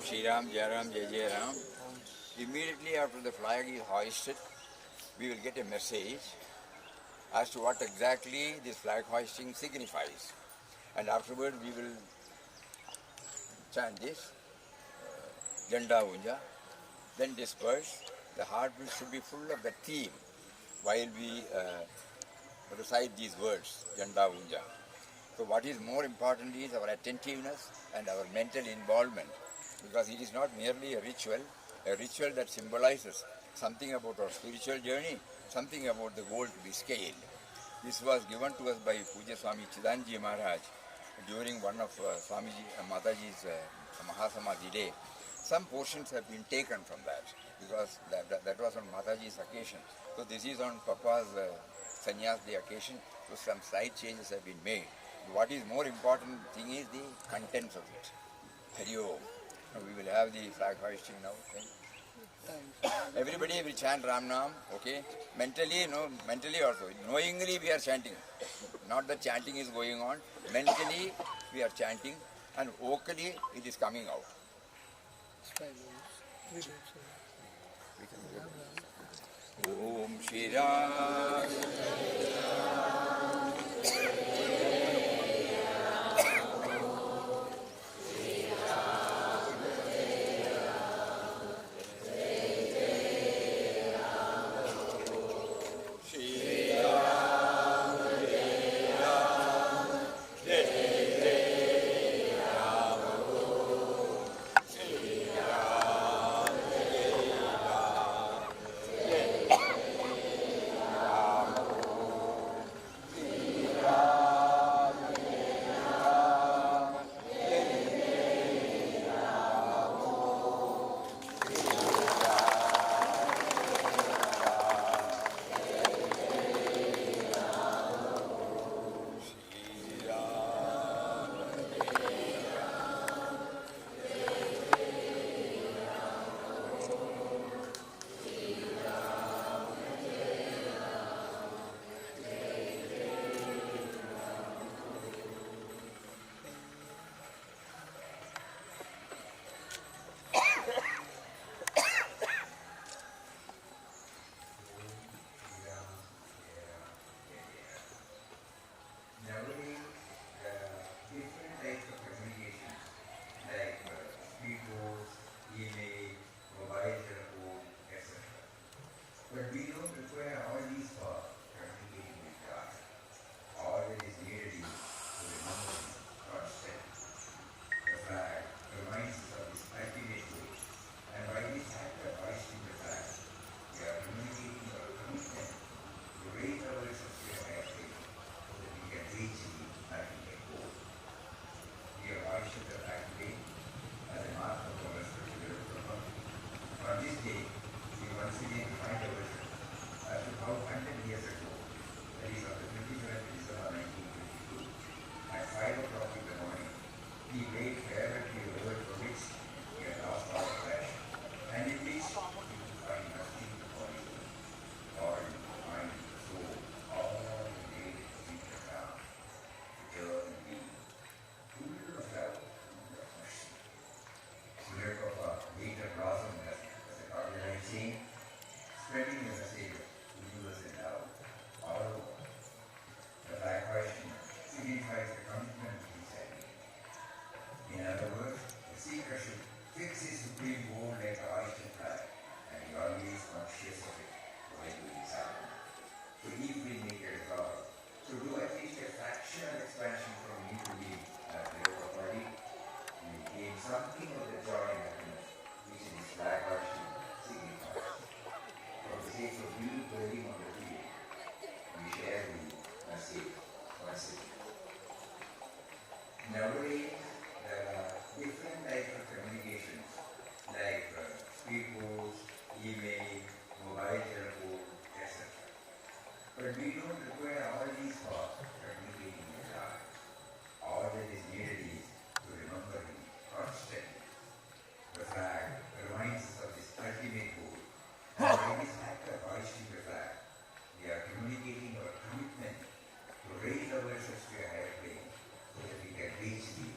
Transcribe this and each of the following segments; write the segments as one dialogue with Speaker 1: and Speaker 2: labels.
Speaker 1: Shri Ram, Jai Ram, Jai Jai Ram. Immediately after the flag is hoisted, we will get a message as to what exactly this flag hoisting signifies. And afterward we will chant this, Janda Unja, then disperse. The heart should be full of the theme while we recite these words, Janda Unja. So what is more important is our attentiveness and our mental involvement, because it is not merely a ritual that symbolizes something about our spiritual journey, something about the goal to be scaled. This was given to us by Puja Swami Chidanji Maharaj during one of Mataji's Mahasamadhi day. Some portions have been taken from that, because that was on Mataji's occasion. So this is on Papa's Sannyas Day occasion, so some slight changes have been made. What is more important thing is the contents of it. Hari Om. Now we will have the flag hoisting now. Okay? Everybody will chant Ram Nam, okay? Mentally also. Knowingly we are chanting. Not that chanting is going on. Mentally we are chanting, and vocally it is coming out. Om Shri Ram.
Speaker 2: Nowadays, there are different types of communications, like speed post, email, mobile telephone, etc. But we don't require all these for communicating with God. All that is needed is to remember Him constantly. The flag reminds us of this ultimate goal. And by this act of hoisting the flag, we are communicating our commitment to raise ourselves to a higher plane so that we can reach the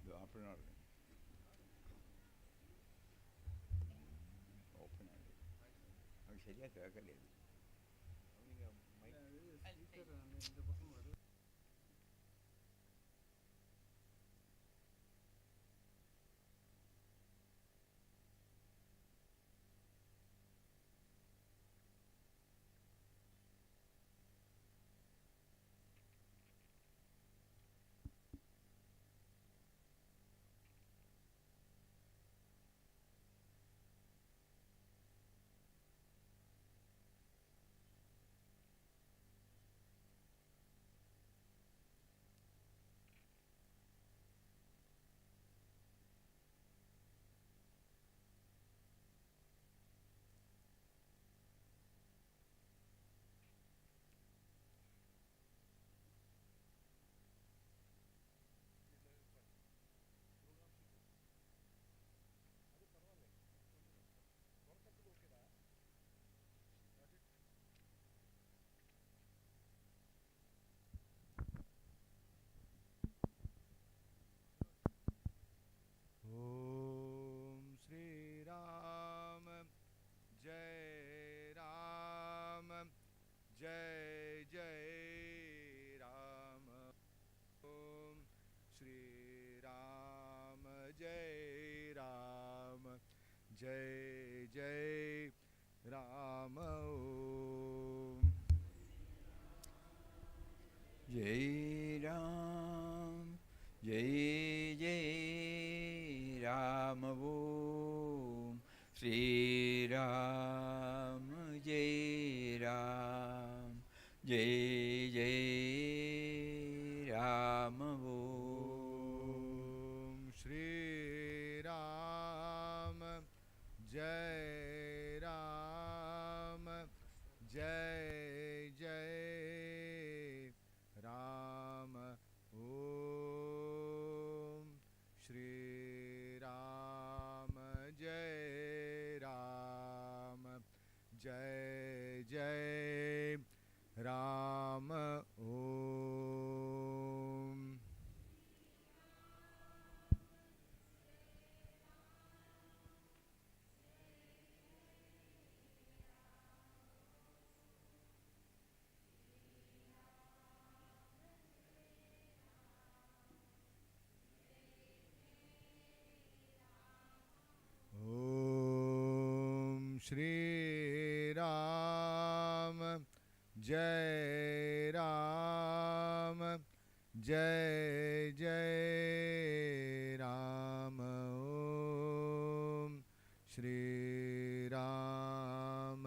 Speaker 1: The opener. Opener. അവൻ ശരിയാ കേൾക്കല്ലേ ഇത്?
Speaker 3: ओम श्री राम जय राम जय जय राम। ओम श्री राम जय राम जय जय राम। ओम
Speaker 1: जय राम जय जय राम ओम श्री राम जय राम जय जय राम
Speaker 3: ओम श्री राम जय राम जय जय राम। ओम श्री राम जय राम जय जय राम। ओम ओम श्री राम जय राम जय जय राम। ओम Shri Ram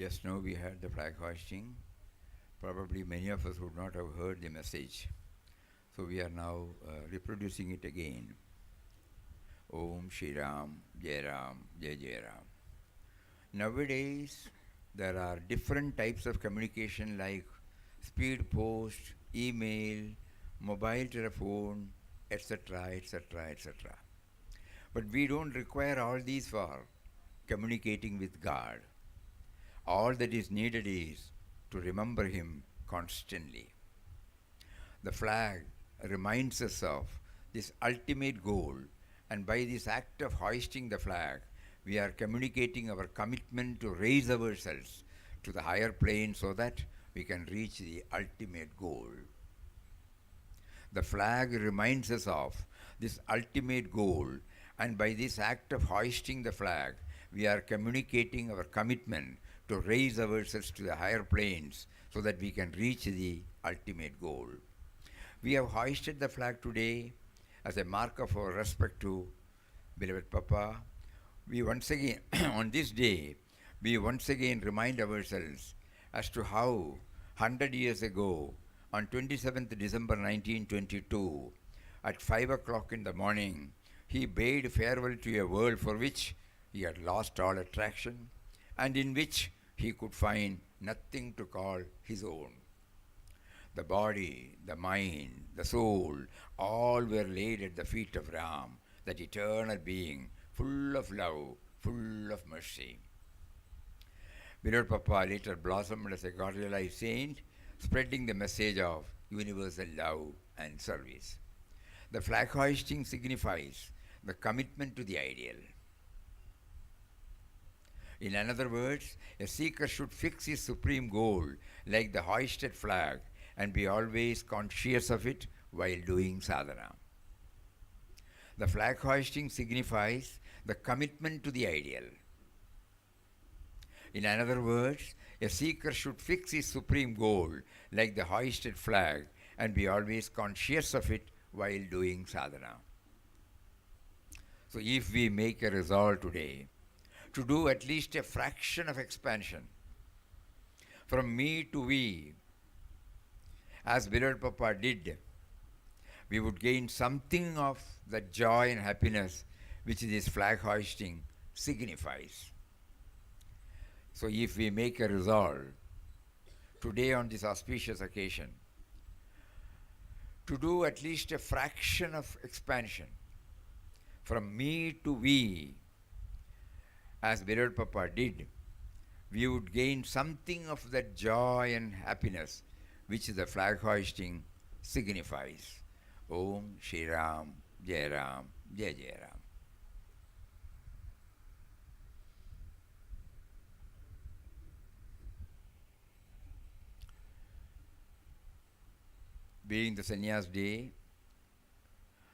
Speaker 1: Just now we had the flag hoisting. Probably many of us would not have heard the message. So we are now reproducing it again. Om Shri Ram, Jai Ram, Jai Jai Ram. Nowadays, there are different types of communication like speed post, email, mobile telephone, etc., etc., etc. But we don't require all these for communicating with God. All that is needed is to remember Him constantly. The flag reminds us of this ultimate goal, and by this act of hoisting the flag, we are communicating our commitment to raise ourselves to the higher plane so that we can reach the ultimate goal. The flag reminds us of this ultimate goal, and by this act of hoisting the flag, we are communicating our commitment to raise ourselves to the higher planes so that we can reach the ultimate goal. We have hoisted the flag today as a mark of our respect to beloved Papa. We once again, on this day, we once again remind ourselves as to how 100 years ago, on 27th December 1922, at 5 o'clock in the morning, he bade farewell to a world for which he had lost all attraction and in which he could find nothing to call his own. The body, the mind, the soul, all were laid at the feet of Ram, that eternal being, full of love, full of mercy. Beloved Papa later blossomed as a God-realized saint, spreading the message of universal love and service. The flag hoisting signifies the commitment to the ideal. In other words, a seeker should fix his supreme goal like the hoisted flag and be always conscious of it while doing sadhana. The flag hoisting signifies the commitment to the ideal. In other words, a seeker should fix his supreme goal like the hoisted flag and be always conscious of it while doing sadhana. So if we make a resolve today to do at least a fraction of expansion from me to we, as beloved Papa did, we would gain something of the joy and happiness which this flag hoisting signifies. So if we make a resolve today on this auspicious occasion to do at least a fraction of expansion from me to we, as beloved Papa did, we would gain something of that joy and happiness which the flag hoisting signifies. Om Shri Ram, Jai Ram, Jai Jai Ram. Being the Sannyas day,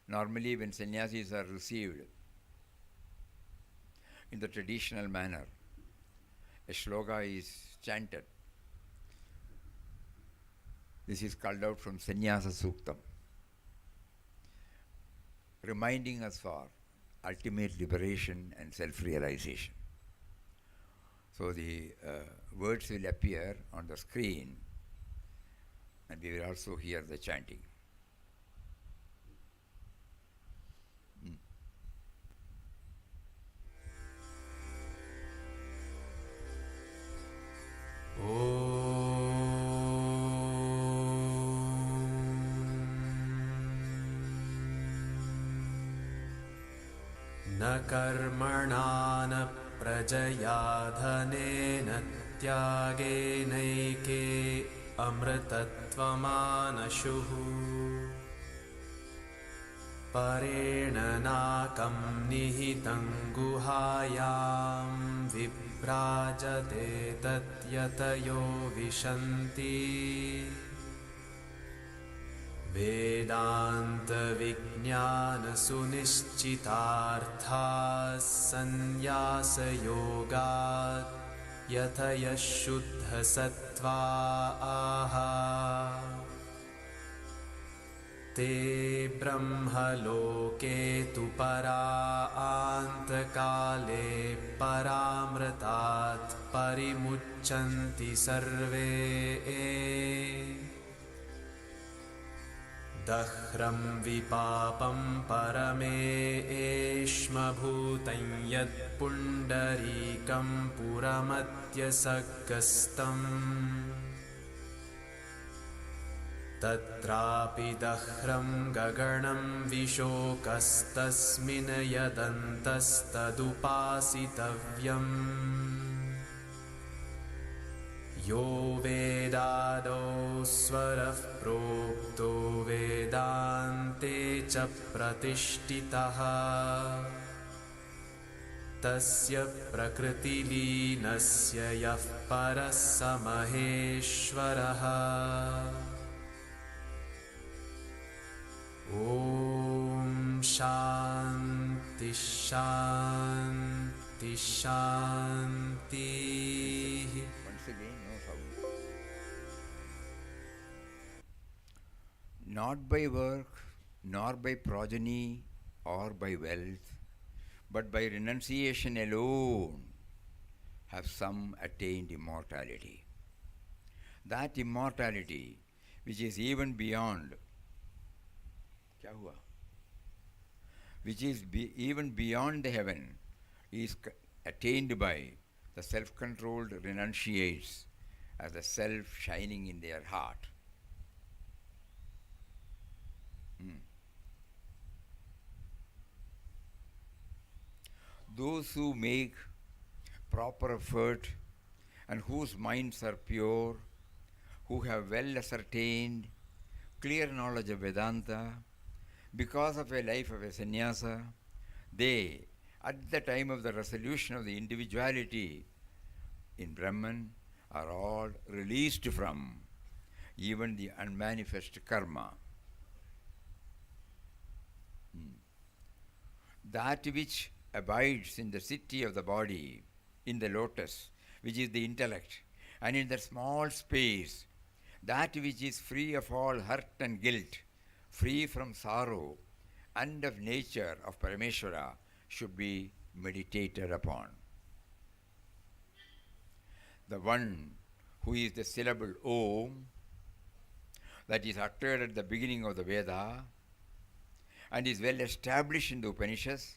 Speaker 1: normally when sannyasis are received in the traditional manner, a shloka is chanted. This is called out from Sannyasa Suktam, reminding us for ultimate liberation and self-realization. So the words will appear on the screen and we will also hear the chanting.
Speaker 4: न कर्मणा न प्रजया धनेन त्यागेनैके अमृतत्वमानशुः परेण नाकं निहितं गुहायां विभ्राजते तत्यतयो विशन्ति वेदान्तविज्ञानसुनिश्चितार्थाः सन्न्यासयोगात् यतयः शुद्धसत्त्वाः ते ब्रह्मलोके तु परान्तकाले परामृतात् परिमुच्यन्ति सर्वे दह्रं विपापं परमेष्मभूतं यत्पुण्डरीकं पुरमत्यसग्गस्तम् तत्रापि दह्रं गगनं विशोकस्तस्मिन् यदन्तस्तदुपासितव्यम् यो वेदादौ स्वरः प्रोक्तो वेदान्ते च प्रतिष्ठितः तस्य प्रकृतिलीनस्य यः परः स महेश्वरः ॐ शान्ति शान्ति शान्तिः.
Speaker 1: Once again, no sound. Not by work, nor by progeny, or by wealth, but by renunciation alone have some attained immortality. That immortality which is even beyond, which is even beyond the heaven, is attained by the self-controlled renunciates as the self shining in their heart. Those who make proper effort and whose minds are pure, who have well ascertained clear knowledge of Vedanta, because of a life of a sannyasa, they, at the time of the resolution of the individuality in Brahman, are all released from even the unmanifest karma. That which abides in the city of the body, in the lotus, which is the intellect, and in that small space, that which is free of all hurt and guilt, free from sorrow, and of nature of Parameshwara, should be meditated upon. The one who is the syllable Om, that is uttered at the beginning of the Veda, and is well established in the Upanishads,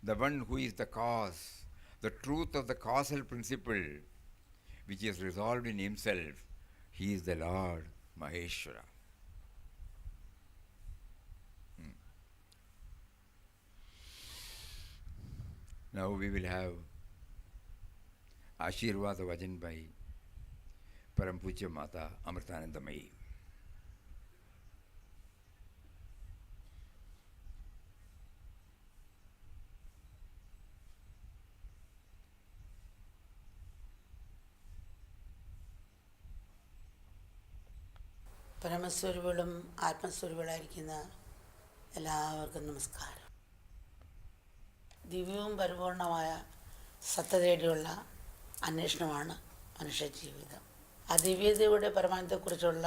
Speaker 1: the one who is the cause, the truth of the causal principle, which is resolved in himself, he is the Lord Maheshwara. Now we will have Ashirvada Vajan by Param Pujya Mata Amritanandamayi.
Speaker 5: പരമസ്വരൂപികളും ആത്മസ്വരൂപികളായിരിക്കുന്ന എല്ലാവർക്കും നമസ്കാരം. ദിവ്യവും പരിപൂർണമായ സത്ത തേടിയുള്ള അന്വേഷണമാണ് മനുഷ്യജീവിതം. ആ ദിവ്യതയുടെ പരമാനന്ദത്തെക്കുറിച്ചുള്ള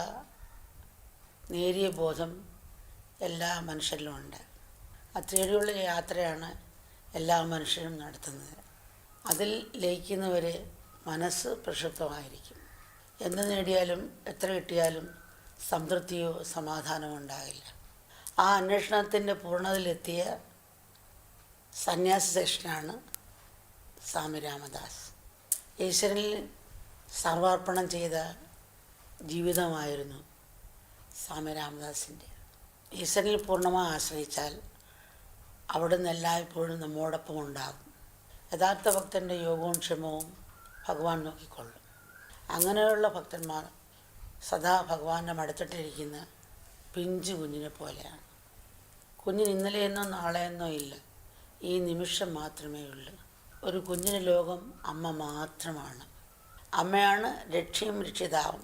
Speaker 5: നേരിയ ബോധം എല്ലാ മനുഷ്യരിലുമുണ്ട്. ആ തേടിയുള്ള യാത്രയാണ് എല്ലാ മനുഷ്യരും നടത്തുന്നത്. അതിൽ ലയിക്കുന്നവരെ മനസ്സ് പ്രക്ഷുബ്ധമായിരിക്കും. എന്ത് നേടിയാലും എത്ര കിട്ടിയാലും സംതൃപ്തിയോ സമാധാനമോ ഉണ്ടാകില്ല. ആ അന്വേഷണത്തിൻ്റെ പൂർണ്ണതയിലെത്തിയ സന്യാസ സെക്ഷനാണ് സ്വാമി രാമദാസ്. ഈശ്വരനിൽ സർവാർപ്പണം ചെയ്ത ജീവിതമായിരുന്നു സ്വാമി രാമദാസിൻ്റെ. ഈശ്വരനിൽ പൂർണ്ണമായി ആശ്രയിച്ചാൽ അവിടുന്ന് എല്ലായ്പ്പോഴും നമ്മോടൊപ്പം ഉണ്ടാകും. യഥാർത്ഥ ഭക്തൻ്റെ യോഗവും ക്ഷമവും ഭഗവാൻ നോക്കിക്കൊള്ളും. അങ്ങനെയുള്ള ഭക്തന്മാർ സദാ ഭഗവാന്റെ അടുത്തിട്ടിരിക്കുന്ന പിഞ്ചു കുഞ്ഞിനെ പോലെയാണ്. കുഞ്ഞിന് ഇന്നലെയെന്നോ നാളെയെന്നോ ഇല്ല, ഈ നിമിഷം മാത്രമേ ഉള്ളൂ. ഒരു കുഞ്ഞിന് ലോകം അമ്മ മാത്രമാണ്. അമ്മയാണ് രക്ഷയും രക്ഷിതാവും.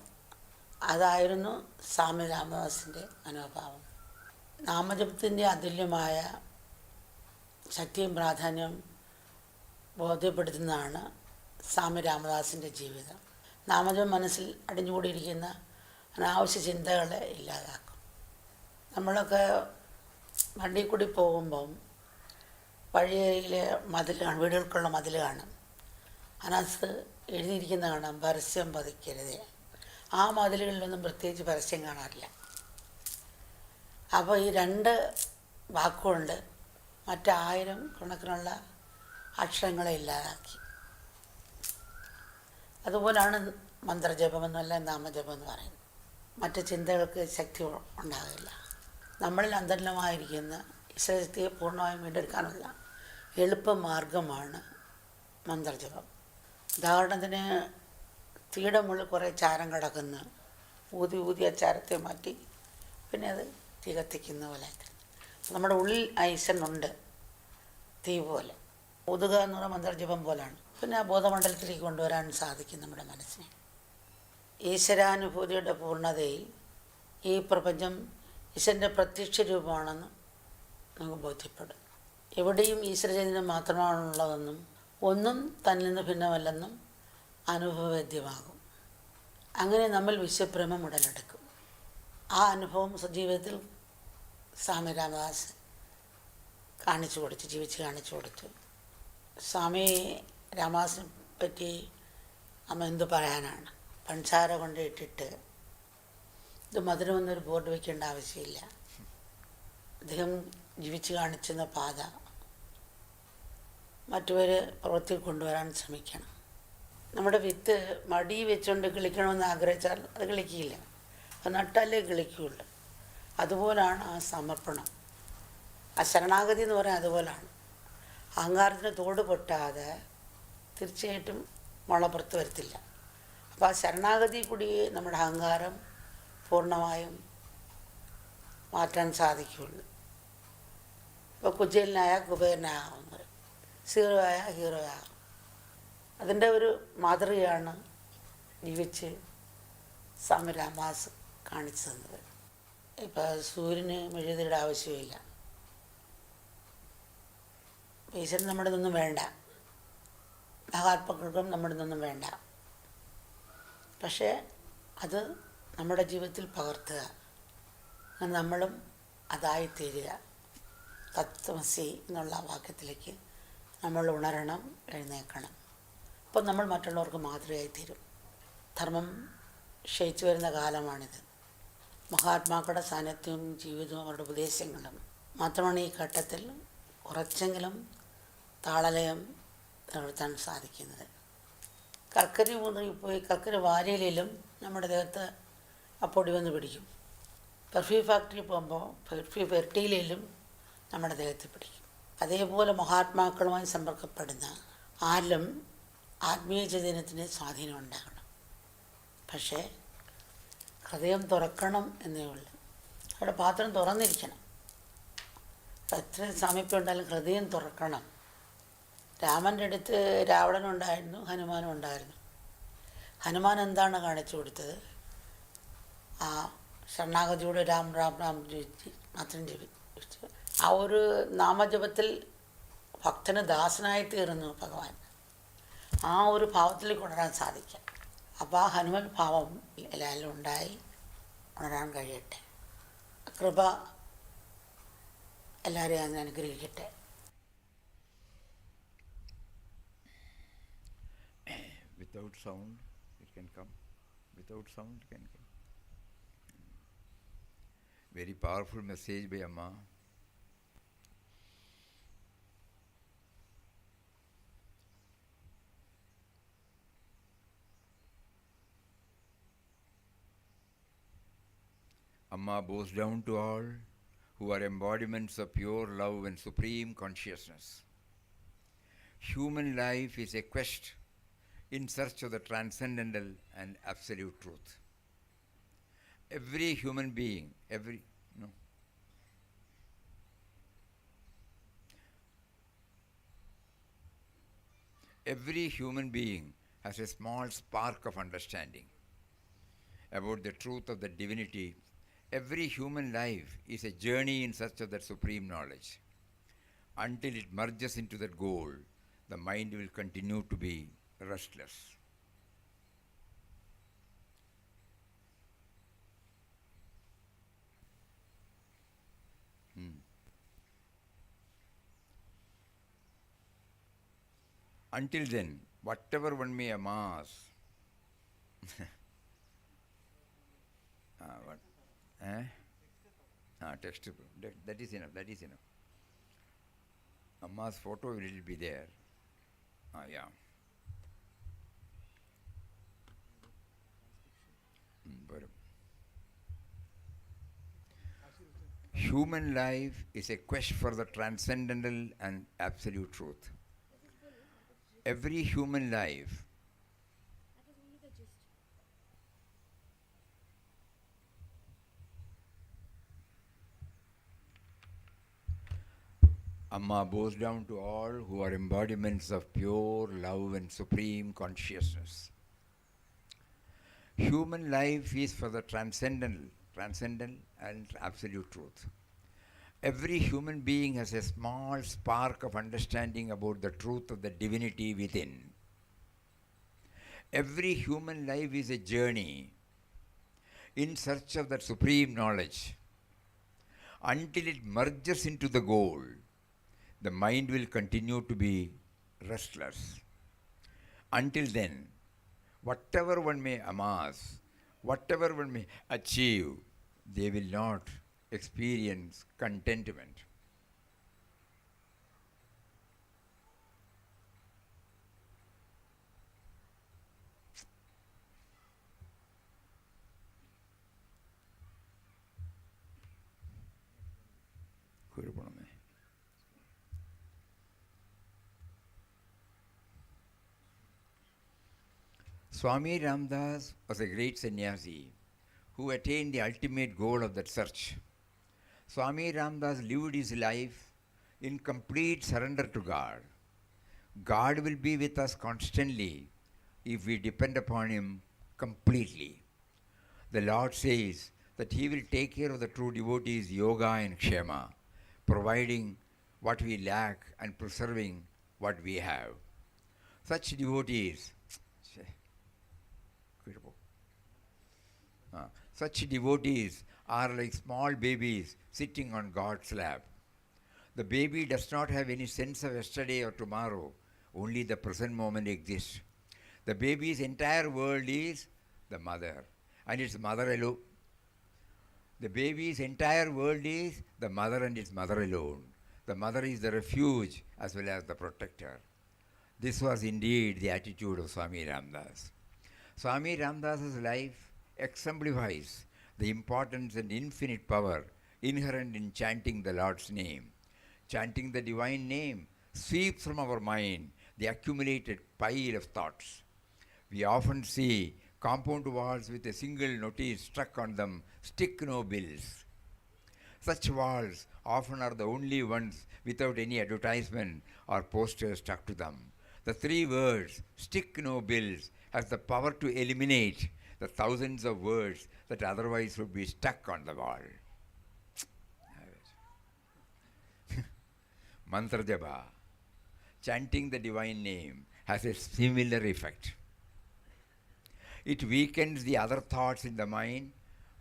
Speaker 5: അതായിരുന്നു സ്വാമി രാമദാസിൻ്റെ മനോഭാവം. നാമജപത്തിൻ്റെ അതുല്യമായ ശക്തിയും പ്രാധാന്യം ബോധ്യപ്പെടുത്തുന്നതാണ് സ്വാമി രാമദാസിൻ്റെ ജീവിതം. നാമജപം മനസ്സിൽ അടിഞ്ഞുകൂടിയിരിക്കുന്ന അനാവശ്യ ചിന്തകളെ ഇല്ലാതാക്കും. നമ്മളൊക്കെ വണ്ടിയിൽ കൂടി പോകുമ്പം വഴിയിലെ മതിൽ കാണും, വീടുകൾക്കുള്ള മതിൽ കാണും. അതിനകത്ത് എഴുതിയിരിക്കുന്ന കാണാം, പരസ്യം പതിക്കരുത്. ആ മതിലുകളിലൊന്നും പ്രത്യേകിച്ച് പരസ്യം കാണാറില്ല. അപ്പോൾ ഈ രണ്ട് വാക്കുകൊണ്ട് മറ്റായിരം കണക്കിനുള്ള അക്ഷരങ്ങളെ ഇല്ലാതാക്കി. അതുപോലാണ് മന്ത്രജപമെന്നല്ല നാമജപം എന്ന് പറയുന്നത്. മറ്റ് ചിന്തകൾക്ക് ശക്തി ഉണ്ടാകില്ല. നമ്മളിൽ അന്തർലമായിരിക്കുന്ന ഈശ്വരശക്തിയെ പൂർണ്ണമായും വീണ്ടെടുക്കാനുള്ള എളുപ്പമാർഗമാണ് മന്ത്രജപം. ഉദാഹരണത്തിന് തീയുടെ മുകളിൽ കുറേ ചാരം കിടക്കുന്നു, ഊതി ആ ചാരത്തെ മാറ്റി പിന്നെ അത് തീ കത്തിക്കുന്ന പോലെ. നമ്മുടെ ഉള്ളിൽ ആ ഈശ്വരനുണ്ട്, തീ പോലെ. ഊതുക എന്ന് പറയുന്ന മന്ത്രജപം പോലാണ്. പിന്നെ ആ ബോധമണ്ഡലത്തിലേക്ക് കൊണ്ടുവരാൻ സാധിക്കും നമ്മുടെ മനസ്സിനെ. ഈശ്വരാനുഭൂതിയുടെ പൂർണ്ണതയിൽ ഈ പ്രപഞ്ചം ഈശ്വരൻ്റെ പ്രത്യക്ഷ രൂപമാണെന്ന് നമുക്ക് ബോധ്യപ്പെടും. എവിടെയും ഈശ്വരചൈതന്യം മാത്രമാണുള്ളതെന്നും ഒന്നും തന്നിൽ നിന്ന് ഭിന്നമല്ലെന്നും അനുഭവവേദ്യമാകും. അങ്ങനെ നമ്മൾ വിശ്വഭ്രമം ഉടലെടുക്കും. ആ അനുഭവം ജീവിതത്തിൽ സ്വാമി രാമദാസ് ജീവിച്ച് കാണിച്ചു കൊടുത്തു. സ്വാമി രാമദാസിനെ പറ്റി അമ്മ എന്തു പറയാനാണ്? പഞ്ചസാര കൊണ്ട് ഇട്ടിട്ട് ഇത് മധുരമെന്നൊരു ബോർഡ് വയ്ക്കേണ്ട ആവശ്യമില്ല. അദ്ദേഹം ജീവിച്ച് കാണിച്ചിരുന്ന പാത മറ്റുപേർ പ്രവൃത്തിയിൽ കൊണ്ടുവരാൻ ശ്രമിക്കണം. നമ്മുടെ വിത്ത് മടി വെച്ചുകൊണ്ട് കിളിക്കണമെന്ന് ആഗ്രഹിച്ചാൽ അത് കിളിക്കില്ല, അത് നട്ടാലേ കിളിക്കുകയുള്ളൂ. അതുപോലാണ് ആ സമർപ്പണം. ആ ശരണാഗതി എന്ന് പറയാൻ അതുപോലാണ്. അഹങ്കാരത്തിന് തോട് പൊട്ടാതെ തീർച്ചയായിട്ടും മുള പുറത്ത് വരത്തില്ല. അപ്പോൾ ആ ശരണാഗതി കൂടി നമ്മുടെ അഹങ്കാരം പൂർണ്ണമായും മാറ്റാൻ സാധിക്കുകയുള്ളൂ. ഇപ്പോൾ കുചേലനായ കുബേരനാകും, സീറോ ആയ ഹീറോ ആകും. അതിൻ്റെ ഒരു മാതൃകയാണ് ജീവിച്ച് സ്വാമി രാമദാസ് കാണിച്ചു തന്നത്. ഇപ്പോൾ സൂര്യന് മെഴുകുതിരിയുടെ ആവശ്യമില്ല. ഈശ്വരൻ നമ്മുടെ നിന്നും വേണ്ട, മഹാത്മാക്കൾക്കും നമ്മുടെ നിന്നും വേണ്ട. പക്ഷേ അത് നമ്മുടെ ജീവിതത്തിൽ പകർത്തുക, അങ്ങനെ നമ്മളും അതായിത്തീരുക. തത്വമസി എന്നുള്ള വാക്യത്തിലേക്ക് നമ്മൾ ഉണരണം, എഴുന്നേൽക്കണം. അപ്പോൾ നമ്മൾ മറ്റുള്ളവർക്ക് മാതൃകയായിത്തീരും. ധർമ്മം ക്ഷയിച്ചു വരുന്ന കാലമാണിത്. മഹാത്മാക്കളുടെ സാന്നിധ്യവും ജീവിതവും അവരുടെ ഉപദേശങ്ങളും മാത്രമാണ് ഈ ഘട്ടത്തിൽ കുറച്ചെങ്കിലും താളലയം നിലനിർത്താൻ സാധിക്കുന്നത്. കർക്കരി പോയി കർക്കരി വാരിയിലും നമ്മുടെ ദേഹത്ത് ആ പൊടി വന്ന് പിടിക്കും. പെർഫ്യൂം ഫാക്ടറി പോകുമ്പോൾ പെർഫ്യൂം ഫെർട്ടിയിലും നമ്മുടെ ദേഹത്ത് പിടിക്കും. അതേപോലെ മഹാത്മാക്കളുമായി സമ്പർക്കപ്പെടുന്ന ആരിലും ആത്മീയ ചൈതന്യത്തിന് സ്വാധീനം ഉണ്ടാകണം. പക്ഷേ ഹൃദയം തുറക്കണം എന്നേ ഉള്ളൂ. അവിടെ പാത്രം തുറന്നിരിക്കണം. എത്ര സാമീപ്യം ഉണ്ടായാലും ഹൃദയം തുറക്കണം. രാമൻ്റെ അടുത്ത് രാവണനുണ്ടായിരുന്നു, ഹനുമാനും ഉണ്ടായിരുന്നു. ഹനുമാൻ എന്താണ് കാണിച്ചു കൊടുത്തത്? ആ ശരണാഗതിയോട് രാം രാം രാം ജപിച്ച് മാത്രം ജപിച്ചു. ആ ഒരു നാമജപത്തിൽ ഭക്തന് ദാസനായി തീർന്നു ഭഗവാൻ. ആ ഒരു ഭാവത്തിലേക്ക് ഉണരാൻ സാധിക്കാം. അപ്പോൾ ആ ഹനുമാൻ ഭാവം എല്ലാവരും ഉണ്ടായി ഉണരാൻ കഴിയട്ടെ. കൃപ എല്ലാവരെയും അതിനെ അനുഗ്രഹിക്കട്ടെ.
Speaker 1: Without sound it can come. Without sound it can come. Very powerful message by Amma. Amma bows down to all who are embodiments of pure love and supreme consciousness. Human life is a quest in search of the transcendental and absolute truth. Every human being, every human being has a small spark of understanding about the truth of the divinity. Every human life is a journey in search of that supreme knowledge. Until it merges into that goal, the mind will continue to be restless. Until then, Whatever one may amass, what? Eh? Text. That is enough. That is enough. Amma's photo will be there. Yeah. Barabar. Human life is a quest for the transcendental and absolute truth. Every human life Amma bows down to all who are embodiments of pure love and supreme consciousness. Human life is for the transcendental and absolute truth. Every human being has a small spark of understanding about the truth of the divinity within. Every human life is a journey in search of that supreme knowledge. Until it merges into the goal, the mind will continue to be restless. Until then, whatever one may amass, whatever one may achieve, they will not experience contentment. Swami Ramdas was a great sannyasi who attained the ultimate goal of that search. Swami Ramdas lived his life in complete surrender to God. God will be with us constantly if we depend upon Him completely. The Lord says that He will take care of the true devotees' yoga and kshema, providing what we lack and preserving what we have. Such devotees are like small babies sitting on God's lap. The baby does not have any sense of yesterday or tomorrow, only the present moment exists. The baby's entire world is the mother, and its mother alone. The baby's entire world is the mother and its mother alone. The mother is the refuge as well as the protector. This was indeed the attitude of Swami Ramdas. Swami Ramdas's life exemplifies the importance and infinite power inherent in chanting the Lord's name. Chanting the divine name sweeps from our mind the accumulated pile of thoughts. We often see compound walls with a single notice struck on them, "Stick no bills." Such walls often are the only ones without any advertisement or posters stuck to them. The three words, "Stick no bills," has the power to eliminate the thousands of words that otherwise would be stuck on the wall. Mantra japa, chanting the divine name, has a similar effect. It weakens the other thoughts in the mind.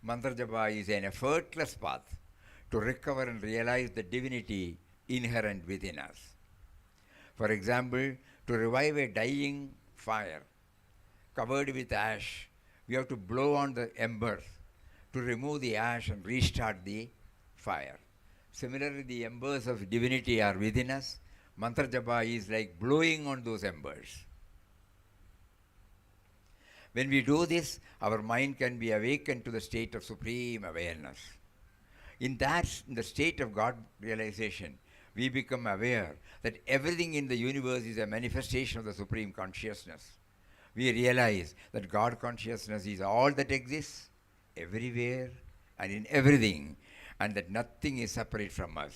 Speaker 1: Mantra japa is an effortless path to recover and realize the divinity inherent within us. For example, to revive a dying fire covered with ash, we have to blow on the embers to remove the ash and restart the fire. Similarly, the embers of divinity are within us. Mantra japa is like blowing on those embers. When we do this, our mind can be awakened to the state of supreme awareness. In the state of God realization, we become aware that everything in the universe is a manifestation of the supreme consciousness. We realize that God consciousness is all that exists, everywhere and in everything, and that nothing is separate from us.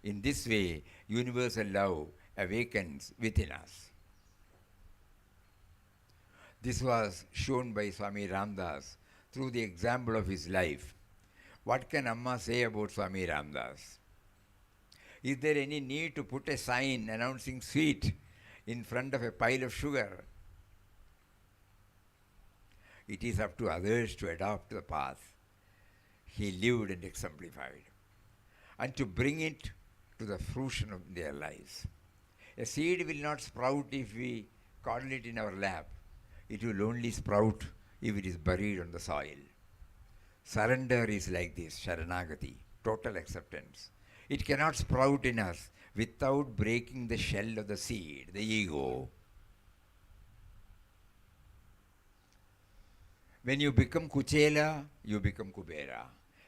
Speaker 1: In this way, universal love awakens within us. This was shown by Swami Ramdas through the example of his life. What can Amma say about Swami Ramdas? Is there any need to put a sign announcing sweet in front of a pile of sugar? It is up to others to adopt the path he lived and exemplified, and to bring it to the fruition of their lives. A seed will not sprout if we coddle it in our lap. It will only sprout if it is buried on the soil. Surrender is like this, Sharanagati, total acceptance. It cannot sprout in us without breaking the shell of the seed, the ego. When you become Kuchela, you become Kubera.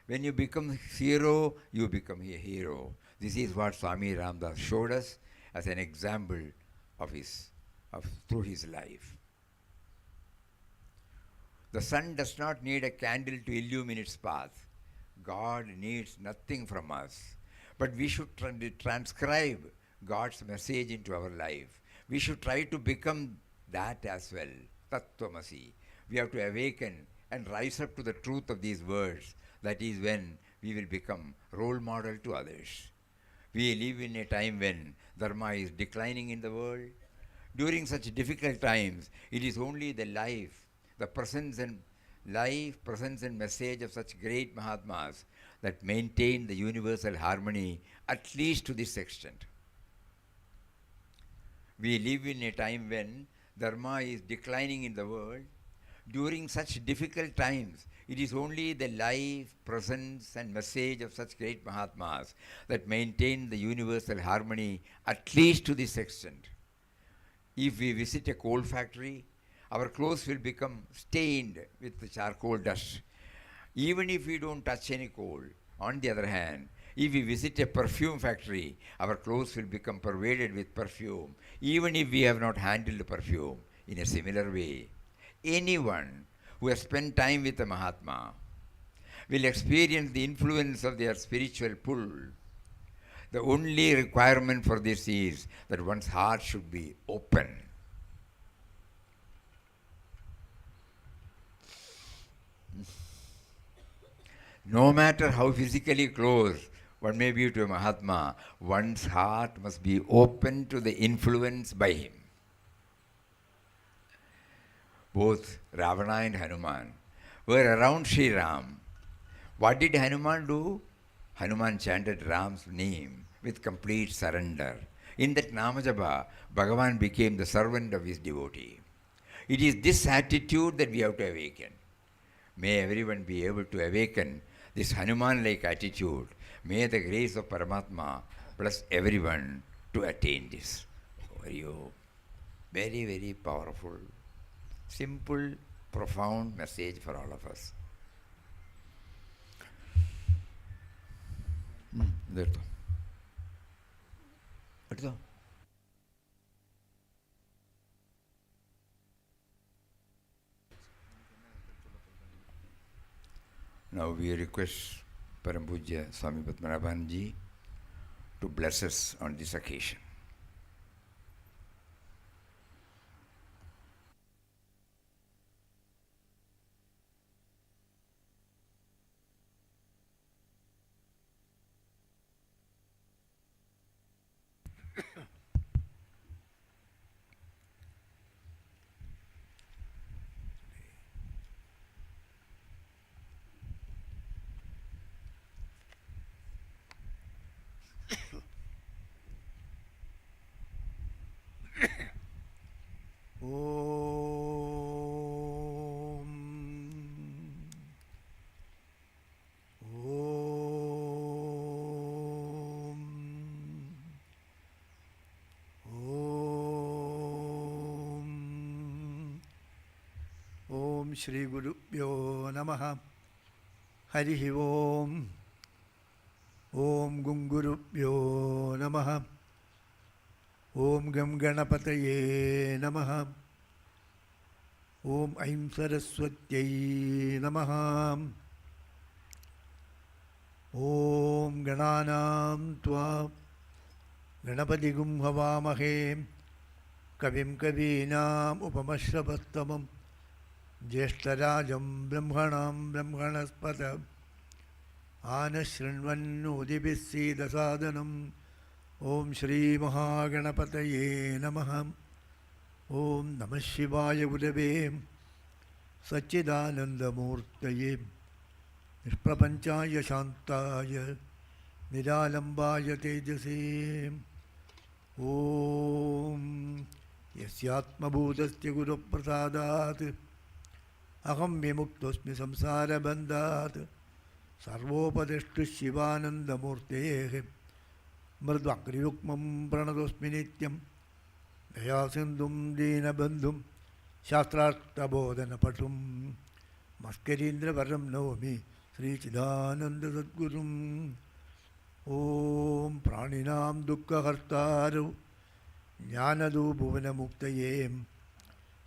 Speaker 1: When you become hero, you become a hero. This is what Swami Ramdas showed us as an example through his life. The sun does not need a candle to illumine its path. God needs nothing from us. But we should transcribe God's message into our life. We should try to become that as well. Tattvamasi. We have to awaken and rise up to the truth of these words. That is when we will become role model to others. We live in a time when dharma is declining in the world. During such difficult times, it is only the life, the presence and message of such great Mahatmas that maintain the universal harmony, at least to this extent. We live in a time when dharma is declining in the world. During such difficult times, it is only the life, presence and message of such great Mahatmas that maintain the universal harmony, at least to this extent. If we visit a coal factory, our clothes will become stained with the charcoal dust. Even if we don't touch any coal. On the other hand, if we visit a perfume factory, our clothes will become pervaded with perfume, even if we have not handled the perfume. In a similar way, anyone who has spent time with a Mahatma will experience the influence of their spiritual pull. The only requirement for this is that one's heart should be open. No matter how physically close one may be to a Mahatma, one's heart must be open to the influence by him. Both Ravana and Hanuman were around Sri Ram. What did Hanuman do? Hanuman chanted Ram's name with complete surrender. In that Namajapa, Bhagavan became the servant of his devotee. It is this attitude that we have to awaken. May everyone be able to awaken this Hanuman-like attitude. May the grace of Paramatma bless everyone to attain this. Very, very powerful, simple, profound message for all of us. Now we request Param Pujya Swami Padmanabhan Ji to bless us on this occasion.
Speaker 6: Shri Gurubhyo Namaha Harihi Om Om Gungurubhyo Namaha Om Gam Ganapataye Namaha Om Aim Saraswatyai Namaha Om Gananam Tva Ganapatigum Havamahe Kavim Kavinam Upamashravattamam Jeshtarajam Brahmanam Brahmanaspata Anashrinvannudibhissi Dasadanam Om Shri Mahaganapataye Namaha Om Namah Shivaya Gurave Satchidananda Murtaye Nishprapanchaya Shantaya Niralambaya Tejase Om यस्यात्मभूतस्य गुरुप्रसादात् अहं विमुक्तोऽस्मि संसारबन्धात् सर्वोपदिष्टु शिवानन्दमूर्तेः मृद्वाक्रियुग्मं प्रणतोऽस्मि नित्यं दयासिन्धुं दीनबन्धुं शास्त्रार्थबोधनपटुं मस्करीन्द्रवरं नौमि श्रीचिदानन्दसद्गुरुम् ॐ प्राणिनां दुःखहर्तारौ ज्ञानदो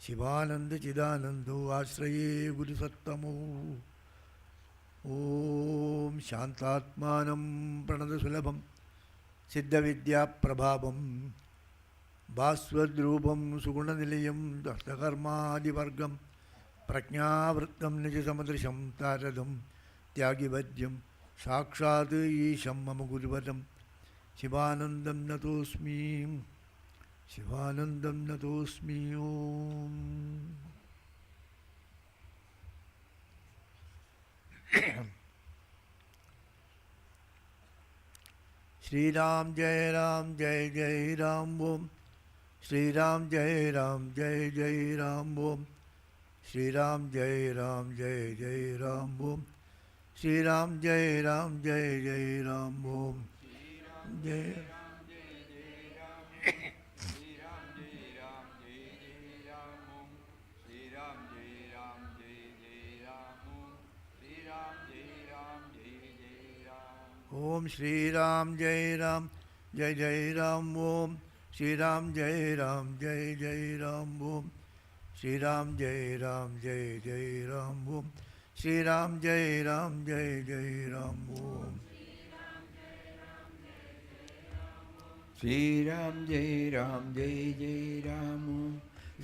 Speaker 6: शिवानन्दचिदानन्दो आश्रये गुरुसत्तमो ॐ शान्तात्मानं प्रणतसुलभं सिद्धविद्याप्रभावं भास्वद्रूपं सुगुणनिलयं दत्तकर्मादिवर्गं प्रज्ञावृत्तं निजसमदृशं तारदं त्यागिवद्यं साक्षात् ईशं मम गुरुवरं शिवानन्दं नतोऽस्मि शिवानन्दं नतोऽस्मि ॐ श्रीराम जय राम ओम श्रीराम जय राम ओम श्रीराम जय राम ओम श्रीराम जय राम ओम जय ओम श्रीराम जय राम ओम श्रीराम जय राम ओम श्रीराम जय राम ओम श्रीराम जय राम ओम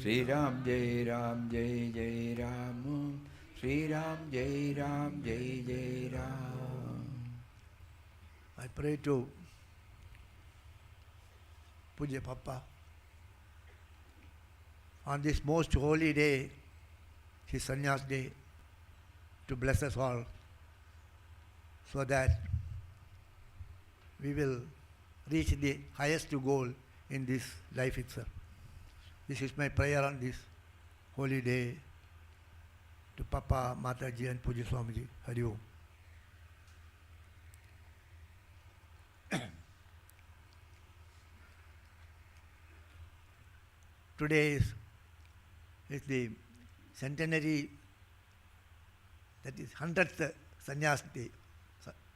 Speaker 1: श्रीराम जय राम श्रीराम जय राम श्रीराम जय Ram
Speaker 6: I pray to Puja Papa on this most holy day, his Sannyas day, to bless us all so that we will reach the highest goal in this life itself. This is my prayer on this holy day to Papa, Mataji and Puja Swamiji. Hari Om. Today is the centenary, that is 100th Sannyas Day,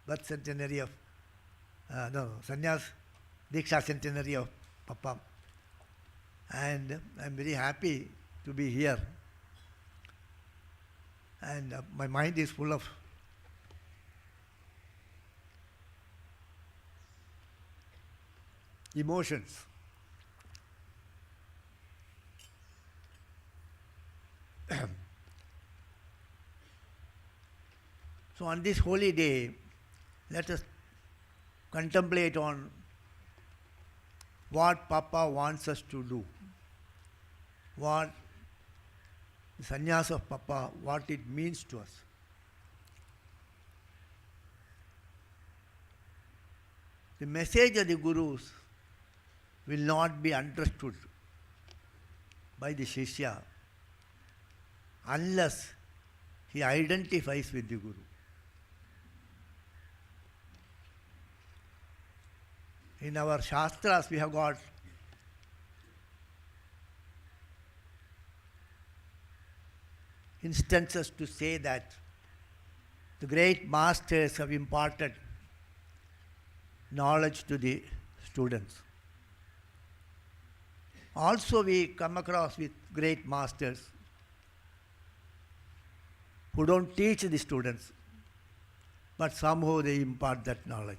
Speaker 6: birth centenary of, Sannyas Diksha centenary of Papa. And I'm very happy to be here. And my mind is full of emotions. So on this holy day, let us contemplate on what Papa wants us to do, what the sannyas of Papa, what it means to us. The message of the Gurus will not be understood by the Shishya unless he identifies with the Guru. In our Shastras we have got instances to say that the great masters have imparted knowledge to the students. Also we come across with great masters who don't teach the students, but somehow they impart that knowledge.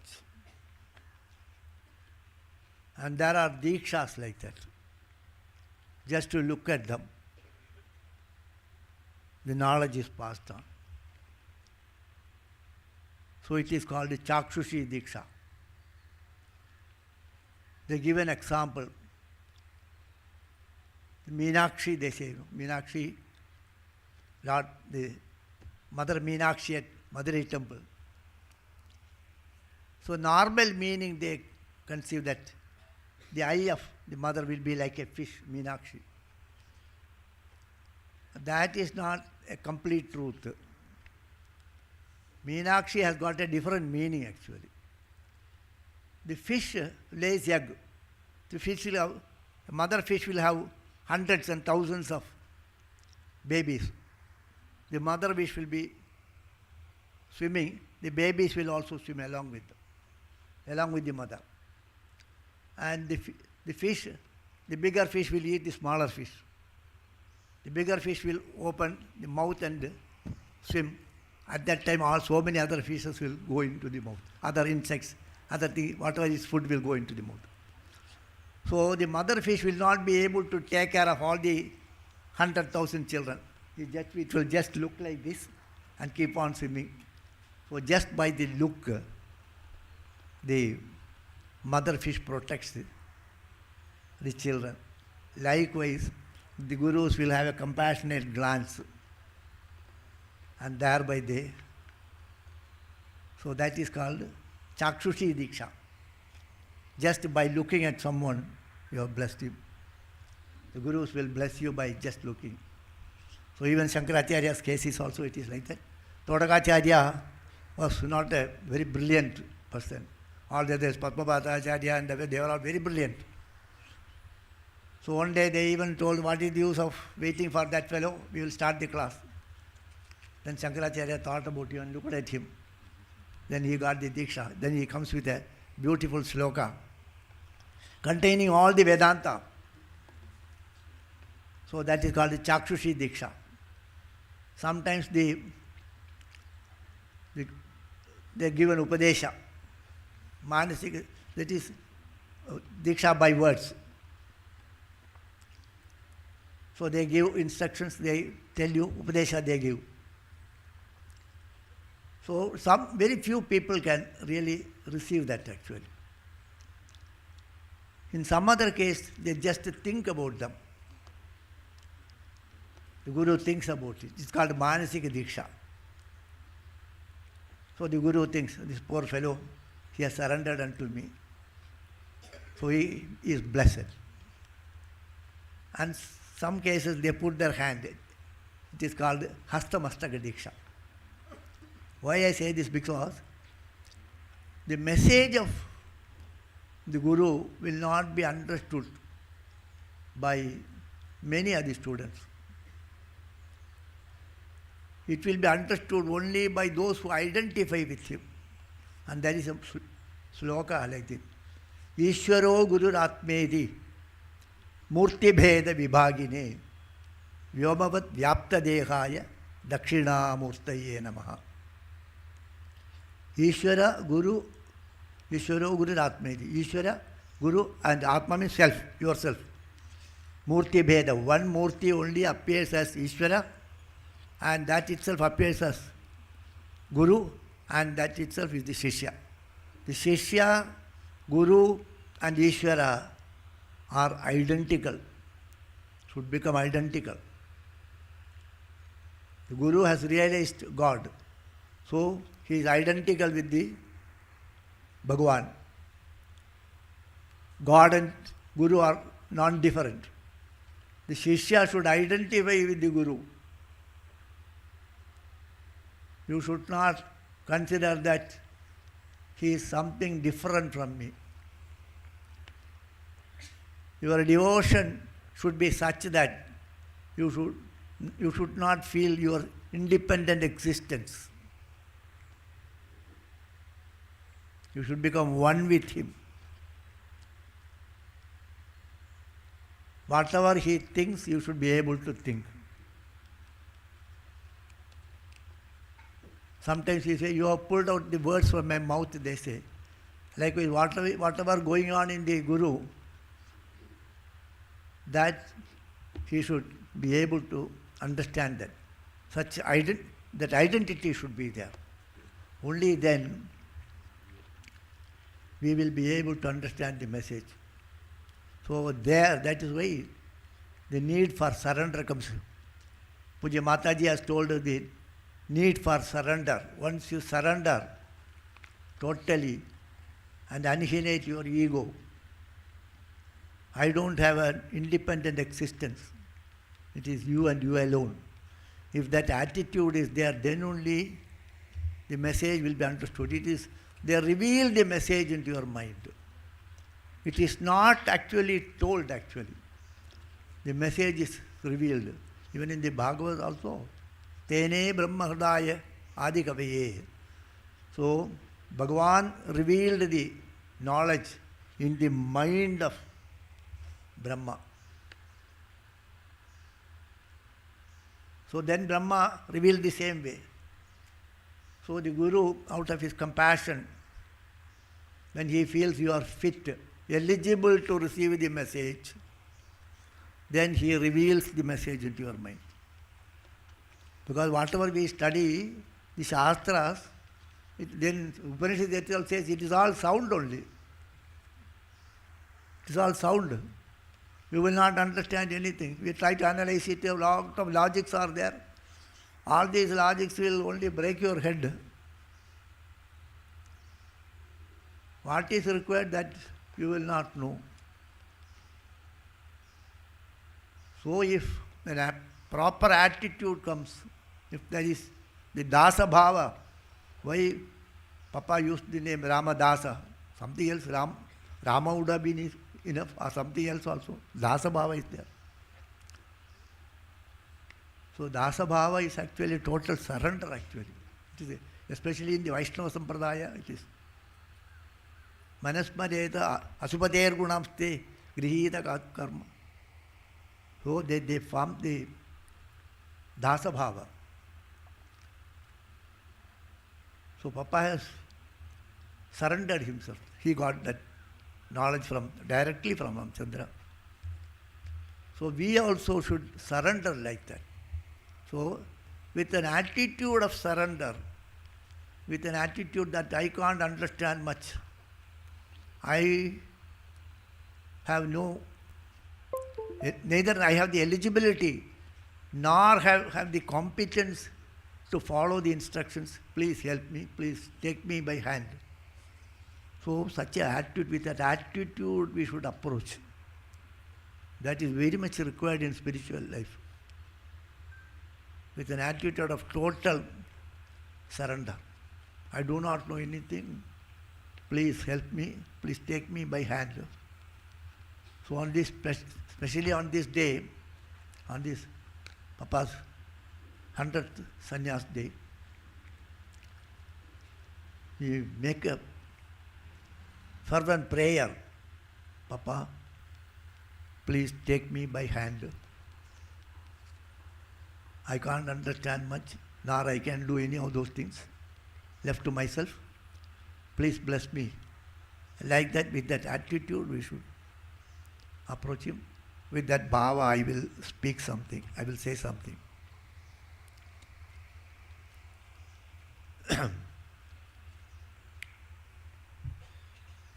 Speaker 6: And there are dikshas like that. Just to look at them, the knowledge is passed on. So it is called the Chakshushi Diksha. They give an example. Meenakshi, they say, Meenakshi, Lord, the Mother Meenakshi at Madurai temple. So normal meaning they conceive that the eye of the mother will be like a fish, Meenakshi. That is not a complete truth. Meenakshi has got a different meaning actually. The fish lays egg. The fish will have, a mother fish will have hundreds and thousands of babies. The mother fish will be swimming. The babies will also swim along with the mother. And the fish, the bigger fish will eat the smaller fish. The bigger fish will open the mouth and swim. At that time, so many other fishes will go into the mouth. Other insects, other things, whatever is food will go into the mouth. So the mother fish will not be able to take care of all the 100,000 children. It will just look like this and keep on swimming. So just by the look, the mother fish protects the children. Likewise, the gurus will have a compassionate glance, and thereby so that is called Chakshushi Diksha. Just by looking at someone, you have blessed him. The gurus will bless you by just looking. So even Shankaracharya's case is also it is like that. Todakacharya was not a very brilliant person. All the others, Padmabhatacharya and they were all very brilliant. So one day they even told, what is the use of waiting for that fellow? We will start the class. Then Shankaracharya thought about him and looked at him. Then he got the Diksha. Then he comes with a beautiful sloka containing all the Vedanta. So that is called the Chakshushi Diksha. Sometimes they give an Upadesha. Manasika, that is Diksha by words. So they give instructions, they tell you, Upadesha they give. So some very few people can really receive that actually. In some other case, they just think about them. The Guru thinks about it. It's called Manasika Diksha. So the Guru thinks, this poor fellow, he has surrendered unto me. So he is blessed. And some cases they put their hand. It is called Hastamastaka Diksha. Why I say this? Because the message of the Guru will not be understood by many of the students. It will be understood only by those who identify with him. And there is a sloka like this. Ishwaro Gururatmedi Murti Bheda Vibhagine Vyomavat Vyapta Dehaya Dakshina Murtaye Namaha. Ishwara Guru, Ishwaro Gururatmedi. Ishwara, Guru, and Atma means self, yourself. Murti Bheda. One Murti only appears as Ishwara, and that itself appears as Guru, and that itself is the Shishya. The Shishya, Guru, and Ishvara are identical, should become identical. The Guru has realized God, so he is identical with the Bhagavan. God and Guru are non-different. The Shishya should identify with the Guru. You should not consider that he is something different from me. Your devotion should be such that you should not feel your independent existence. You should become one with him. Whatever he thinks, you should be able to think. Sometimes he say, you have pulled out the words from my mouth, they say. Likewise, whatever going on in the Guru, that he should be able to understand that. That identity should be there. Only then we will be able to understand the message. So that is why the need for surrender comes. Puja Mataji has told us the need for surrender. Once you surrender totally and annihilate your ego, I don't have an independent existence. It is you and you alone. If that attitude is there, then only the message will be understood. They reveal the message into your mind. It is not actually told actually. The message is revealed. Even in the Bhagavad also. Tene Brahma Hridaya Adi Kavaye. So, Bhagavan revealed the knowledge in the mind of Brahma. So then Brahma revealed the same way. So the Guru, out of his compassion, when he feels you are fit, eligible to receive the message, then he reveals the message into your mind. Because whatever we study, the Shastras, then Upanishad itself says it is all sound only. It is all sound. You will not understand anything. We try to analyze it, a lot of logics are there. All these logics will only break your head. What is required that you will not know. So if a proper attitude comes, if there is the Dasa Bhava, why Papa used the name Rama Dasa? Something else, Rama would have been enough, or something else also. Dasa Bhava is there. So Dasa Bhava is actually total surrender actually. It is especially in the Vaishnava Sampradaya, it is Manasmareta Asupater Gunamste Grihita Karma. So they form the Dasa Bhava. So Papa has surrendered himself. He got that knowledge directly from Ramchandra. So we also should surrender like that. So with an attitude of surrender, with an attitude that I can't understand much, I have neither I have the eligibility nor have the competence to follow the instructions. Please help me, please take me by hand. So such an attitude, with that attitude we should approach. That is very much required in spiritual life. With an attitude of total surrender. I do not know anything. Please help me. Please take me by hand. So on this, especially on this day, on this Papa's 100th Sannyas day, we make a fervent prayer. Papa, please take me by hand. I can't understand much, nor I can do any of those things. Left to myself, please bless me. Like that, with that attitude, we should approach him. With that bhava, I will speak something, I will say something.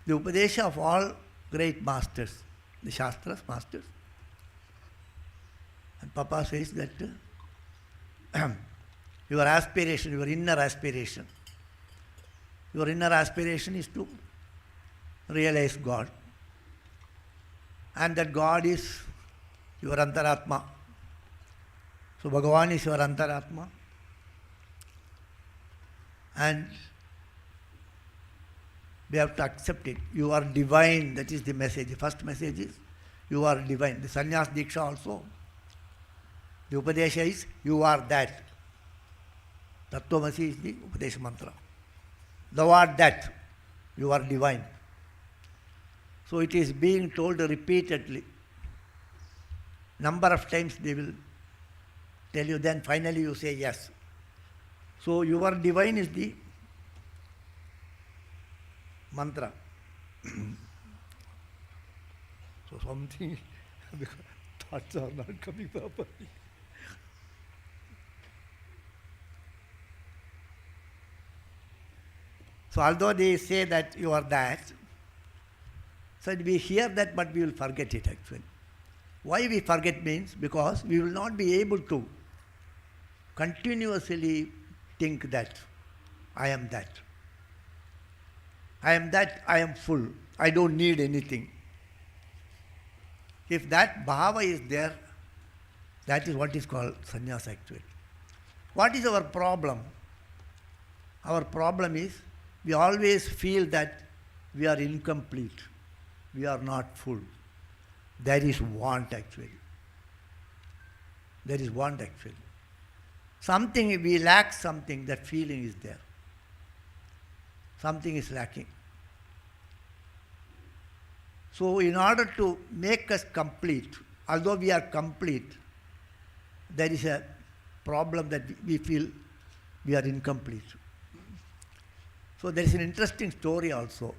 Speaker 6: The Upadesha of all great masters, the Shastras masters. And Papa says that your aspiration, your inner aspiration is to realize God. And that God is your Antaratma. So Bhagavan is your Antaratma. And we have to accept it. You are divine, that is the message. The first message is, you are divine. The Sannyas Diksha also. The Upadesha is, you are that. Tattvamasi is the Upadesha mantra. Thou art that. You are divine. So it is being told repeatedly. Number of times they will tell you, then finally you say yes. So you are divine is the mantra. So something, because thoughts are not coming properly. So although they say that you are that, so we hear that but we will forget it actually. Why we forget means because we will not be able to continuously think that I am that. I am that, I am full. I don't need anything. If that bhava is there, that is what is called sannyas actually. What is our problem? Our problem is we always feel that we are incomplete, we are not full. There is want actually. There is want actually. Something, we lack something, that feeling is there. Something is lacking. So in order to make us complete, although we are complete, there is a problem that we feel we are incomplete. So there is an interesting story also.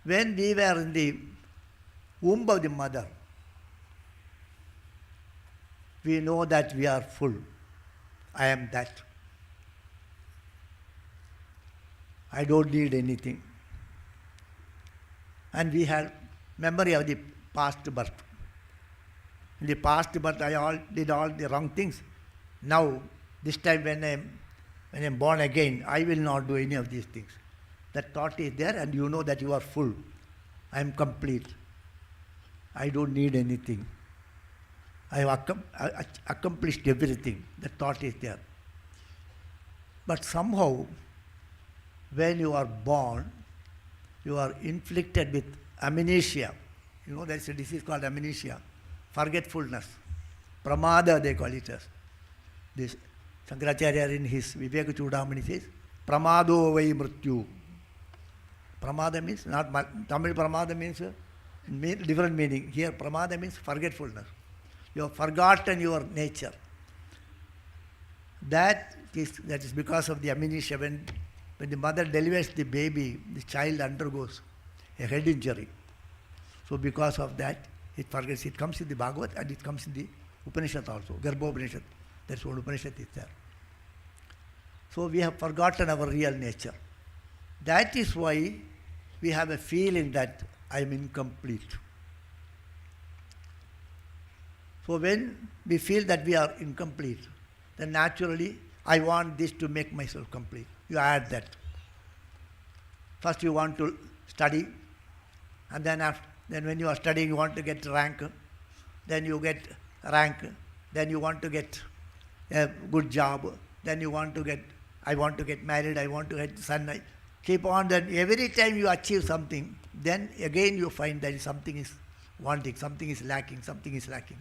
Speaker 6: When we were in the womb of the mother, we know that we are full. I am that. I don't need anything. And we have memory of the past birth. In the past birth, I did all the wrong things. Now, this time when I am born again, I will not do any of these things. That thought is there, and you know that you are full. I am complete. I don't need anything. I have accomplished everything. That thought is there. But somehow, when you are born, you are inflicted with amnesia. You know, there is a disease called amnesia, forgetfulness. Pramada, they call it as. This Shankaracharya in his Viveka Chudamani says, Pramado vai mrityu. Pramada means, not Tamil pramada means different meaning. Here pramada means forgetfulness. You have forgotten your nature. That is because of the amnesia. When the mother delivers the baby, the child undergoes a head injury. So because of that, it forgets. It comes in the Bhagavad and it comes in the Upanishad also, Garbha Upanishad. That's what Upanishad is there. So we have forgotten our real nature. That is why we have a feeling that I am incomplete. So when we feel that we are incomplete, then naturally I want this to make myself complete. You add that. First you want to study, and then when you are studying you want to get rank, then you get rank, then you want to get a good job, then you want to get, I want to get married, I want to get son. Keep on, then every time you achieve something, then again you find that something is wanting, something is lacking, something is lacking.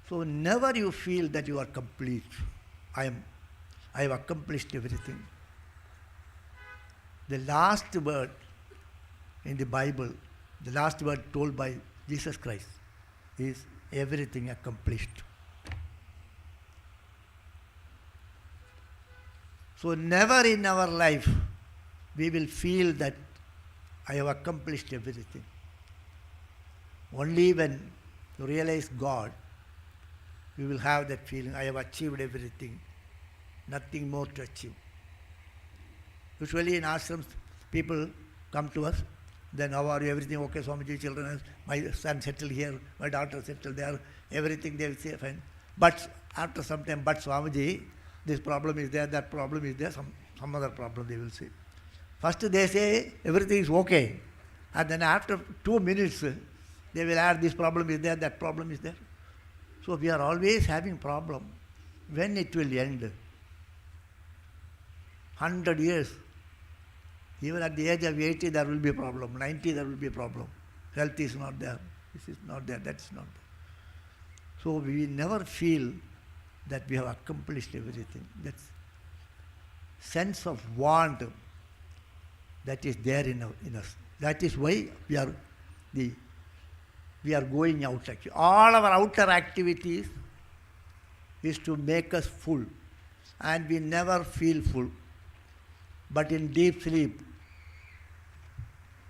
Speaker 6: So never you feel that you are complete. I have accomplished everything. The last word in the Bible, the last word told by Jesus Christ is everything accomplished. So never in our life we will feel that I have accomplished everything. Only when you realize God, you will have that feeling, I have achieved everything, nothing more to achieve. Usually in ashrams, people come to us, then how are you, everything okay, Swamiji, children, my son settled here, my daughter settled there, everything they will say fine. But after some time, but Swamiji, this problem is there, that problem is there, some other problem they will say. First they say everything is okay, and then after 2 minutes, they will add this problem is there, that problem is there. So we are always having problem. When it will end? 100 years. Even at the age of 80 there will be a problem, 90 there will be a problem. Health is not there, this is not there, that is not there. So we never feel that we have accomplished everything. That sense of want that is there in us. That is why we are going out actually. All our outer activities is to make us full, and we never feel full. But in deep sleep,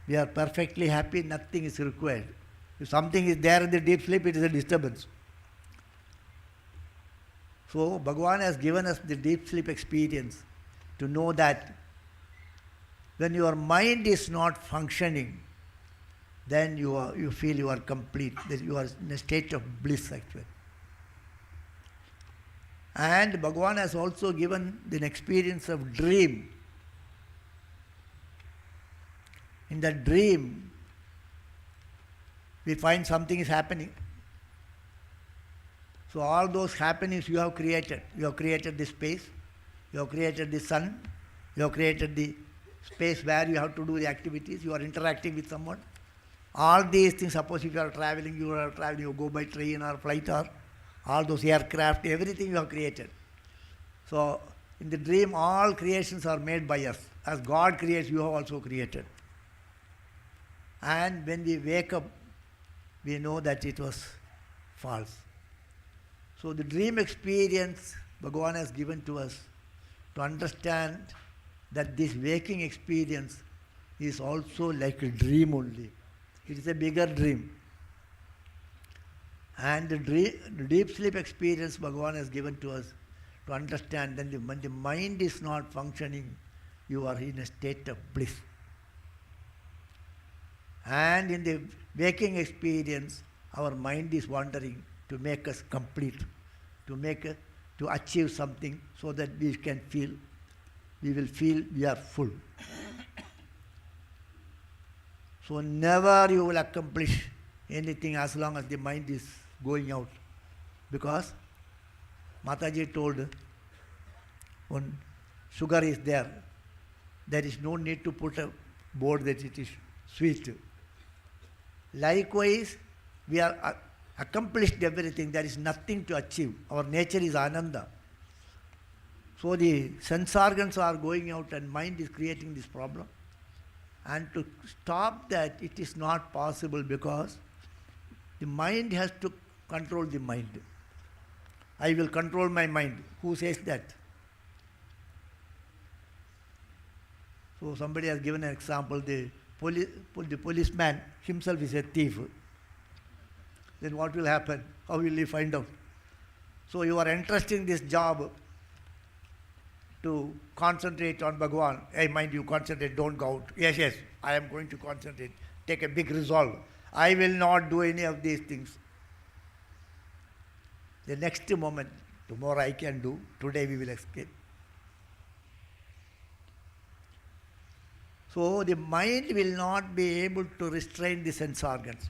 Speaker 6: we are perfectly happy, nothing is required. If something is there in the deep sleep, it is a disturbance. So Bhagavan has given us the deep sleep experience to know that when your mind is not functioning, then you feel you are complete, that you are in a state of bliss actually. And Bhagavan has also given the experience of dream. In that dream, we find something is happening. So all those happenings you have created. You have created the space, you have created the sun, you have created the space where you have to do the activities, you are interacting with someone. All these things, suppose if you are traveling, you go by train or flight or all those aircraft, everything you have created. So in the dream, all creations are made by us. As God creates, you have also created. And when we wake up, we know that it was false. So the dream experience Bhagavan has given to us to understand that this waking experience is also like a dream only. It is a bigger dream. And the deep sleep experience Bhagavan has given to us to understand that when the mind is not functioning, you are in a state of bliss. And in the waking experience, our mind is wandering to make us complete, to achieve something so that we will feel we are full. So never you will accomplish anything as long as the mind is going out. Because Mataji told, when sugar is there is no need to put a board that it is sweet. Likewise, we are accomplished everything, there is nothing to achieve. Our nature is Ananda. So the sense organs are going out and mind is creating this problem. And to stop that, it is not possible because the mind has to control the mind. I will control my mind. Who says that? So somebody has given an example, the policeman himself is a thief. Then what will happen? How will he find out? So you are entrusting this job to concentrate on Bhagavan. Hey, mind you, concentrate, don't go out. Yes, I am going to concentrate. Take a big resolve. I will not do any of these things. The next moment, tomorrow I can do, today we will escape. So the mind will not be able to restrain the sense organs,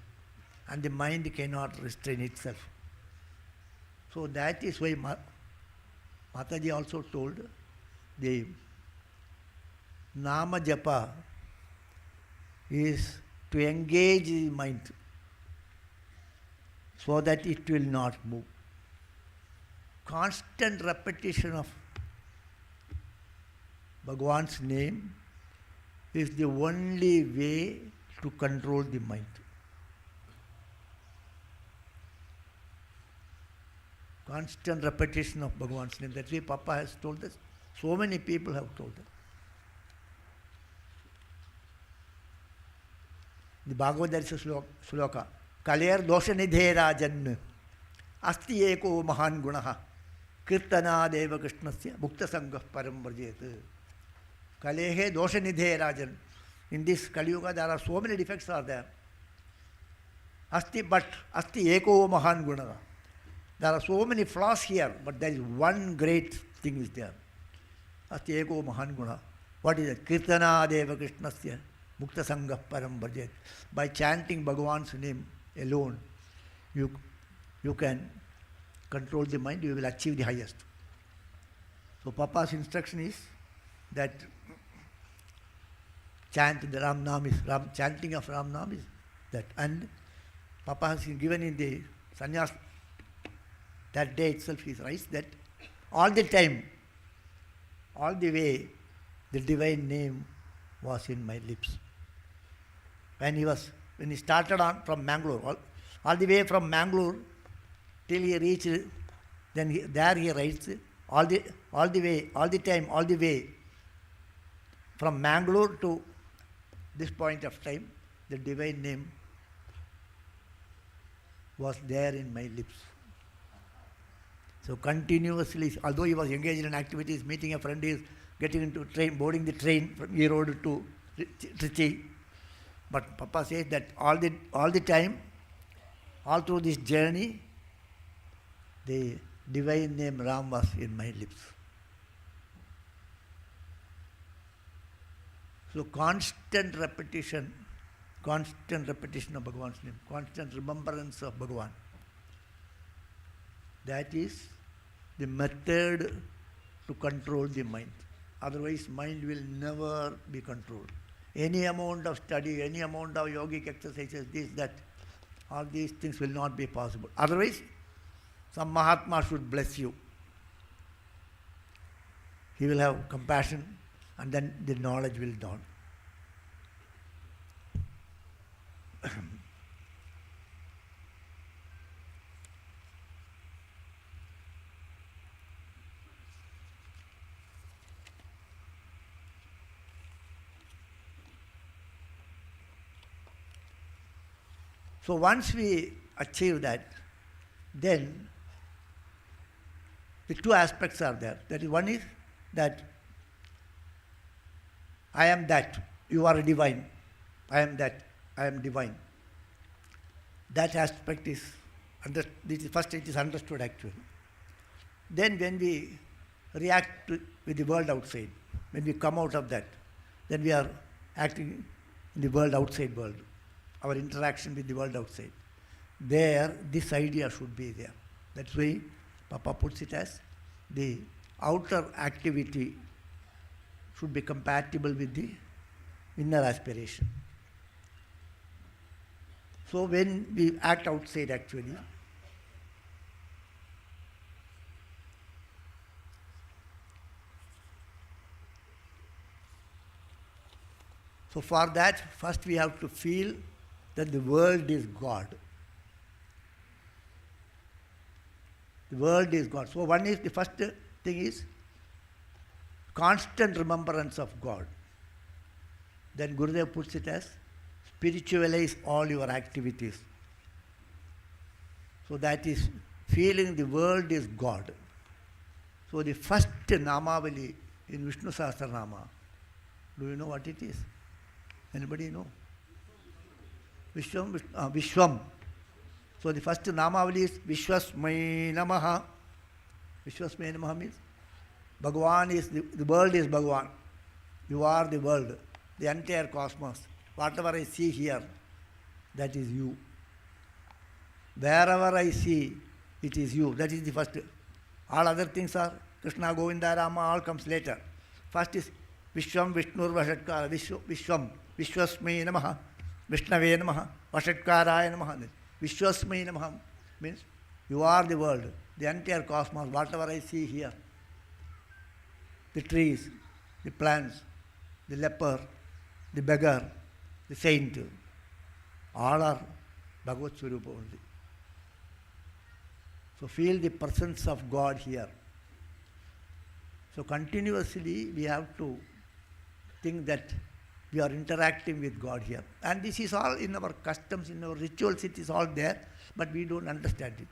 Speaker 6: and the mind cannot restrain itself. So that is why Mataji also told the Nama Japa is to engage the mind so that it will not move. Constant repetition of Bhagavan's name is the only way to control the mind. Constant repetition of Bhagavan's name. That's why Papa has told us. So many people have told us. The Bhagavad there is a sloka. Kaler dosha nidhe rajan asti eko mahan gunaha kirtana deva krishnasya bhukta sangha param varjet. Kalehe dosha nidhe rajan. In this Kali Yuga there are so many defects are there. Asti eko mahan gunaha. There are so many flaws here, but there is one great thing is there. Asti eko mahan guna. What is it? Kirtana deva krishnasya mukta sangha param bhajet. By chanting Bhagavan's name alone, you can control the mind, you will achieve the highest. So Papa's instruction is that chant the Ram Nam is, chanting of Ram Nam is that. And Papa has given in the Sannyas, that day itself he writes that all the time, all the way, the divine name was in my lips. When he started on from Mangalore, all the way from Mangalore till he reached, there he writes, all the way, all the time, all the way, from Mangalore to this point of time, the divine name was there in my lips. So continuously, although he was engaged in activities, meeting a friend, he is getting into train, boarding the train from Erode to Trichy. But Papa says that all the time, all through this journey, the divine name Ram was in my lips. So constant repetition constant repetition of Bhagavan's name, constant remembrance of Bhagavan. That is the method to control the mind. Otherwise, mind will never be controlled. Any amount of study, any amount of yogic exercises, this, that, all these things will not be possible. Otherwise, some Mahatma should bless you. He will have compassion and then the knowledge will dawn. So once we achieve that, then the two aspects are there. That is, one is that I am that, you are divine. I am that, I am divine. That aspect is, first it is understood actually. Then when we react with the world outside, when we come out of that, then we are acting in the world outside world, our interaction with the world outside. There, this idea should be there. That's why Papa puts it as the outer activity should be compatible with the inner aspiration. So when we act outside actually, so for that, first we have to feel that the world is God. The world is God. So one is, the first thing is constant remembrance of God. Then Gurudev puts it as spiritualize all your activities. So that is feeling the world is God. So the first Namavali in Vishnu Sahasranama, do you know what it is? Anybody know? Vishwam. So the first Namavali is Vishwasmai Namaha. Vishwasmai Namaha means Bhagavan is, the world is Bhagavan. You are the world, the entire cosmos. Whatever I see here, that is you. Wherever I see, it is you. That is the first. All other things are Krishna, Govinda, Rama, all comes later. First is Vishwam, Vishnur, Vashatkara, Vishwam, Vishwasmai Namaha, Vishnave Namaha, Vashatkaraya Namaha. Vishwasmai Namaha means you are the world, the entire cosmos, whatever I see here. The trees, the plants, the leper, the beggar, the saint, all are Bhagavad Swarupa only. So feel the presence of God here. So continuously we have to think that we are interacting with God here. And this is all in our customs, in our rituals, it is all there, but we don't understand it.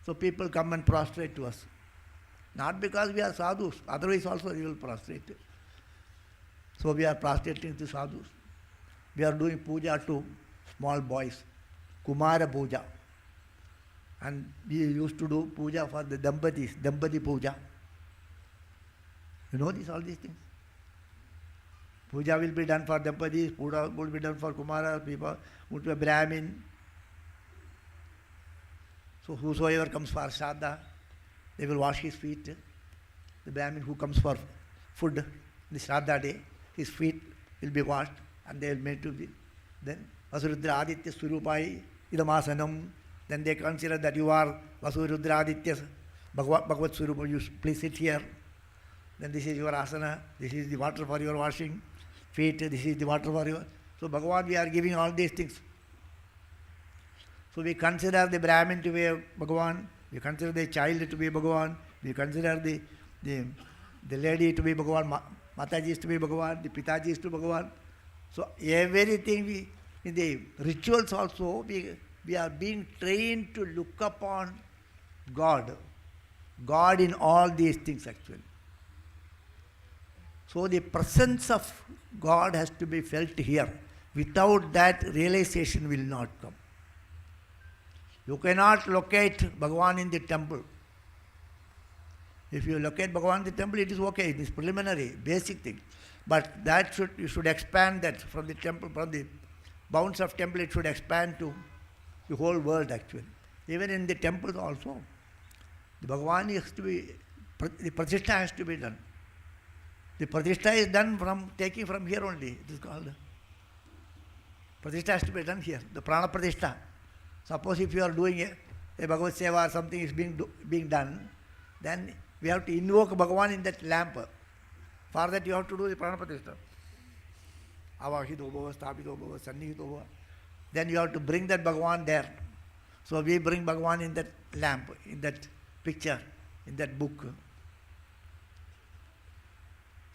Speaker 6: So people come and prostrate to us. Not because we are sadhus, otherwise also we will prostrate. So we are prostrating to sadhus. We are doing puja to small boys, Kumara puja. And we used to do puja for the Dambatis, Dambati puja. You know all these things. Puja will be done for Dambatis, puja will be done for Kumara, people, would be a Brahmin. So whosoever comes for Shraddha, they will wash his feet. The Brahmin who comes for food, the Shraddha day, his feet will be washed and they will made to be. Then Vasurudra Aditya Swarupai Idamasanam. Then they consider that you are Vasurudra Aditya Bhagavad Swarupa, you please sit here. Then this is your asana, this is the water for your washing feet, this is the water for your. So Bhagavan, we are giving all these things. So we consider the Brahmin to be Bhagavan, we consider the child to be Bhagavan, we consider the lady to be Bhagavan, Mataji is to be Bhagavan, the Pitaji is to Bhagavan. So everything in the rituals also, we are being trained to look upon God. God in all these things actually. So the presence of God has to be felt here. Without that, realization will not come. You cannot locate Bhagavan in the temple. If you locate Bhagavan in the temple, it is okay. It is preliminary, basic thing. But that you should expand that from the temple, from the bounds of temple, it should expand to the whole world actually. Even in the temples also, the Bhagavan has to be, the pratishtha has to be done. The pratishtha is done from taking from here only. It is called pratishtha has to be done here. The prana pratishtha. Suppose if you are doing a Bhagavad Seva or something is being done, then we have to invoke Bhagavan in that lamp. For that you have to do the prana pratishtha. Avahito bhava, sthapito bhava, sannihito bhava. Then you have to bring that Bhagavan there. So we bring Bhagavan in that lamp, in that picture, in that book.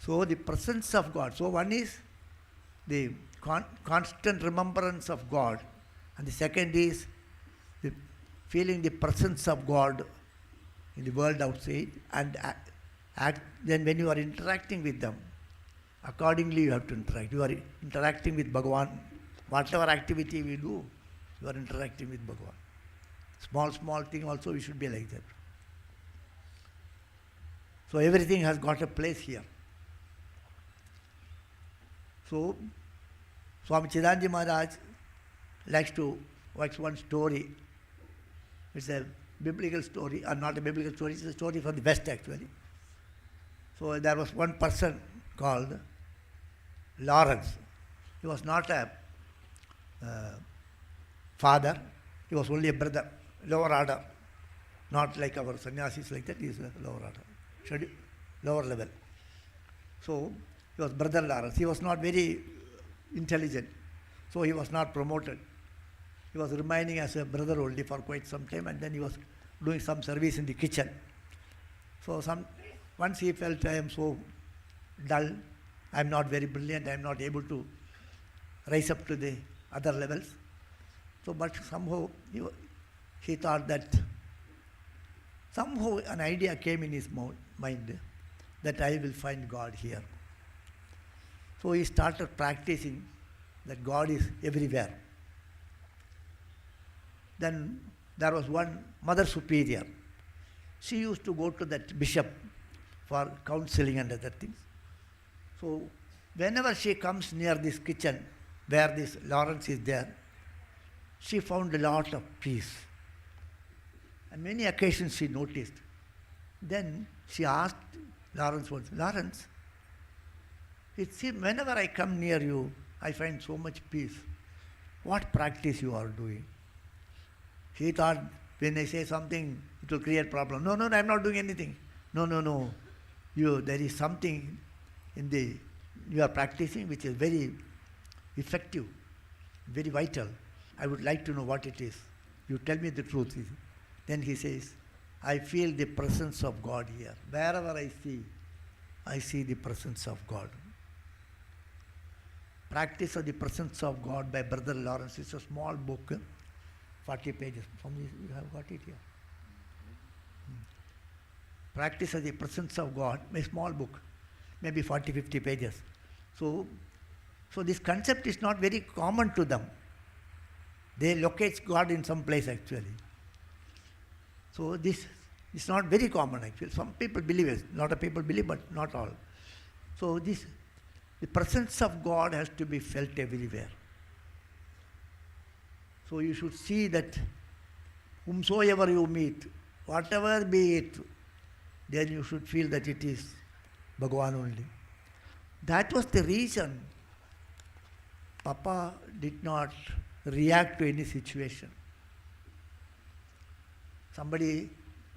Speaker 6: So the presence of God. So one is the constant remembrance of God, and the second is the feeling the presence of God in the world outside, and then when you are interacting with them, accordingly you have to interact. You are interacting with Bhagavan. Whatever activity we do, you are interacting with Bhagavan. Small thing also we should be like that. So everything has got a place here. So Swami Chidanji Maharaj likes one story. It's a biblical story, or not a biblical story, it's a story from the West actually. So there was one person called Lawrence. He was not a father, he was only a brother, lower order. Not like our sannyasis like that, he is a lower order, lower level. So he was brother Lawrence. He was not very intelligent, so he was not promoted. He was remaining as a brother only for quite some time, and then he was doing some service in the kitchen. So once he felt, I am so dull, I am not very brilliant, I am not able to rise up to the other levels. So but somehow he thought that, somehow an idea came in his mind that I will find God here. So he started practicing that God is everywhere. Then there was one Mother Superior. She used to go to that bishop for counseling and other things. So whenever she comes near this kitchen where this Lawrence is there, she found a lot of peace. And many occasions she noticed. Then she asked Lawrence once, Lawrence, it seems whenever I come near you, I find so much peace. What practice you are doing? He thought when I say something, it will create problem. No, I am not doing anything. No. There is something you are practicing which is very effective, very vital. I would like to know what it is. You tell me the truth. Then he says, I feel the presence of God here. Wherever I see the presence of God. Practice of the Presence of God by Brother Lawrence. It's a small book, 40 pages. You have got it here. Practice of the Presence of God, a small book, maybe 40, 50 pages. So this concept is not very common to them. They locate God in some place actually. So this is not very common actually. Some people believe it. A lot of people believe, but not all. So the presence of God has to be felt everywhere. So you should see that whomsoever you meet, whatever be it, then you should feel that it is Bhagavan only. That was the reason Papa did not react to any situation. Somebody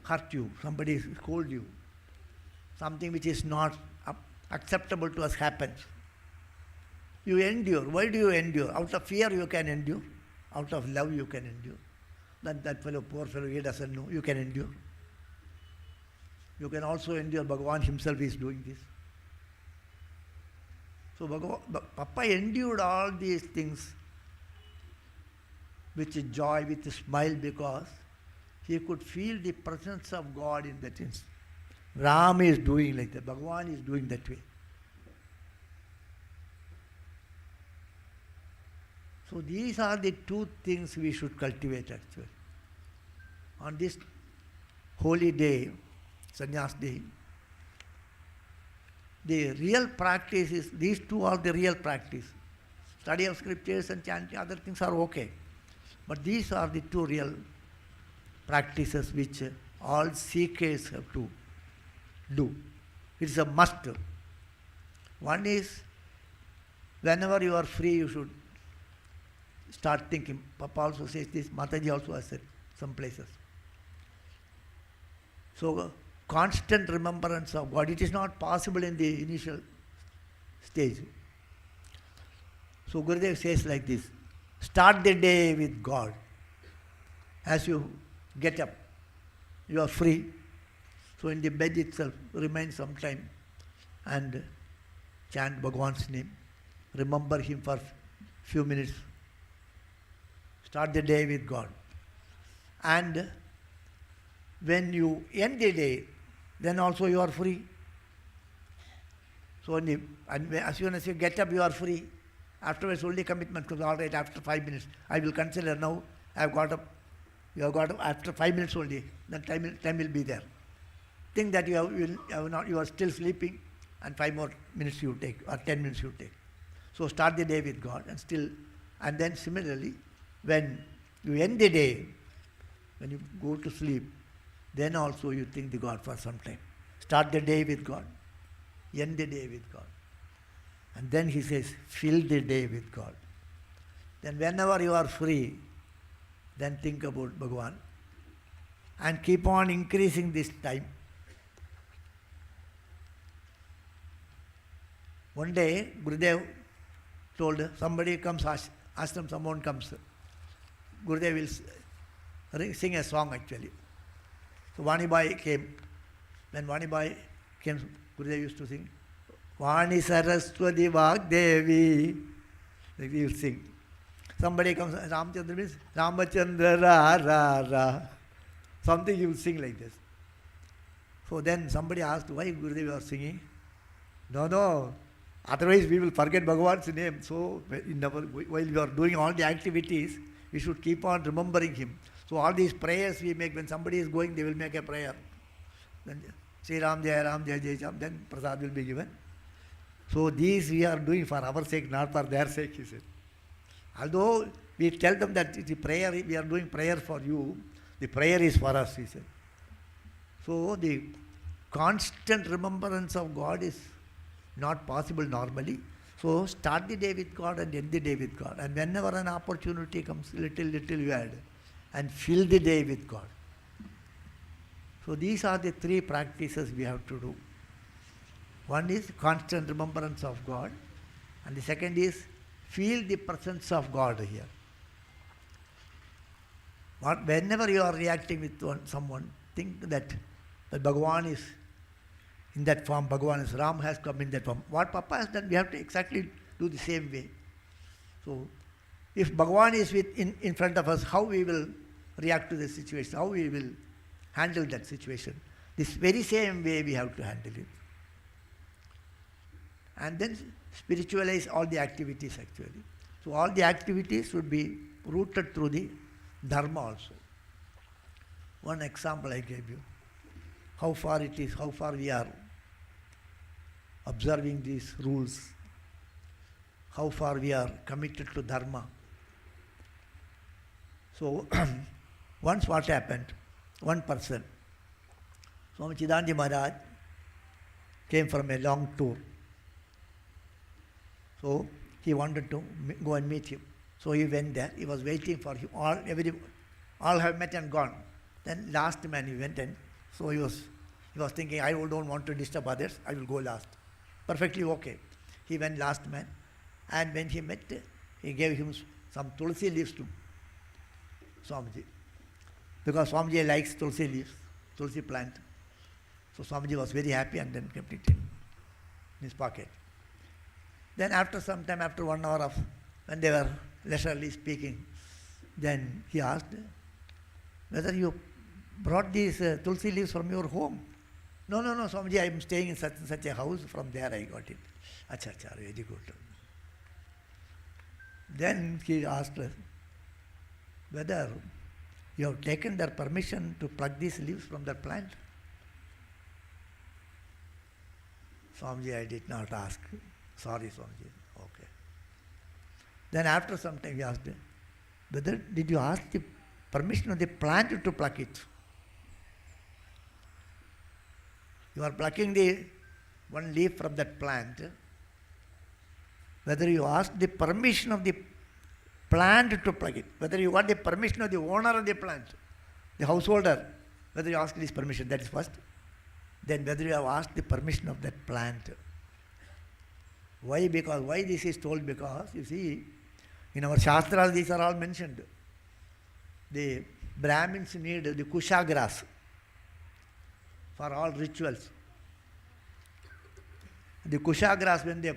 Speaker 6: hurt you, somebody scolded you, something which is not acceptable to us happens. You endure. Why do you endure? Out of fear you can endure. Out of love you can endure. That fellow, poor fellow, he doesn't know. You can endure. You can also endure. Bhagavan himself is doing this. So Papa endured all these things with joy, with a smile, because he could feel the presence of God in that instant. Ram is doing like that. Bhagavan is doing that way. So these are the two things we should cultivate actually. On this holy day, Sannyas Day, the real practice is, these two are the real practice. study of scriptures and chanting, other things are okay. But these are the two real practices which all seekers have to do. It's a must. One is, whenever you are free, you should start thinking. Papa also says this, Mataji also has said some places. So, constant remembrance of God. It is not possible in the initial stage. So, Gurudev says like this, start the day with God. As you get up, you are free. So, in the bed itself, remain some time and chant Bhagavan's name. Remember him for few minutes. Start the day with God. And when you end the day, then also you are free. So as soon as you get up, you are free. Afterwards, only commitment comes. All right, after 5 minutes, I will consider now. I have got up. You have got up after 5 minutes only. Then time will be there. Think that you are still sleeping, and 5 more minutes you take, or 10 minutes you take. So start the day with God, and then similarly, when you end the day, when you go to sleep, then also you think the God for some time. Start the day with God, end the day with God. And then he says, fill the day with God. Then whenever you are free, then think about Bhagavan and keep on increasing this time. One day, Gurudev told somebody comes, ask them, someone comes. Gurudev will sing a song actually. So Vani Bai came. When Vani Bai came, Gurudev used to sing, Vani Saraswati Vagdevi. He will sing. Somebody comes, Ramchandra means Ramachandra Ra Ra Ra. Something he will sing like this. So then somebody asked, why Gurudev was singing? No. Otherwise we will forget Bhagavan's name. So while we are doing all the activities, we should keep on remembering him. So all these prayers we make, when somebody is going, they will make a prayer. Then Sri Ram Jai Ram Jai Jai Ram, then Prasad will be given. So these we are doing for our sake, not for their sake, he said. Although we tell them that the prayer, we are doing prayer for you, the prayer is for us, he said. So the constant remembrance of God is not possible normally. So start the day with God and end the day with God. And whenever an opportunity comes, little you add. And fill the day with God. So these are the three practices we have to do. One is constant remembrance of God. And the second is feel the presence of God here. Whenever you are reacting with someone, think that Bhagavan is in that form, Bhagavan is Ram has come in that form. What Papa has done, we have to exactly do the same way. So, if Bhagavan is in front of us, how we will react to the situation, how we will handle that situation. This very same way we have to handle it. And then spiritualize all the activities actually. So all the activities should be rooted through the Dharma also. One example I gave you. How far we are observing these rules, how far we are committed to Dharma. So, once what happened, one person, Swami Chidananda Maharaj, came from a long tour. So, he wanted to go and meet him. So, he went there, he was waiting for him, all have met and gone. Then last man he went, and so he was thinking, I don't want to disturb others, I will go last. Perfectly okay. He went last man, and when he met, he gave him some tulsi leaves to Swamiji. Because Swamiji likes tulsi leaves, tulsi plant. So Swamiji was very happy and then kept it in his pocket. Then after some time, after 1 hour of, when they were leisurely speaking, then he asked whether you brought these tulsi leaves from your home. No, Swamiji, I am staying in such a house, from there I got it. Acha, very good. Then he asked whether you have taken their permission to pluck these leaves from their plant. Swamiji, I did not ask. Sorry, Swamiji. Okay. Then after some time he asked, whether did you ask the permission of the plant to pluck it? You are plucking the one leaf from that plant. Whether you ask the permission of the plant to pluck it, whether you got the permission of the owner of the plant, the householder, whether you ask this permission, that is first. Then whether you have asked the permission of that plant. Why? Because why this is told? Because you see, in our Shastras these are all mentioned. The Brahmins need the kusha grass for all rituals. The kusha grass, when they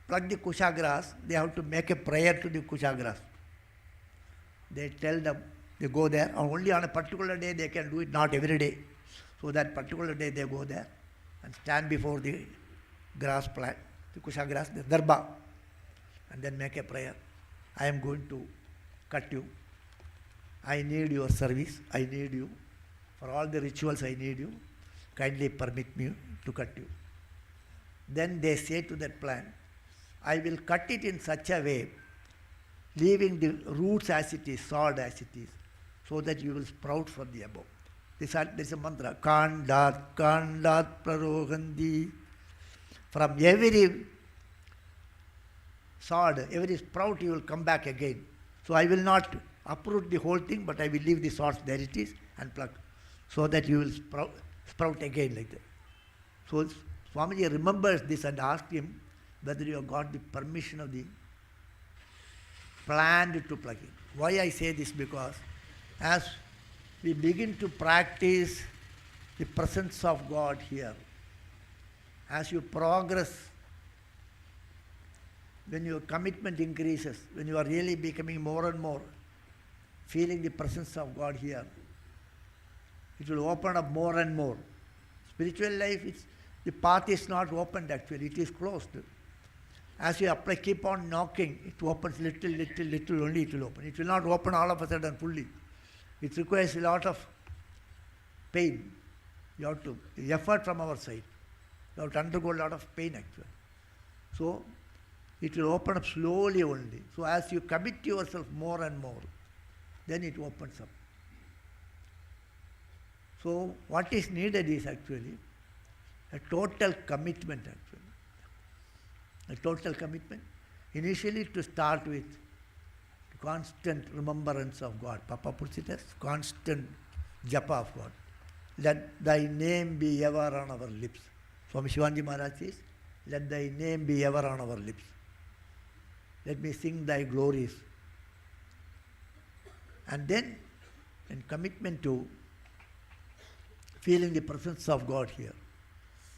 Speaker 6: pluck the kusha grass, they have to make a prayer to the kusha grass. They tell them, they go there, and only on a particular day they can do it, not every day. So that particular day they go there and stand before the grass plant, the kusha grass, the darba, and then make a prayer. I am going to cut you. I need your service. I need you. For all the rituals I need you. Kindly permit me to cut you. Then they say to that plant, I will cut it in such a way, leaving the roots as it is, sod as it is, so that you will sprout from the above. There is a mantra, Kandat, Kandat Prarogandi. From every sod, every sprout, you will come back again. So I will not uproot the whole thing, but I will leave the sods, there it is, and pluck, so that you will sprout again like that. So Swamiji remembers this and asked him whether you have got the permission of the plant to pluck it. Why I say this? Because as we begin to practice the presence of God here, as you progress, when your commitment increases, when you are really becoming more and more feeling the presence of God here, it will open up more and more. Spiritual life, the path is not opened actually, it is closed. As you apply, keep on knocking, it opens little, only it will open. It will not open all of a sudden fully. It requires a lot of pain. You have to, effort from our side. You have to undergo a lot of pain actually. So, it will open up slowly only. So, as you commit yourself more and more, then it opens up. So, what is needed is actually a total commitment actually. A total commitment. Initially to start with constant remembrance of God. Papa puts it as constant japa of God. Let thy name be ever on our lips. Swami Shivanji Maharaj says, let thy name be ever on our lips. Let me sing thy glories. And then in commitment to feeling the presence of God here.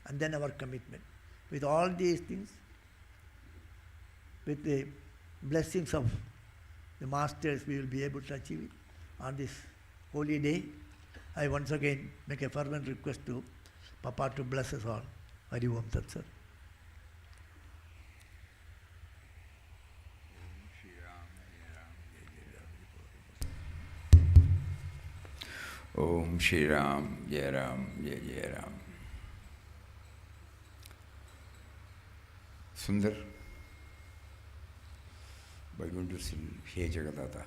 Speaker 6: And then our commitment. With all these things, with the blessings of the masters, we will be able to achieve it. On this holy day, I once again make a fervent request to Papa to bless us all. Hari Om Tat Sat.
Speaker 1: Om Shri Ram, Jai Ram, Jai Jai Ram. Sundar, we're going to sing He Jagadata.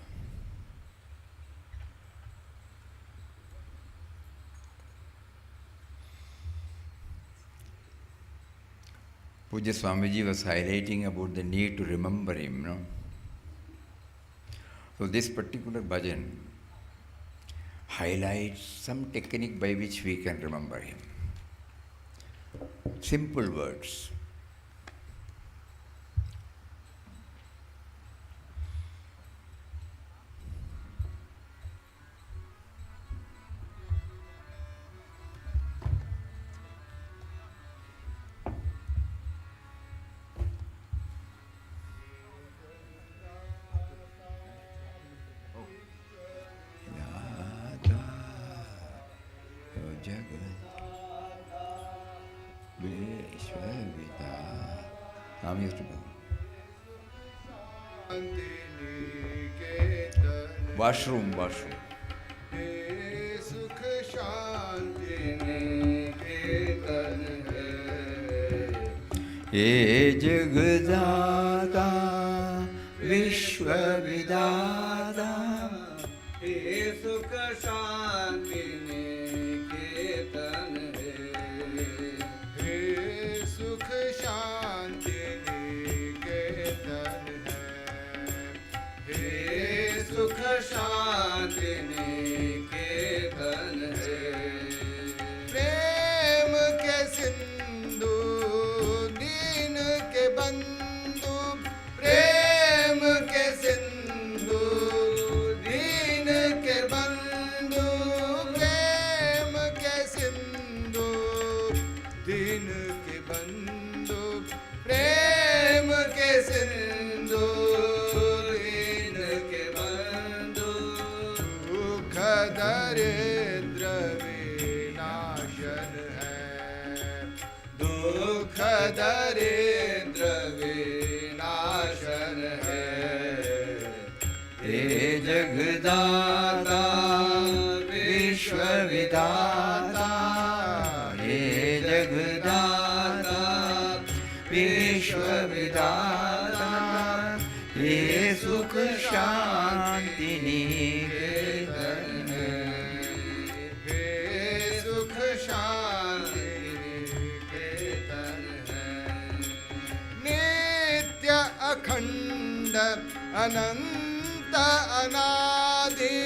Speaker 1: Puja Swamiji was highlighting about the need to remember him, no? So this particular bhajan highlights some technique by which we can remember him. Simple words. I'm used to go. Washroom. ये जगदाता वे
Speaker 2: विश्वविदाता हे सुख शांति निकेतन
Speaker 3: हे सुख शांति निकेतन है।
Speaker 2: हे सुख शांति निकेतन है।
Speaker 3: प्रेम के सिंधु दीन के बंधु, प्रेम के सिंधु दीन के बंधु, प्रेम के सिंधु दीन के बंधु, प्रेम के सिंधु
Speaker 2: दीन के बंधु
Speaker 3: दुख दरिद्र विनाशन है। दुख दरिद्र विनाशन है।
Speaker 2: हे जगदाता विश्वविदाता हे जगदाता विश्वविदाता हे सुख शांति निकेतन है।
Speaker 3: हे सुख शांति निकेतन है। नित्य अखंड अनंत अनादि,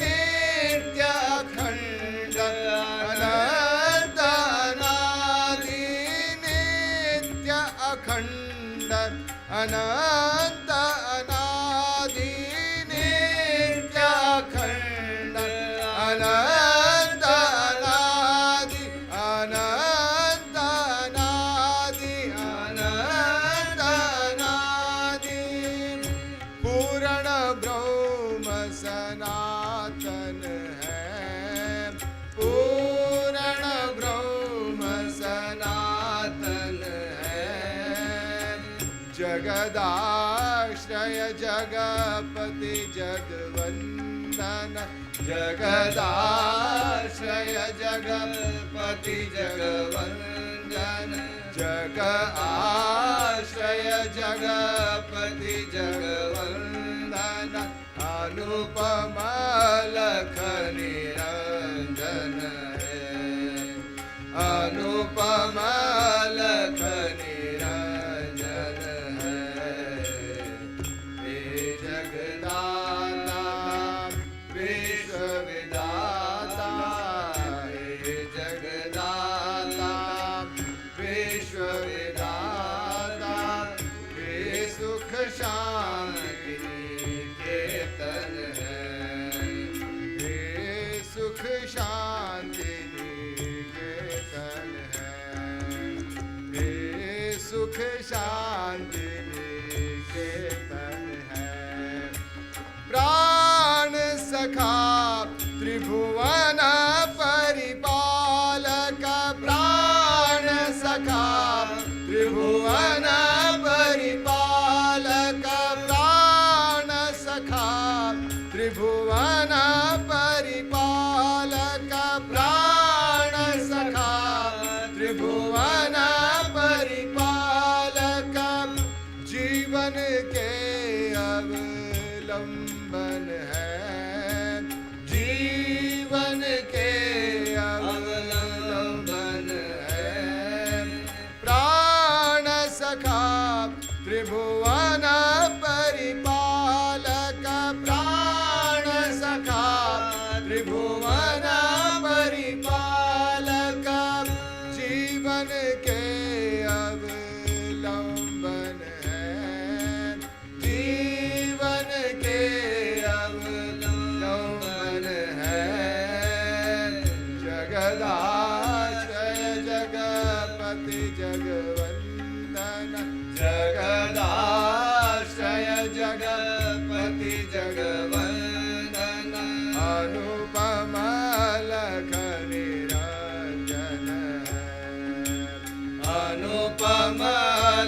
Speaker 3: नित्य अखंड अनंत अनादि, नित्य अखंड अनंत अनादि, नित्य अखंड अनंत अनादि, अनंत अनादि, अनंत अनादि, पूर्ण ब्रह्म सनातन है। पूर्ण ब्रह्म सनातन है। जगदाश्रय जगपति जगवंदन, जगदाश्रय जगपति जगवंदन, जग आश्रय जगपति जगवंदन, अनुपम लख निरंजन है। अनुपम लख निरंजन है। हे जगदाता विश्वविदाता हे जगदाता विश्वविदाता हे सुख शांति निकेतन है। हे सुख शांति निकेतन है। हे सुख शांति निकेतन है। प्राण सखा त्रिभुवन परिपालक, प्राण सखा त्रिभुवन परिपालक, प्राण सखा त्रिभुवन परिपालक, प्राण सखा त्रिभुवन परिपालक, जीवन के अवलंबन है। जीवन के अवलंबन है। प्राण सखा त्रिभुवन परिपालक, प्राण सखा त्रिभुवन परिपालक, जीवन के अवलंबन है। जीवन के अवलंबन है। जगदाश्रय जगपति जगवंदन, जगदाश्रय जगपति जगवंदन, अनुपम लख निरंजन है। अनुपम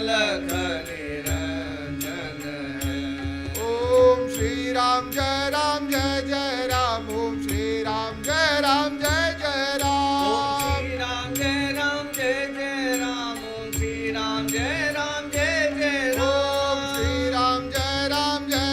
Speaker 3: लख निरंजन है। ओम श्री राम जय राम जय जय राम, ओम श्री राम जय राम जय जय राम।
Speaker 2: ओम श्री राम जय राम जय जय राम। ओम श्री राम जय राम जय जय राम।
Speaker 3: ओम श्री राम जय राम जय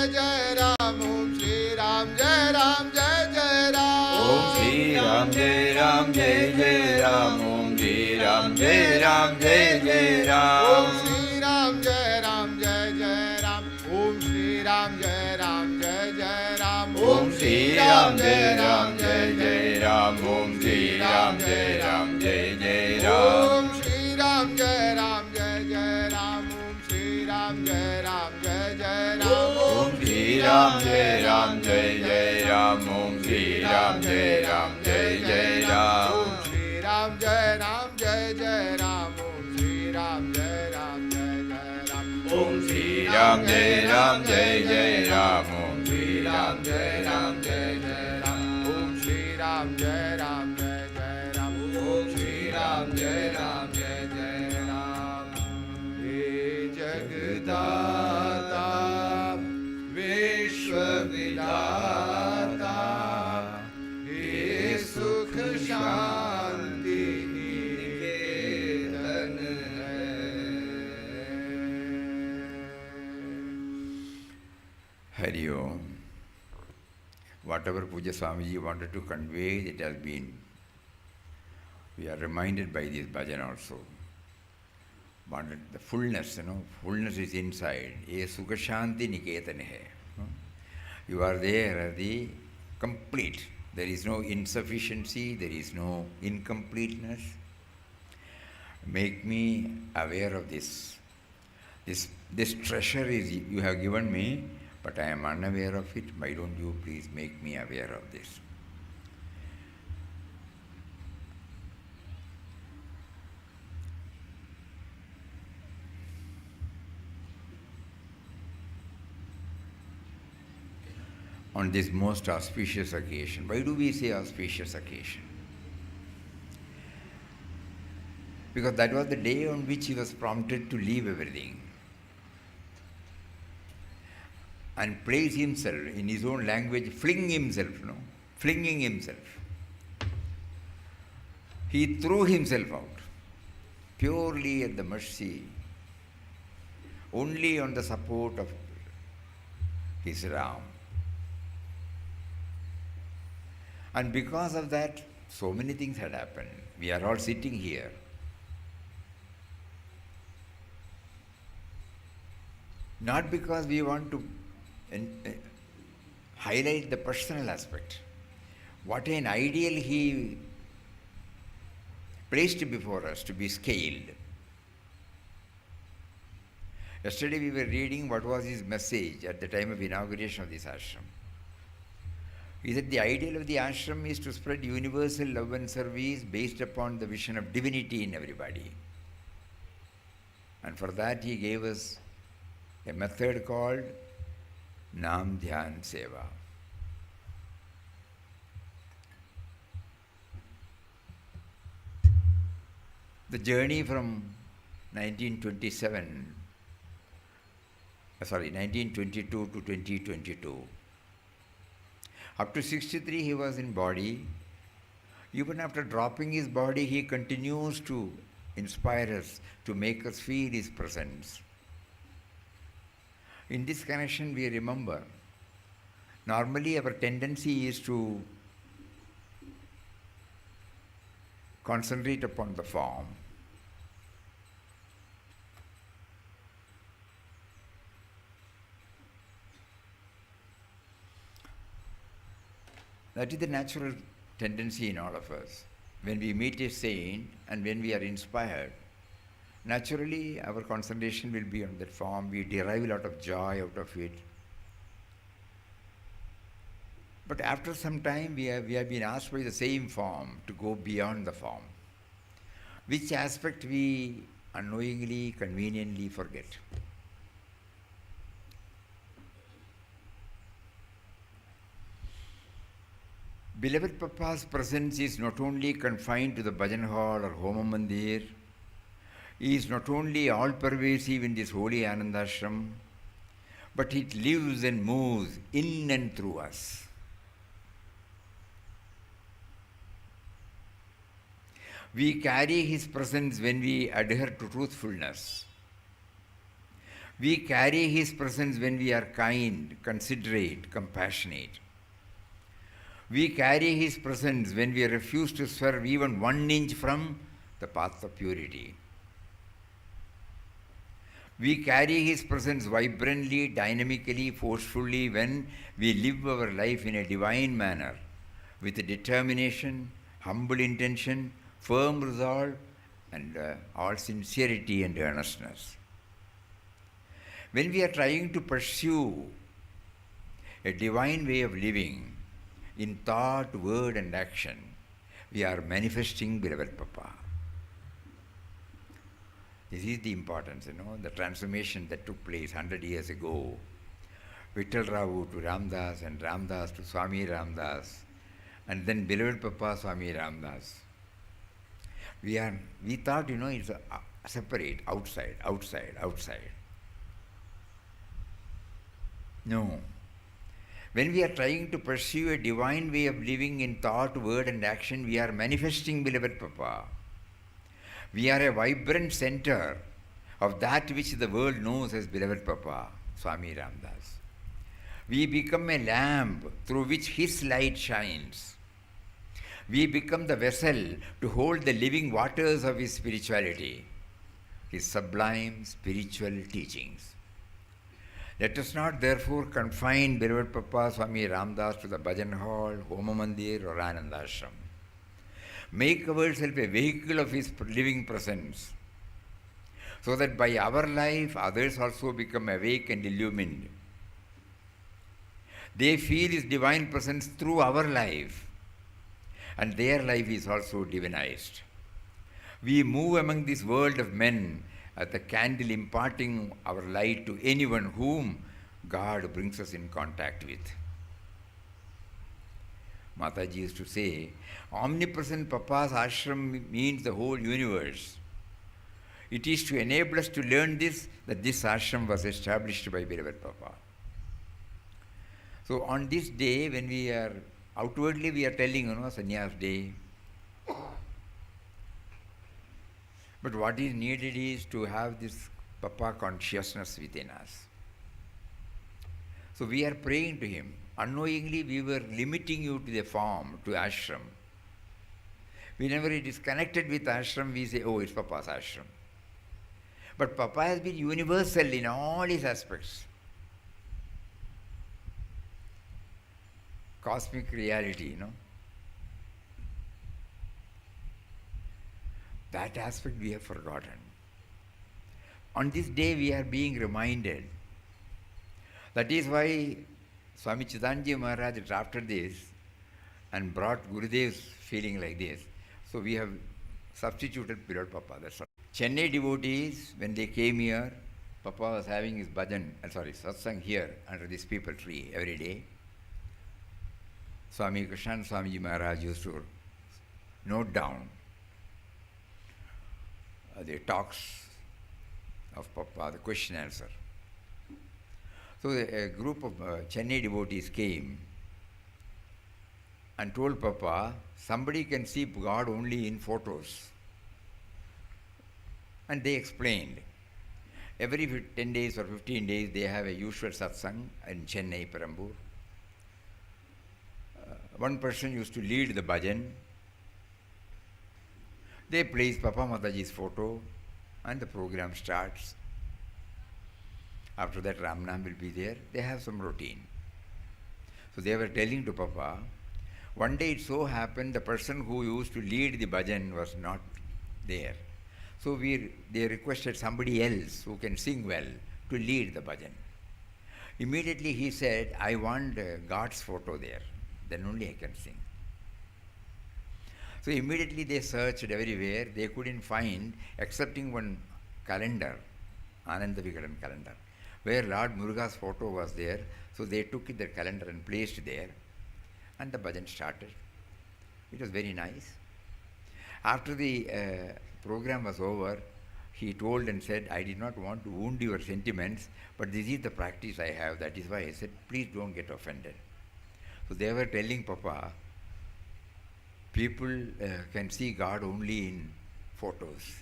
Speaker 1: Ram, Jai Ram, Jai Jai Ram, Om Shri Ram, Jai Ram, Jai Jai
Speaker 3: Om
Speaker 1: Ram.
Speaker 3: Shri Ram Jai Ram Jai Jai Ram. Om Shri Ram Jai Ram Jai Jai Ram.
Speaker 1: Om Shri Ram, Jai Ram, Jai Jai Ram, Om Shri Ram, Jai Ram, Jai Jai Ram.
Speaker 3: Om Shri Ram Jai Ram Jai Jai Ram. Om Shri Ram Jai Ram Jai Jai Ram.
Speaker 1: Om Shri Ram, Jai Ram, Jai Jai Ram, Om Shri Ram, Jai Ram, Jai Jai Ram.
Speaker 3: Om Shri Ram Jai Ram Jai Jai Ram. Om Shri Ram Jai Ram Jai Jai Ram.
Speaker 1: Om Shri Ram, Jai Ram, Jai Jai Ram, Om Shri Ram, Jai Ram, Jai Jai Ram.
Speaker 3: Om Shri Ram Jai Ram Jai Jai Ram. Om Shri Ram Jai Ram Jai Jai Ram. He Jagadata Vishwa Vidata He Sukh Shanti Niketan Hai.
Speaker 1: Hari Om. Whatever Puja Swamiji wanted to convey, it has been. We are reminded by this bhajan also. Wanted the fullness, fullness is inside. Ye Sukha Shanti Niketane hai. You are there at the complete. There is no insufficiency, there is no incompleteness. Make me aware of this. This treasure is you have given me, but I am unaware of it. Why don't you please make me aware of this? On this most auspicious occasion. Why do we say auspicious occasion? Because that was the day on which he was prompted to leave everything and place himself, in his own language, flinging himself. He threw himself out, purely at the mercy, only on the support of his Ram. And because of that, so many things had happened. We are all sitting here. Not because we want to highlight the personal aspect. What an ideal he placed before us to be scaled. Yesterday we were reading what was his message at the time of inauguration of this ashram. He said the ideal of the ashram is to spread universal love and service based upon the vision of divinity in everybody. And for that he gave us a method called Nam Dhyan Seva. The journey from 1922 to 2022. Up to 63 he was in body. Even after dropping his body, he continues to inspire us, to make us feel his presence. In this connection, we remember, normally our tendency is to concentrate upon the form. That is the natural tendency in all of us. When we meet a saint and when we are inspired, naturally our concentration will be on that form. We derive a lot of joy out of it. But after some time, we have been asked by the same form to go beyond the form, which aspect we unknowingly, conveniently forget. Beloved Papa's presence is not only confined to the bhajan hall or Homa Mandir. He is not only all-pervasive in this holy Anandashram, but it lives and moves in and through us. We carry his presence when we adhere to truthfulness. We carry his presence when we are kind, considerate, compassionate. We carry His presence when we refuse to swerve even 1 inch from the path of purity. We carry His presence vibrantly, dynamically, forcefully when we live our life in a divine manner, with determination, humble intention, firm resolve, and all sincerity and earnestness. When we are trying to pursue a divine way of living in thought, word, and action, we are manifesting beloved Papa. This is the importance, the transformation that took place 100 years ago. Vittal Rao to Ramdas, and Ramdas to Swami Ramdas, and then beloved Papa Swami Ramdas. We thought, it's separate, outside. No. When we are trying to pursue a divine way of living in thought, word, and action, we are manifesting beloved Papa. We are a vibrant center of that which the world knows as beloved Papa, Swami Ramdas. We become a lamp through which His light shines. We become the vessel to hold the living waters of His spirituality, His sublime spiritual teachings. Let us not therefore confine beloved Papa Swami Ramdas to the bhajan hall, Homa Mandir, or Ananda Ashram. Make ourselves a vehicle of His living presence, so that by our life others also become awake and illumined. They feel His divine presence through our life, and their life is also divinized. We move among this world of men as the candle imparting our light to anyone whom God brings us in contact with. Mataji used to say, omnipresent Papa's ashram means the whole universe. It is to enable us to learn this that this ashram was established by beloved Papa. So on this day, when we are outwardly we are telling, Sannyas Day, but what is needed is to have this Papa consciousness within us. So we are praying to Him. Unknowingly we were limiting you to the form, to ashram. Whenever it is connected with ashram, we say, oh, it's Papa's ashram. But Papa has been universal in all his aspects. Cosmic reality, That aspect we have forgotten. On this day we are being reminded. That is why Swami Chidanji Maharaj drafted this and brought Gurudev's feeling like this. So we have substituted beloved Papa, that's all. Chennai devotees, when they came here, Papa was having his satsang here under this peepal tree every day. Swami Krishan Swamiji Maharaj used to note down the talks of Papa, the question answer. So a group of Chennai devotees came and told Papa, somebody can see God only in photos. And they explained. Every 10 days or 15 days they have a usual satsang in Chennai, Perambur. One person used to lead the bhajan. They place Papa Mataji's photo and the program starts. After that Ramnam will be there. They have some routine. So they were telling to Papa, one day it so happened the person who used to lead the bhajan was not there. So they requested somebody else who can sing well to lead the bhajan. Immediately he said, I want God's photo there. Then only I can sing. So immediately they searched everywhere. They couldn't find, excepting one calendar, Ananda Vikaran calendar, where Lord Muruga's photo was there. So they took the calendar and placed there. And the bhajan started. It was very nice. After the program was over, he told and said, I did not want to wound your sentiments, but this is the practice I have. That is why I said, please don't get offended. So they were telling Papa, people can see God only in photos.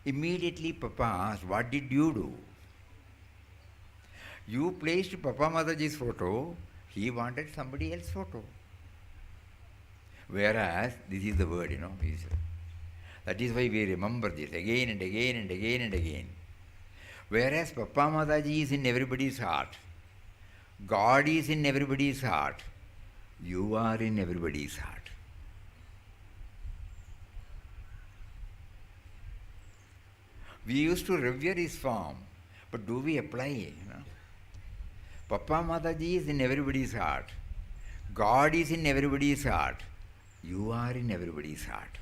Speaker 1: Immediately Papa asked, what did you do? You placed Papa Mataji's photo, he wanted somebody else's photo. Whereas, this is the word, that is why we remember this again and again and again and again. Whereas Papa Mataji is in everybody's heart, God is in everybody's heart, you are in everybody's heart. We used to revere his form, but do we apply it? Papa Mataji is in everybody's heart. God is in everybody's heart. You are in everybody's heart.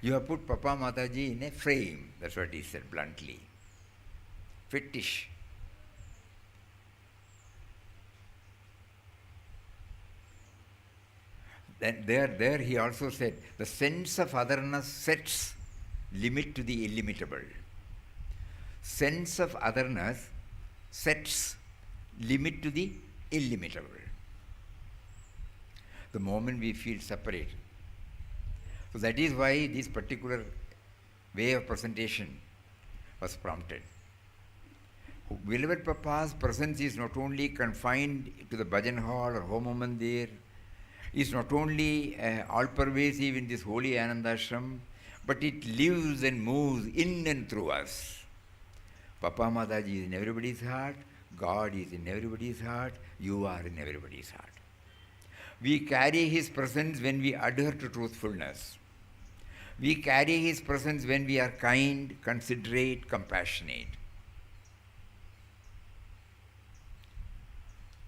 Speaker 1: You have put Papa Mataji in a frame. That's what he said bluntly. Fetish. Then there he also said, the sense of otherness sets limit to the illimitable. Sense of otherness sets limit to the illimitable. The moment we feel separate. So that is why this particular way of presentation was prompted. Beloved Papa's presence is not only confined to the bhajan hall or home mandir, is not only all-pervasive in this holy Anandashram, but it lives and moves in and through us. Papa Mataji is in everybody's heart, God is in everybody's heart, you are in everybody's heart. We carry his presence when we adhere to truthfulness. We carry his presence when we are kind, considerate, compassionate.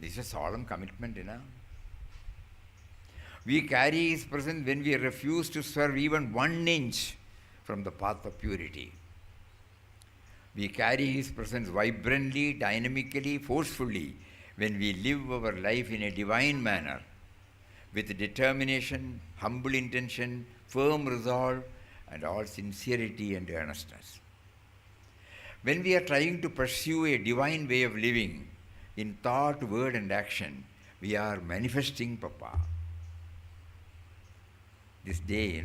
Speaker 1: This is a solemn commitment, We carry his presence when we refuse to swerve even 1 inch from the path of purity. We carry his presence vibrantly, dynamically, forcefully when we live our life in a divine manner, with determination, humble intention, firm resolve, and all sincerity and earnestness. When we are trying to pursue a divine way of living in thought, word, and action, we are manifesting Papa. This day,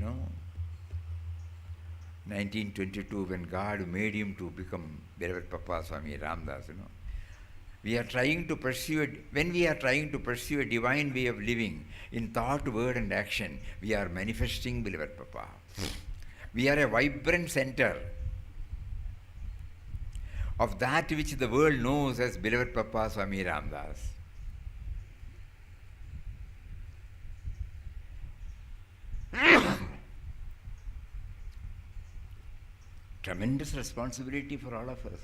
Speaker 1: 1922, when God made him to become beloved Papa Swami Ramdas, we are trying to pursue it. When we are trying to pursue a divine way of living in thought, word, and action, we are manifesting beloved Papa. We are a vibrant center of that which the world knows as beloved Papa Swami Ramdas. Tremendous responsibility for all of us.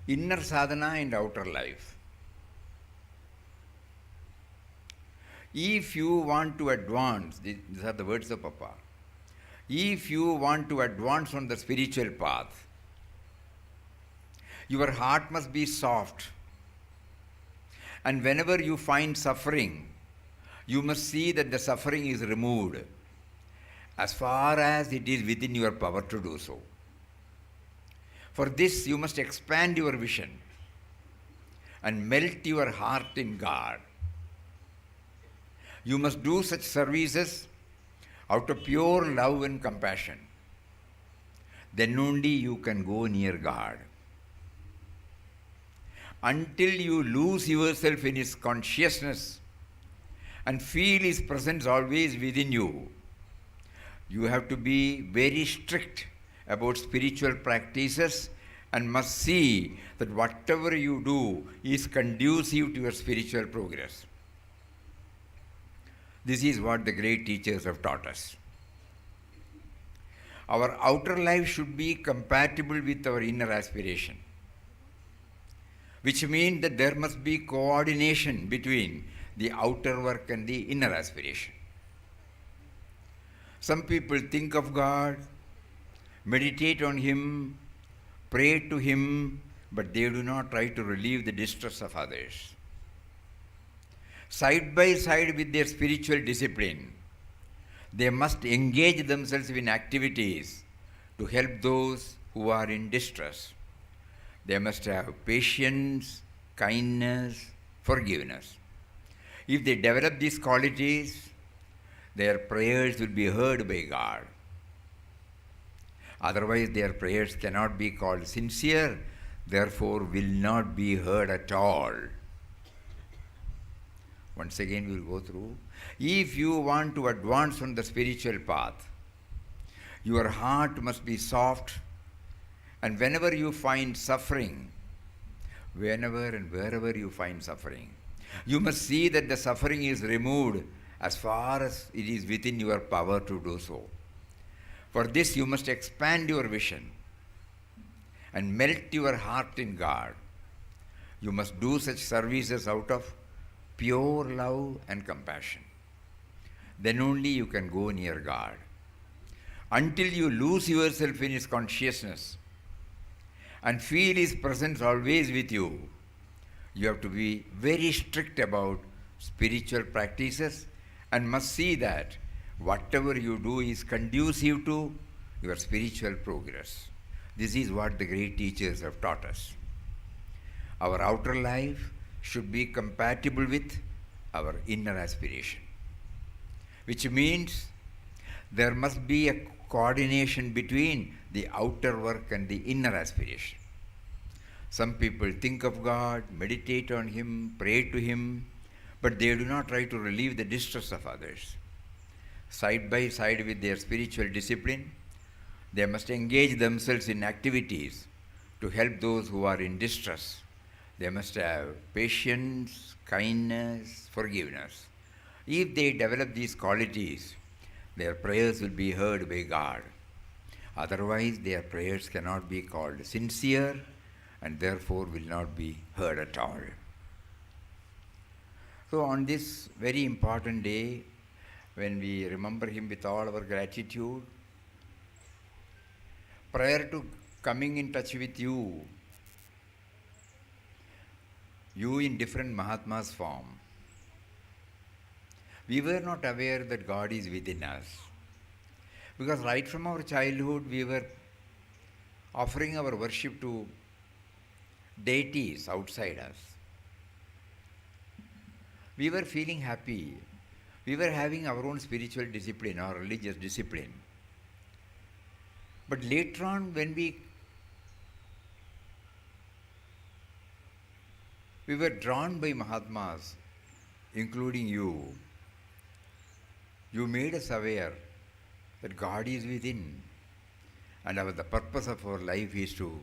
Speaker 1: Inner sadhana and outer life. If you want to advance, these are the words of Papa, if you want to advance on the spiritual path, your heart must be soft. And whenever you find suffering, you must see that the suffering is removed as far as it is within your power to do so. For this, you must expand your vision and melt your heart in God. You must do such services out of pure love and compassion. Then only you can go near God. Until you lose yourself in His consciousness and feel His presence always within you, you have to be very strict about spiritual practices and must see that whatever you do is conducive to your spiritual progress. This is what the great teachers have taught us. Our outer life should be compatible with our inner aspiration. which means that there must be coordination between the outer work and the inner aspiration. Some people think of God, meditate on Him, pray to Him, but they do not try to relieve the distress of others. Side by side with their spiritual discipline, they must engage themselves in activities to help those who are in distress. They must have patience, kindness, forgiveness. If they develop these qualities, their prayers will be heard by God. Otherwise, their prayers cannot be called sincere, therefore will not be heard at all. Once again, we will go through. If you want to advance on the spiritual path, your heart must be soft, and whenever you find suffering, whenever and wherever you find suffering, you must see that the suffering is removed as far as it is within your power to do so. For this, you must expand your vision and melt your heart in God. You must do such services out of pure love and compassion. Then only you can go near God. Until you lose yourself in His consciousness and feel His presence always with you, you have to be very strict about spiritual practices and must see that whatever you do is conducive to your spiritual progress. This is what the great teachers have taught us. Our outer life should be compatible with our inner aspiration, which means there must be a coordination between the outer work and the inner aspiration. Some people think of God, meditate on Him, pray to Him, but they do not try to relieve the distress of others. Side by side with their spiritual discipline, they must engage themselves in activities to help those who are in distress. They must have patience, kindness, forgiveness. If they develop these qualities, their prayers will be heard by God. Otherwise, their prayers cannot be called sincere and therefore will not be heard at all. So on this very important day, when we remember Him with all our gratitude, prior to coming in touch with you in different Mahatmas form, we were not aware that God is within us. Because right from our childhood, we were offering our worship to deities outside us. We were feeling happy. We were having our own spiritual discipline or religious discipline. But later on, when we were drawn by Mahatmas, including you made us aware that God is within, and the purpose of our life is to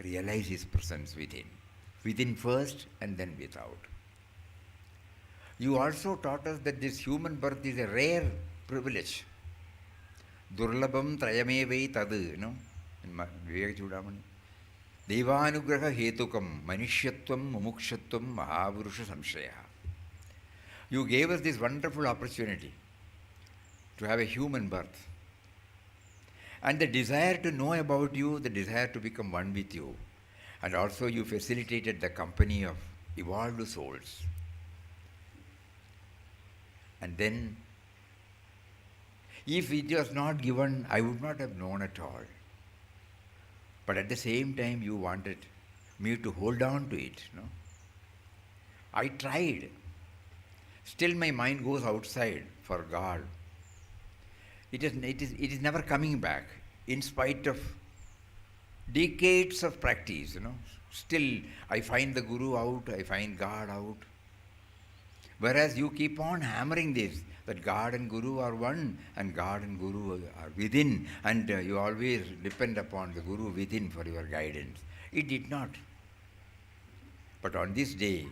Speaker 1: realize His presence within. Within first and then without. You also taught us that this human birth is a rare privilege. Durlabam trayamevai tadu, in Vivek Chudamani. Devanugraha hetukam manishyatvam mumukshatvam mahavurusha samshaya. You gave us this wonderful opportunity to have a human birth. And the desire to know about you, the desire to become one with you. And also you facilitated the company of evolved souls. And then, if it was not given, I would not have known at all. But at the same time, you wanted me to hold on to it. I tried. Still my mind goes outside for God. It is never coming back, in spite of decades of practice. Still, I find the Guru out, I find God out. Whereas you keep on hammering this, that God and Guru are one, and God and Guru are within, and you always depend upon the Guru within for your guidance. It did not. But on this day,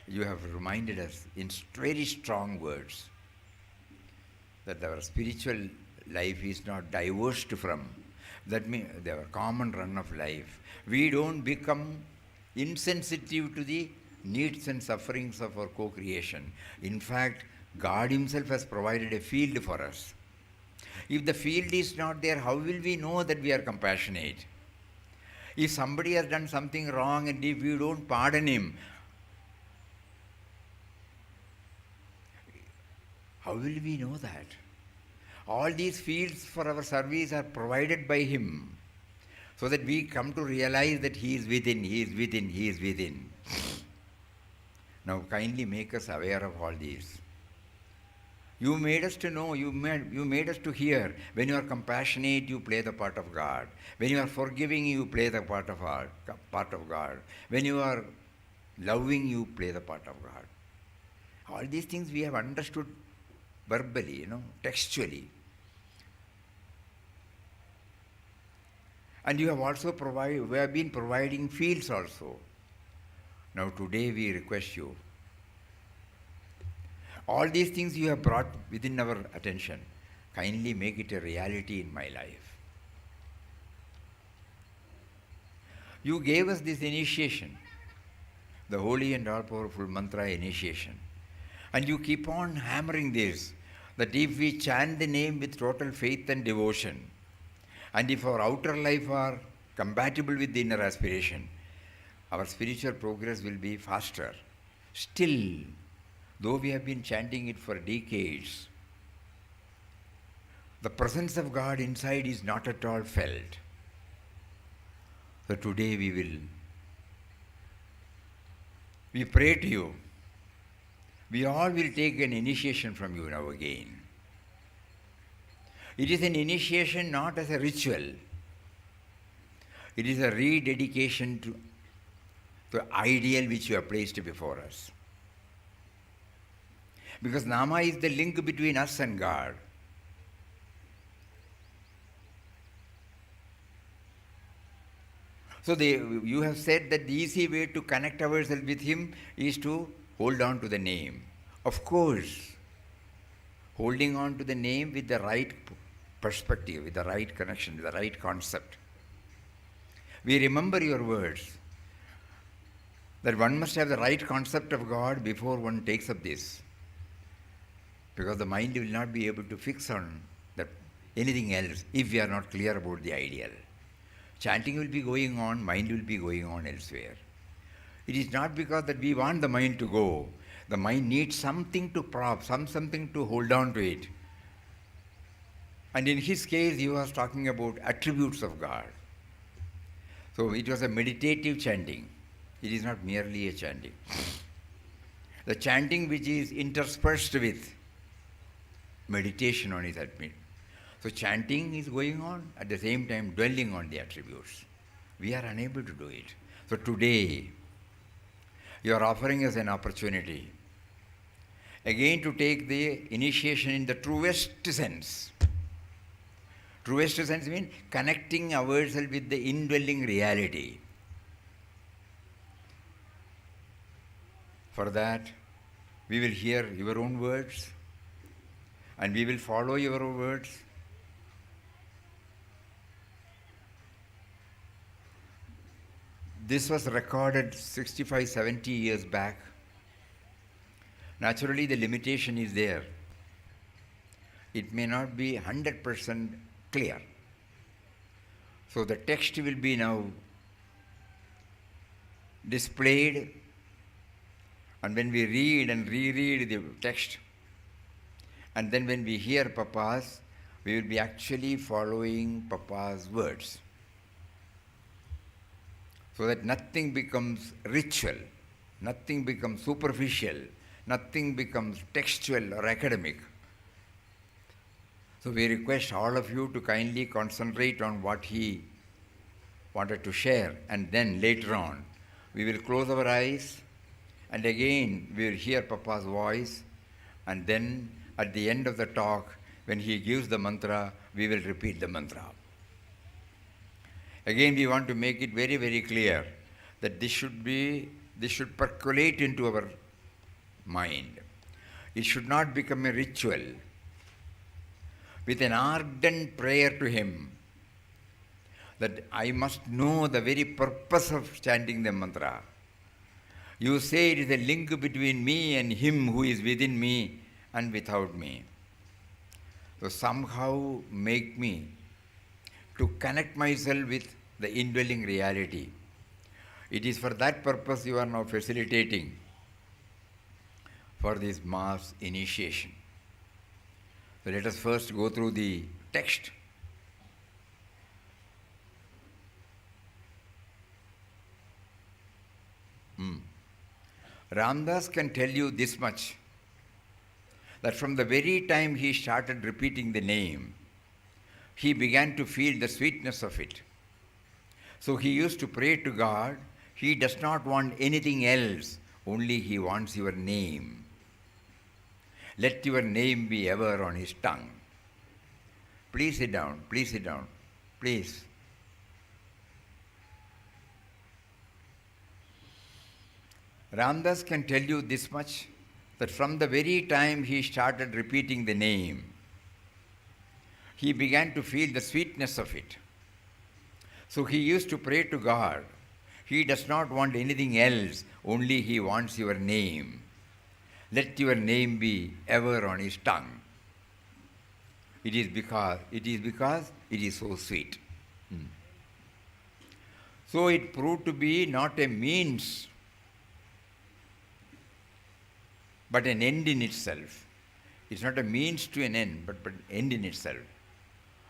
Speaker 1: you have reminded us in very strong words that our spiritual life is not diverged from, that means our common run of life. We don't become insensitive to the needs and sufferings of our co-creation. In fact, God Himself has provided a field for us. If the field is not there, how will we know that we are compassionate? If somebody has done something wrong and if we don't pardon him, how will we know that? All these fields for our service are provided by Him, so that we come to realize that He is within, He is within, He is within. Now kindly make us aware of all these. You made us to know, you made us to hear. When you are compassionate, you play the part of God. When you are forgiving, you play the part of God. When you are loving, you play the part of God. All these things we have understood verbally, textually. And you have also we have been providing fields also. Now today we request you, all these things you have brought within our attention, kindly make it a reality in my life. You gave us this initiation, the holy and all-powerful mantra initiation. And you keep on hammering this, that if we chant the name with total faith and devotion, and if our outer life are compatible with the inner aspiration, our spiritual progress will be faster. Still, though we have been chanting it for decades, the presence of God inside is not at all felt. So today we pray to you. We all will take an initiation from you now again. It is an initiation not as a ritual. It is a rededication to the ideal which you have placed before us. Because Nama is the link between us and God. So you have said that the easy way to connect ourselves with Him is to hold on to the name. Of course, holding on to the name with the right perspective, with the right connection, with the right concept. We remember your words, that one must have the right concept of God before one takes up this. Because the mind will not be able to fix on anything else if we are not clear about the ideal. Chanting will be going on, mind will be going on elsewhere. It is not because that we want the mind to go. The mind needs something to prop, something to hold on to it. And in his case, he was talking about attributes of God. So it was a meditative chanting. It is not merely a chanting. The chanting which is interspersed with meditation on his attributes. So chanting is going on, at the same time dwelling on the attributes. We are unable to do it. So today, you are offering us an opportunity again to take the initiation in the truest sense. Truest sense means connecting ourselves with the indwelling reality. For that, we will hear your own words and we will follow your words. This was recorded 65, 70 years back. Naturally, the limitation is there. It may not be 100% clear. So the text will be now displayed, and when we read and reread the text, and then when we hear Papa's, we will be actually following Papa's words. So that nothing becomes ritual, nothing becomes superficial, nothing becomes textual or academic. So we request all of you to kindly concentrate on what he wanted to share, and then later on we will close our eyes and again we will hear Papa's voice, and then at the end of the talk, when he gives the mantra, we will repeat the mantra. Again, we want to make it very, very clear that this should percolate into our mind. It should not become a ritual. With an ardent prayer to him, that I must know the very purpose of chanting the mantra. You say it is a link between me and him who is within me and without me. So somehow make me to connect myself with the indwelling reality. It is for that purpose you are now facilitating for this mass initiation. So let us first go through the text. Ramdas can tell you this much, that from the very time he started repeating the name, he began to feel the sweetness of it. So he used to pray to God. He does not want anything else, only he wants your name. Let your name be ever on his tongue. Please sit down, please sit down, please. Ramdas can tell you this much, that from the very time he started repeating the name, he began to feel the sweetness of it. So he used to pray to God. He does not want anything else, only he wants your name. Let your name be ever on his tongue. It is because it is so sweet. So it proved to be not a means, but an end in itself. It's not a means to an end, but an end in itself.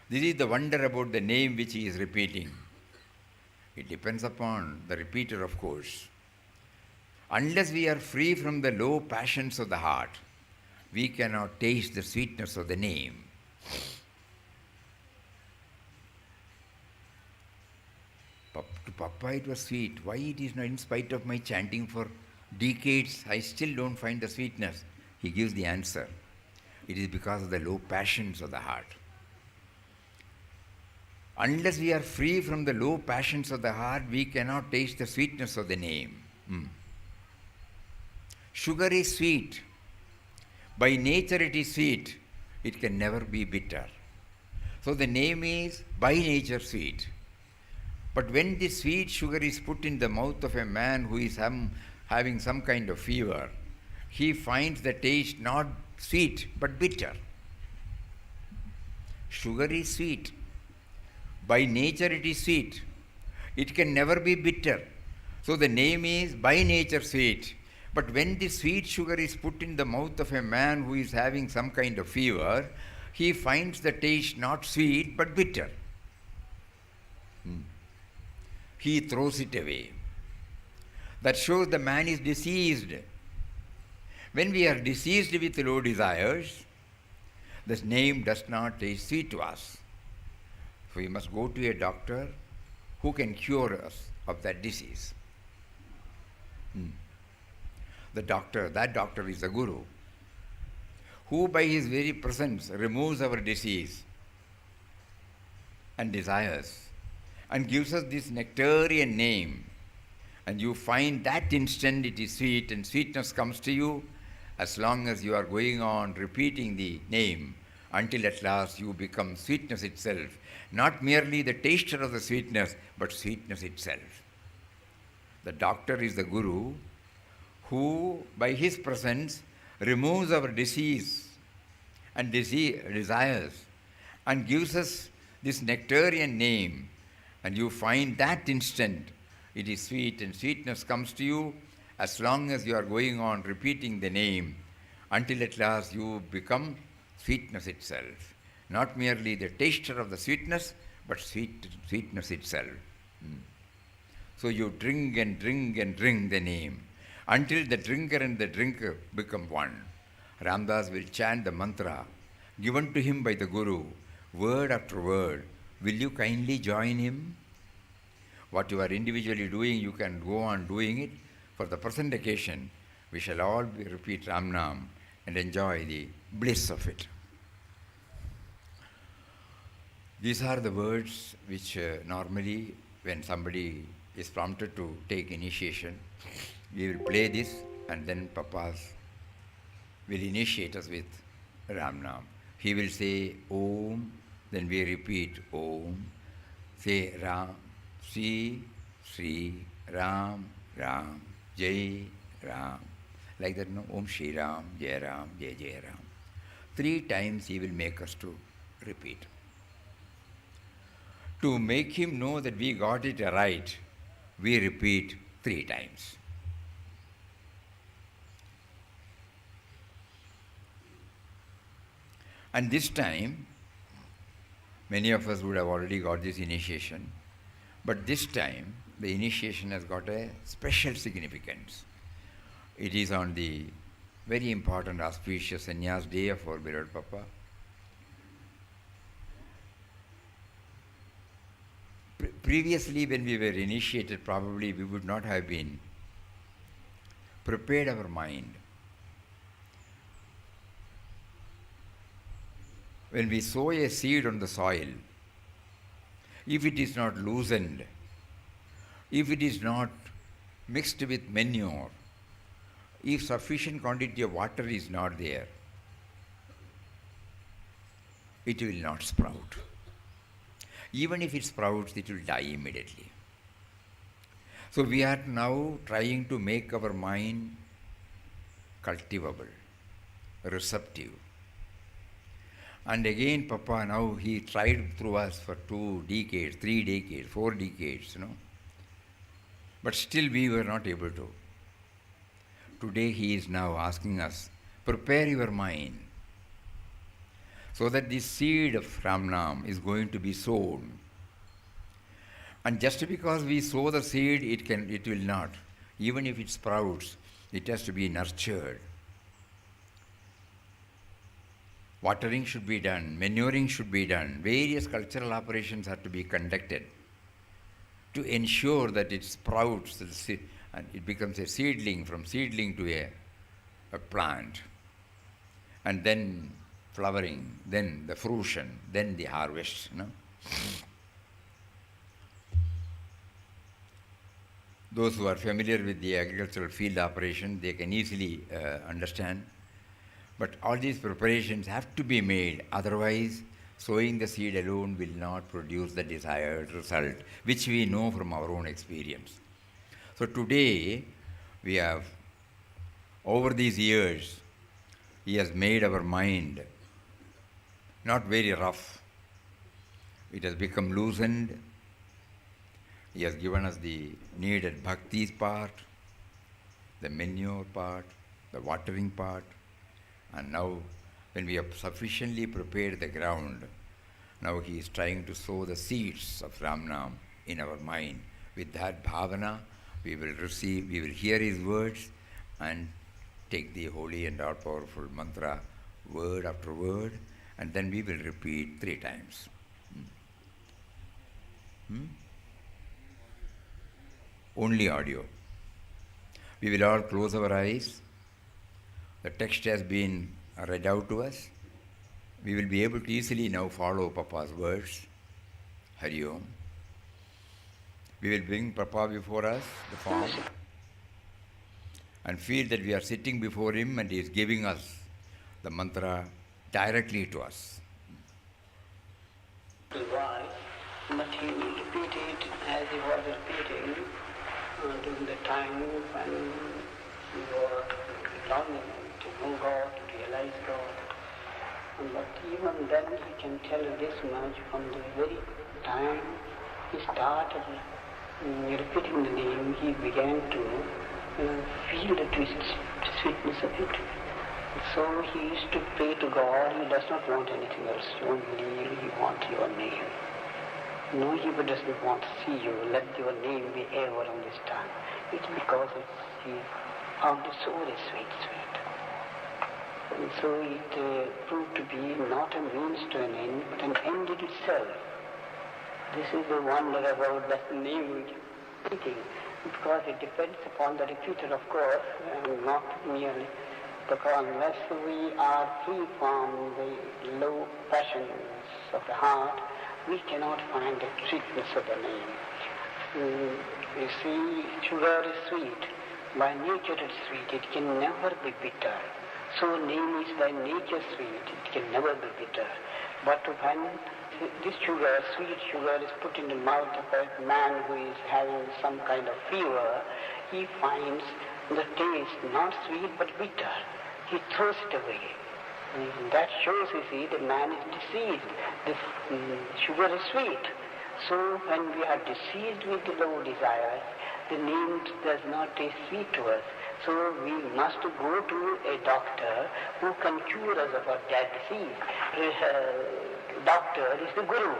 Speaker 1: This is the wonder about the name which he is repeating. It depends upon the repeater, of course. Unless we are free from the low passions of the heart, we cannot taste the sweetness of the name. To Papa it was sweet. Why it is not, in spite of my chanting for decades, I still don't find the sweetness? He gives the answer. It is because of the low passions of the heart. Unless we are free from the low passions of the heart, we cannot taste the sweetness of the name. Sugar is sweet. By nature it is sweet. It can never be bitter. So the name is by nature sweet. But when this sweet sugar is put in the mouth of a man who is having some kind of fever, he finds the taste not sweet but bitter. Sugar is sweet. By nature it is sweet. It can never be bitter. So the name is by nature sweet. But when the sweet sugar is put in the mouth of a man who is having some kind of fever, he finds the taste not sweet but bitter. He throws it away. That shows the man is diseased. When we are diseased with low desires, this name does not taste sweet to us. So we must go to a doctor who can cure us of that disease. That doctor is the Guru, who by his very presence removes our disease and desires and gives us this nectarian name. And you find that instant it is sweet, and sweetness comes to you as long as you are going on repeating the name until at last you become sweetness itself. Not merely the taster of the sweetness, but sweetness itself. The doctor is the Guru who, by his presence, removes our disease and desires and gives us this nectarian name. And you find that instant it is sweet, and sweetness comes to you as long as you are going on repeating the name until at last you become sweetness itself. Not merely the taster of the sweetness, but sweetness itself. So you drink and drink and drink the name until the drinker and the drinker become one. Ramdas will chant the mantra given to him by the Guru, word after word. Will you kindly join him? What you are individually doing, you can go on doing it. For the present occasion, we shall all repeat Ram Nam and enjoy the bliss of it. These are the words which normally, when somebody is prompted to take initiation, we will play this, and then Papas will initiate us with Ram Nam. He will say Om, then we repeat Om. say Ram, Sri Ram, Ram, Jai Ram. Like that, no? Om Shri Ram, Jai Ram, Jai Jai Ram. 3 times he will make us to repeat. To make him know that we got it right, we repeat 3 times. And this time, many of us would have already got this initiation, but this time the initiation has got a special significance. It is on the very important auspicious Sannyas day of our beloved Papa. Previously, when we were initiated, probably we would not have been prepared our mind. When we sow a seed on the soil, if it is not loosened, if it is not mixed with manure, if sufficient quantity of water is not there, it will not sprout. Even if it sprouts, it will die immediately. So we are now trying to make our mind cultivable, receptive. And again, Papa, now he tried through us for 2 decades, 3 decades, 4 decades, But still we were not able to. Today he is now asking us, prepare your mind so that this seed of Ram Nam is going to be sown. And just because we sow the seed, it will not. Even if it sprouts, it has to be nurtured. Watering should be done, manuring should be done, various cultural operations have to be conducted to ensure that it sprouts and it becomes a seedling, from seedling to a plant, and then flowering, then the fruition, then the harvest. Those who are familiar with the agricultural field operation, they can easily understand. But all these preparations have to be made, otherwise sowing the seed alone will not produce the desired result, which we know from our own experience. So today, we have, over these years, he has made our mind not very rough. It has become loosened. He has given us the needed bhakti part, the manure part, the watering part. And now, when we have sufficiently prepared the ground, now he is trying to sow the seeds of Ram Nam in our mind. With that bhavana, we will hear his words and take the holy and all-powerful mantra, word after word, and then we will repeat 3 times. Only audio. We will all close our eyes. The text has been read out to us. We will be able to easily now follow Papa's words. Hari Om. We will bring Papa before us, the form, and feel that we are sitting before him and he is giving us the mantra directly to us.
Speaker 5: Why? But he will repeat it as he was repeating during the time when you were longing to know God, to realize God. But even then he can tell you this much, from the very time he started repeating the name, he began to feel the sweetness of it. So he used to pray to God. He does not want anything else. Only he wants your name. No, he doesn't want to see you. Let your name be ever on this tongue. It's because he found it so very sweet. And so it proved to be not a means to an end, but an end in itself. This is the wonder about that name repeating, because it depends upon the repeater, of course, and not merely, because unless we are free from the low passions of the heart, we cannot find the sweetness of the name. You see, sugar is sweet. By nature it's sweet. It can never be bitter. So name is by nature sweet. It can never be bitter.
Speaker 7: But when this sugar, sweet sugar, is put in the mouth of a man who is having some kind of fever, he finds the taste not sweet but bitter. He throws it away. That shows, you see, the man is diseased. The sugar is sweet. So when we are diseased with the low desires, the name does not taste sweet to us. So we must go to a doctor who can cure us of that disease. Doctor is the Guru,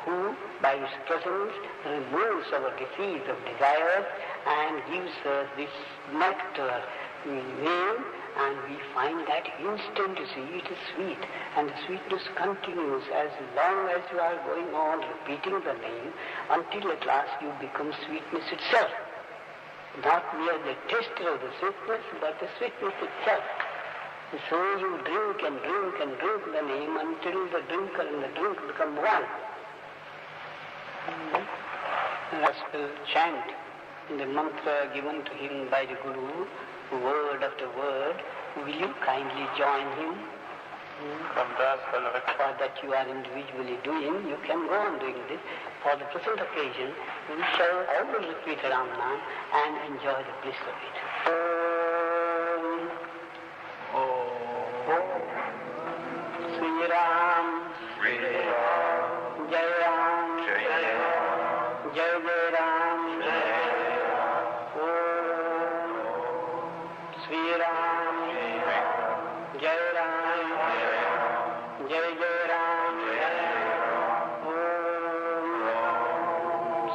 Speaker 7: who by his presence removes our disease of desires and gives us this nectar name, and we find that instant, you see, it is sweet, and the sweetness continues as long as you are going on repeating the name until at last you become sweetness itself. Not mere the taster of the sweetness, but the sweetness itself. So you drink and drink and drink the name until the drinker and the drink become one. Gospel chant, the mantra given to him by the Guru, word after word. Will you kindly join him? For that you are individually doing, you can go on doing this. For the present occasion, we shall always repeat Ramana and enjoy the bliss of it. Sri Ram, Jai Ram, Jai Jai Ram, Sri Ram, Jai Ram, Jai Jai Ram,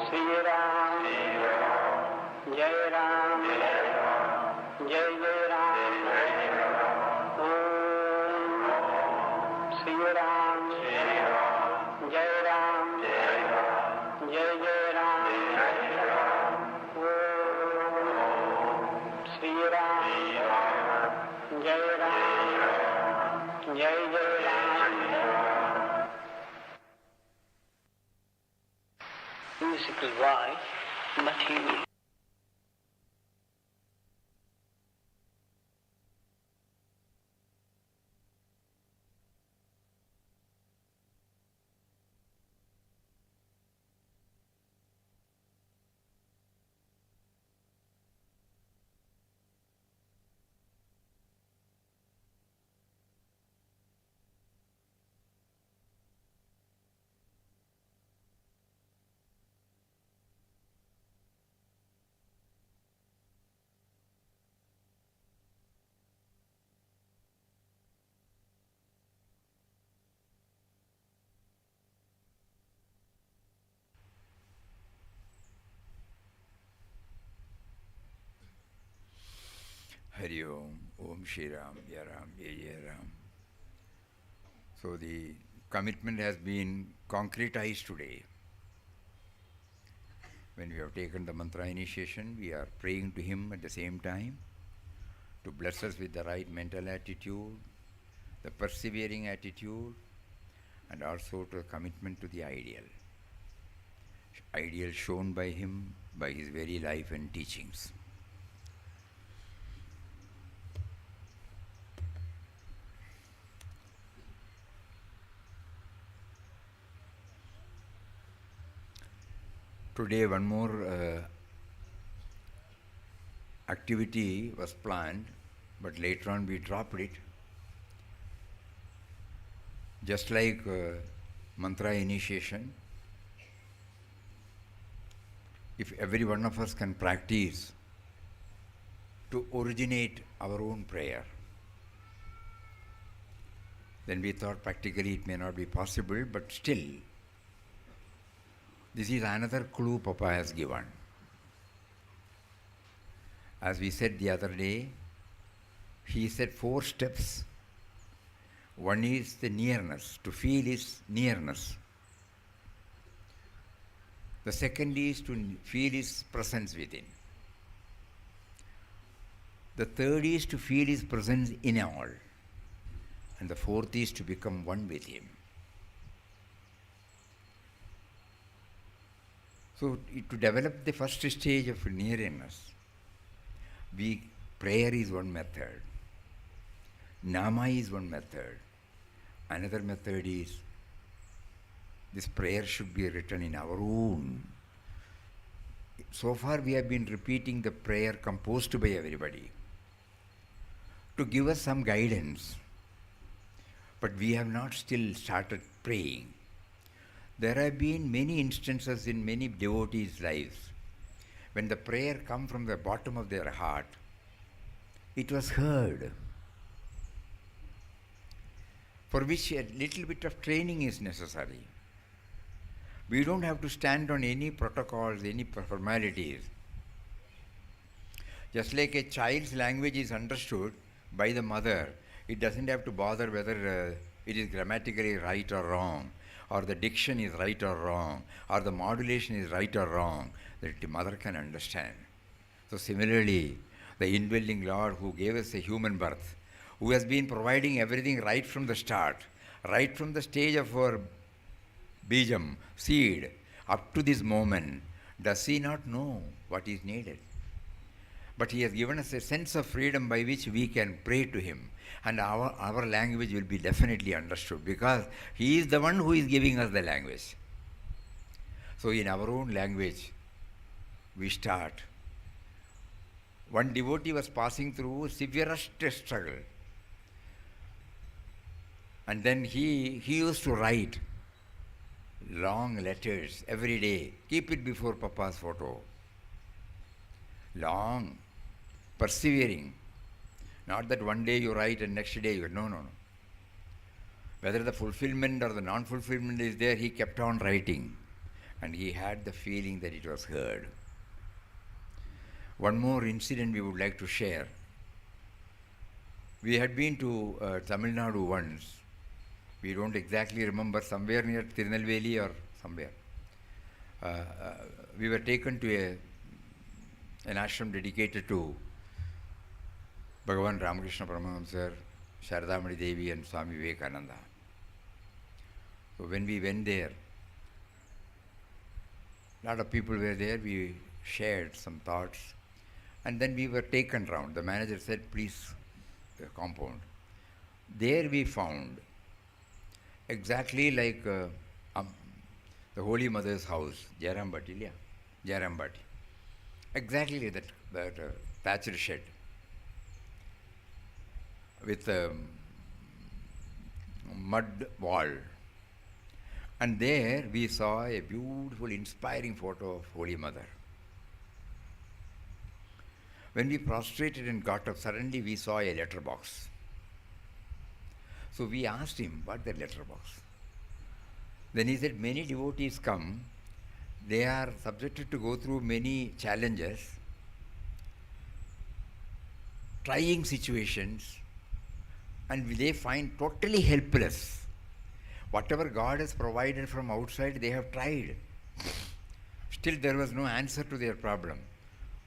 Speaker 7: Sri Ram, Jai Ram, Jai Jai Ram, Sri Ram, Jai Ram, Jai Jai Ram, Sri Ram, Jai Ram, Jai Jai Ram. Musical voice, but he will.
Speaker 1: Hari Om, Om Shri Ram, Jai Ram, Jai Jai Ram. So the commitment has been concretized today. When we have taken the mantra initiation, we are praying to him at the same time to bless us with the right mental attitude, the persevering attitude, and also to a commitment to the ideal. Ideal shown by him by his very life and teachings. Today one more activity was planned, but later on we dropped it. Just like mantra initiation, if every one of us can practice to originate our own prayer, then we thought practically it may not be possible, but still, this is another clue Papa has given. As we said the other day, he said 4 steps. One is the nearness, to feel his nearness. The second is to feel his presence within. The third is to feel his presence in all. And the fourth is to become one with him. So to develop the first stage of nearness, prayer is one method, nama is one method, another method is
Speaker 2: this prayer should be written in our own. So far we have been repeating the prayer composed by everybody to give us some guidance. But we have not still started praying. There have been many instances in many devotees' lives when the prayer come from the bottom of their heart, it was heard, for which a little bit of training is necessary. We don't have to stand on any protocols, any formalities. Just like a child's language is understood by the mother, it doesn't have to bother whether it is grammatically right or wrong, or the diction is right or wrong, or the modulation is right or wrong, that the mother can understand. So similarly, the indwelling Lord who gave us a human birth, who has been providing everything right from the start, right from the stage of our bijam, seed, up to this moment, does he not know what is needed? But he has given us a sense of freedom by which we can pray to him, and our language will be definitely understood, because he is the one who is giving us the language. So in our own language, we start. One devotee was passing through severest struggle, and then he used to write long letters every day, keep it before Papa's photo. Long, persevering. Not that one day you write and next day you, no. Whether the fulfillment or the non-fulfillment is there, he kept on writing, and he had the feeling that it was heard. One more incident we would like to share. We had been to Tamil Nadu once. We don't exactly remember, somewhere near Tirunelveli or somewhere. We were taken to an ashram dedicated to Bhagavan Ramakrishna Paramahamsa, Sharadamani Devi and Swami Vivekananda. So when we went there, a lot of people were there, we shared some thoughts, and then we were taken round. The manager said, please, the compound. There we found exactly like the Holy Mother's house, Jairambati, exactly that thatched shed with a mud wall. And there we saw a beautiful, inspiring photo of Holy Mother. When we prostrated and got up, suddenly we saw a letter box. So we asked him, what's the letter box? Then he said, many devotees come, they are subjected to go through many challenges, trying situations, and they find totally helpless. Whatever God has provided from outside, they have tried. Still there was no answer to their problem.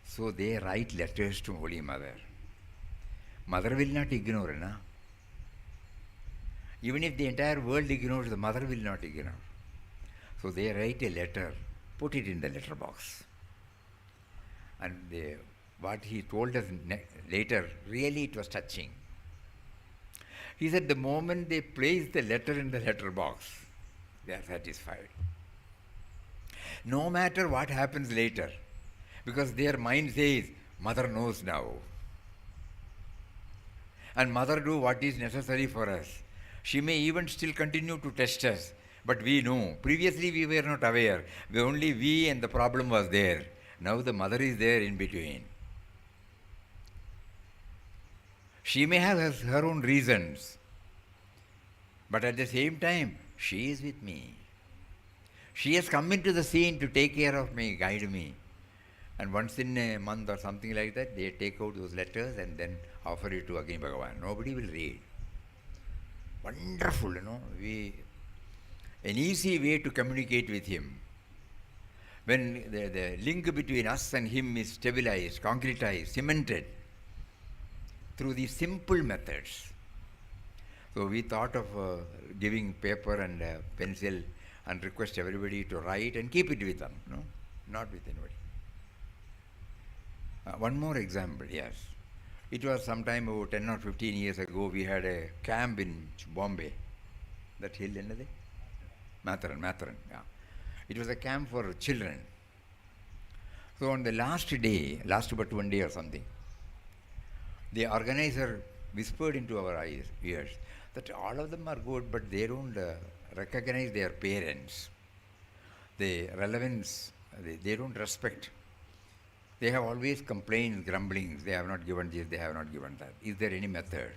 Speaker 2: So they write letters to Holy Mother. Mother will not ignore, na? Even if the entire world ignores, the mother will not ignore. So they write a letter, put it in the letter box. And what he told us later, really it was touching. He said the moment they place the letter in the letter box, they are satisfied. No matter what happens later, because their mind says, Mother knows now. And Mother do what is necessary for us. She may even still continue to test us, but we know. Previously we were not aware. Only we and the problem was there. Now the Mother is there in between. She may have her own reasons, but at the same time, she is with me. She has come into the scene to take care of me, guide me. And once in a month or something like that, they take out those letters and then offer it to Agni Bhagavan. Nobody will read. Wonderful, an easy way to communicate with him. When the link between us and him is stabilized, concretized, cemented through these simple methods. So we thought of giving paper and pencil and request everybody to write and keep it with them, not with anybody. One more example, yes. It was sometime about 10 or 15 years ago, we had a camp in Bombay. That hill,
Speaker 1: Matharan, yeah. It was a camp for children. So on the last day, last but one day or something, the organizer whispered into our ears that all of them are good, but they don't recognize their parents. The relevance, they don't respect. They have always complained, grumblings, they have not given this, they have not given that. Is there any method?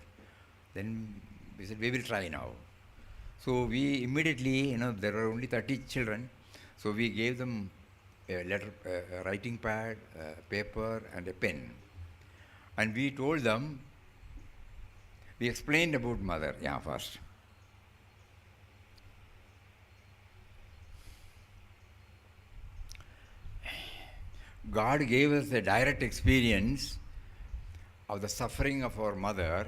Speaker 1: Then we said, we will try now. So we immediately, there were only 30 children, so we gave them a letter, a writing pad, a paper, and a pen. And we told them, we explained about mother, first. God gave us a direct experience of the suffering of our mother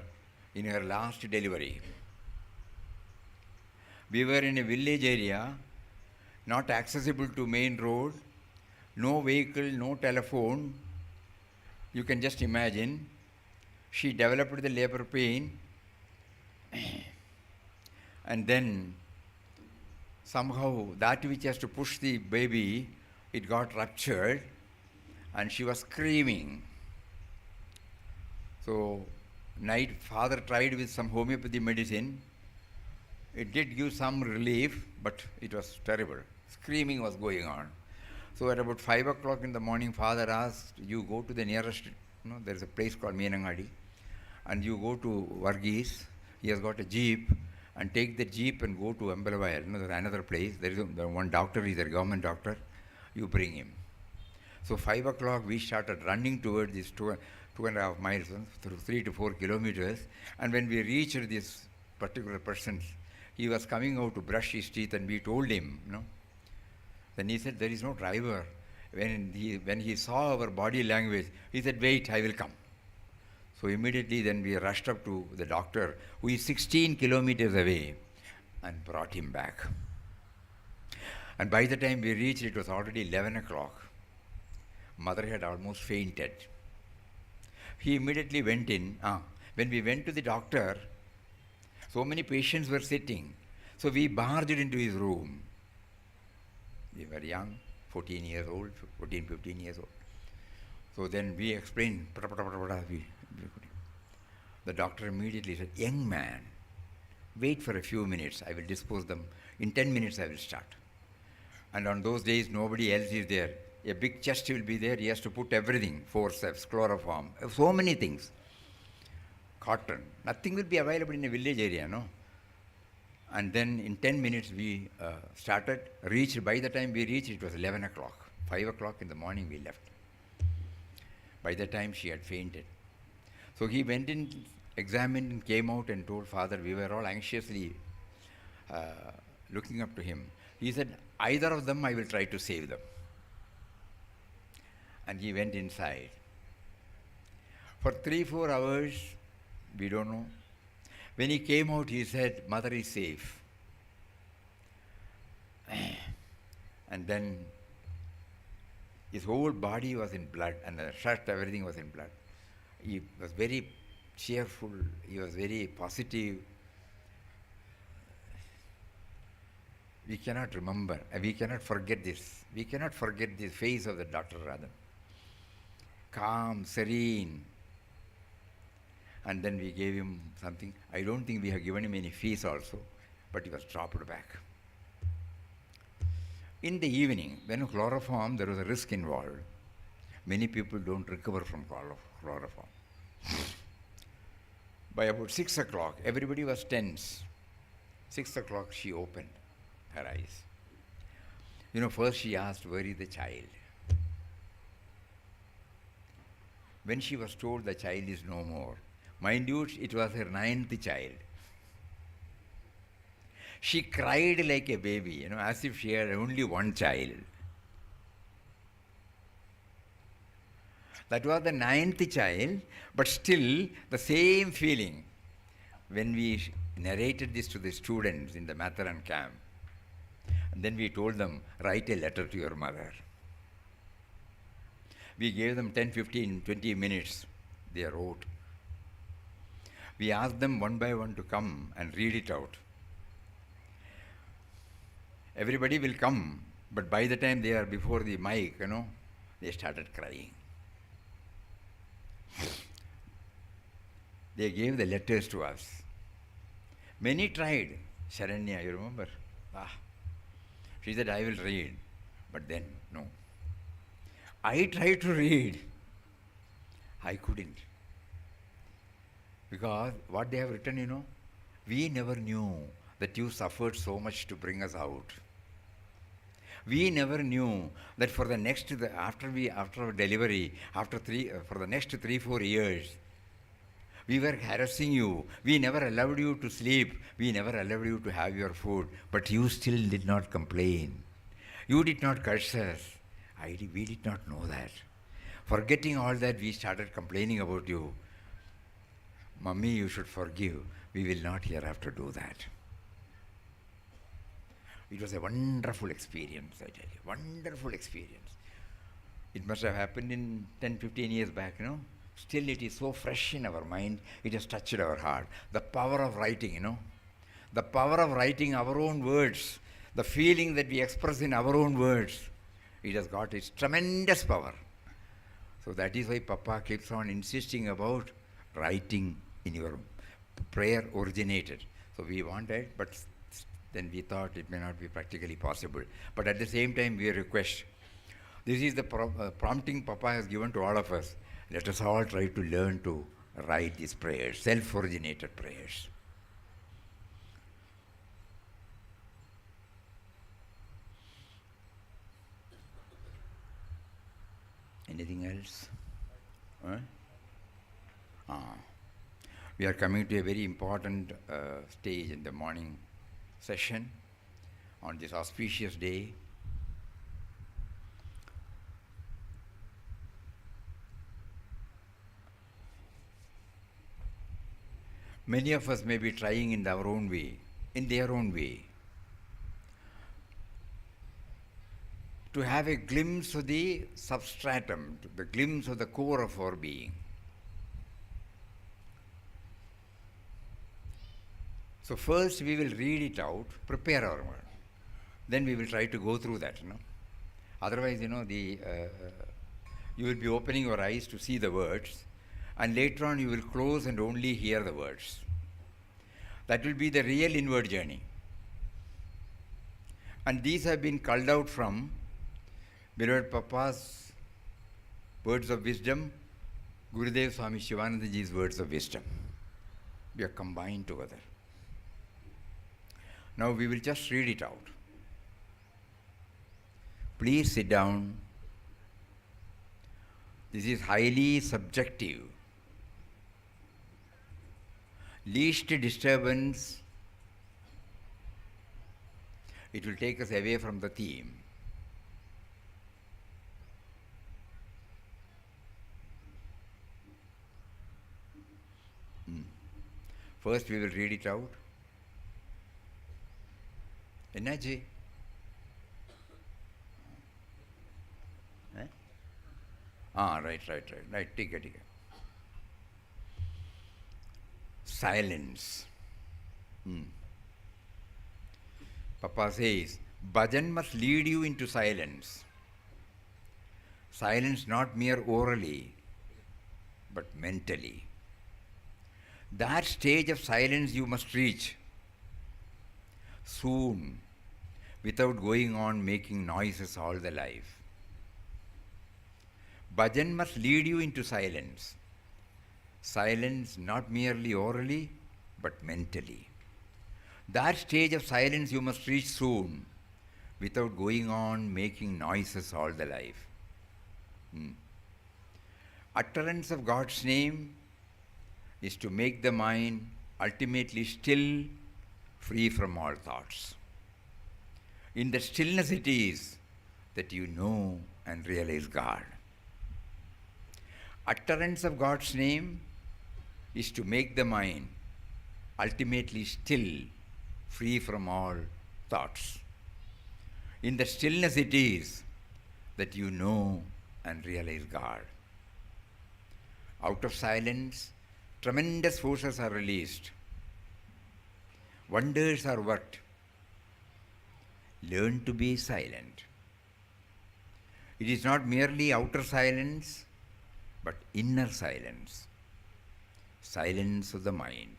Speaker 1: in her last delivery. We were in a village area, not accessible to main road, no vehicle, no telephone. You can just imagine. She developed the labor pain, and then somehow that which has to push the baby, it got ruptured, and she was screaming. So night father tried with some homeopathy medicine. It did give some relief, but it was terrible. Screaming was going on. So at about 5 o'clock in the morning, father asked, you go to the nearest, there is a place called Meenangadi, and you go to Varghese. He has got a jeep, and take the jeep and go to Ambalabayal. There's another place. There is one doctor, he's a government doctor. You bring him. So 5 o'clock, we started running towards this 2.5 miles, through 3 to 4 kilometers. And when we reached this particular person, he was coming out to brush his teeth, and we told him, Then he said, there is no driver. When he saw our body language, he said, wait, I will come. So immediately then we rushed up to the doctor, who is 16 kilometers away, and brought him back. And by the time we reached, it was already 11 o'clock. Mother had almost fainted. He immediately went in. When we went to the doctor, so many patients were sitting. So we barged into his room. We were young, 14 years old, 14, 15 years old. So then we explained. The doctor immediately said, young man, wait for a few minutes. I will dispose them. In 10 minutes I will start. And on those days, nobody else is there. A big chest will be there. He has to put everything, forceps, chloroform, so many things. Cotton. Nothing will be available in a village area, And then in 10 minutes we started, reached. By the time we reached, it was 11 o'clock. 5 o'clock in the morning we left. By the time she had fainted. So he went in, examined, and came out and told father. We were all anxiously looking up to him. He said, either of them I will try to save them. And he went inside. For 3-4 hours, we don't know. When he came out, he said, mother is safe. And then his whole body was in blood, and the shirt, everything was in blood. He was very cheerful, he was very positive. We cannot remember, we cannot forget this. We cannot forget the face of the Dr. Radhan. Calm, serene. And then we gave him something. I don't think we have given him any fees also, but he was dropped back. In the evening, when chloroform, there was a risk involved. Many people don't recover from chloroform. By about 6 o'clock, everybody was tense. 6 o'clock, she opened her eyes. First she asked, where is the child? When she was told the child is no more, mind you, it was her 9th child. She cried like a baby, as if she had only one child. That was the 9th child, but still the same feeling. When we narrated this to the students in the Matharan camp, and then we told them, write a letter to your mother. We gave them 10, 15, 20 minutes. They wrote. We asked them one by one to come and read it out. everybody will come, but by the time they are before the mic, they started crying. They gave the letters to us. Many tried. Sharanya, you remember? She said, I will read. But then, no. I tried to read. I couldn't. Because what they have written, we never knew that you suffered so much to bring us out. We never knew that for the next, after our delivery, for the next 3-4 years, we were harassing you. We never allowed you to sleep. We never allowed you to have your food. But you still did not complain. You did not curse us. We did not know that. Forgetting all that, we started complaining about you. Mummy, you should forgive. We will not hereafter do that. It was a wonderful experience, I tell you. Wonderful experience. It must have happened in 10-15 years back, Still it is so fresh in our mind, it has touched our heart. The power of writing, The power of writing our own words, the feeling that we express in our own words, it has got its tremendous power. So that is why Papa keeps on insisting about writing in your prayer originated. So we wanted, but then we thought it may not be practically possible. But at the same time, we request. This is the prompting Papa has given to all of us. Let us all try to learn to write these prayers, self-originated prayers. Anything else? We are coming to a very important stage in the morning session on this auspicious day. Many of us may be trying in their own way, to have a glimpse of the substratum, the glimpse of the core of our being. So first we will read it out, prepare our mind. Then we will try to go through that, Otherwise, you will be opening your eyes to see the words, and later on you will close and only hear the words. That will be the real inward journey. And these have been culled out from beloved Papa's words of wisdom, Gurudev Swami Shivanandaji's words of wisdom. We are combined together. Now we will just read it out. Please sit down. This is highly subjective. Least disturbance, it will take us away from the theme. First we will read it out. Energy. Right. Take it. Silence. Papa says, bhajan must lead you into silence. Silence not mere orally, but mentally. That stage of silence you must reach soon, without going on making noises all the life. Bhajan must lead you into silence. Silence not merely orally, but mentally. That stage of silence you must reach soon, without going on making noises all the life. Utterance of God's name is to make the mind ultimately still, free from all thoughts. In the stillness it is that you know and realize God. Utterance of God's name is to make the mind ultimately still, free from all thoughts. In the stillness it is that you know and realize God. Out of silence, tremendous forces are released. Wonders are worked. learn to be silent. It is not merely outer silence, but inner silence, silence of the mind.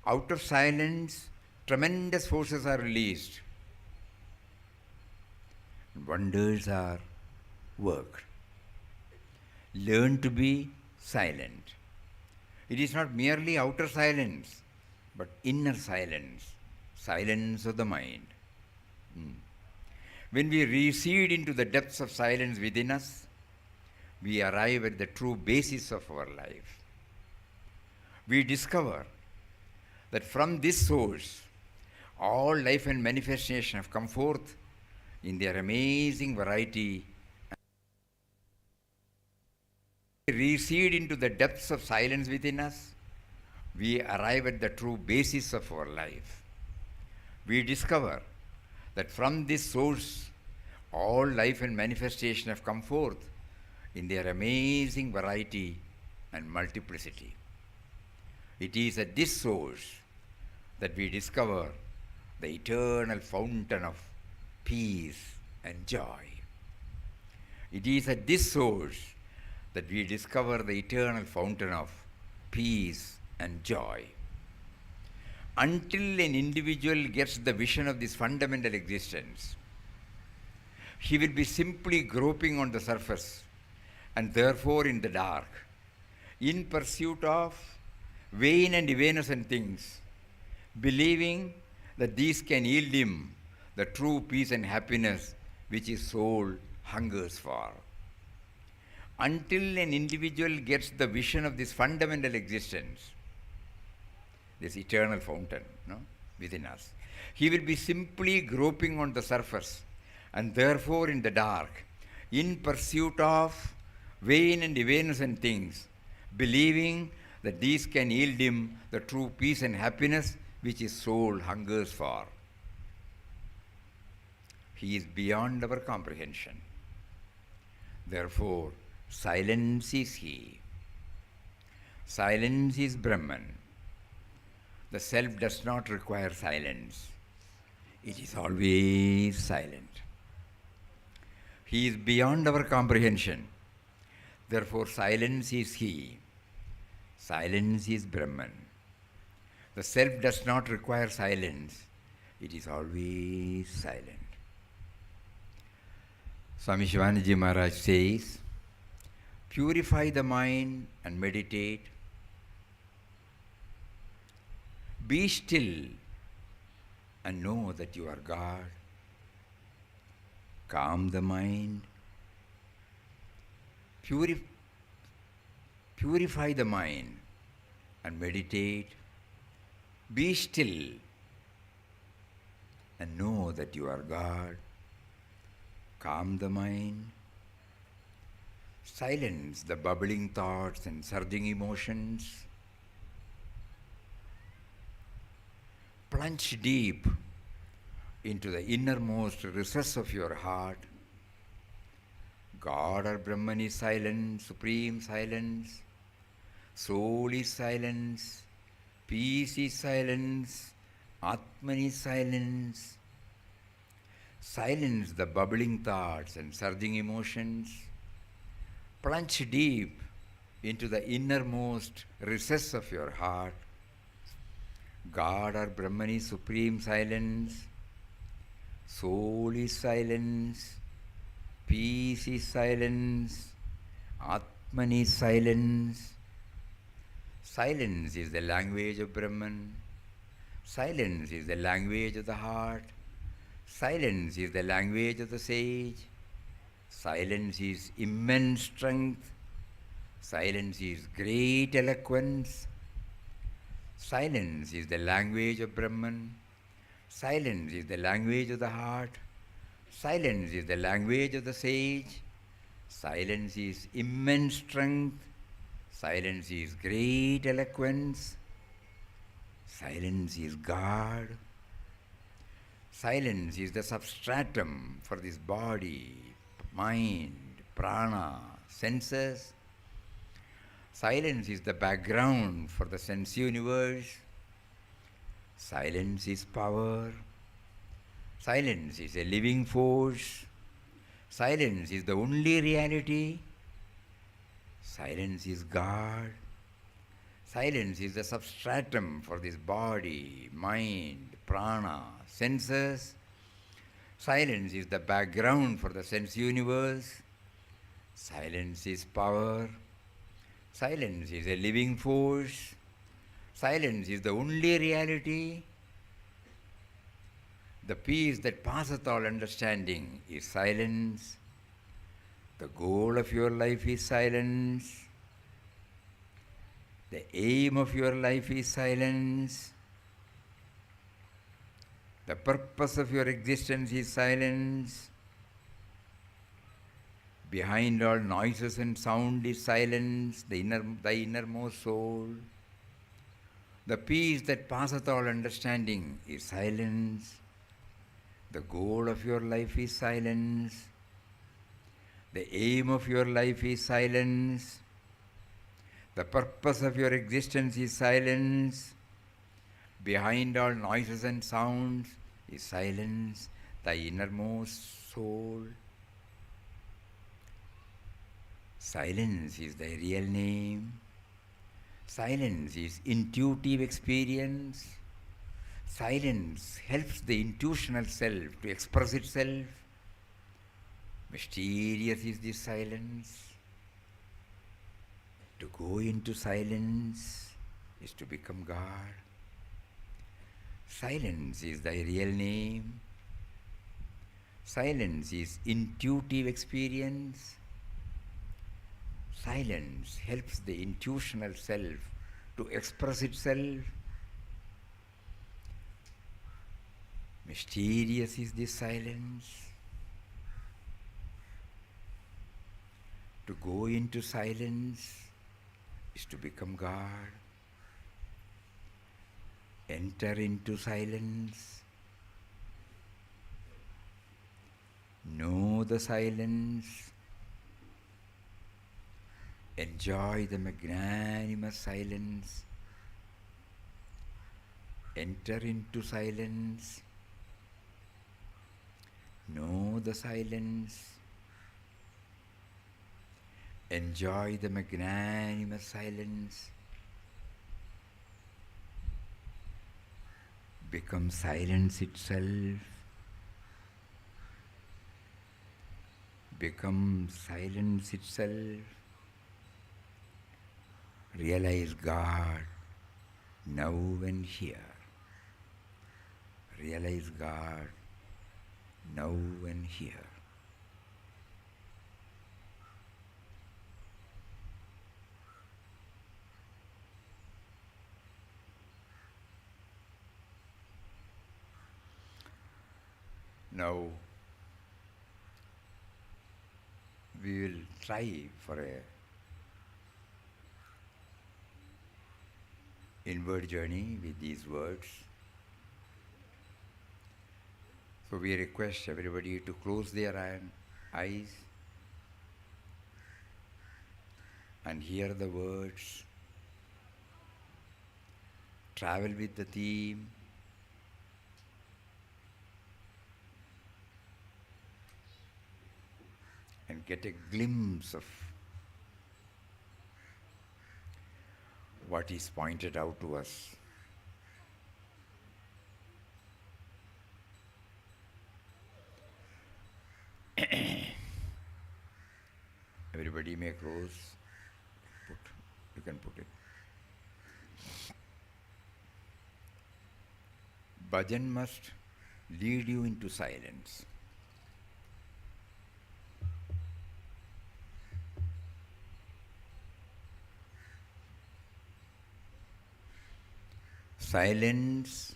Speaker 1: Out of silence, tremendous forces are released, wonders are worked. Learn to be silent. It is not merely outer silence, but inner silence, silence of the mind. When we recede into the depths of silence within us, we arrive at the true basis of our life. We discover that from this source, all life and manifestation have come forth in their amazing variety. We recede into the depths of silence within us, we arrive at the true basis of our life. We discover that from this source, all life and manifestation have come forth in their amazing variety and multiplicity. It is at this source that we discover the eternal fountain of peace and joy. It is at this source that we discover the eternal fountain of peace and joy. Until an individual gets the vision of this fundamental existence, he will be simply groping on the surface and therefore in the dark, in pursuit of vain and evanescent things, believing that these can yield him the true peace and happiness which his soul hungers for. Until an individual gets the vision of this fundamental existence, this eternal fountain within us, he will be simply groping on the surface and therefore in the dark, in pursuit of vain and evanescent things, believing that these can yield him the true peace and happiness which his soul hungers for. He is beyond our comprehension. Therefore, silence is he. Silence is Brahman. The self does not require silence. It is always silent. He is beyond our comprehension. Therefore, silence is he. Silence is Brahman. The self does not require silence. It is always silent. Swami Shivananda Maharaj says, purify the mind and meditate. Be still and know that you are God. Calm the mind. Purify the mind and meditate. Be still and know that you are God. Calm the mind. Silence the bubbling thoughts and surging emotions. Plunge deep into the innermost recess of your heart. God or Brahman is silence, supreme silence. Soul is silence. Peace is silence. Atman is silence. Silence the bubbling thoughts and surging emotions. Plunge deep into the innermost recess of your heart. God or Brahman is supreme silence. Soul is silence. Peace is silence. Atman is silence. Silence is the language of Brahman. Silence is the language of the heart. Silence is the language of the sage. Silence is immense strength. Silence is great eloquence. Silence is the language of Brahman. Silence is the language of the heart. Silence is the language of the sage. Silence is immense strength. Silence is great eloquence. Silence is God. Silence is the substratum for this body, mind, prana, senses. Silence is the background for the sense universe. Silence is power. Silence is a living force. Silence is the only reality. Silence is God. Silence is the substratum for this body, mind, prana, senses. Silence is the background for the sense universe. Silence is power. Silence is a living force. Silence is the only reality. The peace that passeth all understanding is silence. The goal of your life is silence. The aim of your life is silence. The purpose of your existence is silence. Behind all noises and sound is silence, the innermost soul. The peace that passeth all understanding is silence. The goal of your life is silence. The aim of your life is silence. The purpose of your existence is silence. Behind all noises and sounds is silence, the innermost soul. Silence is thy real name. Silence is intuitive experience. Silence helps the intuitional self to express itself. Mysterious is this silence. To go into silence is to become God. Silence is thy real name. Silence is intuitive experience. Silence helps the intuitional self to express itself. Mysterious is this silence. To go into silence is to become God. Enter into silence. Know the silence. Enjoy the magnanimous silence. Enter into silence. Know the silence. Enjoy the magnanimous silence. Become silence itself. Become silence itself. Realize God now and here. Realize God now and here. Now, we will try for a inward journey with these words. So we request everybody to close their eyes and hear the words. Travel with the theme. And get a glimpse of what is pointed out to us. Everybody may close. You can put it. Bhajan must lead you into silence. Silence,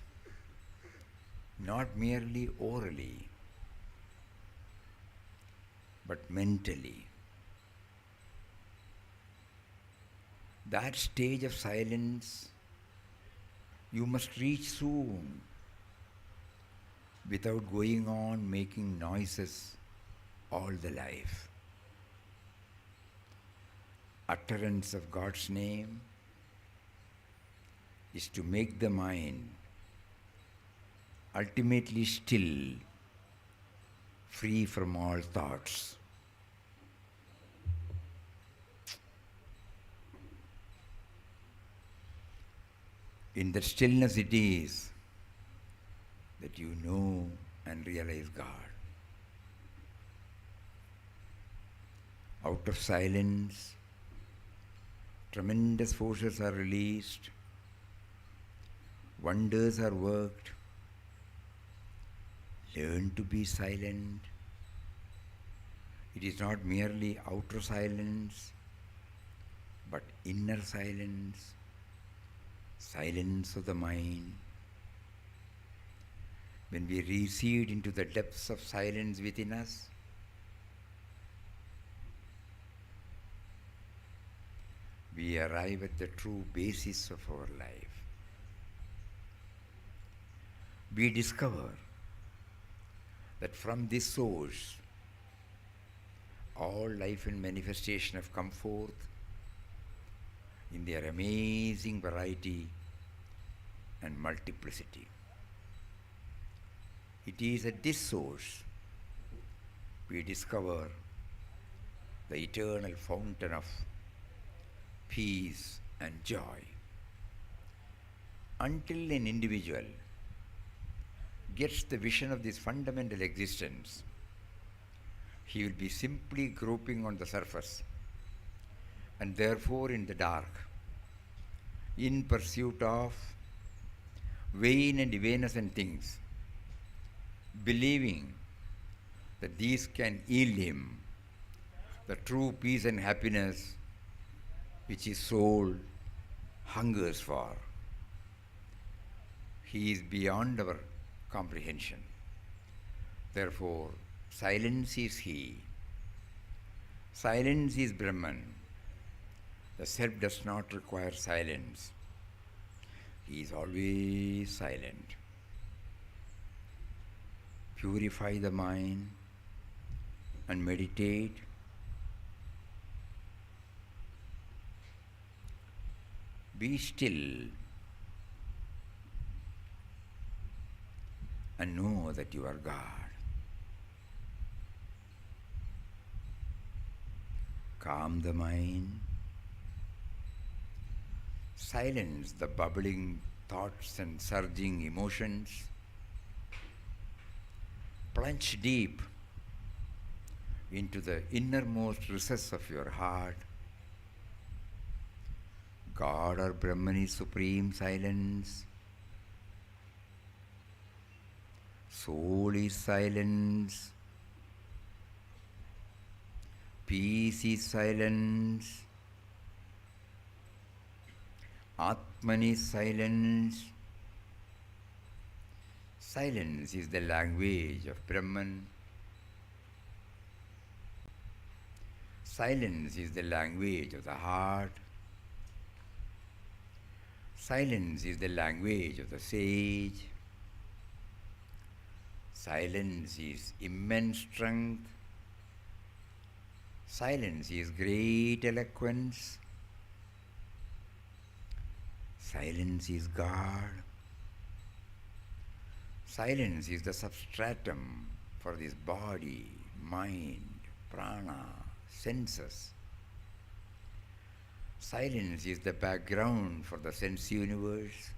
Speaker 1: not merely orally, but mentally. That stage of silence you must reach soon without going on making noises all the life. Utterance of God's name is to make the mind ultimately still free from all thoughts. In that stillness it is that you know and realize God. Out of silence, tremendous forces are released, wonders are worked. Learn to be silent. It is not merely outer silence, but inner silence, silence of the mind. When we recede into the depths of silence within us, we arrive at the true basis of our life. We discover that from this source, all life and manifestation have come forth in their amazing variety and multiplicity. It is at this source we discover the eternal fountain of peace and joy. Until an individual gets the vision of this fundamental existence, he will be simply groping on the surface and therefore in the dark, in pursuit of vain and evanescent things, believing that these can yield him the true peace and happiness which his soul hungers for. He is beyond our comprehension. Therefore, silence is he. Silence is Brahman. The self does not require silence. He is always silent. Purify the mind and meditate. Be still and know that you are God. Calm the mind. Silence the bubbling thoughts and surging emotions. Plunge deep into the innermost recess of your heart. God or Brahman is supreme silence. Soul is silence. Peace is silence. Atman is silence. Silence is the language of Brahman. Silence is the language of the heart. Silence is the language of the sage. Silence is immense strength. Silence is great eloquence. Silence is God. Silence is the substratum for this body, mind, prana, senses. Silence is the background for the sense universe.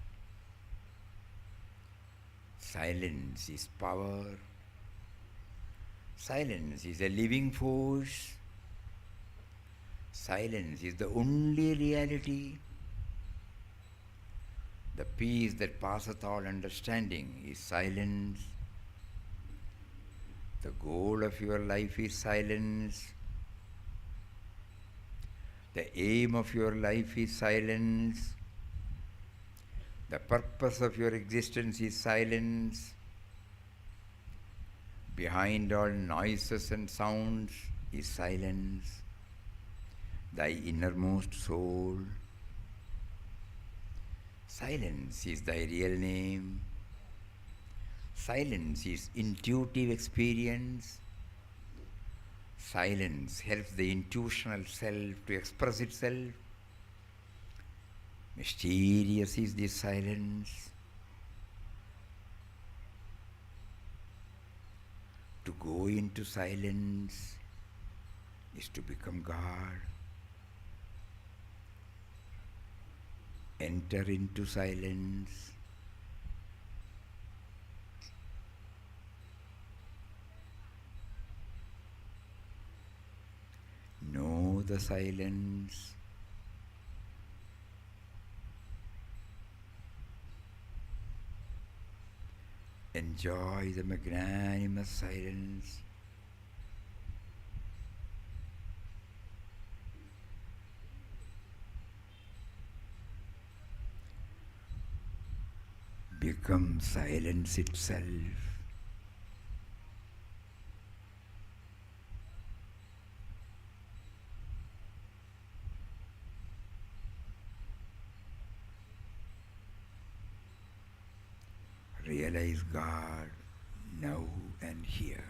Speaker 1: Silence is power. Silence is a living force. Silence is the only reality. The peace that passeth all understanding is silence. The goal of your life is silence. The aim of your life is silence. The purpose of your existence is silence. Behind all noises and sounds is silence. Thy innermost soul. Silence is thy real name. Silence is intuitive experience. Silence helps the intuitional self to express itself. Mysterious is this silence. To
Speaker 2: go into silence is to become God. Enter into silence. Know the silence. Enjoy the magnanimous silence. Become silence itself. Realize God now and here.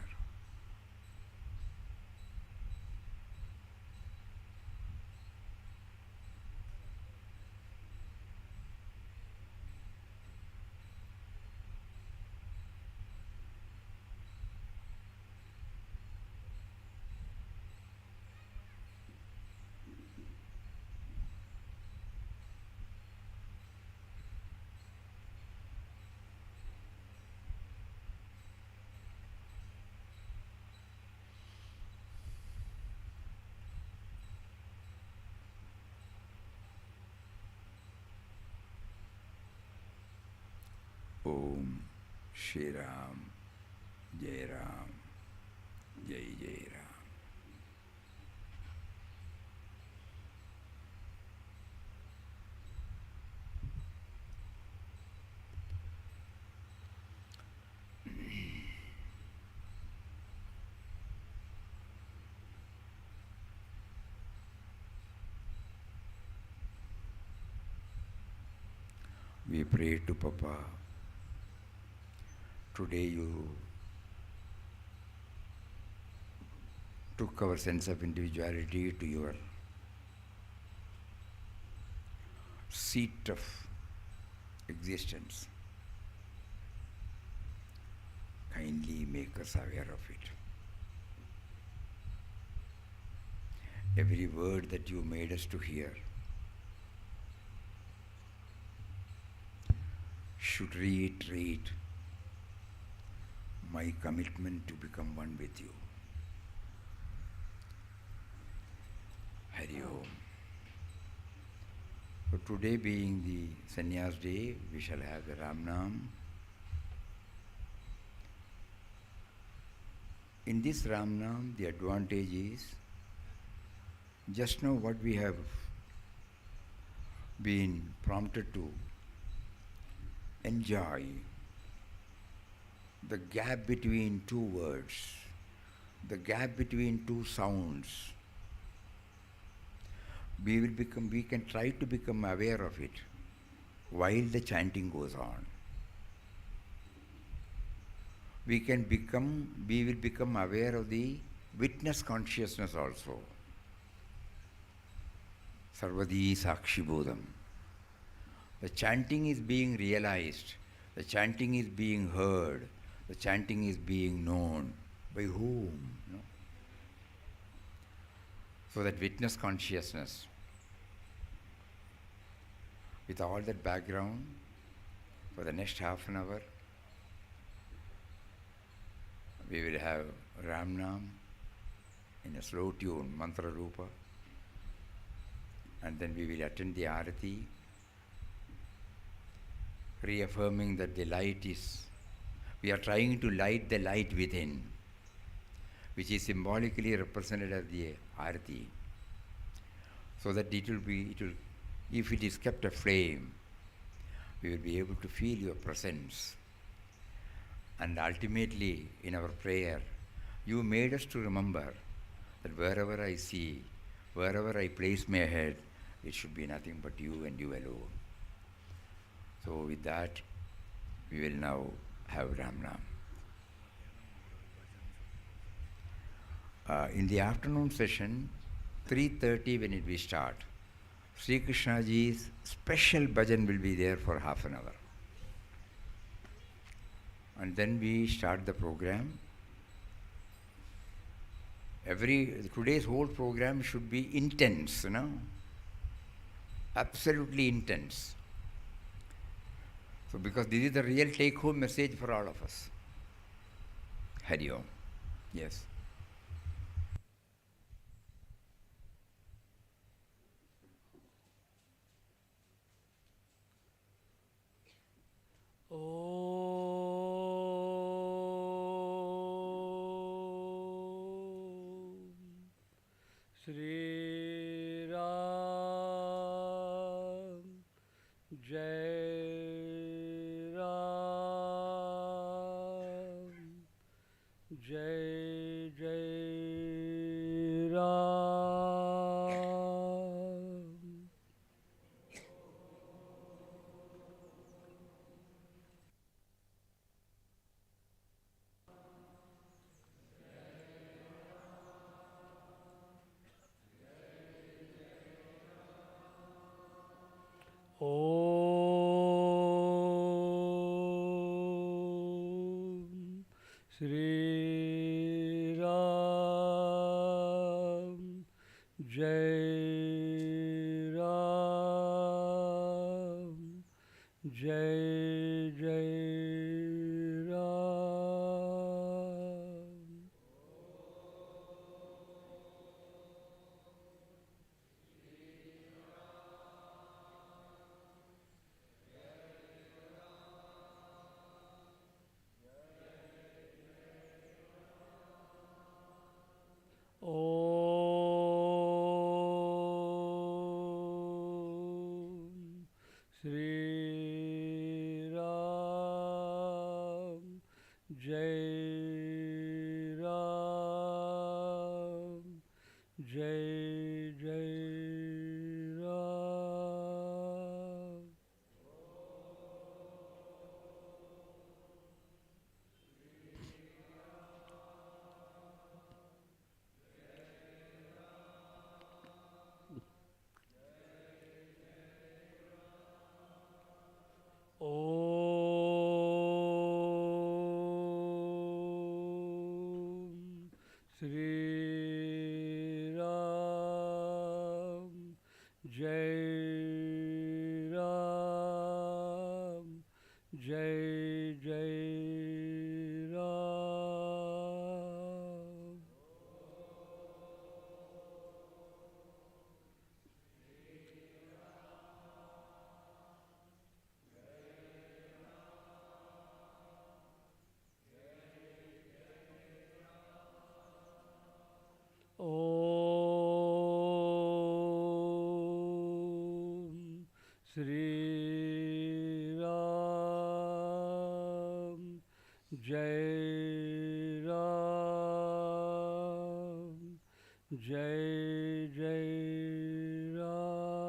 Speaker 2: Om Shri Ram, Jai Ram, Jai Jai Ram. We pray to Papa. Today you took our sense of individuality to your seat of existence. Kindly make us aware of it. Every word that you made us to hear should reiterate my commitment to become one with you. Hari Om. So today being the Sannyas Day, we shall have the Ram Nam. In this Ram Nam, the advantage is just now what we have been prompted to enjoy the gap between two words, the gap between two sounds. We can try to become aware of it while the chanting goes on. We will become aware of the witness consciousness also. Sarvadi Sakshi Bodham. The chanting is being realized, the chanting is being heard, the chanting is being known. By whom? No? So that witness consciousness, with all that background, for the next half an hour, we will have Ram Nam in a slow tune, Mantra Rupa, and then we will attend the Arati, reaffirming that the light is, we are trying to light the light within, which is symbolically represented as the Arati, so that it will, if it is kept aflame, we will be able to feel your presence. And ultimately, in our prayer, you made us to remember that wherever I see, wherever I place my head, it should be nothing but you and you alone. So with that, we will now have Ram Nam. In the afternoon session, 3:30 when it will start, Sri Krishna Ji's special bhajan will be there for half an hour. And then we start the program
Speaker 1: Today's whole program should be intense, absolutely intense. So because this is the real take-home message for all of us. Hari Om. Yes.
Speaker 8: Shri Ram Jai Ram Jai Jai Ram. Om Shri Ram Jai Ram Jai Jai Ram. Om Shri Ram Jai Ram Jai Jai Ram. Om Shri Ram Jai Ram Jai Jai Ram.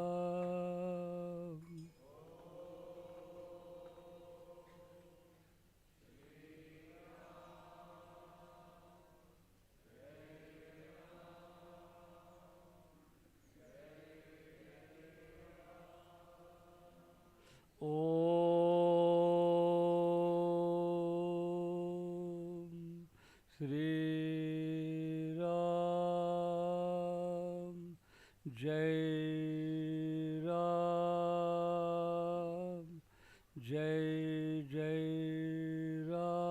Speaker 8: Om Shri Ram Jai Ram Jai Jai Ram. Om Shri Ram Jai Ram Jai Jai Ram.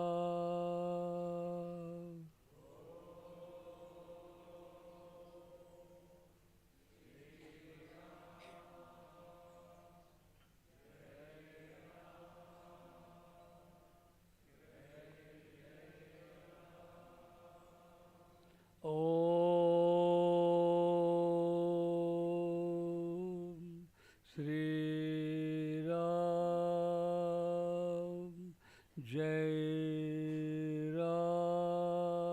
Speaker 8: Om Shri Ram Jai Ram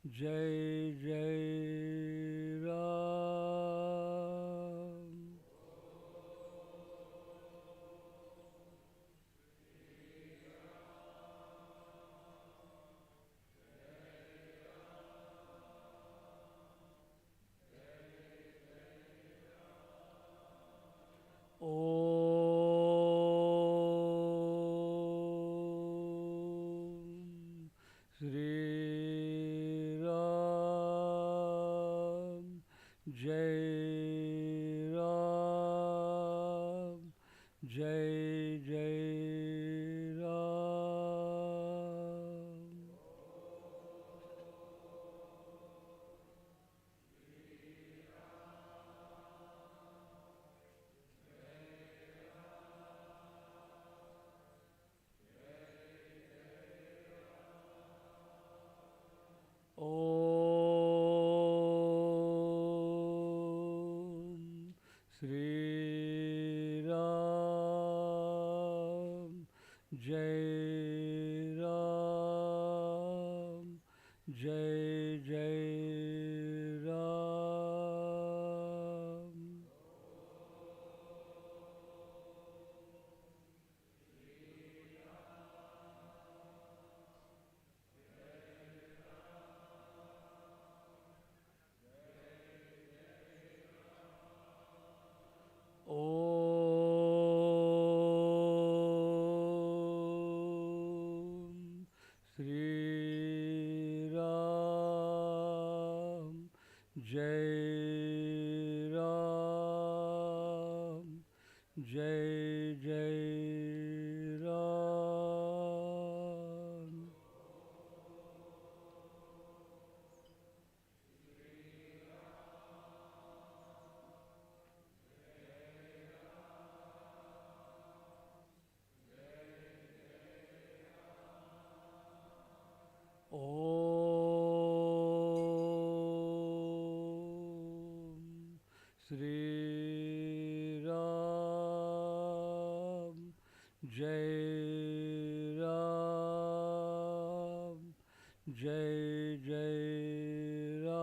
Speaker 8: Jai Jai Ram. Om Shri Jai Ram, Jai Jai Ram. Om Sri Ram, Jai Ram, Jai Jai Ram. Om Sri Ram, Jai Ram, Jai Jai Ram. Om Sri Ram, Jai Ram, Jai Jai Ram.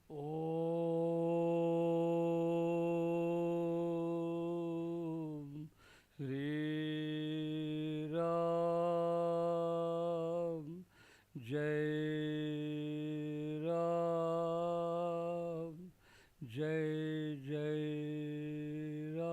Speaker 8: Om Sri Ram, Jai Ram, Jai Jai Ram.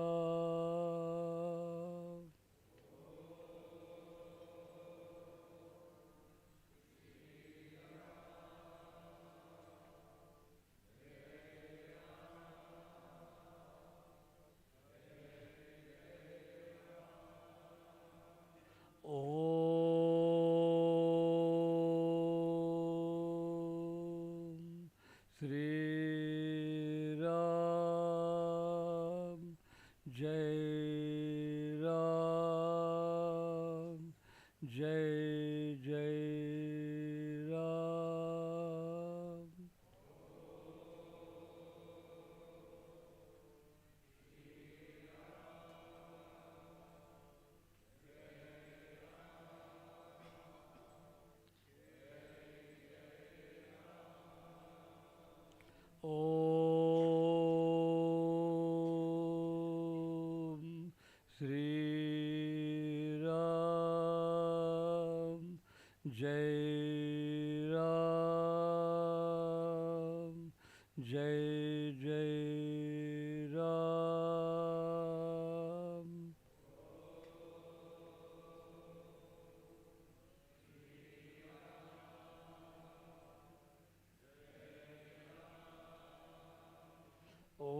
Speaker 8: Om Sri Ram, Jai Ram, Jai Jai Ram. Om Sri Ram, Jai Ram, Jai Jai Ram. Om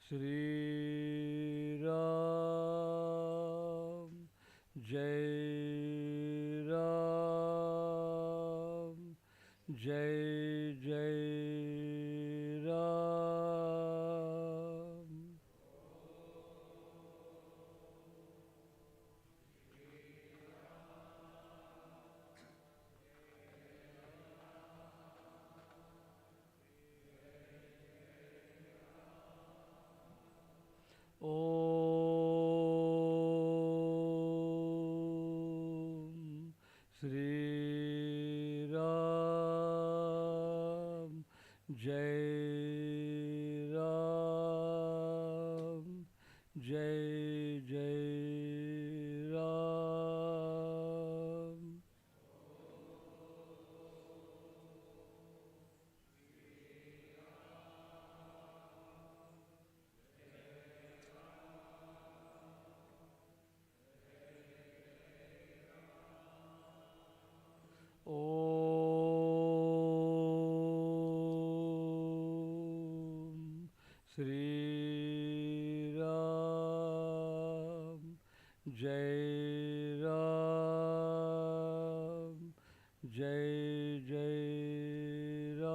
Speaker 8: Sri Ram, Jai Ram, Jai Jai Ram. Om Sri Ram, Jai Ram, Jai Jai Ram. Sri Ram, Jai Ram, Jai Jai Ram.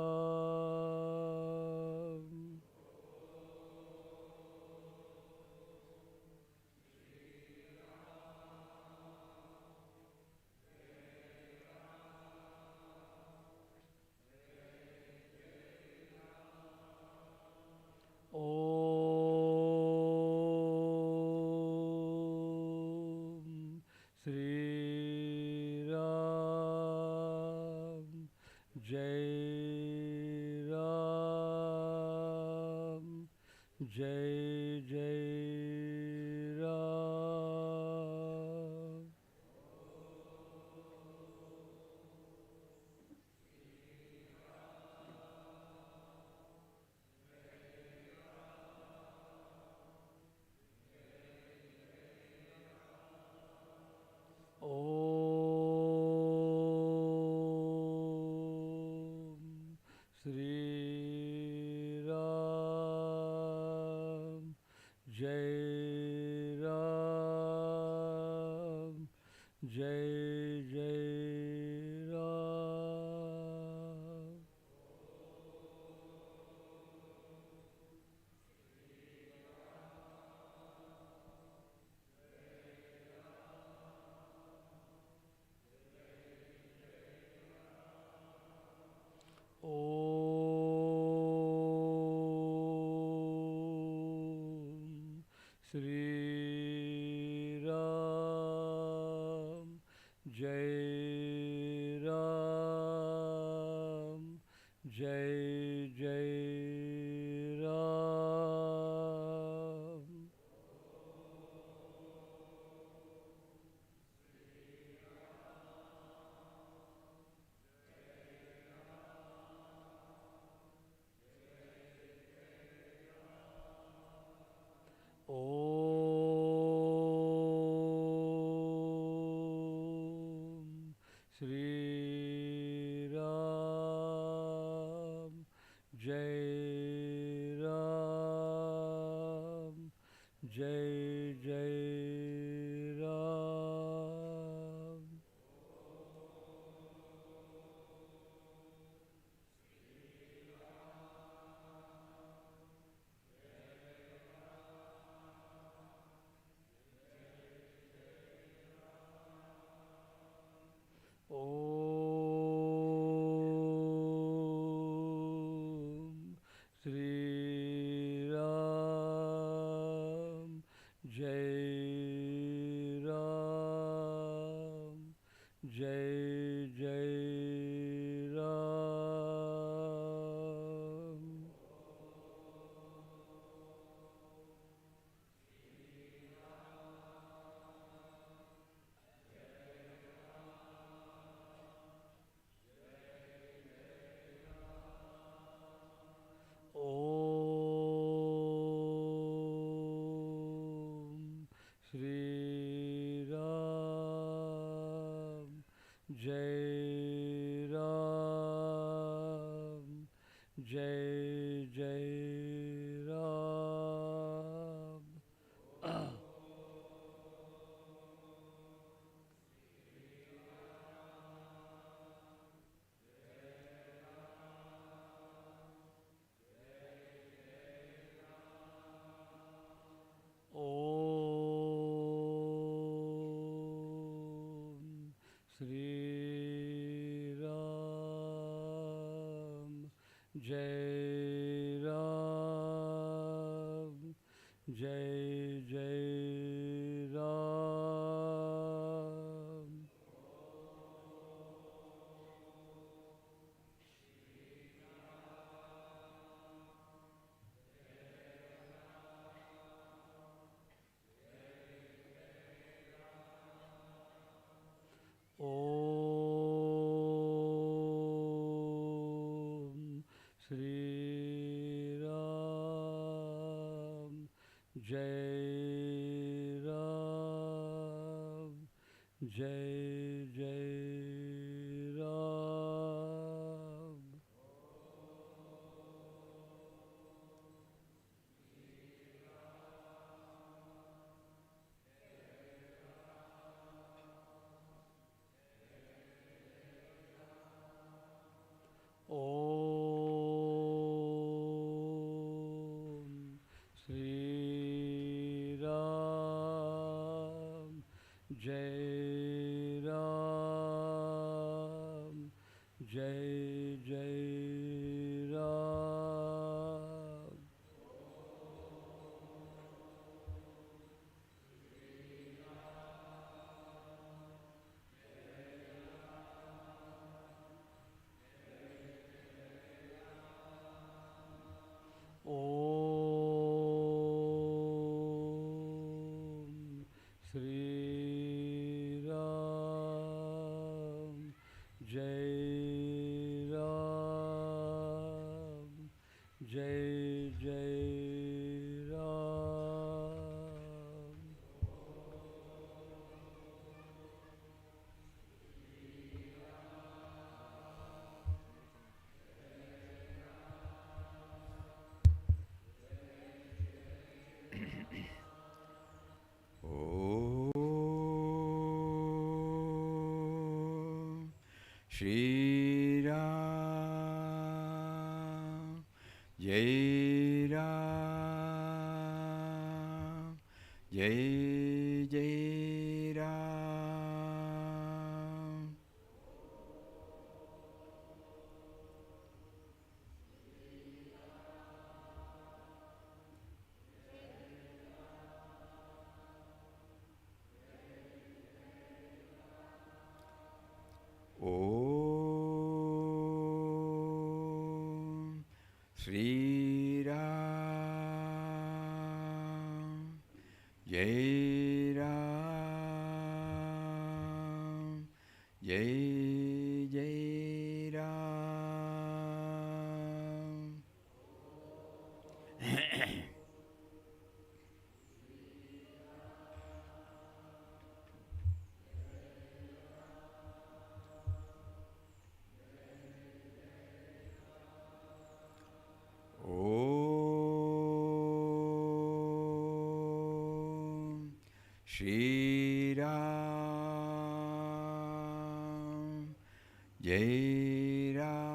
Speaker 8: Om Sri Ram, Jai Ram, Jai Jai Ram. Om Sri Ram, Jai Ram, Jai Jai Ram. Om Sri Ram, Jai Ram, Jai Jai Ram. Om Sri Ram, Jai Ram, Jai Jai Ram. Om Sri Ram, Jai Ram, Jai Jai Ram. Om Sri Ram, Jai Ram, Jai Jai Ram. Om Sri Ram, Jai Ram, Jai Jai Ram. Om Sri Ram, Jai Ram, Jai Jai Ram. Om Sri Ram Jai Ram Jai Jai Ram. Om Sri Ram Jai Ram Jai Jai Ram.
Speaker 2: Om Shri Ram Jai Ram Jai Jai Ram. Om Sri Ram Jai Ram Jai Jai Ram. Om Shri Ram Jai Ram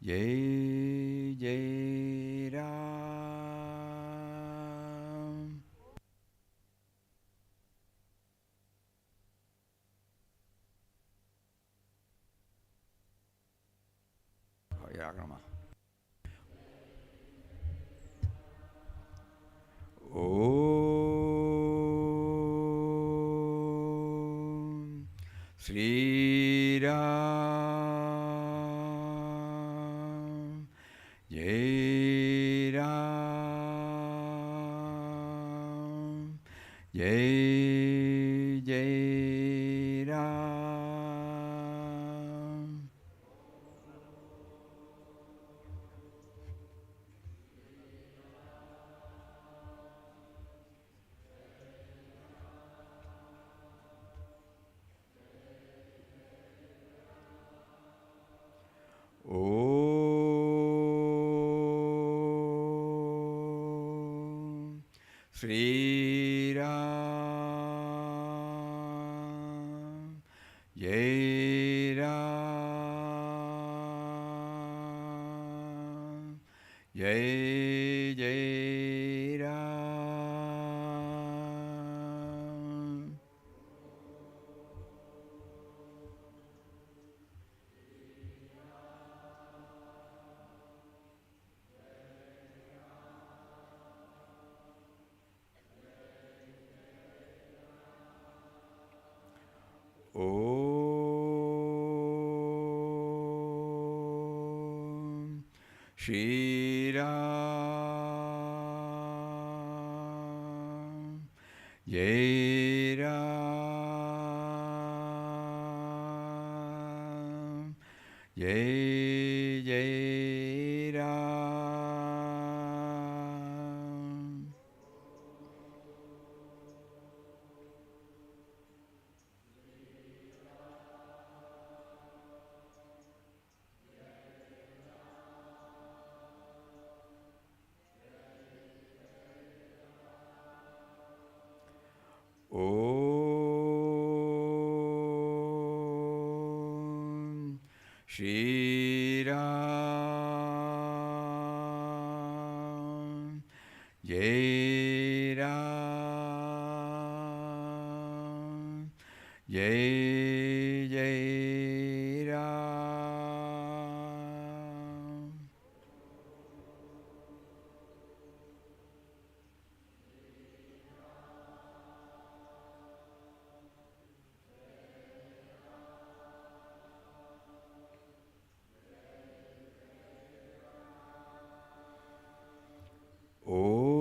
Speaker 2: Jai Jai Ram. Ya, Rama. Om Sri Ram Jai Ram Jai Jai Ram. Om Sri Ram Jai Ram Jai Jai Ram. Om Shri Ram Jai Ram Jai Jai Ram. Om
Speaker 1: Shri Ram, Jai Ram, Jai Jai Ram. Om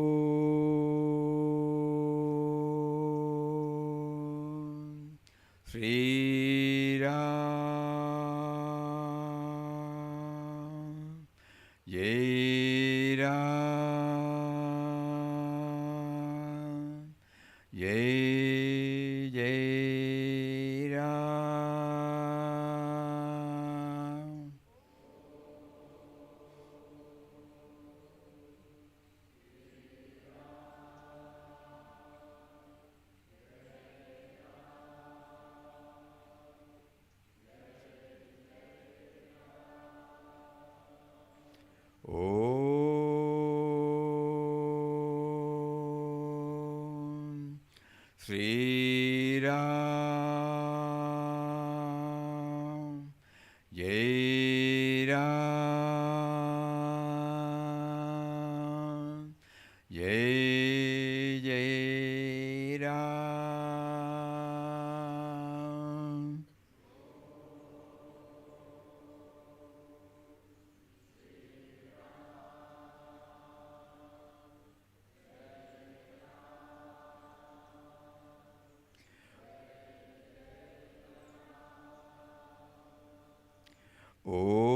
Speaker 1: Sri Ram, Jai Ram, Jai Jai Ram. Om Sri Ram, Jai Ram, Jai Jai Ram. Om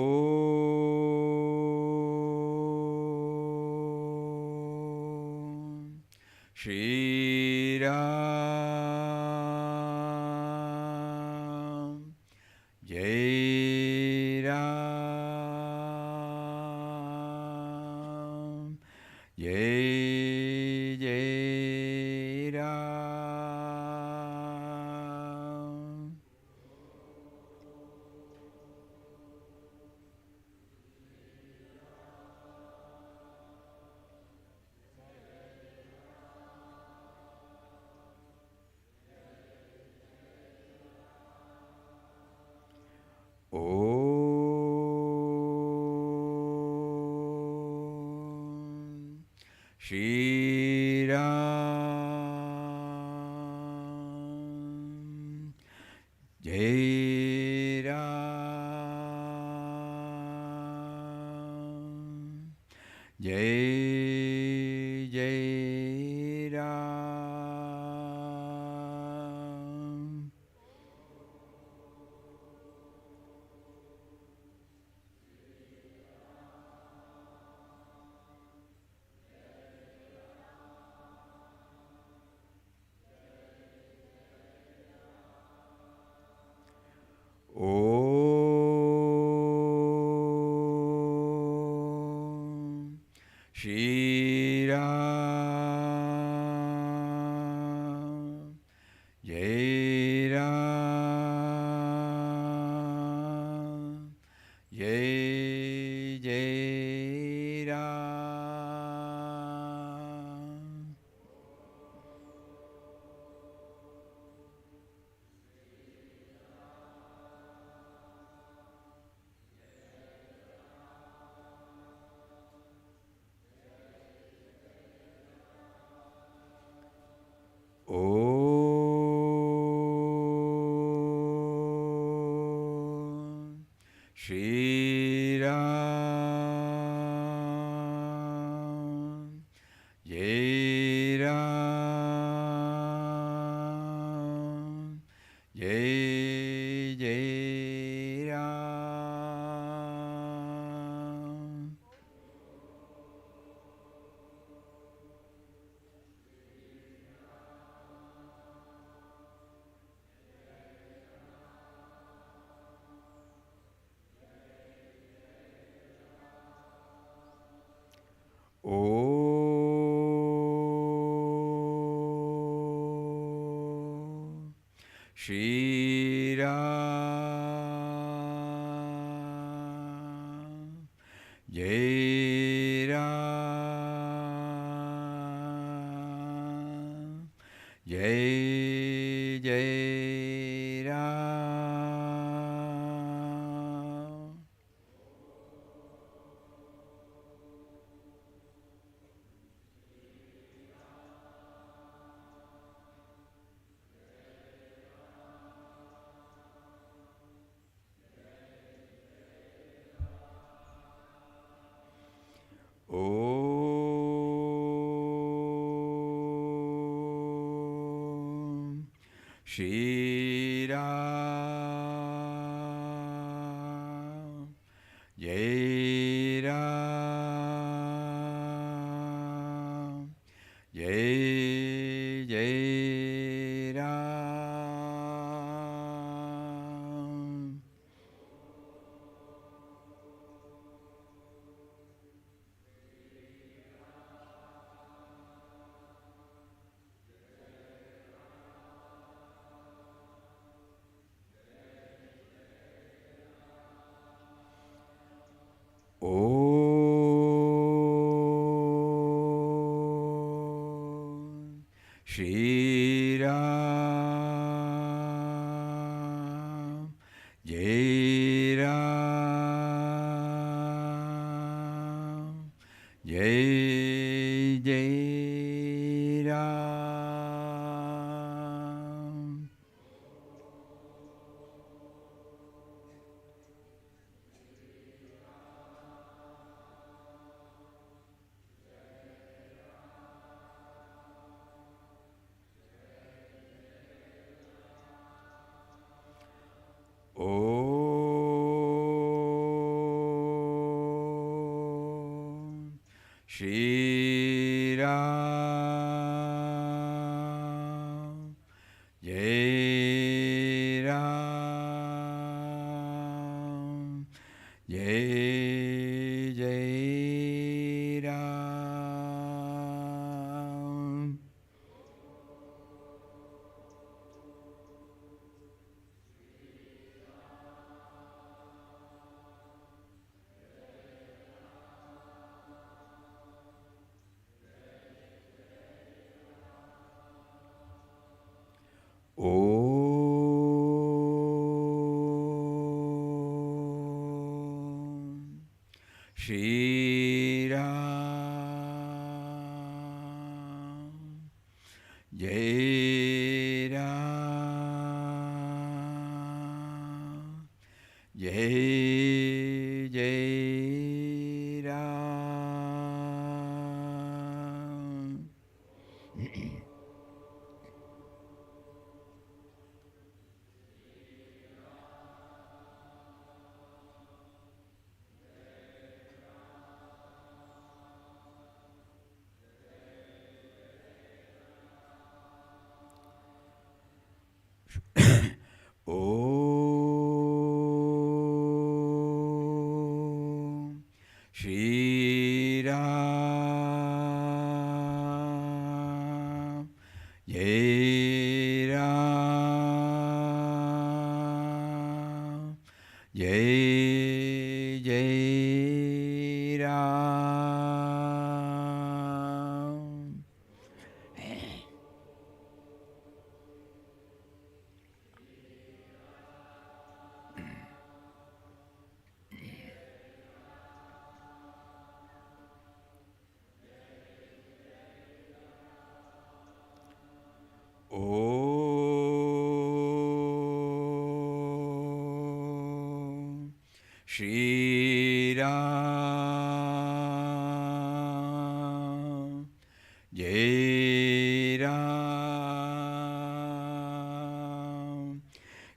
Speaker 1: Shri Ram, Jai Ram, Jai Jai Ram. Om Shri Ram, Jai Ram, Jai Jai Ram. Om Shri Ram, Jai Ram, Jai Jai Ram. Om Shri Ram, Jai Ram, Jai Jai Ram. Om Shri Ram, Shri Ram, Jai Ram, Jai Jai Ram. Om Shri Ram, Jai Ram, Jai Jai Ram. Om Shri Ram, Jai Ram, Jai Jai Ram. Om Shri Ram, Jai Ram, Jai Jai Ram. Om Shri Ram, Jai Ram, Jai Jai Ram. Om Shri Ram, Jai Ram,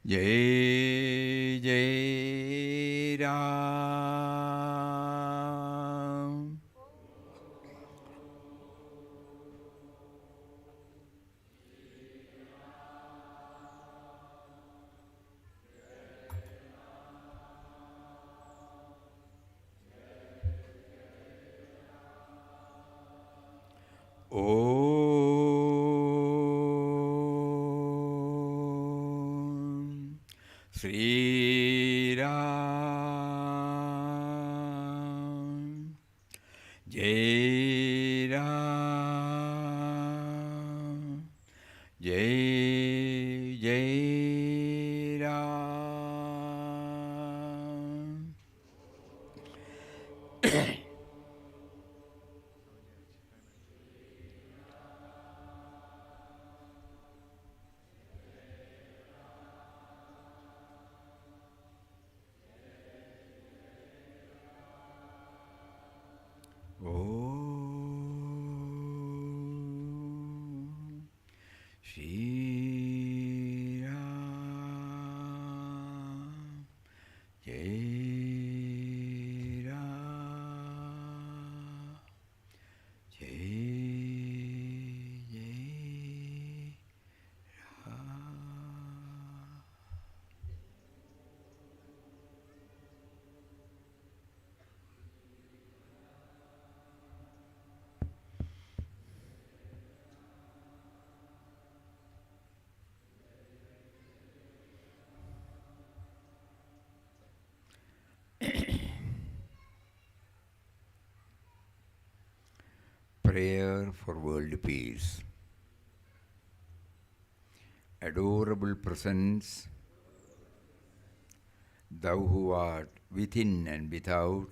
Speaker 1: Jai Jai Ram. Om Sri Ram, Jai Ram, Jai Jai Ram. Om Shri prayer for world peace. Adorable Presence, Thou who art within and without,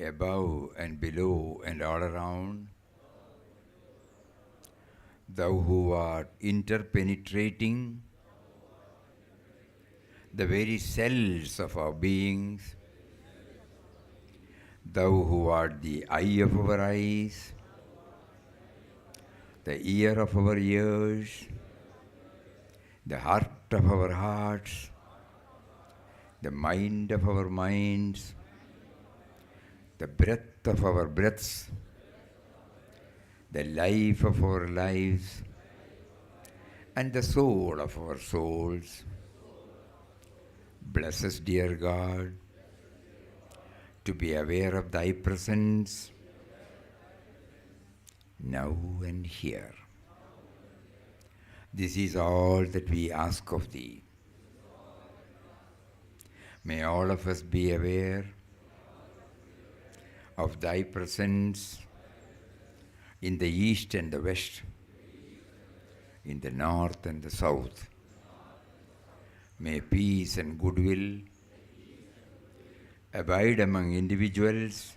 Speaker 1: above and below and all around, Thou who art interpenetrating the very cells of our beings, Thou who art the eye of our eyes, the ear of our ears, the heart of our hearts, the mind of our minds, the breath of our breaths, the life of our lives, and the soul of our souls. Bless us, dear God, to be aware of Thy presence now and here. This is all that we ask of Thee. May all of us be aware of Thy presence in the east and the west, in the north and the south. May peace and goodwill abide among individuals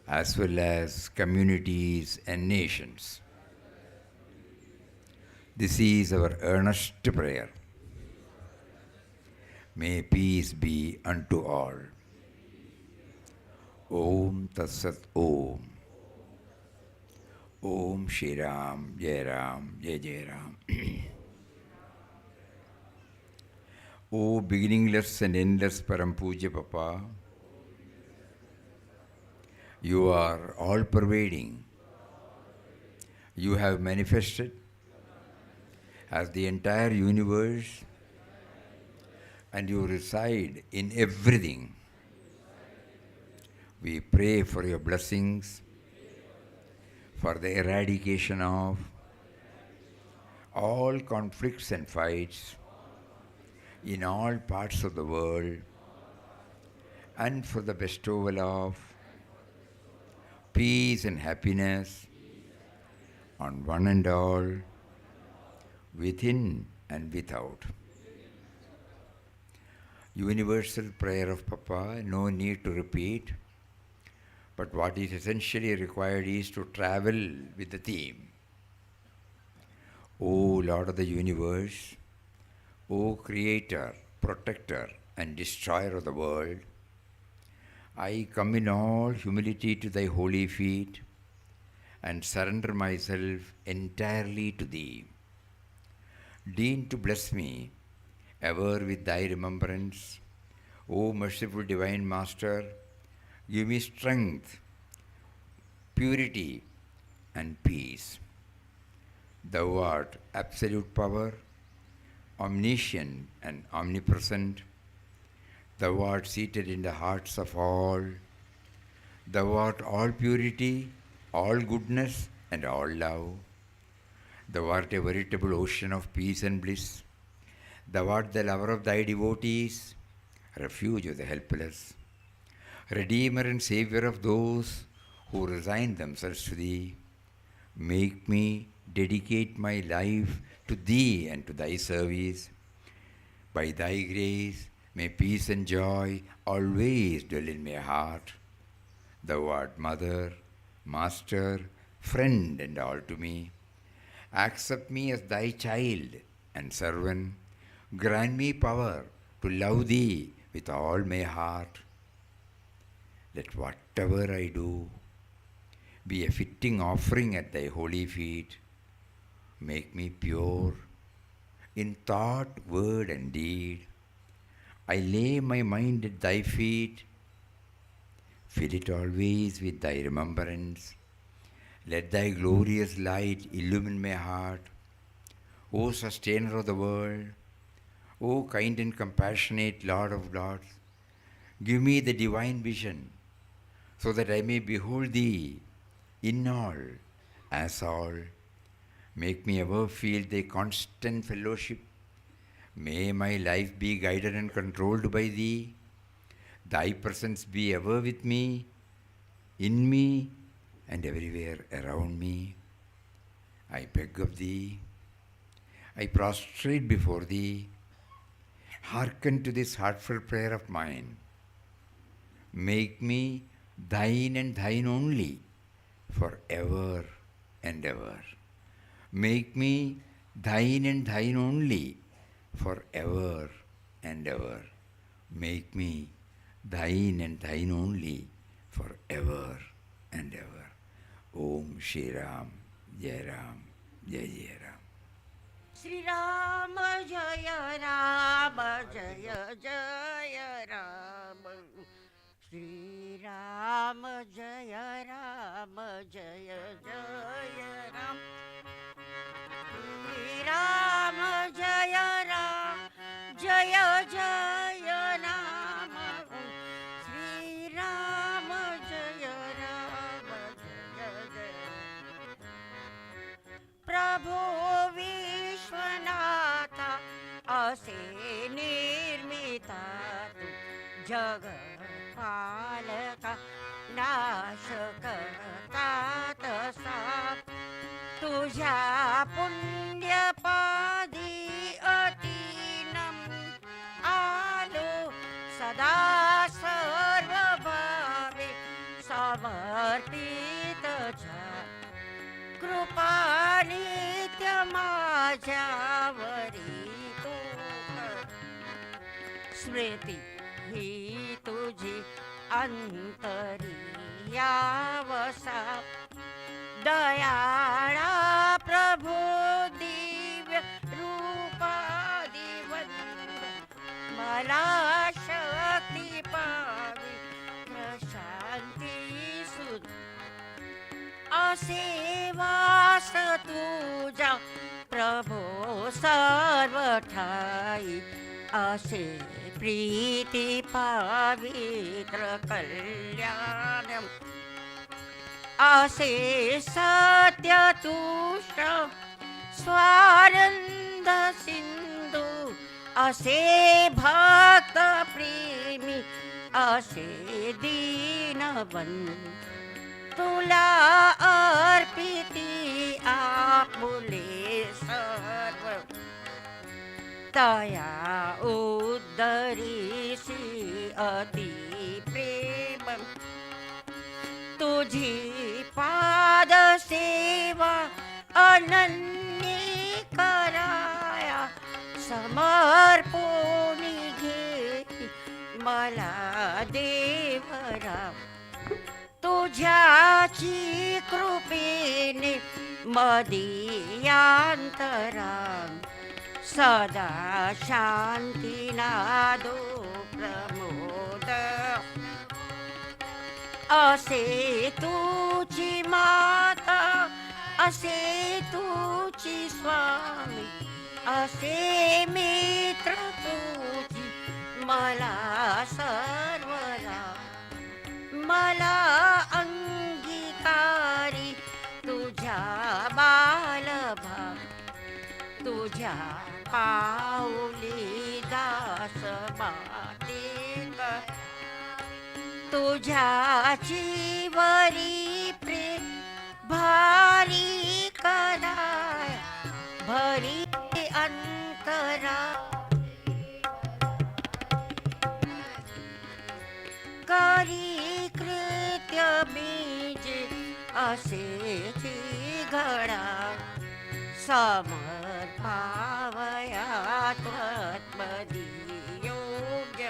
Speaker 1: as well as communities and nations. This is our earnest prayer. May peace be unto all. Om Tat Sat Om. Om Shri Ram, Jai Ram, Jai Jai Ram. O beginningless and endless Param Puja Papa, You are all-pervading. You have manifested as the entire universe, and You reside in everything. We pray for Your blessings, for the eradication of all conflicts and fights in all parts of the world, and for the bestowal of peace and happiness on one and all, within and without. Universal prayer of Papa, no need to repeat, but what is essentially required is to travel with the theme. O Lord of the universe, O Creator, Protector and Destroyer of the world, I come in all humility to Thy holy feet and surrender myself entirely to Thee. Deign to bless me ever with Thy remembrance. O merciful Divine Master, give me strength, purity and peace. Thou art absolute power, omniscient and omnipresent. Thou art seated in the hearts of all. Thou art all purity, all goodness and all love. Thou art a veritable ocean of peace and bliss. Thou art the lover of Thy devotees, refuge of the helpless, Redeemer and Savior of those who resign themselves to Thee. Make me dedicate my life to Thee and to Thy service. By Thy grace, may peace and joy always dwell in my heart. Thou art Mother, Master, Friend and all to me. Accept me as Thy child and servant. Grant me power to love Thee with all my heart. Let whatever I do be a fitting offering at Thy holy feet. Make me pure in thought, word and deed. I lay my mind at Thy feet. Fill it always with Thy remembrance. Let Thy glorious light illumine my heart. O Sustainer of the world, O kind and compassionate Lord of Lords, give me the divine vision so that I may behold Thee in all, as all. Make me ever feel Thy constant fellowship. May my life be guided and controlled by Thee. Thy presence be ever with me.
Speaker 2: in me and everywhere around me. I beg of thee, I prostrate before thee, hearken to this heartfelt prayer of mine. Make me thine and thine only, for ever and ever. Make me thine and thine only, for ever and ever. Make me thine and thine only, for ever and ever. Om Shri Ram, Jai Ram, Jai Jai Ram.
Speaker 9: Shri Ram Jaya Ram Jaya Jaya Ram Shri Ram Jaya Ram Jaya Jaya Ram Shri Ram Jaya Ram Jaya Jaya Ram Shri Ram Jaya Ram Jaya Jaya Prabhu Vishwanatha असे निर्मिता तू जगत पालका नाश करता तसा तुझ्या पुण्यपादी अतीनम आलो सदा सर्व भावे समर्पित जा कृपा नित्य माझ्यावरी तू कर. स्मृती ही तुझी अंतरियावसा दयाळा प्रभू दिव्य रूपादिवंद मला शक्ती पावी प्रशांती सुध असे वास तुझा प्रभो सर्व ठाई असे प्रीती पवित्र कल्याण असे सत्य तुष्ट स्वानंद सिंधू असे भक्त प्रेमी असे दीनबंधू तुला अर्पिती आपुले सर्व तया उद्धरीसी अति प्रेम तुझी पाद सेवा अनन्य कराया समर्पोनी घे मला देवराम तुझ्याची कृपेने मदीयांतराम सदा शांती नादो प्रमोद असे तुझी माता असे तुझी स्वामी असे मित्र तुझी मला सर्वरा मला अंगीकारी तुझ्या बालभा तुझ्या पाऊली दास मातेक तुझ्या जीवरी प्रेम भारी कराय भरी अंतरा करी कृत्य बीज असेची घडा समर्पावया त्वत्मदीयोग्य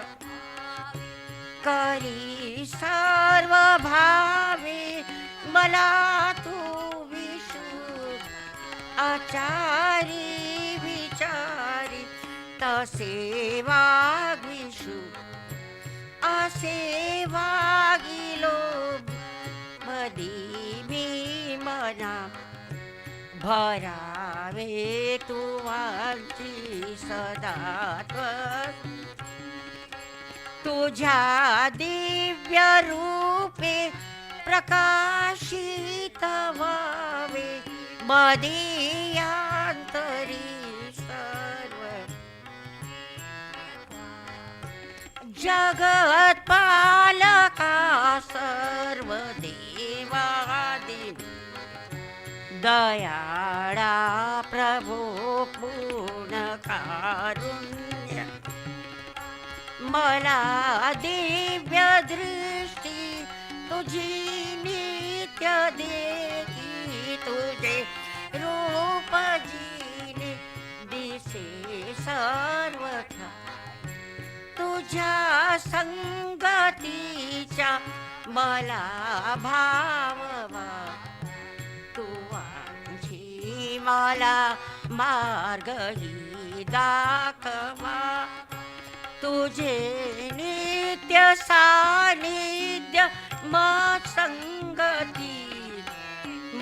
Speaker 9: करी सर्व भावे मला तू विशुद्ध आचारी विचारी तसे वागिषु असे वागिलो मदी मी मना भरावे तू वांची सदा तुझ्या दिव्य रूपे प्रकाशित व्हावे मदीयांतरी सर्व जगत पालका सर्व देवादि दयाळा प्रभो पूर्ण कारुण्य मला दिव्य दृष्टी तुझी नित्य देखी तुझे रूप जीने दिसे सर्वथा तुझ्या संगतीच्या मला भाववा तू आणखी मला मार्गही दाखवा तुझे नित्य सानिध्य मत संगती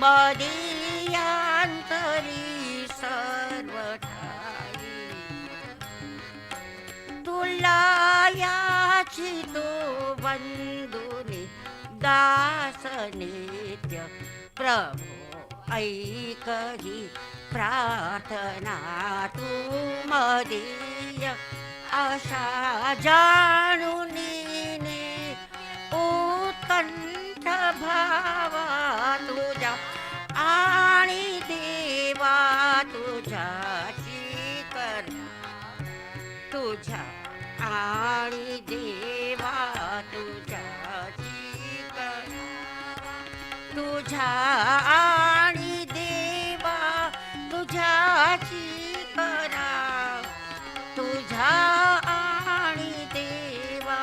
Speaker 9: मदियांतरी सर्वठाई तुला याची तो बंधुनी दास नित्य प्रभो ऐकही प्रार्थना तू मदीय आशा जाणुनी उत्कंठ भावा तुझ्या आणि देवा तुझ्याची कर तुझ्या आणि देवा तुझ्याची कर तुझ्या आणि देवा तुझ्याची करा तुझ्या आणि देवा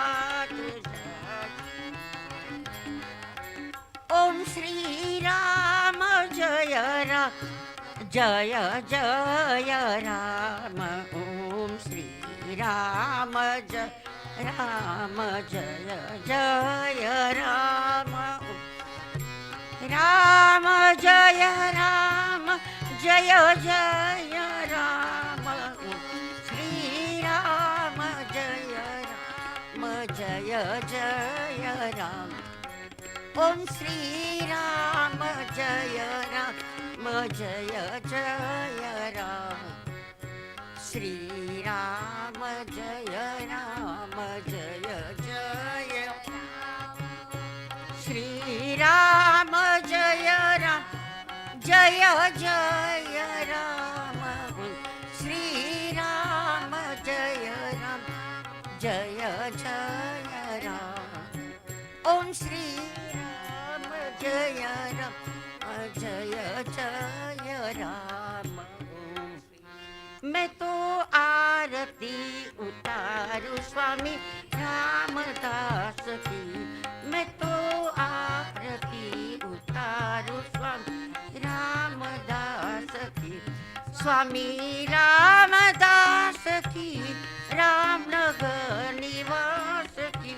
Speaker 9: तुझ्याची ओम श्री राम जय राम जय जय राम ओम श्री राम जय जय राम राम जय राम जय जय राम श्री राम जय जय राम ओम श्री राम जय जय राम श्री राम जय जय श्री राम जय जय राम श्री राम जय जय राम ओम श्री राम जय जय राम मैं तो आरती उतारू स्वामी रामदास की मैं तो आरती उतारू स्वामी रामदास की स्वामी रामदास की रामनगर निवास की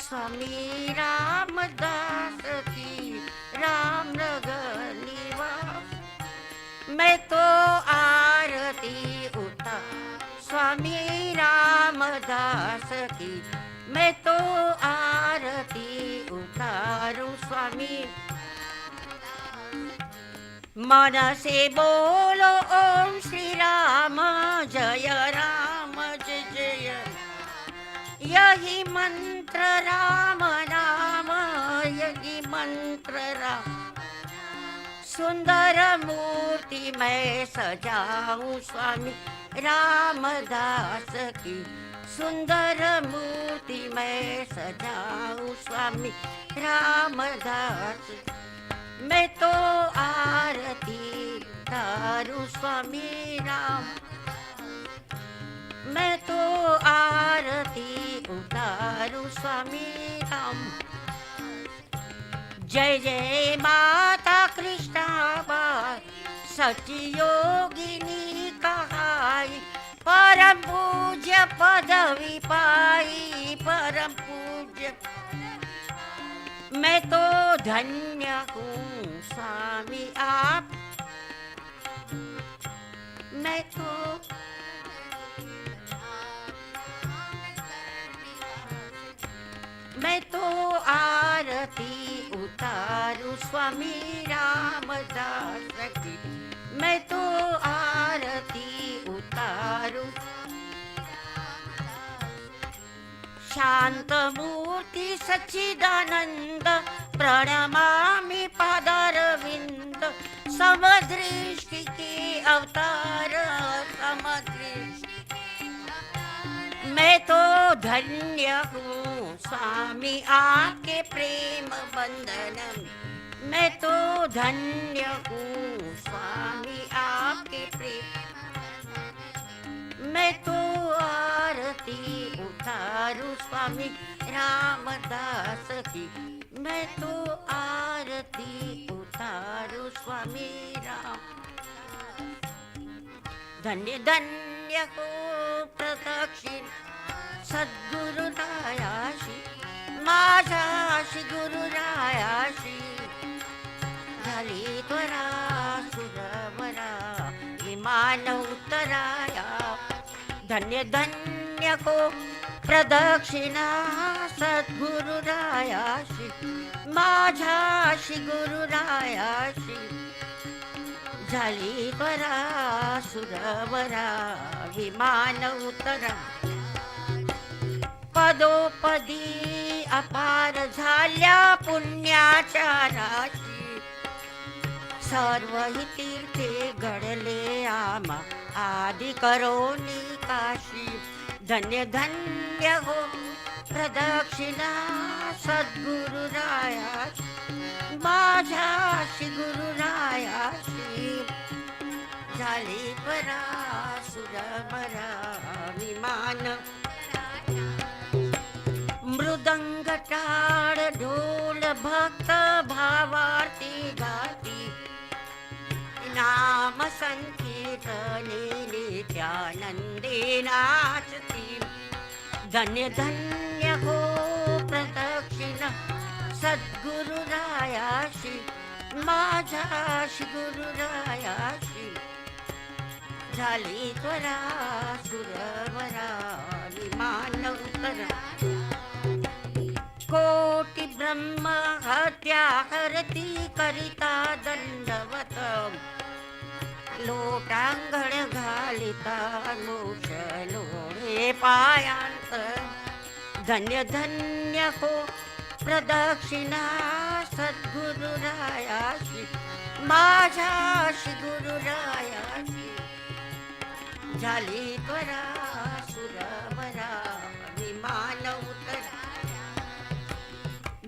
Speaker 9: स्वामी रामदास की रामनगर निवास मैं तो आरती उतार स्वामी रामदास की मैं तो आरती उतारू स्वामी मन से बोलो ओम श्री राम जय जय यही मंत्र राम नाम यही मंत्र राम सुंदर मूर्ति मैं सजाऊं स्वामी रामदास की सुंदर मूर्ति मैं सजाऊं स्वामी रामदास मैं तो आरती तारू स्वामी राम मैं तो आरती उतारू स्वामी राम जय जय माता कृष्णा बाई सची योगिनी कहाई परम पूज्य पदवी पाई परम पूज्य मैं तो धन्य हूँ स्वामी आप मैं तो मैं तो आरती उतारू स्वामी रामदास की मैं तो आरती उतारू शान्तमूर्ति सच्चिदानन्द प्रणमामि पादारविन्द समदृष्टि के अवतार समदृष्टि। मैं तो धन्य हूँ स्वामी आपके प्रेम बंधन में। मैं तो धन्य हूँ स्वामी आपके प्रेम। मैं तो आरती उतारू स्वामी रामदास की। मैं तो आरती उतारू स्वामी राम। धन्य धन्य हो प्रदक्षिण सद्गुरुरायाशी माझाशी गुरुरायाशी झाली त्वरा सुरवरा विमान उतराया। धन्य धन्य हो प्रदक्षिणा सद्गुरुरायाशी माझाशी गुरुरायाशी झाली त्वरा सुरवरा विमान उतरा। पदोपदी अपार झाल्या पुण्याच्या राशी सर्व ही तीर्थे घडले आम्हा आदि करोनी काशी। धन्य धन्य हो प्रदक्षिणा सद्गुरुरायाशी माझ्याशी गुरुरायाशी झाली त्वरा सुरवरा विमान। मृदंग टाळ ढोल भक्त भावार्ती गाती नाम संकीर्तने नित्यानंदे नाचती। धन्य धन्य हो प्रदक्षिणा सद्गुरुरायाशी माझ्याशी गुरुरायाशी झाली त्वरा सुरवरा विमान उतरा। कोटि ब्रह्म हत्या हरती करिता दंडवत लोटांगण घालिता मोक्ष लोळे पायांत। धन्य धन्य हो प्रदक्षिणा सद्गुरुरायाशी माझ्याशी गुरुरायाशी झाली त्वरा सुरवरा विमान उतरा।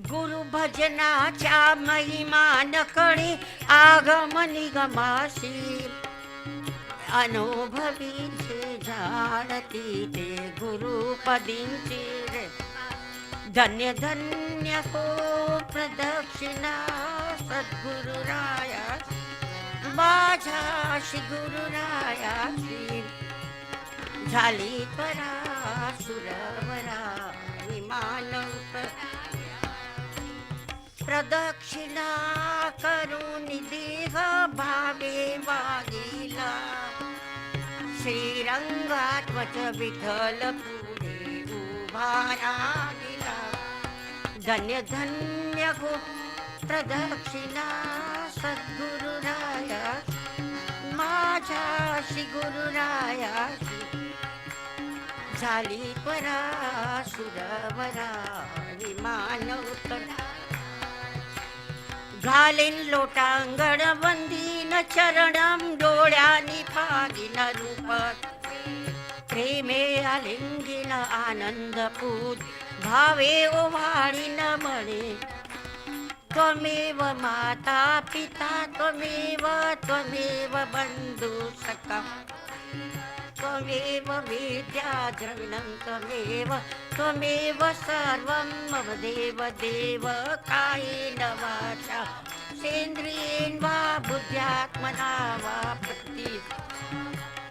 Speaker 9: गुरु भजनाच्या महिमान कळे आगम निगमाशी अनुभवीचे जाणती ते गुरुपदींचे रे। धन्य धन्य हो प्रदक्षिणा सद्गुरुरायाशी माझ्याशी गुरुरायाशी झाली त्वरा सुरवरा विमान उतरा। प्रदक्षिणा करून देह भावे वागिला श्रीरंगात वच विठ्ठल पुढे उभा राहिला। धन्य धन्य हो प्रदक्षिणा सद्गुरुरायाशी माझ्याशी गुरुरायाशी झाली त्वरा सुरवरा विमान उतरा। घालीन लोटांगण वंदीन चरणम डोळ्यांनी पागिन रूप प्रेमे आलिंगिन आनंद पूज भावे ओवाळीन म्हणे त्वमेव माता पिता त्वमेव त्वमेव बंधु सखा त्वमेव विद्या द्रविणं त्वमेव त्वमेव सर्वं मम देव देव कायेन वाचा सेन्द्रियेण वा बुद्ध्यात्मना वा प्रकृति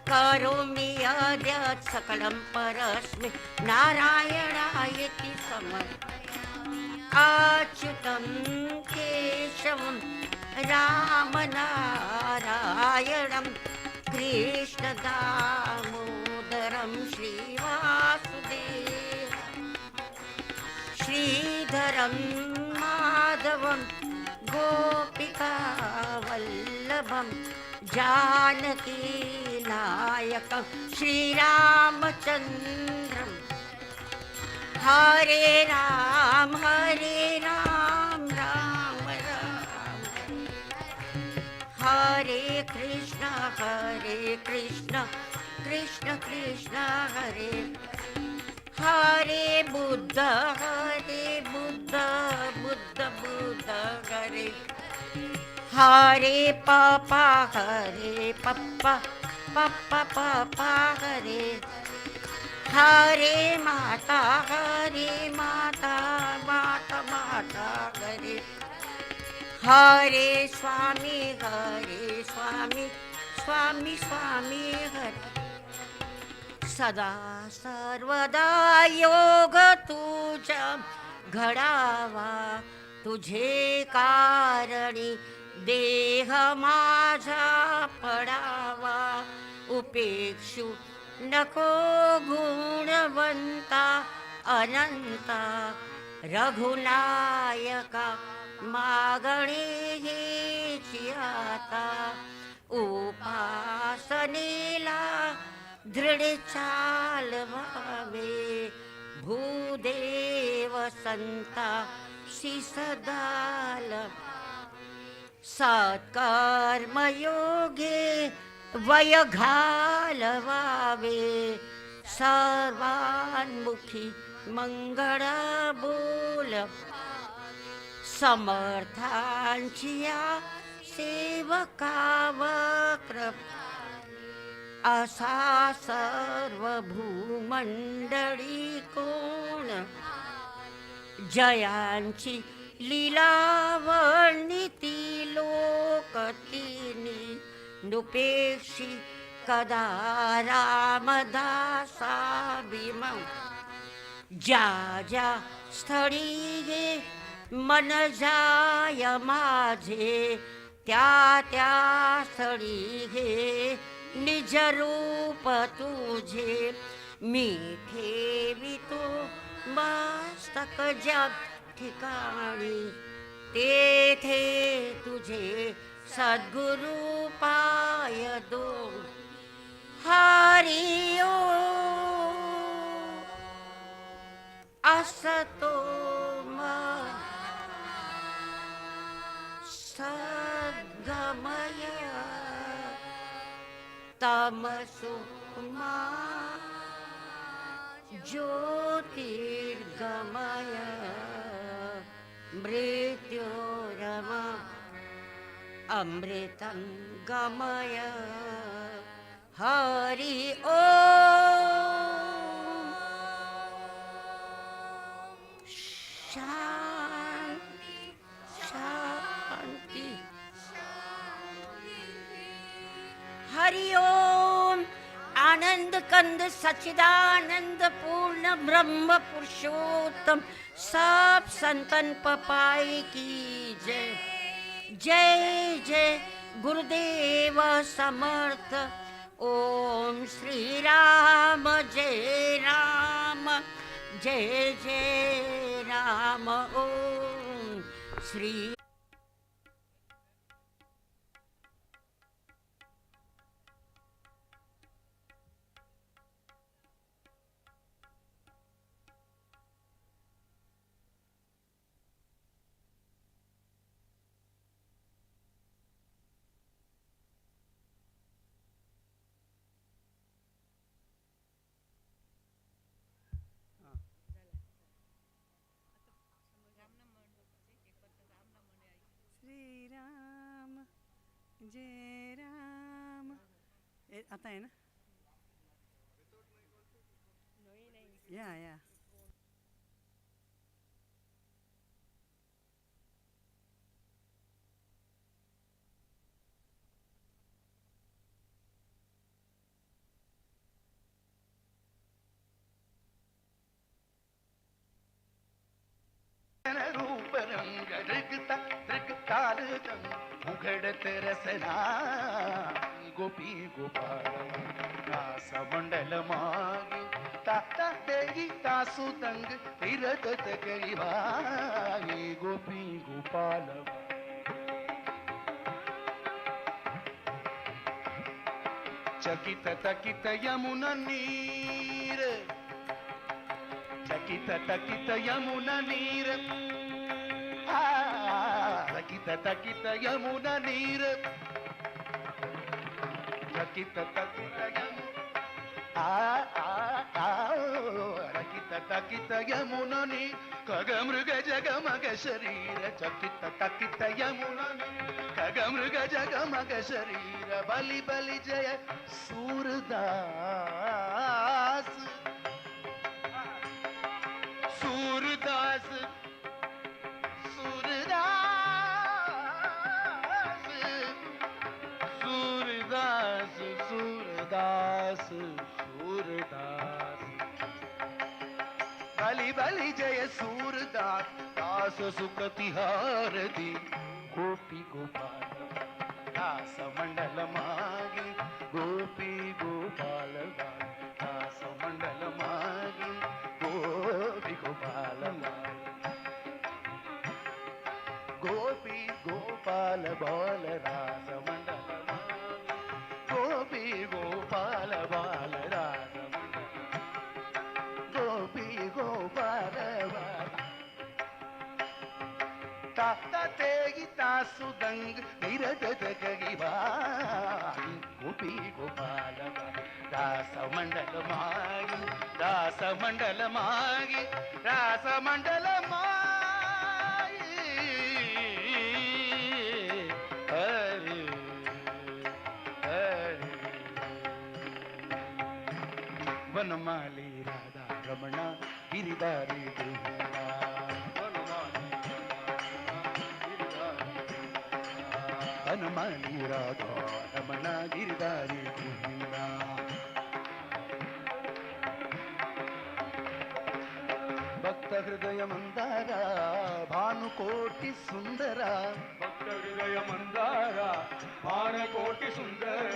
Speaker 9: करोमि यद्यत् सकलं परस्मै नारायणायेति समर्पयामि। अच्युतं केशवं रामनारायणं कृष्ण दामोदरं श्रीवासुदेव श्रीधरं माधवं गोपिका वल्लभं Janaki नायकं श्रीरामचन्द्रं Hare Ram, Ram Ram. Hare Krishna, Krishna Krishna, Hare Buddha, Buddha Buddha, Hare Papa, Papa, Hare Mata, Mata, Hare Swami, Swami, Hare. सदा सर्वदा योग तुझा घडावा तुझे कारणी देह माझा पडावा उपेक्षु नको गुणवंता अनंता रघुनायका मागणे हेची आता उपासनेला दृढ चालवावे भूदेव संता सदाल सत्कर्मयोगे वय घालवावे सर्वान्मुखी मंगळ बोल समर्थांची सेवकावक्र असा सर्व भूमंडळी कोण जयांची लीलावणिती लोकतिनी नुपेक्षी कदा रामदासाभिमं ज्या ज्या स्थळी गे मन जाय माझे त्या त्या स्थळी घे निज रूप तुझे मी ठेवितो मस्तक ज्या ठिकाणी तेथे तुझे सद्गुरु पाय दो हरि ओम असतो सद्गमय तमसो मा ज्योतिर्गमय मृत्योरम अमृतं गमय हरि ओम शांति शांति हरि ओम आनंद कंद सच्चिदानंद पूर्ण ब्रह्म पुरुषोत्तम सब संतन पपाई की जय जय जय गुरुदेव समर्थ ओम श्री राम जय राम जय जय राम ओम श्री
Speaker 10: श्रीराम जय राम आता आहे ना या
Speaker 11: रूप रंग दृगता दृगताल उघडत रसना गोपी गोपाळ रास मंडल मागे ताता देगी तासु तंग फिरत गई भाई गोपी गोपाल चकित तकित यमुना नीर ತಕಿತ ತಕಿತ ಯಮುನ ನೀರ ತಕಿತ ತಕಿತ ಯಮುನ ನೀರ ತಕಿತ ತಕಿತ ರಕಿತ ತಕಿತ ಯಮುನ ನೀ ಖಗ ಮೃಗ ಜಗ ಮಗ ಶರೀರ ಚಕಿತ ತಕಿತ ಯಮುನ ಖಗ ಮೃಗ ಜಗ ಮಗ ಶರೀರ ಬಲಿ ಬಲಿ ಜಯ ಸೂರದಾಸ್ सूरदास सूरदास सूरदास सूरदास सूरदास बलि बलि जय सूरदास दास सुखतिहार दी गोपी गोपाल दास मंडल मागी गोपी गोपाल दास मंडल मागी गोपी गोपाल गोपी गोपाल बाल रास मंडल गोपी गोपाल बाल रास गोपी गोपाल बाल ताता तेगी तासुदंग निरदत गगिबाई गोपी गोपाल दास मंडल मागी दास मंडल मागी दास मंडल मागी हरे हरे वनमाली राधा रमणा गिरिधारी गोविंदा वनमाली राधा रमणा गिरिधारी गोविंदा भक्त हृदय मंदार भानुकोटि सुंदर भक्त हृदय मंदार भानुकोटि सुंदर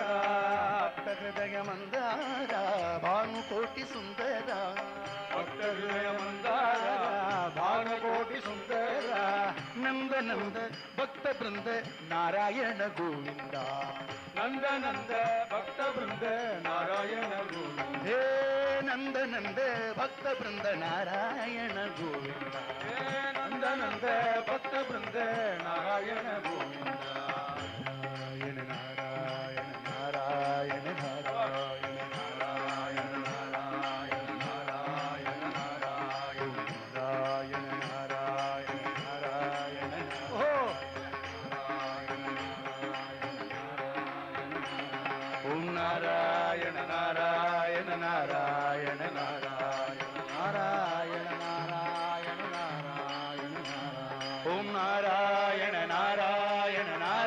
Speaker 11: भक्त हृदय मंदार भानुकोटि सुंदर भक्त हृदय मंदार भानुकोटि सुंदर नंद नंद भक्त वृंद नारायण गोविंदा नंद नंद भक्त वृंद नारायण गोविंद हे नंद नंद भक्त वृंद नारायण गोविंद हे नंद नंद भक्त वृंद नारायण गोविंद नारायण नारायण नारायण नारायण नारायण नारायण नारायण नारायण नारायण नारायण नारायण हो ओम नारायण नारायण नारायण नारायण नारायण नारायण नारायण ओम Narayan Narayan Narayan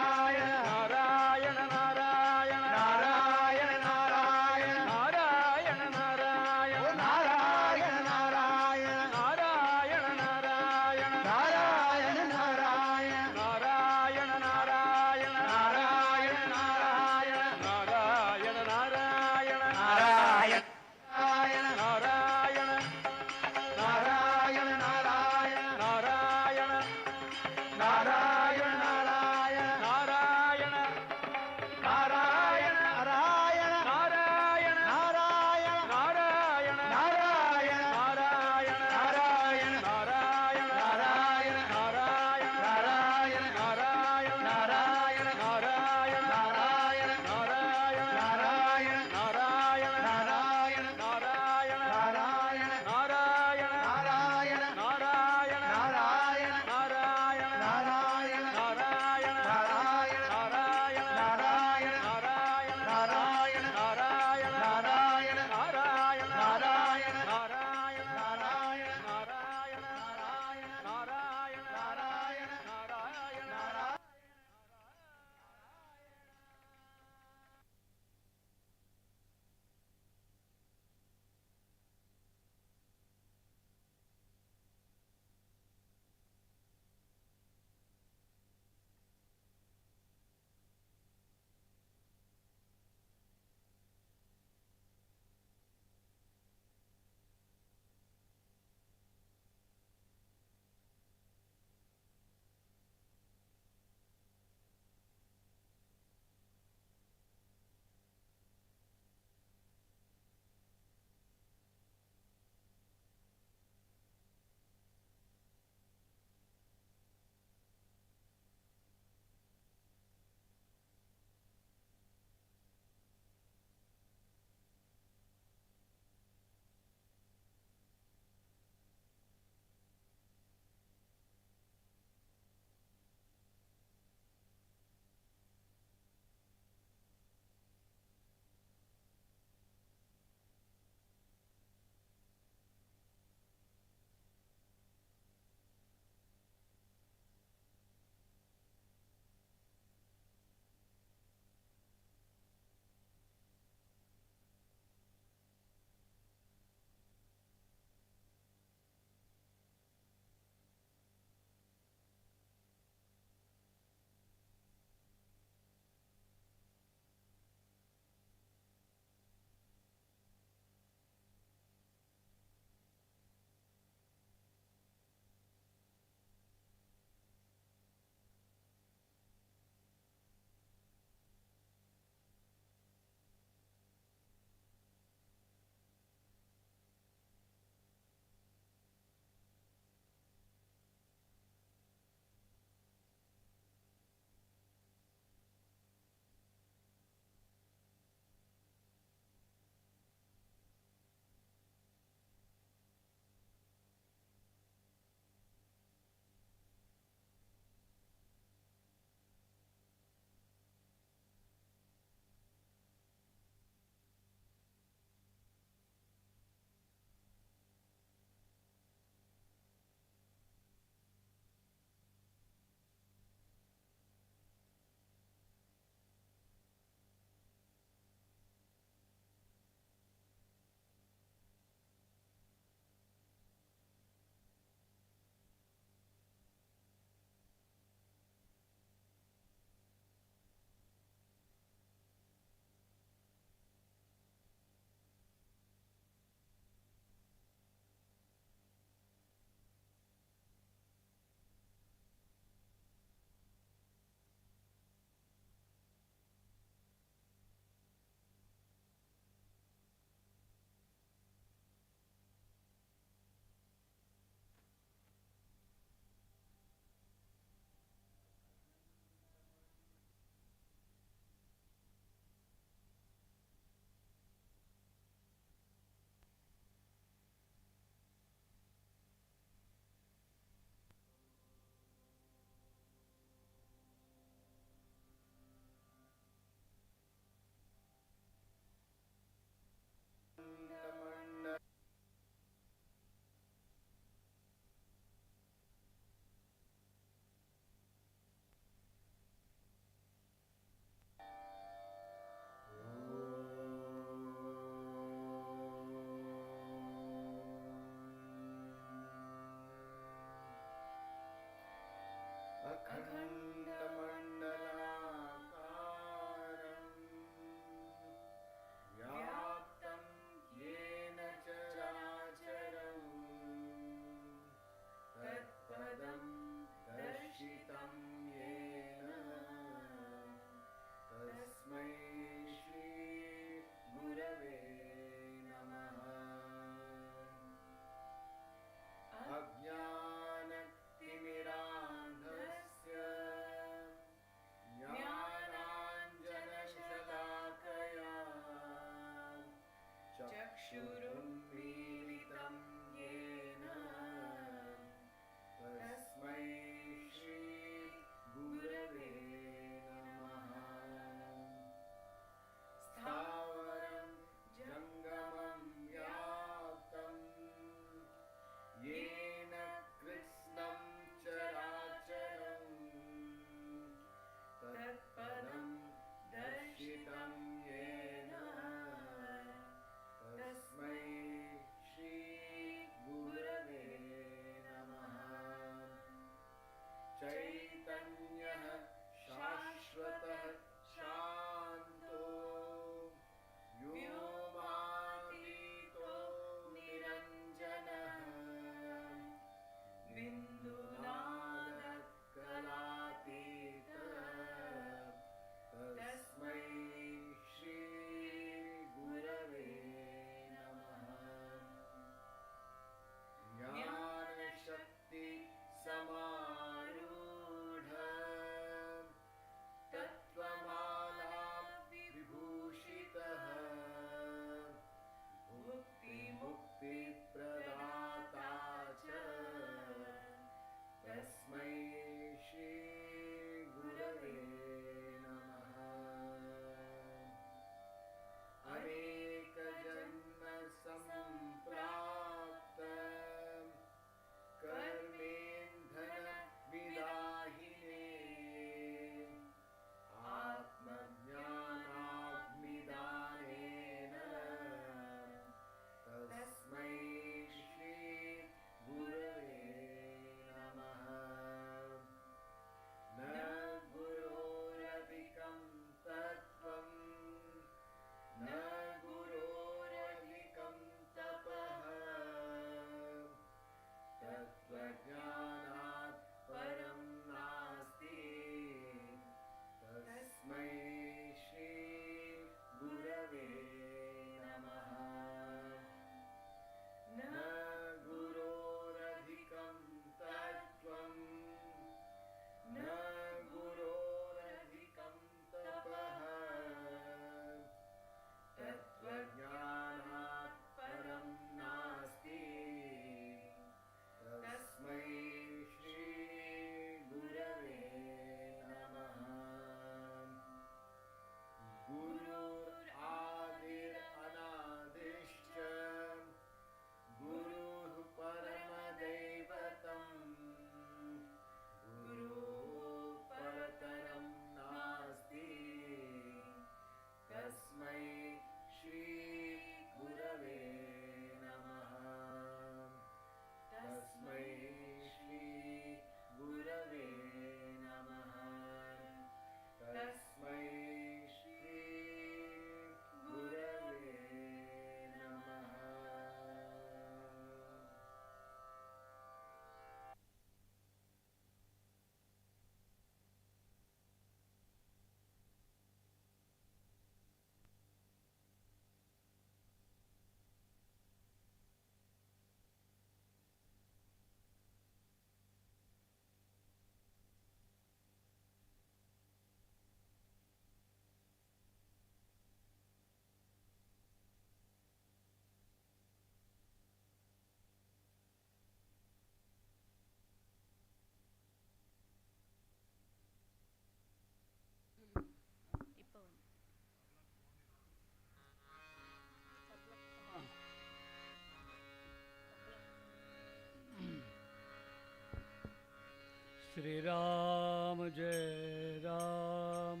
Speaker 8: Shri Ram Jai Ram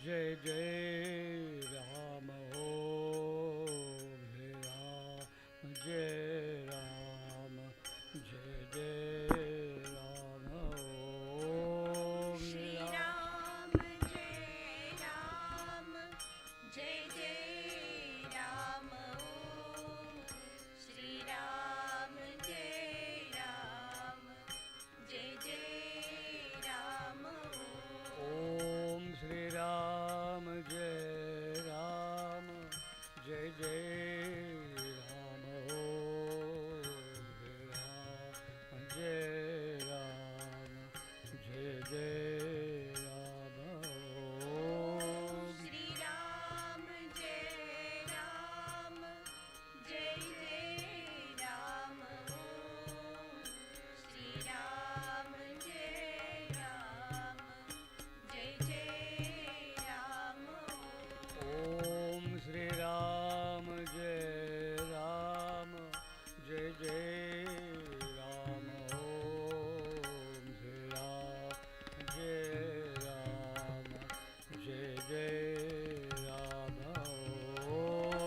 Speaker 8: Jai Jai Ram Om Shri Ram Jai Ram Jai Jai Ram Om
Speaker 9: Shri Ram Jai Ram Jai Jai Ram Om Shri Ram Jai Ram Jai Jai Ram
Speaker 8: Om Shri Ram Jai Ram Jai Jai Ram Om Shri Ram Jai Ram Jai Jai Ram Om
Speaker 9: Shri Ram Jai Ram Jai Jai Ram Om Shri Ram Jai Ram Jai Jai Ram
Speaker 8: Om Shri Ram Jai Ram Jai Jai Ram Om Shri Ram Jai Ram Jai Jai Ram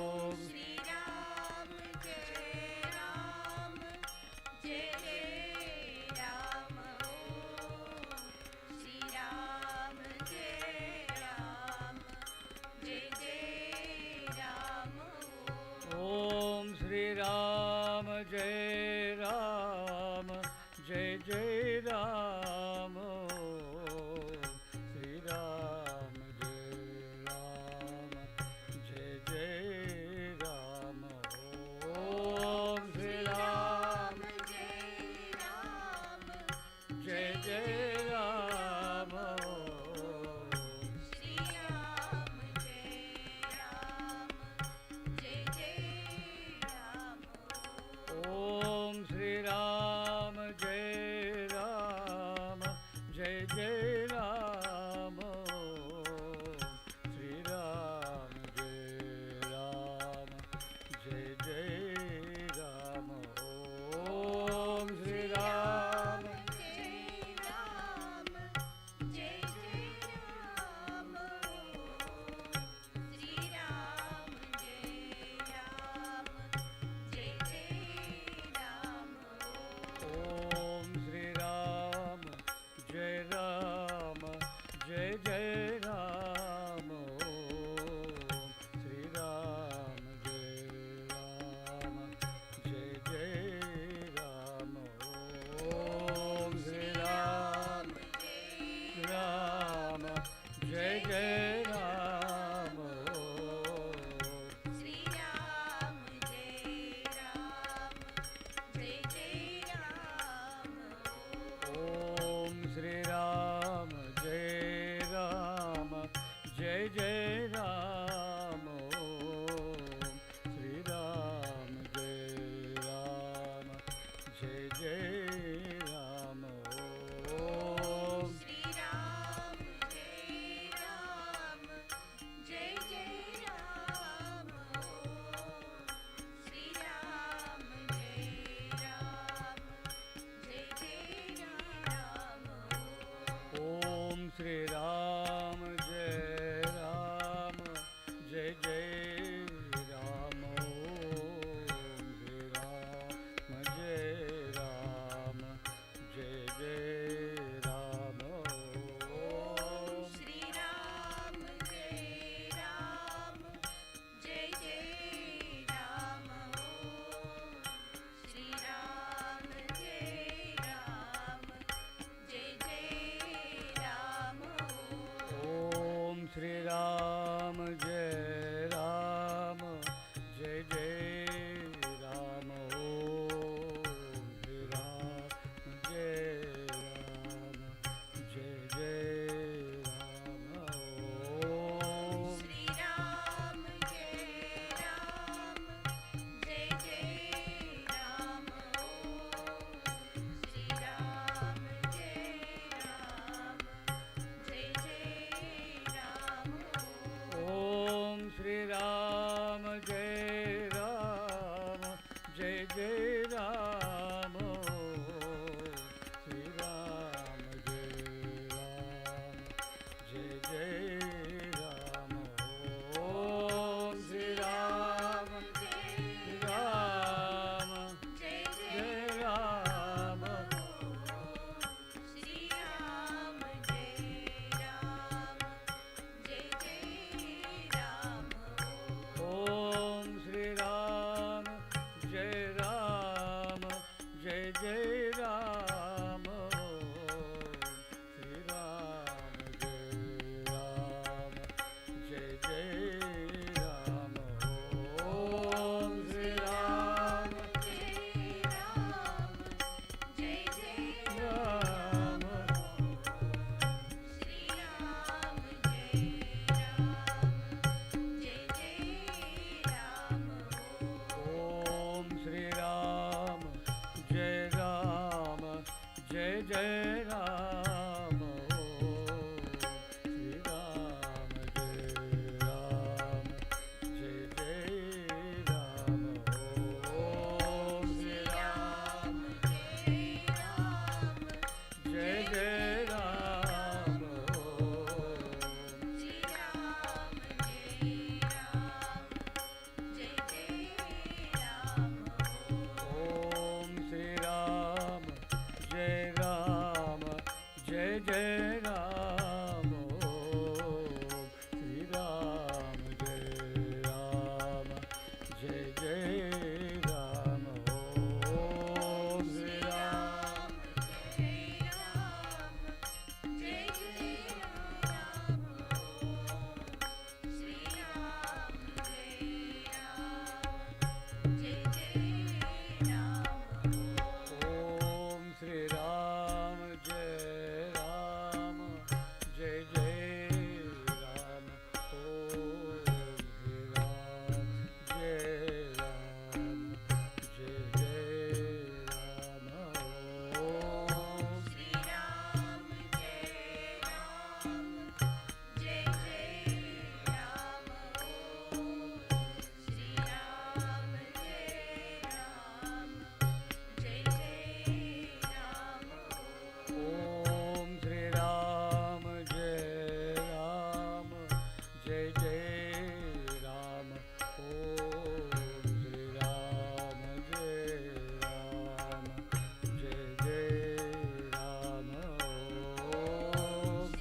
Speaker 8: Om
Speaker 9: Shri Ram Jai Ram Jai Jai Ram Om Shri Ram Jai Ram Jai Jai Ram
Speaker 8: Om Shri Ram Jai Ram Jai Jai Ram Om Shri Ram Jai Ram Jai Jai Ram Om Shri Ram
Speaker 9: Jai Ram
Speaker 8: Jai Jai Ram Om
Speaker 9: Shri Ram Jai Ram Jai Jai Ram
Speaker 8: Om Shri Ram Jai Ram Jai Jai Ram Om Shri Ram Jai Ram Jai Jai Ram Om Shri Ram
Speaker 9: Jai Ram Jai Jai Ram Shri Ram Jai Ram Jai Jai Ram
Speaker 8: Om Shri Ram Jai Ram Jai Jai Ram Om Shri Ram Jai Ram Jai Jai Ram Om Shri Ram Ram Jai Jai Ram Om
Speaker 9: Shri Ram Jai Ram Jai Jai Ram
Speaker 8: Om Shri Ram Jai Ram Jai Jai Ram Om Shri Ram Jai Ram Jai Jai Ram Om
Speaker 9: Shri Ram Jai Ram Jai Jai Ram Shri Ram Jai Ram Jai Jai Ram
Speaker 8: Om Shri Ram Jai Ram Jai Jai Ram Om Shri Ram Jai Ram जय राम श्री राम जय राम ओम श्री राम राम ओम श्री राम जय राम जय जय राम श्री राम जय राम जय जय राम ओम श्री राम जय जय राम ओम श्री राम जय राम जय जय राम श्री राम जय राम जय जय राम ओम श्री राम ओम श्री राम जय राम जय जय राम ओम श्री राम जय राम जय जय राम ओम ओम श्री राम जय राम जय जय राम ओम श्री राम जय राम जय जय राम ओम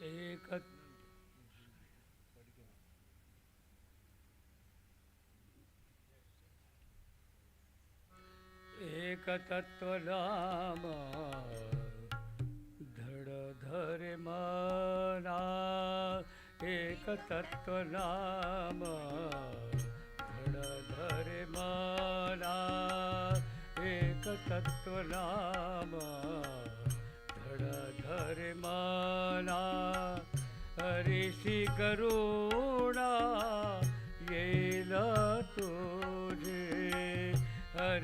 Speaker 8: एक एक तत्व नाम धड़ धरे मना एक तत्व नाम धड़ धरे मना एक तत्व नाम धड़ धरे मना ऋषि करुणा येल तुझे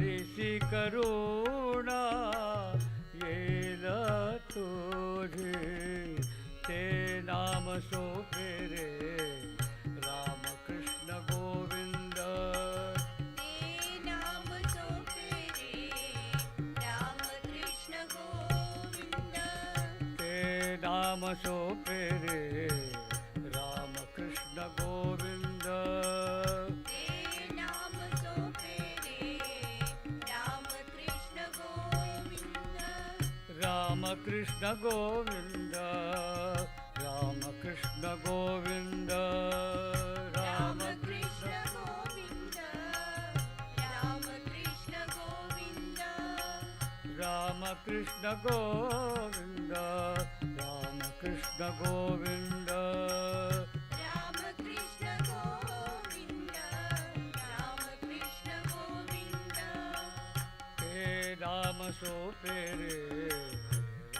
Speaker 8: ऋषि करुणा येल तुझे ते नाम सोपे रे राम कृष्ण गोविंद ते नाम सोपे रे राम कृष्ण गोविंद राम कृष्ण गोविंद राम कृष्ण गोविंद राम कृष्ण राम कृष्ण गोविंद राम कृष्ण गोविंद हे नाम सोपे रे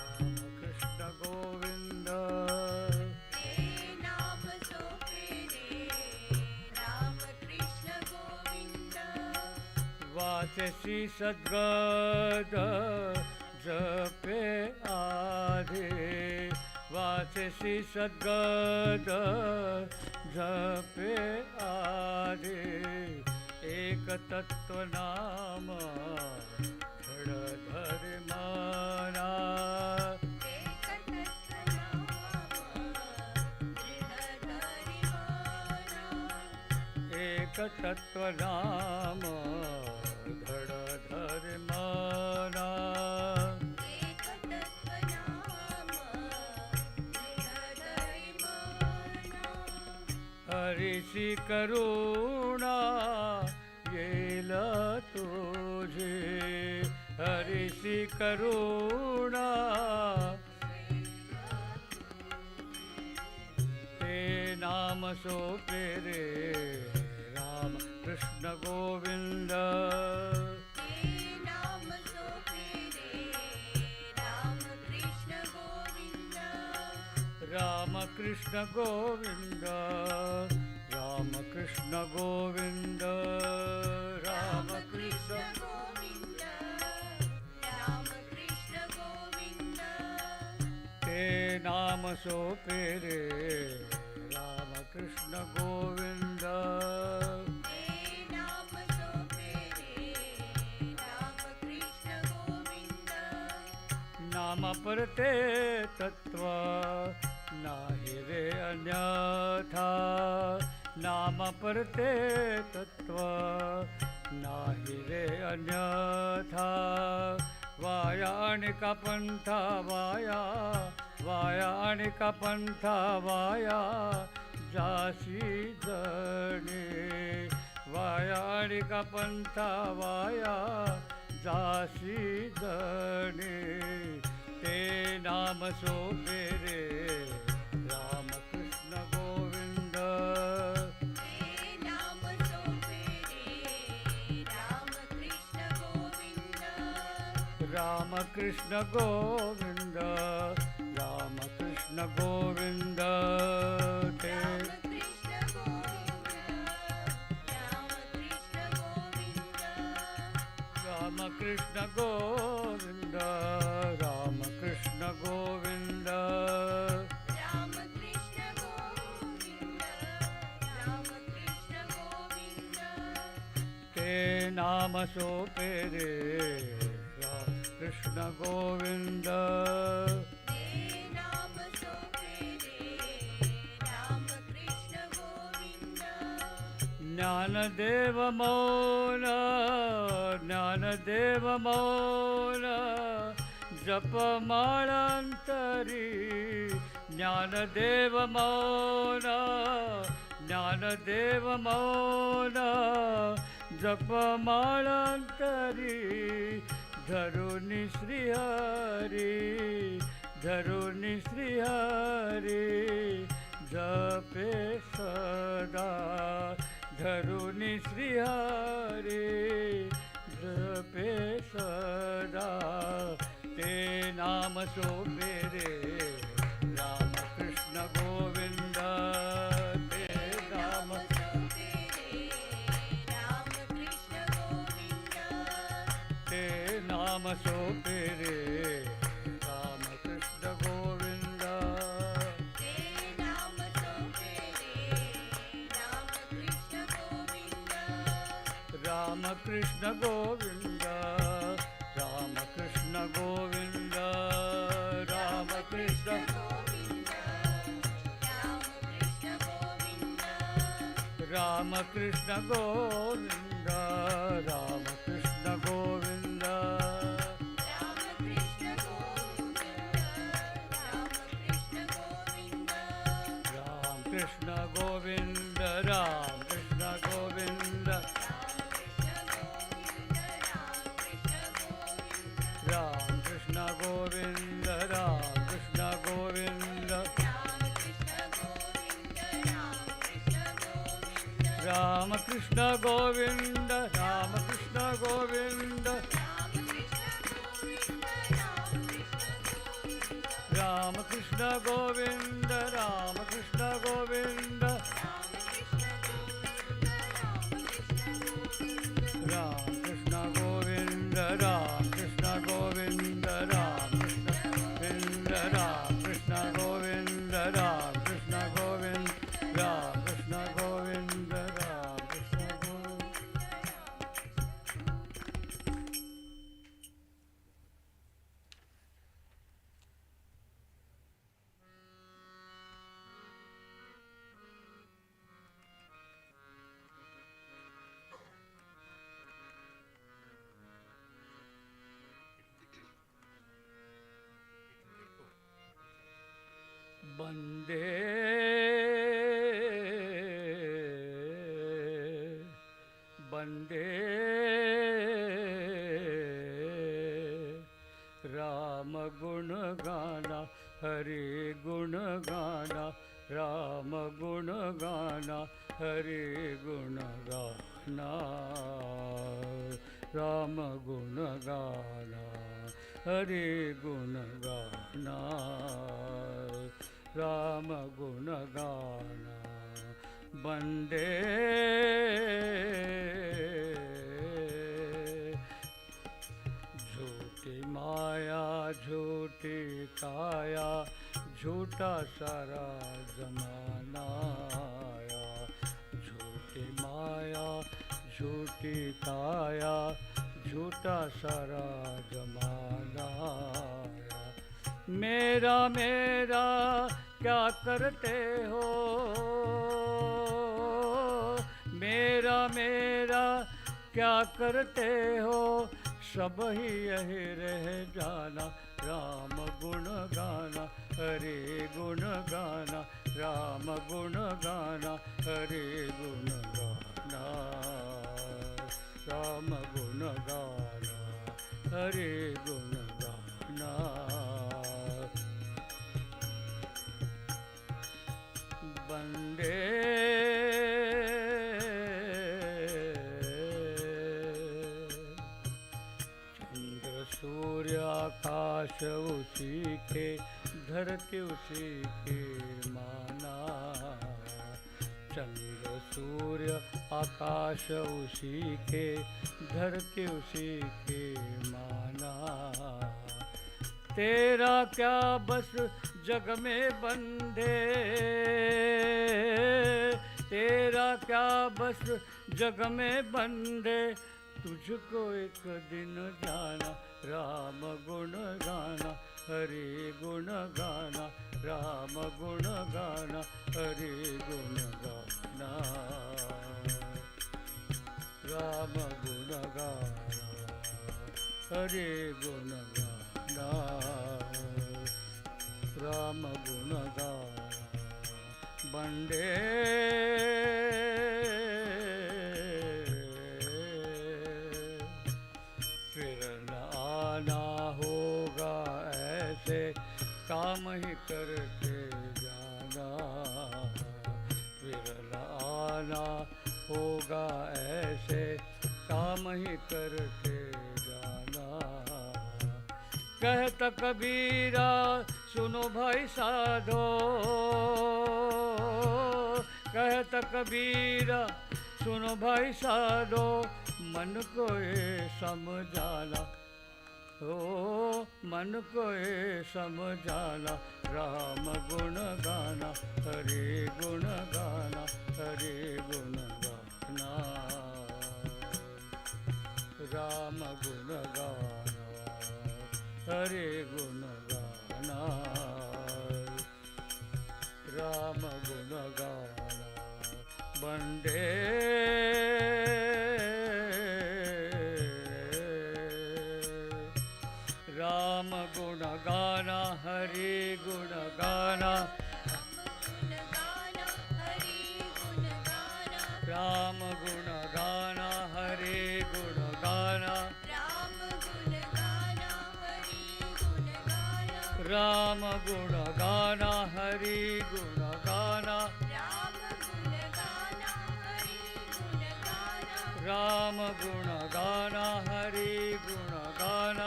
Speaker 8: राम कृष्ण गोविंद वाचसी सद्गद जपे आधे वाचसी सद्गद जपे आधे एक तत्व नाम तत्व नाम धड़ माना हरिषि करुणा येल तुझे हरिषि करुणा ते नाम सोपे रे राम कृष्ण गोविंद राम कृष्ण गोविंद राम कृष्ण गोविंद राम कृष्ण ते नाम सोपे रे राम कृष्ण गोविंद नाम परते तत्व नाही रे अन्यथा नाम परते तत्व नाही रे अन्यथा वाया आणि का पंथा वाया वाया आणि का पंथा वाया जाशी जणे वाया आणि का पंथा वाया जाशी जणे ते नाम सोपे रे राम कृष्ण गोविंद राम कृष्ण गोविंद राम कृष्ण गोविंद ते राम कृष्ण गोविंद राम कृष्ण गोविंद ते नाम सोपे रे राम कृष्ण गोविंद ज्ञानदेव मौन ज्ञानदेव मौन जपमाळांतरी ज्ञानदेव मौन ज्ञानदेव मौन जपमाळांतरी धरुणी श्रीहरी धरुणी श्रीहरी जपे सदा धरुणी श्रीहरी जपे सदा ते नाम सोपे रे राम कृष्ण गोविंद ते नाम ते नाम सोपे रे राम कृष्ण गोविंद राम कृष्ण गोविंद राम कृष्ण गोविंद राम कृष्ण राम कृष्ण गोविंद राम कृष्ण गोविंद राम कृष्ण गोविंद राम कृष्ण गोविंद राम कृष्ण गोविंद राम कृष्ण गोविंद राम कृष्ण गोविंद राम कृष्ण गोविंद राम कृष्ण गोविंद राम कृष्ण गोविंद राम कृष्ण गोविंद राम कृष्ण गोविंद राम कृष्ण गोविंद राम कृष्ण गोविंद राम कृष्ण गोविंद राम कृष्ण गोविंद राम कृष्ण गोविंद बंदे बंदे राम गुण गाना हरि गुण गाना राम गुण गाना हरि गुण गाना राम गुण गाना हरि गुण गाना राम गुण गाना बंदे झूठी माया झूठी काया झूठा सारा जमाना आया झूठी माया झूठी काया झूठा सारा जमाना आया मेरा मेरा क्या करते हो मेरा मेरा क्या करते हो सब ही यही रह जाना राम गुण गाना हरि गुण गाना राम गुण गाना हरि गुण गाना राम गुण गाना हरि गुण गाना बंदे सूर्य आकाश उसी के धरती उसी के माना चंद्र सूर्य आकाश उसी के धरती उसी के माना तेरा क्या बस जग में बंदे तेरा क्या बस जग में बंदे तुझको एक दिन जाना राम गुण गाना हरि गुण गाना राम गुण गाना हरि गुण गाना राम गुण गाना हरि गुण गाना राम गुण गाना बंदे काम ही करते जाना फिर आना होगा ऐसे काम ही करते जाना कहता कबीरा सुनो भाई साधो कहता कबीरा सुनो भाई साधो मन को ये समझाना ओ मन को ये समझाना राम गुण गाना हरि गुण गाना हरि गुण गाना राम गुण गाना हरि गुण गाना राम गुण गाना बंदे राम गुण गाना हरि गुण गाना राम गुण गाना हरि गुण गाना राम गुण गाना हरि गुण गाना राम गुण गाना हरि गुण गाना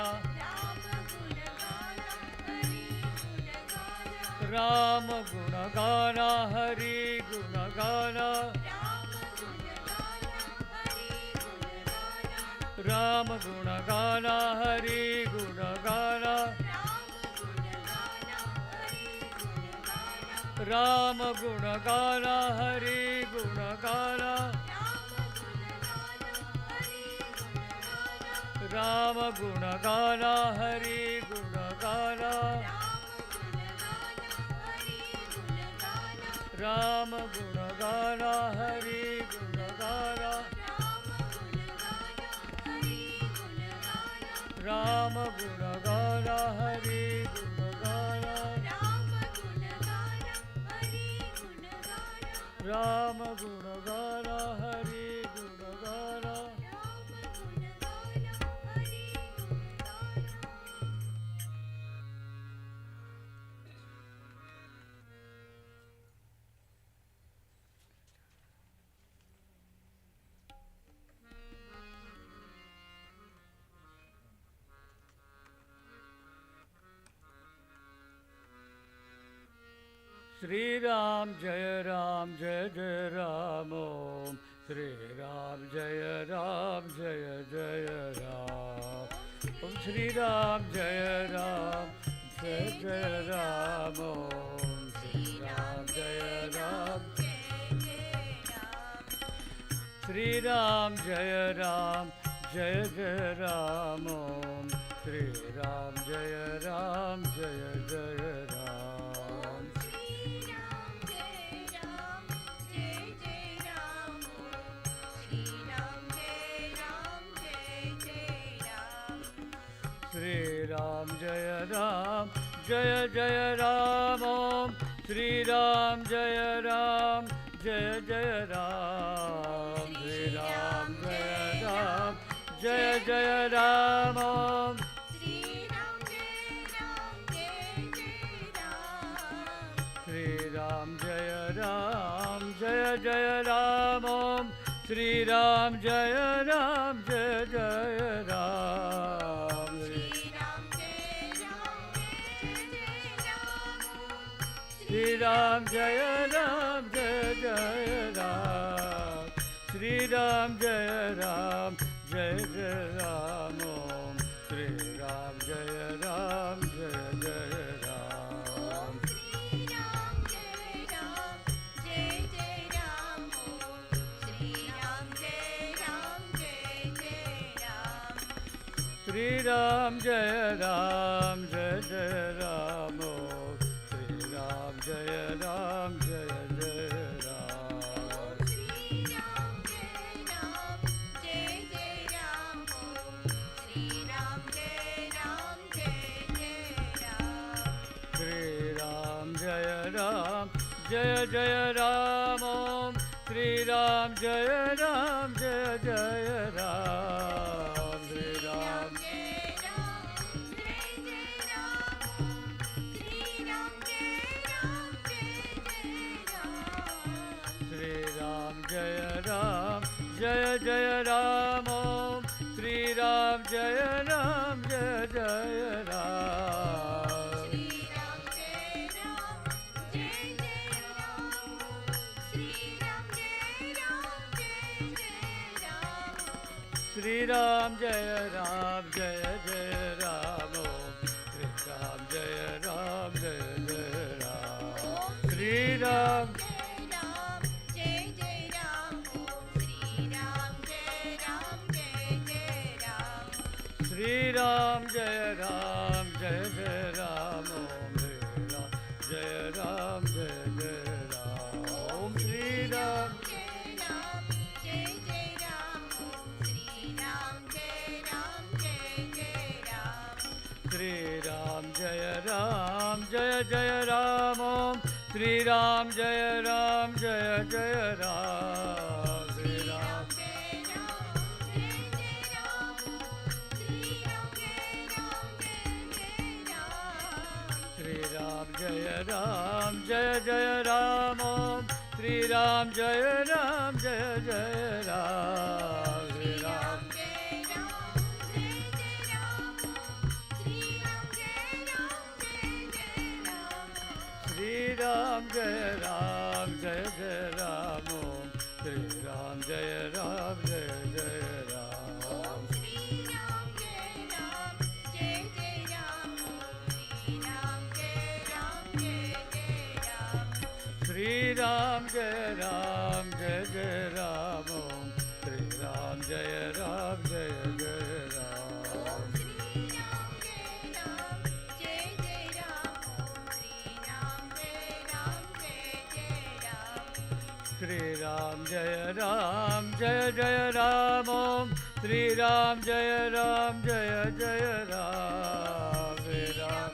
Speaker 8: राम गुण गाना हरि गुण गाना राम गुण गाना हरि गुण गाना राम गुण गाना हरि गुण गाना राम गुण गाना हरि गुण गाना राम गुण गाना हरि गुण गाना राम गुण गाना हरि गुण गाना राम गुण गाना हरि गुण गाना श्री राम जय जय राम ओम श्री राम जय जय राम ओम श्री राम जय जय राम ओम श्री राम जय श्री राम जय जय राम ओम श्री राम जय जय राम श्री राम जय राम ओम श्री राम जय जय राम श्री राम जय राम ओम श्री राम जय राम ओम श्री राम जय जय राम श्री राम जय जय राम श्री राम जय जय राम ओम श्री राम जय जय राम श्री राम जय जय राम ओम श्री राम जय जय राम श्री राम जय राम ओम श्री राम जय जय राम श्री राम जय राम ओम श्री राम जय जय राम श्री राम जय जय राम ओम श्री राम जय जय राम श्री राम श्री राम जय जय राम ओम श्री राम जय जय राम ओम श्री राम श्री राम जय जय राम ओम श्री राम जय जय राम श्री राम जय जय राम ओम श्री राम जय जय राम श्री राम श्री राम जय जय राम ओम श्री राम जय जय राम श्री राम जय जय राम ओम श्री राम जय जय राम श्री राम जय जय राम ओम श्री राम जय जय राम श्री राम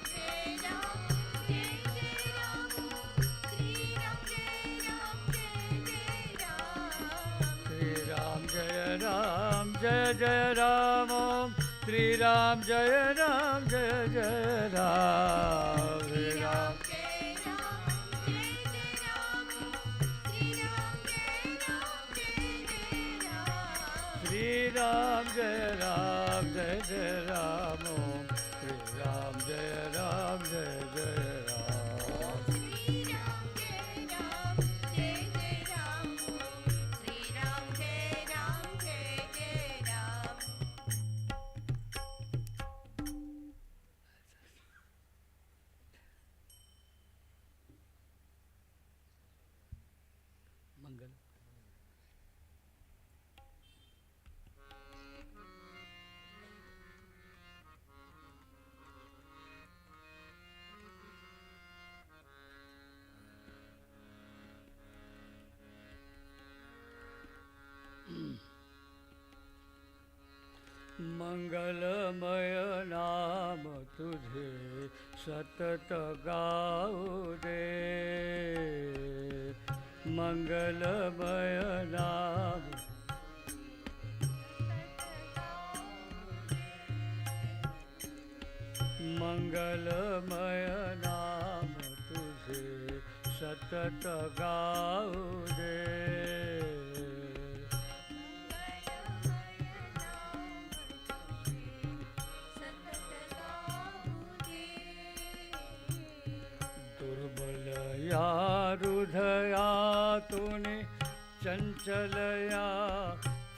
Speaker 8: जय जय राम ओम श्री राम जय राम जय जय राम श्री राम श्री राम जय राम ओम श्री राम जय जय राम मंगल मंगलमय नाम तुझे सतत गाऊ दे मंगलमय नाम मंगलमय नाम तुझे सतत गाऊ दे या हृदयातुनि चंचलया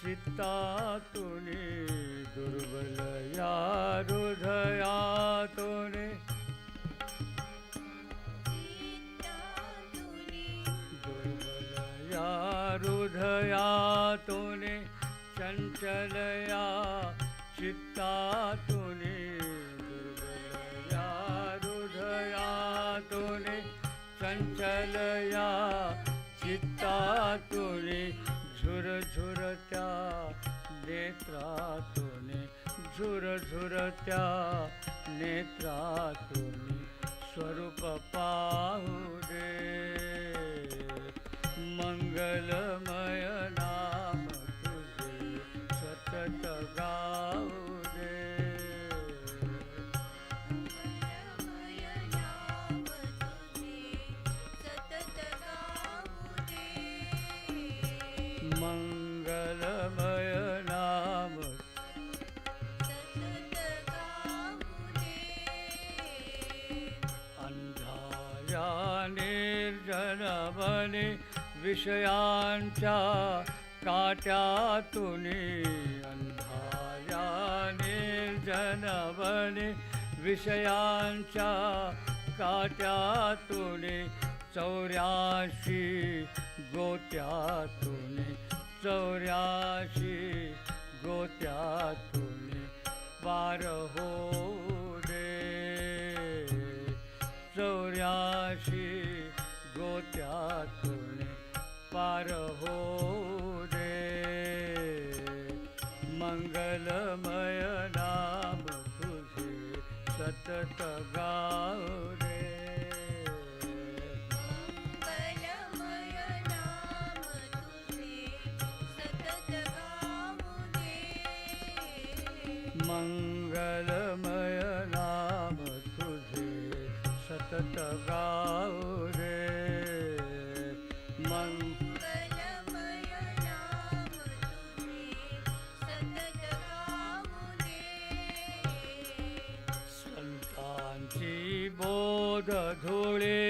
Speaker 8: चित्तातुनि दुर्बलया हृदयातुनि दुर्बलया हृदयातुनि चंचलया चित्तातुनि दुर्बलया हृदयातुनि चंचलया चित्तातुनि झुरझुरत्या नेत्रातुनि झुरझुरत्या नेत्रातुनि स्वरूप पाहू दे मंगलमय नाम तुझे सतत गाऊ दे मंगलमय नाम अंधाया निर्जनवने विषयांच्या काट्यातुनि अंधाया निर्जनवने विषयांच्या काट्यातुनि 84 गोत्यातुनि 84 गोत्यातुनि पार हो दे 84 गोत्यातुनि पार हो दे मंगलमय नाम तुझे सतत गाऊ दे मंगलमय नाम तुझे सतत गाऊ दे मंगलमय नाम तुझे सतत गाऊ दे संतांची बोध धुळे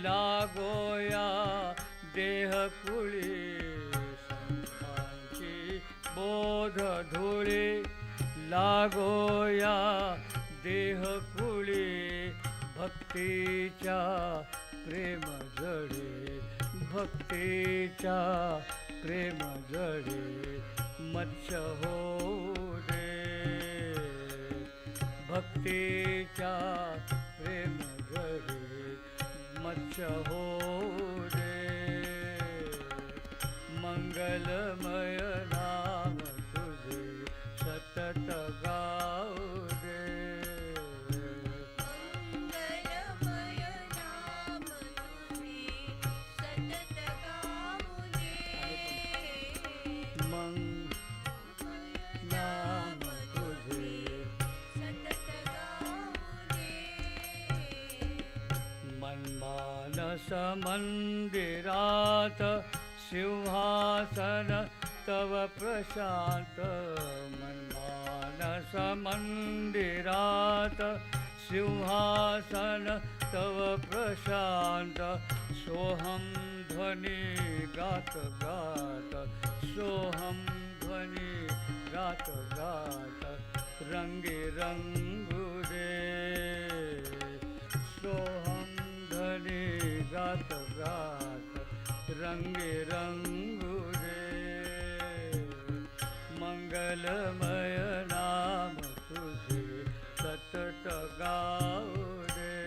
Speaker 8: लागोया देहकुळी संतांची बोध धुळे लागोया देहकुळी भक्तीच्या प्रेम जडे भक्तीच्या प्रेम जडे मत्स्य हो दे भक्तीच्या प्रेम जडे मत्स्य हो दे मंगलमय नाम तुझे सतत गाऊ दे मंगलमय नाम तुझे सतत गाऊ दे मंगलमय मनमानसमन्दिरात् सिंहासन तव प्रशान्त मनमानसमन्दिरात् सिंहासन तव प्रशान्त सोऽहं ध्वनि गात गात सोऽहं ध्वनि गात गात रंगे रंगु दे सोऽहं ध्वनि गात गात रंगे रंगु दे मंगलमय नाम तुझे सतत गाऊ दे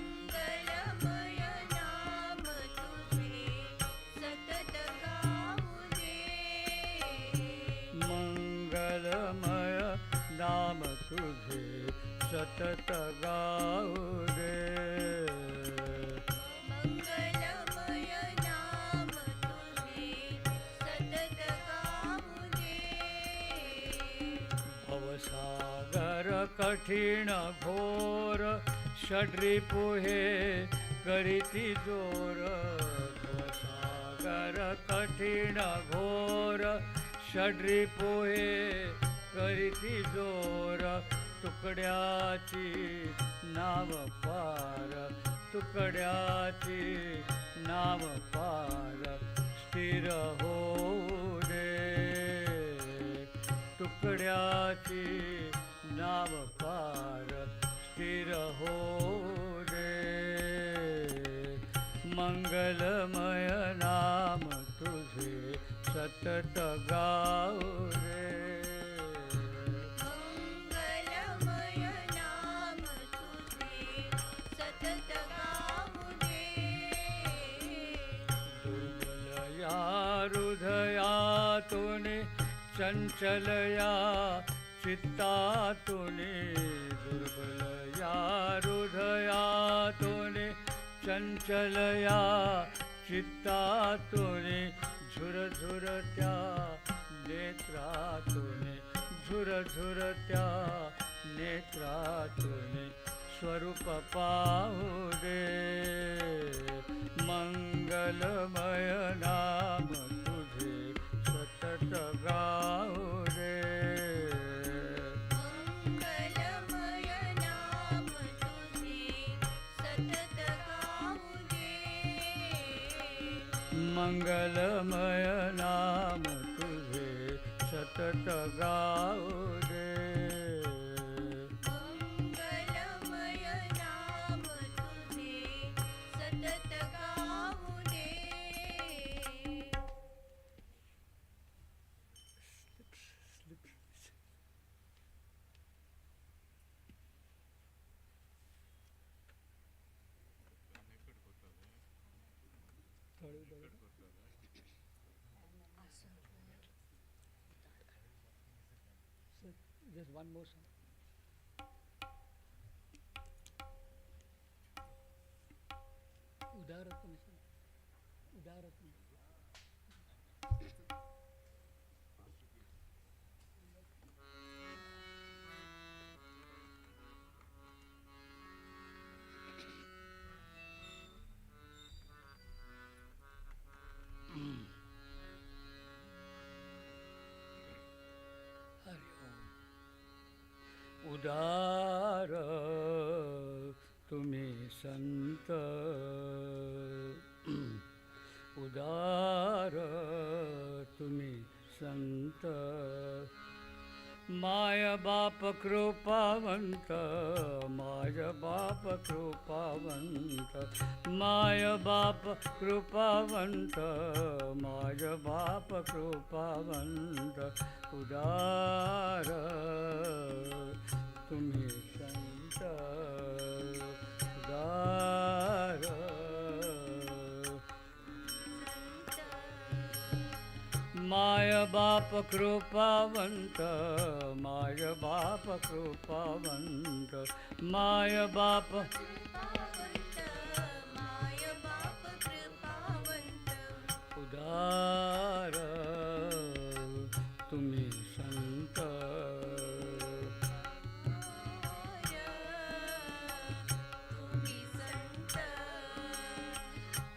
Speaker 12: मंगलमय नाम तुझे सतत गाऊ दे
Speaker 8: मंगलमय नाम तुझे सतत गाऊ दे
Speaker 12: मंगलमय नाम तुझे सतत गाऊ दे
Speaker 8: भवसागर कठीण घोर षड्रिपुहे करीती जोर भवसागर कठीण घोर षड्रिपुहे करीती जोर तुकड्याची नाव पार तुकड्याची नाव पार स्थिर होऊ दे तुकड्याची नाव पार स्थिर होऊ दे मंगलमय नाम तुझे सतत गाऊ दे
Speaker 12: मंगलमय नाम तुझे सतत गाऊ दे
Speaker 8: दुर्बलया हृदयातुने चंचलया चित्तातुने दुर्बलया हृदयातुने चंचलया चित्तातुने झुरझुरत्या नेत्रातुने झुरझुरत्या नेत्रातुने स्वरूप पाहू दे मंगलमय नाम तुझे सतत गाऊ दे
Speaker 12: मंगलमय नाम तुझे सतत गाऊ दे
Speaker 8: मंगलमय नाम तुझे सतत गाऊ दे
Speaker 12: मंगलमय नाम तुझे सतत गाऊ दे
Speaker 8: Just one more song. Udaratam, Udaratam. उदार तुम्ही संत उदार तुम्ही संत माय बाप कृपावंत माय बाप कृपावंत माय बाप कृपावंत माय बाप कृपावंत उदार तुम्ही संत उदार माय बाप कृपावंत माय बाप कृपावंत माय बाप
Speaker 12: कृपावंत माय बाप कृपावंत
Speaker 8: उदार तुम्ही संत
Speaker 12: तुम्ही संत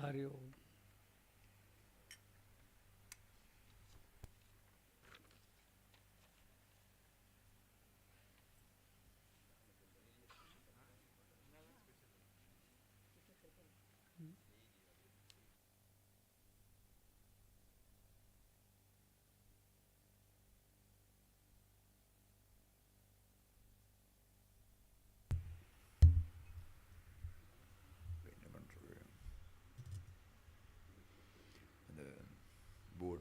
Speaker 8: Hari Om.
Speaker 1: Board.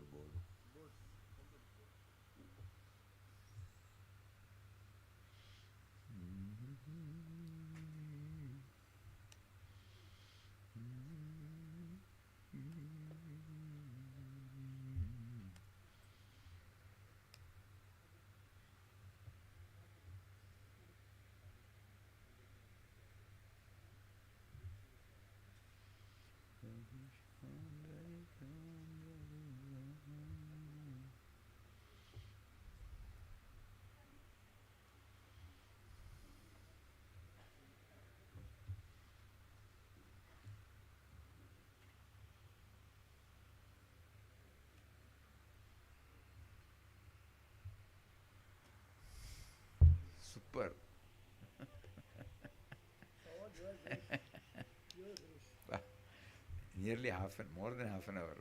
Speaker 1: Super. Nearly more than half an hour.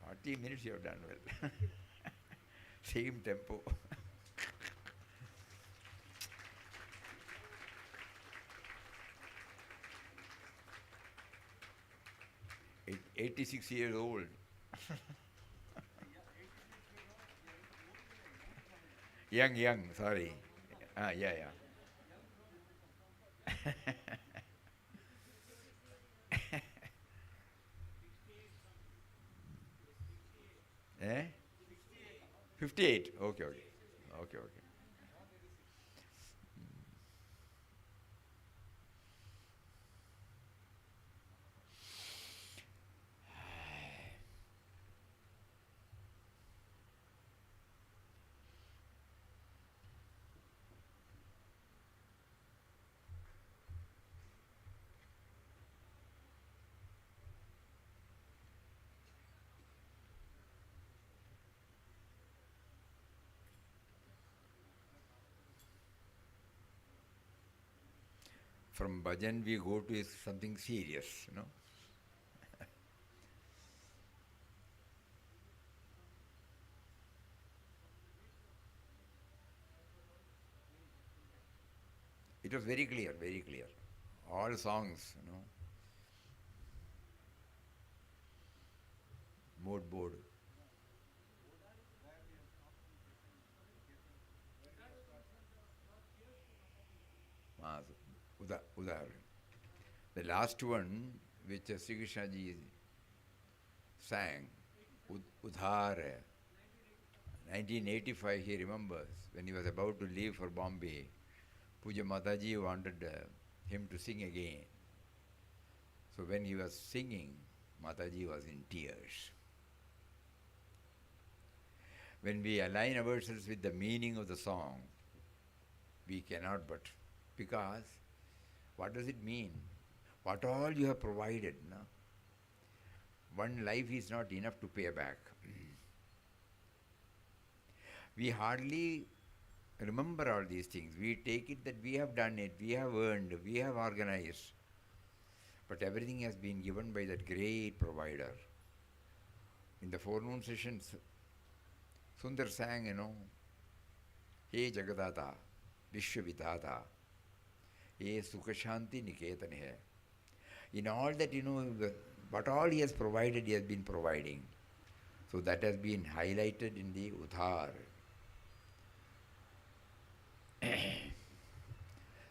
Speaker 1: 40 minutes you have done well. Same tempo. 86 years old. Young, sorry. Yeah. Eh? 58. Okay. From bhajan we go to something serious, It was very clear. All songs, Mood board. Udar. The last one, which Sri Krishna ji sang, Udhar, 1985, he remembers, when he was about to leave for Bombay, Puja Mataji wanted him to sing again. So when he was singing, Mataji was in tears. When we align ourselves with the meaning of the song, we cannot but, because what does it mean? What all you have provided, no? One life is not enough to pay back. We hardly remember all these things. We take it that we have done it, we have earned, we have organized. But everything has been given by that great provider. In the forenoon sessions, Sundar sang, He Jagadata, Vishwavidata, He Sukashanti Niketan hai. In all that, what all he has provided, he has been providing. So that has been highlighted in the Udhar.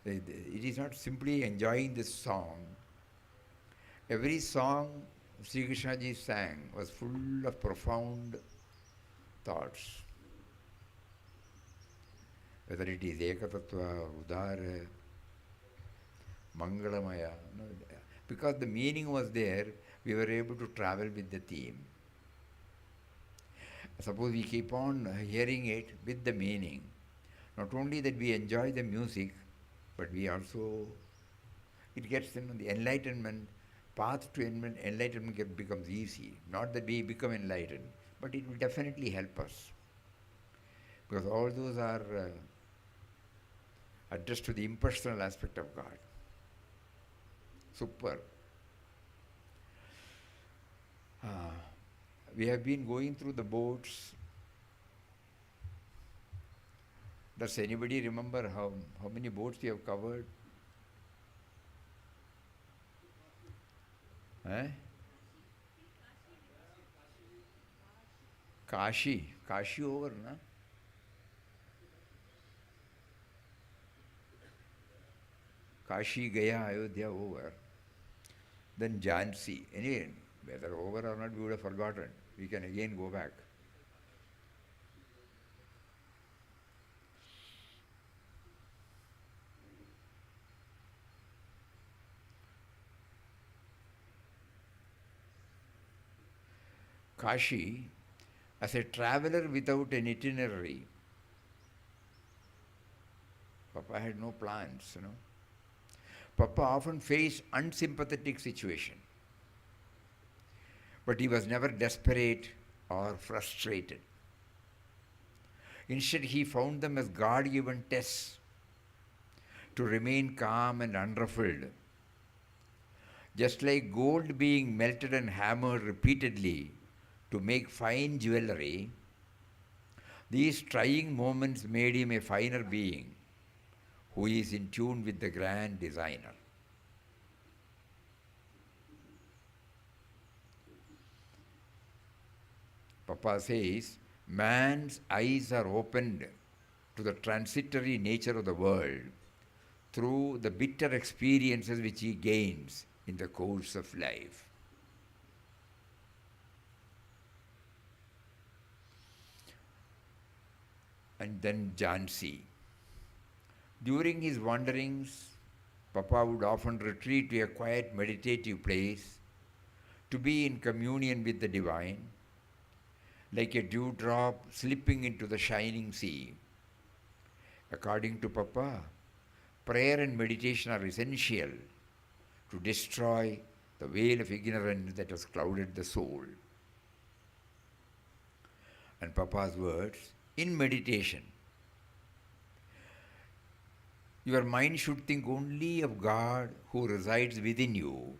Speaker 1: It is not simply enjoying this song. Every song Sri Krishna ji sang was full of profound thoughts. Whether it is Ekatattva, Udhara, Mangalamaya, because the meaning was there, we were able to travel with the theme. Suppose we keep on hearing it with the meaning. Not only that we enjoy the music, but we also, it gets the enlightenment path to enlightenment becomes easy. Not that we become enlightened, but it will definitely help us. Because all those are addressed to the impersonal aspect of God. Super. We have been going through the boats. Does anybody remember how many boats we have covered? Kashi over, na? Kashi, Gaya, Ayodhya over. Then Jhansi. Anyway, whether over or not, we would have forgotten. We can again go back. Kashi, as a traveler without an itinerary, Papa had no plans, Papa often faced unsympathetic situation, but he was never desperate or frustrated. Instead, he found them as God-given tests to remain calm and unruffled. Just like gold being melted and hammered repeatedly to make fine jewelry, these trying moments made him a finer being who is in tune with the grand designer. Papa says, man's eyes are opened to the transitory nature of the world through the bitter experiences which he gains in the course of life. And then Jhansi. During his wanderings, Papa would often retreat to a quiet meditative place to be in communion with the divine, like a dewdrop slipping into the shining sea. According to Papa, prayer and meditation are essential to destroy the veil of ignorance that has clouded the soul. And Papa's words, in meditation, your mind should think only of God who resides within you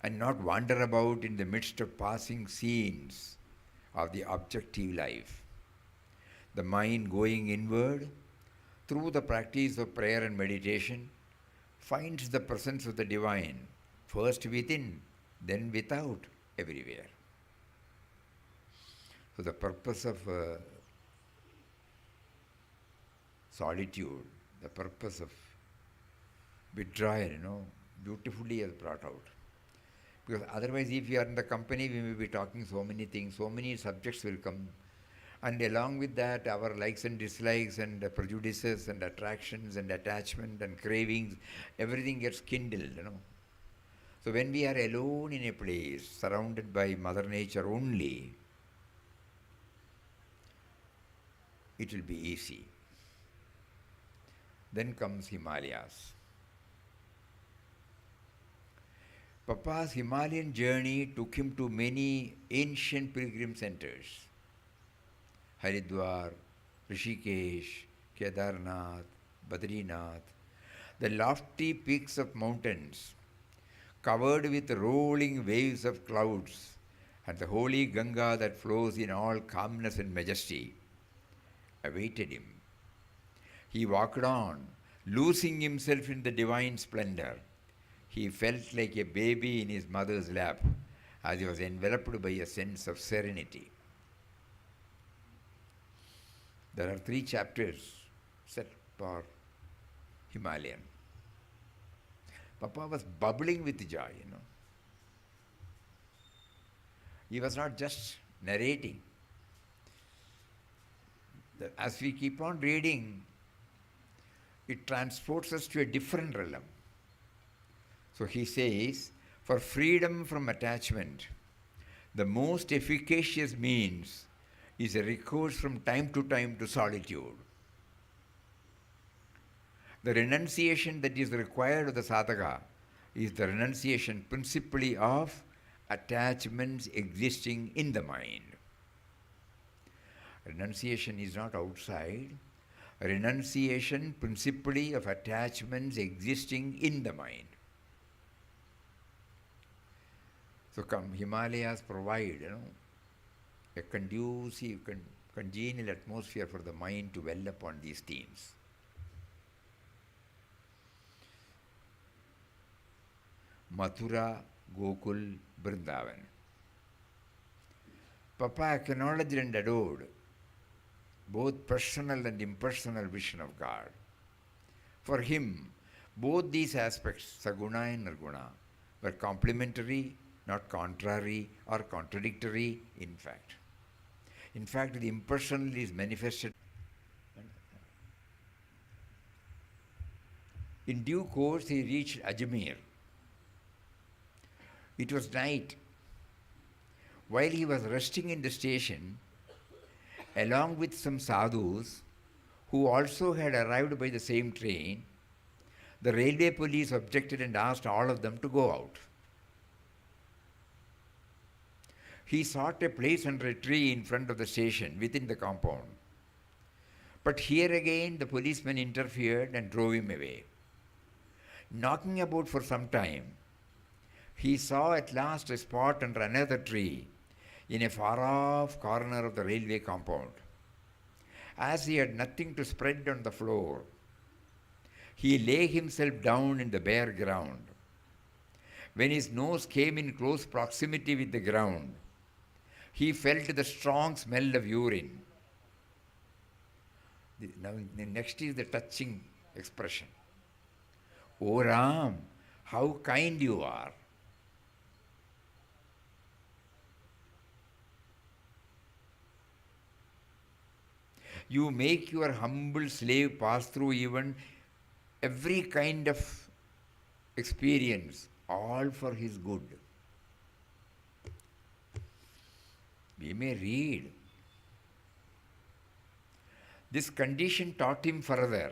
Speaker 1: and not wander about in the midst of passing scenes of the objective life. The mind going inward through the practice of prayer and meditation finds the presence of the divine, first within, then without, everywhere. So the purpose of solitude, the purpose of withdrawal, beautifully is brought out. Because otherwise, if you are in the company, we may be talking so many things, so many subjects will come. And along with that, our likes and dislikes and prejudices and attractions and attachment and cravings, everything gets kindled, So when we are alone in a place, surrounded by Mother Nature only, it will be easy. Then comes Himalayas. Papa's Himalayan journey took him to many ancient pilgrim centers. Haridwar, Rishikesh, Kedarnath, Badrinath, the lofty peaks of mountains covered with rolling waves of clouds and the holy Ganga that flows in all calmness and majesty awaited him. He walked on, losing himself in the divine splendor. He felt like a baby in his mother's lap as he was enveloped by a sense of serenity. There are 3 chapters set for Himalayan. Papa was bubbling with joy, He was not just narrating. As we keep on reading, it transports us to a different realm. So he says, for freedom from attachment, the most efficacious means is a recourse from time to time to solitude. The renunciation that is required of the sadhaka is the renunciation principally of attachments existing in the mind. Renunciation is not outside. Renunciation principally of attachments existing in the mind. So Himalayas provide, a conducive, congenial atmosphere for the mind to well upon these themes. Mathura, Gokul, Vrindavan. Papa acknowledged and adored both personal and impersonal vision of God. For him, both these aspects, Saguna and Nirguna, were complementary, not contrary or contradictory, in fact. In fact, the impersonal is manifested. In due course, he reached Ajmer. It was night. While he was resting in the station, along with some sadhus who also had arrived by the same train, the railway police objected and asked all of them to go out. He sought a place under a tree in front of the station within the compound. But here again the policemen interfered and drove him away. Knocking about for some time, he saw at last a spot under another tree in a far-off corner of the railway compound. As he had nothing to spread on the floor, he lay himself down in the bare ground. When his nose came in close proximity with the ground, he felt the strong smell of urine. Now, next is the touching expression. O Ram, how kind you are. You make your humble slave pass through even every kind of experience, all for his good. We may read. This condition taught him further.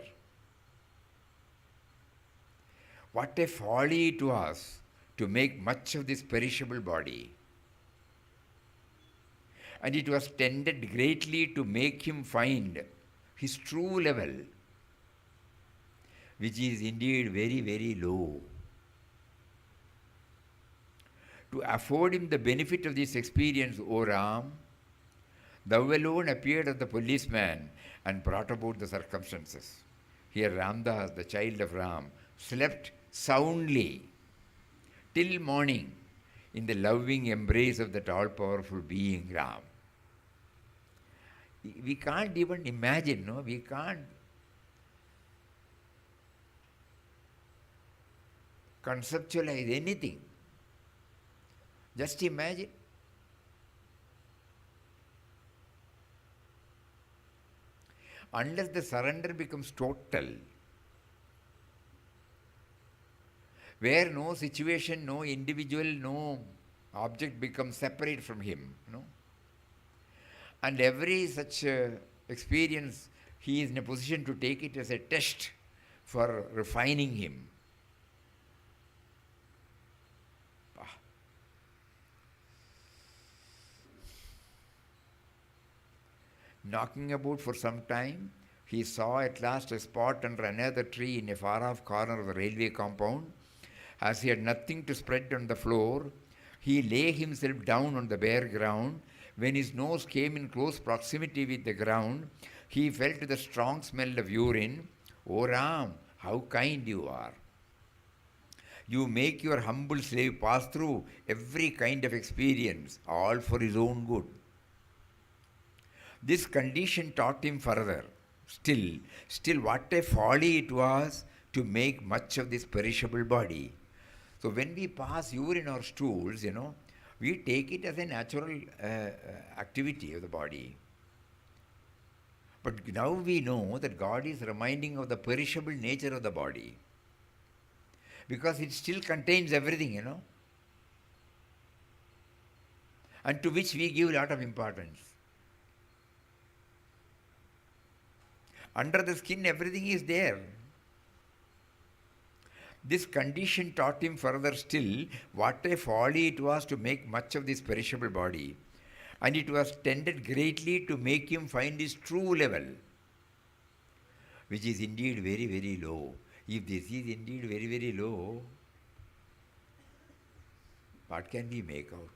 Speaker 1: What a folly it was to make much of this perishable body. And it was tended greatly to make him find his true level, which is indeed very, very low. To afford him the benefit of this experience, O Ram, thou alone appeared as the policeman and brought about the circumstances. Here Ramdas, the child of Ram, slept soundly till morning in the loving embrace of that all-powerful being Ram. We can't even imagine, no? We can't conceptualize anything. Just imagine. Unless the surrender becomes total, where no situation, no individual, no object becomes separate from him, and every such experience, he is in a position to take it as a test for refining him. Knocking about for some time, he saw at last a spot under another tree in a far-off corner of the railway compound. As he had nothing to spread on the floor, he lay himself down on the bare ground. When his nose came in close proximity with the ground, he felt the strong smell of urine. O Ram, how kind you are. You make your humble slave pass through every kind of experience, all for his own good. This condition taught him further. Still what a folly it was to make much of this perishable body. So when we pass urine or stools, we take it as a natural activity of the body. But now we know that God is reminding of the perishable nature of the body. Because it still contains everything, and to which we give a lot of importance. Under the skin, everything is there. This condition taught him further still what a folly it was to make much of this perishable body, and it was tended greatly to make him find his true level, which is indeed very, very low. If this is indeed very, very low, what can we make out?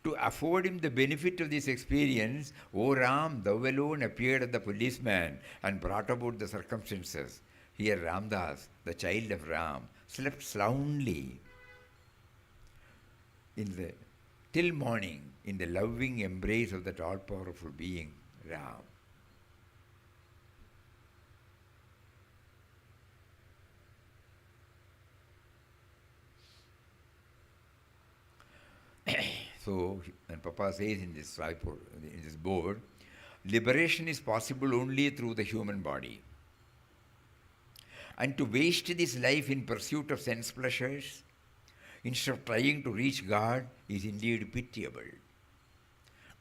Speaker 1: To afford him the benefit of this experience, O Ram, thou alone appeared as the policeman and brought about the circumstances. Here Ramdas, the child of Ram, slept soundly till morning in the loving embrace of that all-powerful being, Ram. So, and Papa says in this board, liberation is possible only through the human body. And to waste this life in pursuit of sense pleasures, instead of trying to reach God, is indeed pitiable.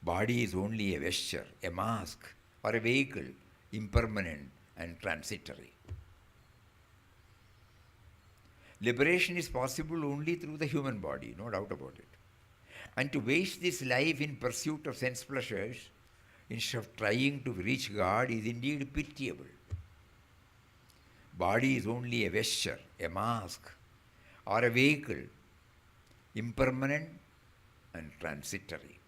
Speaker 1: Body is only a vesture, a mask, or a vehicle, impermanent and transitory. Liberation is possible only through the human body, no doubt about it. And to waste this life in pursuit of sense pleasures, instead of trying to reach God, is indeed pitiable. Body is only a vesture, a mask, or a vehicle, impermanent and transitory.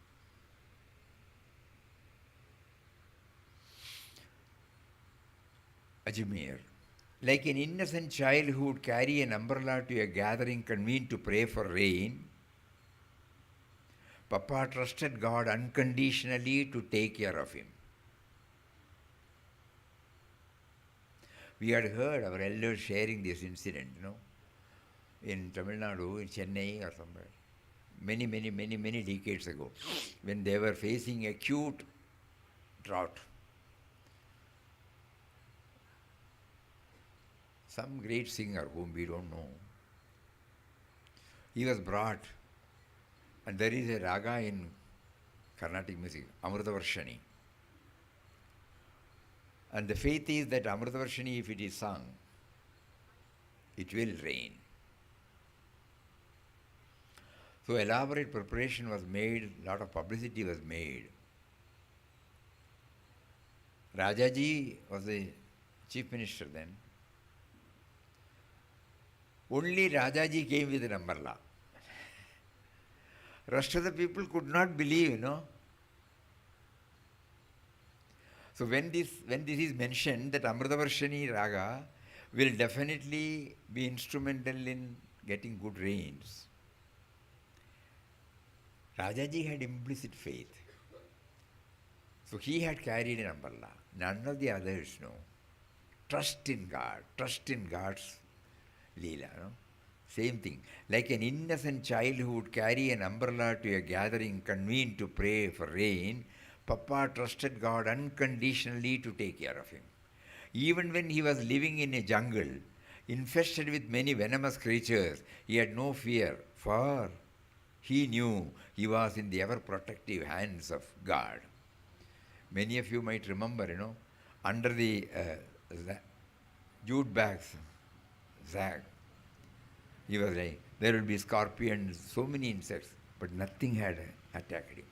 Speaker 1: Ajmer, like an innocent child who would carry an umbrella to a gathering convened to pray for rain, Papa trusted God unconditionally to take care of him. We had heard our elders sharing this incident, in Tamil Nadu, in Chennai or somewhere, many decades ago, when they were facing acute drought. Some great singer whom we don't know, he was brought, and there is a raga in Carnatic music, Amritavarshani. And the faith is that Amritavarshani, if it is sung, it will rain. So elaborate preparation was made, lot of publicity was made. Rajaji was the chief minister then. Only Rajaji came with an umbrella. Rest of the people could not believe, So when this is mentioned, that Amritavarshani Raga will definitely be instrumental in getting good rains. Rajaji had implicit faith. So he had carried an umbrella. None of the others know. Trust in God. Trust in God's Leela. Same thing. Like an innocent child who would carry an umbrella to a gathering convened to pray for rain, Papa trusted God unconditionally to take care of him. Even when he was living in a jungle, infested with many venomous creatures, he had no fear, for he knew he was in the ever-protective hands of God. Many of you might remember, under the jute bags, Zag, he was like, there will be scorpions, so many insects, but nothing had attacked him.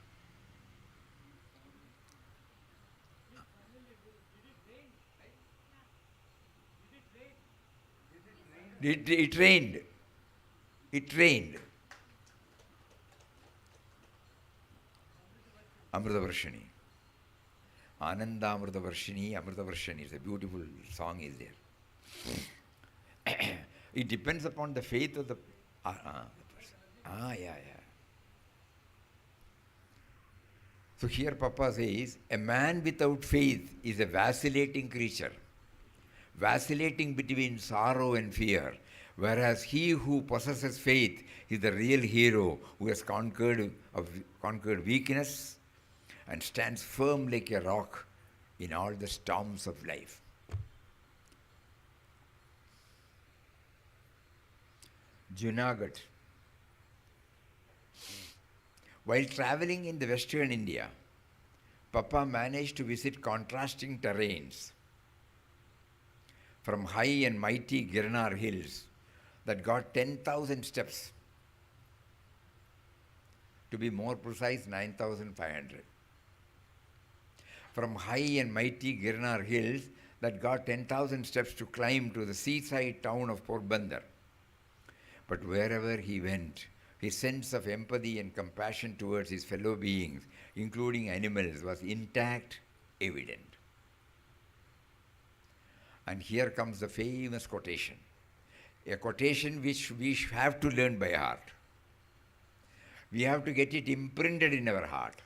Speaker 1: It rained. It rained. Amritavarshani. Ananda Amritavarshini, Amritavarshani is a beautiful song is there. It depends upon the faith of the person. Yeah. So here Papa says, a man without faith is a vacillating creature, vacillating between sorrow and fear, whereas he who possesses faith is the real hero who has conquered weakness and stands firm like a rock in all the storms of life. Junagadh. While traveling in the western India, Papa managed to visit contrasting terrains, from high and mighty Girnar hills that got 10,000 steps. To be more precise, 9,500. From high and mighty Girnar hills that got 10,000 steps to climb to the seaside town of Porbandar. But wherever he went, his sense of empathy and compassion towards his fellow beings, including animals, was intact, evident. And here comes the famous quotation, a quotation which we have to learn by heart. We have to get it imprinted in our heart.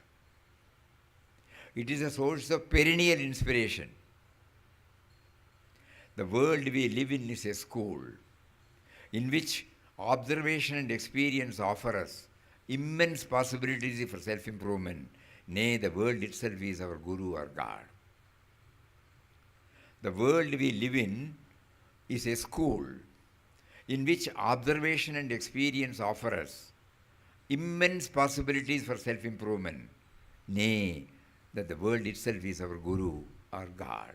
Speaker 1: It is a source of perennial inspiration. The world we live in is a school in which observation and experience offer us immense possibilities for self-improvement. Nay, the world itself is our guru or God. The world we live in is a school in which observation and experience offer us immense possibilities for self-improvement. Nay, that the world itself is our guru or God.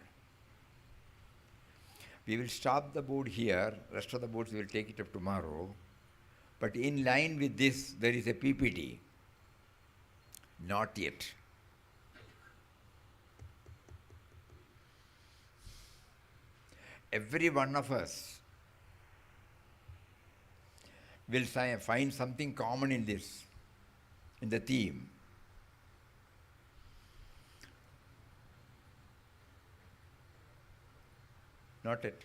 Speaker 1: We will stop the board here. Rest of the boards we will take it up tomorrow. But in line with this, there is a PPT. Not yet. Every one of us will find something common in this, in the theme. Not it.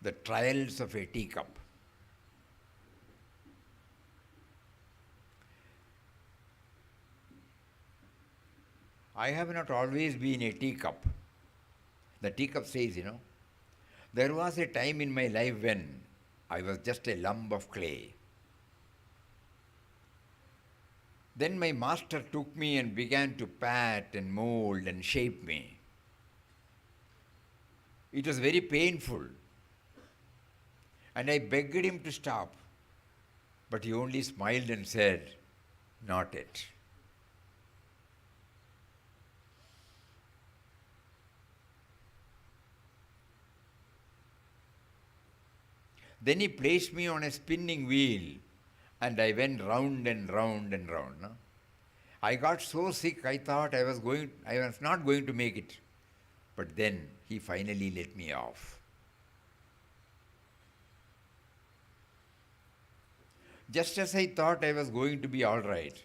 Speaker 1: The trials of a teacup. I have not always been a teacup. The teacup says, there was a time in my life when I was just a lump of clay. Then my master took me and began to pat and mold and shape me. It was very painful. And I begged him to stop. But he only smiled and said, "Not it." Then he placed me on a spinning wheel and I went round and round and round. No? I got so sick I thought I was not going to make it. But then he finally let me off. Just as I thought I was going to be all right,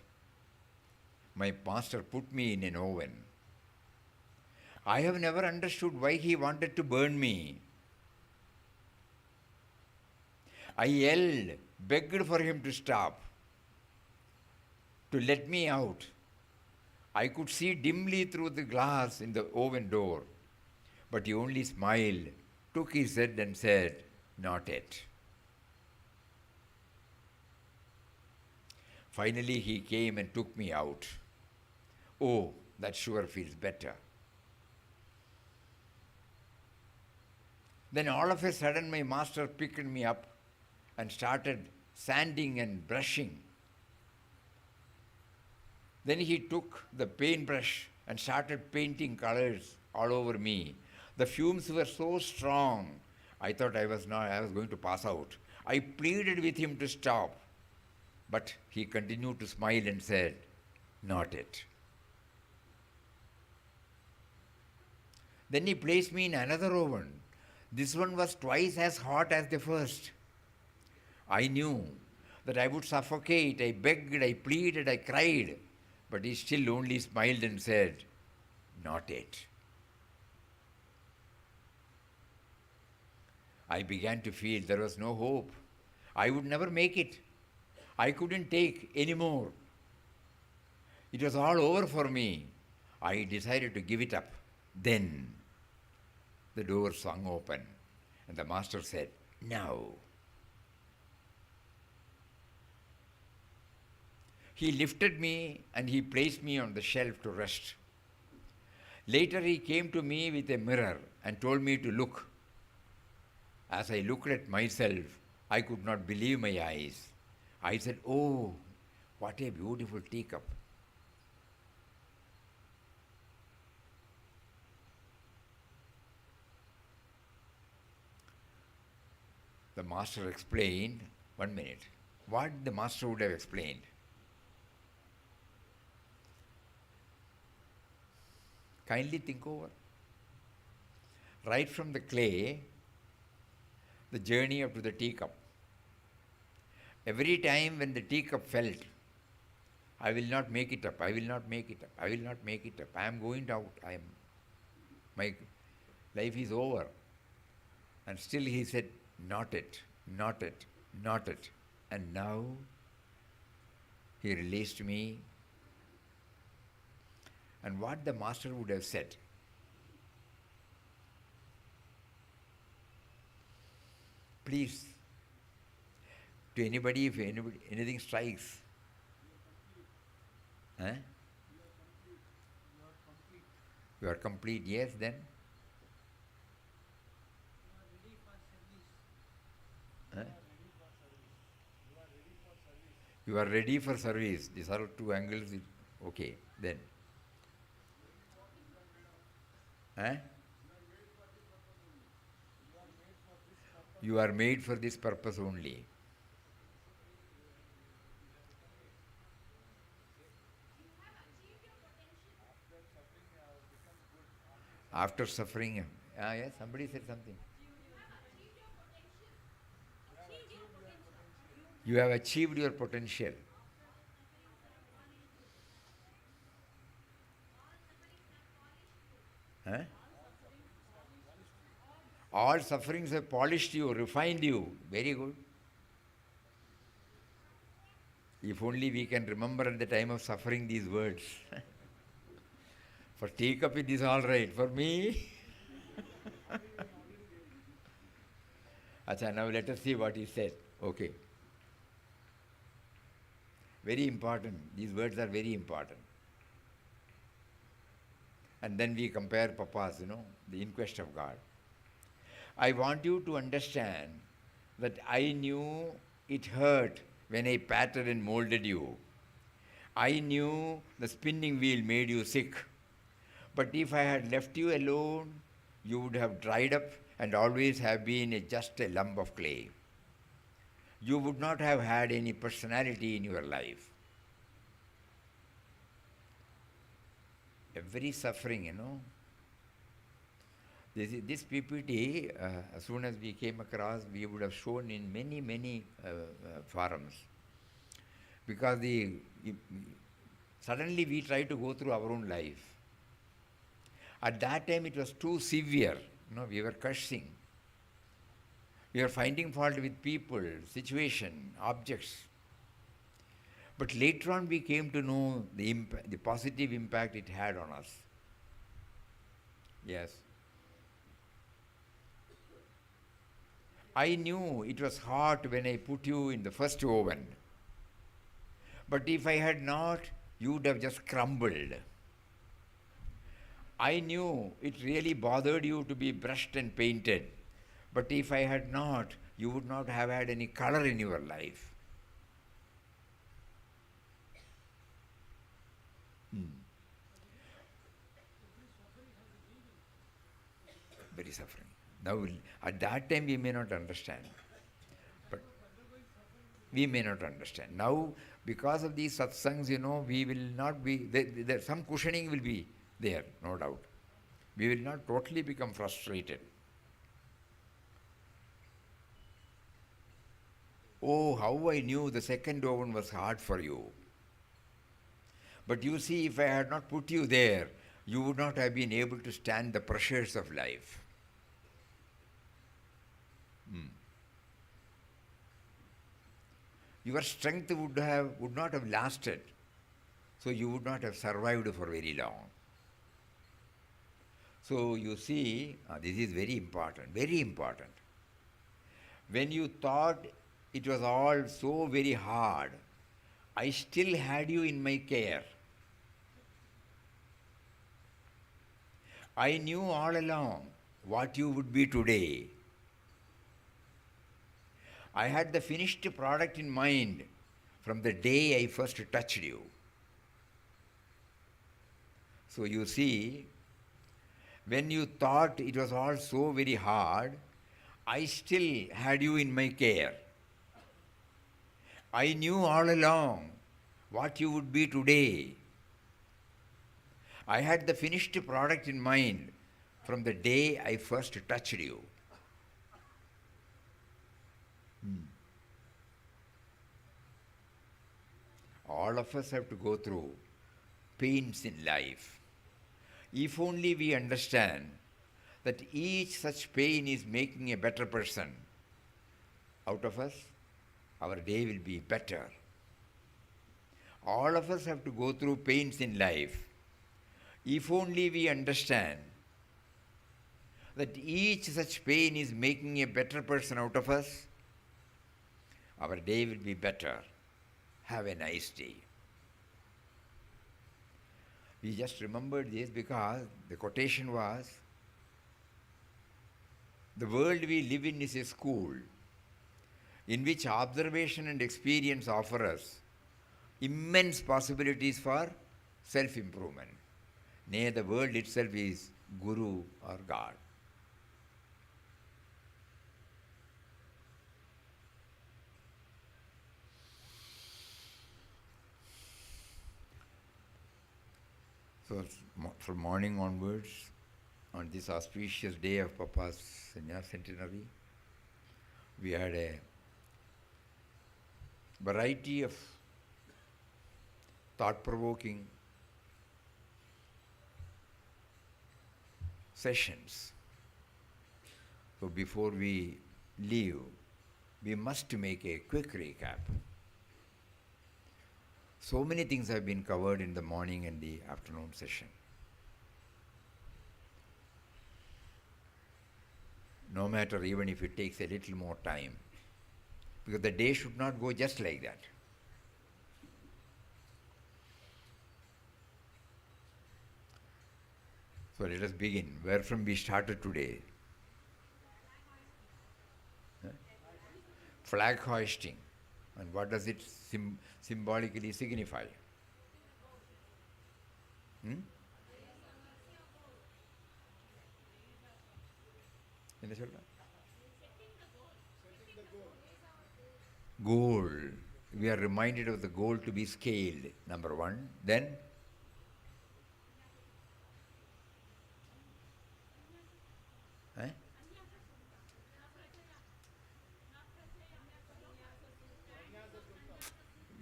Speaker 1: my master put me in an oven. I have never understood why he wanted to burn me. I yelled, begged for him to stop, to let me out. I could see dimly through the glass in the oven door, but he only smiled, took his head and said, "Not yet." Finally, he came and took me out. Oh, that sure feels better. Then all of a sudden, my master picked me up and started sanding and brushing. Then he took the paintbrush and started painting colors all over me. The fumes were so strong, I thought I was going to pass out. I pleaded with him to stop, but he continued to smile and said, "Not yet." Then he placed me in another oven. This one was twice as hot as the first. I knew that I would suffocate. I begged, I pleaded, I cried, but he still only smiled and said, "Not yet." I began to feel there was no hope. I would never make it. I couldn't take any more. It was all over for me. I decided to give it up. Then the door swung open and the master said, "Now." He lifted me and he placed me on the shelf to rest. Later he came to me with a mirror and told me to look. As I looked at myself, I could not believe my eyes. I said, "Oh, what a beautiful teacup." The master explained, 1 minute. What the master would have explained? Kindly think over. Right from the clay, the journey up to the teacup. Every time when the teacup felt, I will not make it up, I will not make it up, I will not make it up, I am going out, my life is over. And still he said, not it, not it, not it. And now he released me. And what the master would have said, please, to anybody, if anything strikes, you are complete, yes, then? You are ready for service. These are two angles. Okay, then. You are made for this purpose only. After suffering, yes, somebody said something. You have achieved your potential. All sufferings have polished you, refined you. Very good. If only we can remember at the time of suffering these words. For teacup it is all right. For me. Acha, now let us see what he said. Okay. Very important. These words are very important. And then we compare papas, the inquest of God. I want you to understand that I knew it hurt when I patted and molded you. I knew the spinning wheel made you sick. But if I had left you alone, you would have dried up and always have been just a lump of clay. You would not have had any personality in your life. Every suffering, This PPT, as soon as we came across, we would have shown in many forums. Because suddenly we try to go through our own life. At that time it was too severe. We were cursing. We were finding fault with people, situation, objects. But later on we came to know the positive impact it had on us. Yes. I knew it was hot when I put you in the first oven. But if I had not, you would have just crumbled. I knew it really bothered you to be brushed and painted. But if I had not, you would not have had any color in your life. Very suffering. Now, at that time we may not understand. But we may not understand. Now, because of these satsangs, we will not be, some cushioning will be there, no doubt. We will not totally become frustrated. Oh, how I knew the second oven was hard for you. But you see, if I had not put you there, you would not have been able to stand the pressures of life. Your strength would not have lasted, so you would not have survived for very long. So you see, this is very important, very important. When you thought it was all so very hard, I still had you in my care. I knew all along what you would be today. I had the finished product in mind from the day I first touched you. So you see, when you thought it was all so very hard, I still had you in my care. I knew all along what you would be today. I had the finished product in mind from the day I first touched you. All of us have to go through pains in life. If only we understand that each such pain is making a better person out of us, our day will be better. All of us have to go through pains in life. If only we understand that each such pain is making a better person out of us, our day will be better. Have a nice day. We just remembered this because the quotation was, the world we live in is a school in which observation and experience offer us immense possibilities for self-improvement. Nay, the world itself is Guru or God. So from morning onwards, on this auspicious day of Papa's Sannyas Centenary, we had a variety of thought-provoking sessions. So before we leave, we must make a quick recap. So many things have been covered in the morning and the afternoon session. No matter even if it takes a little more time, because the day should not go just like that. So let us begin. Where from we started today? Flag hoisting. And what does it symbolically signify? Goal. We are reminded of the goal to be scaled, number one. Then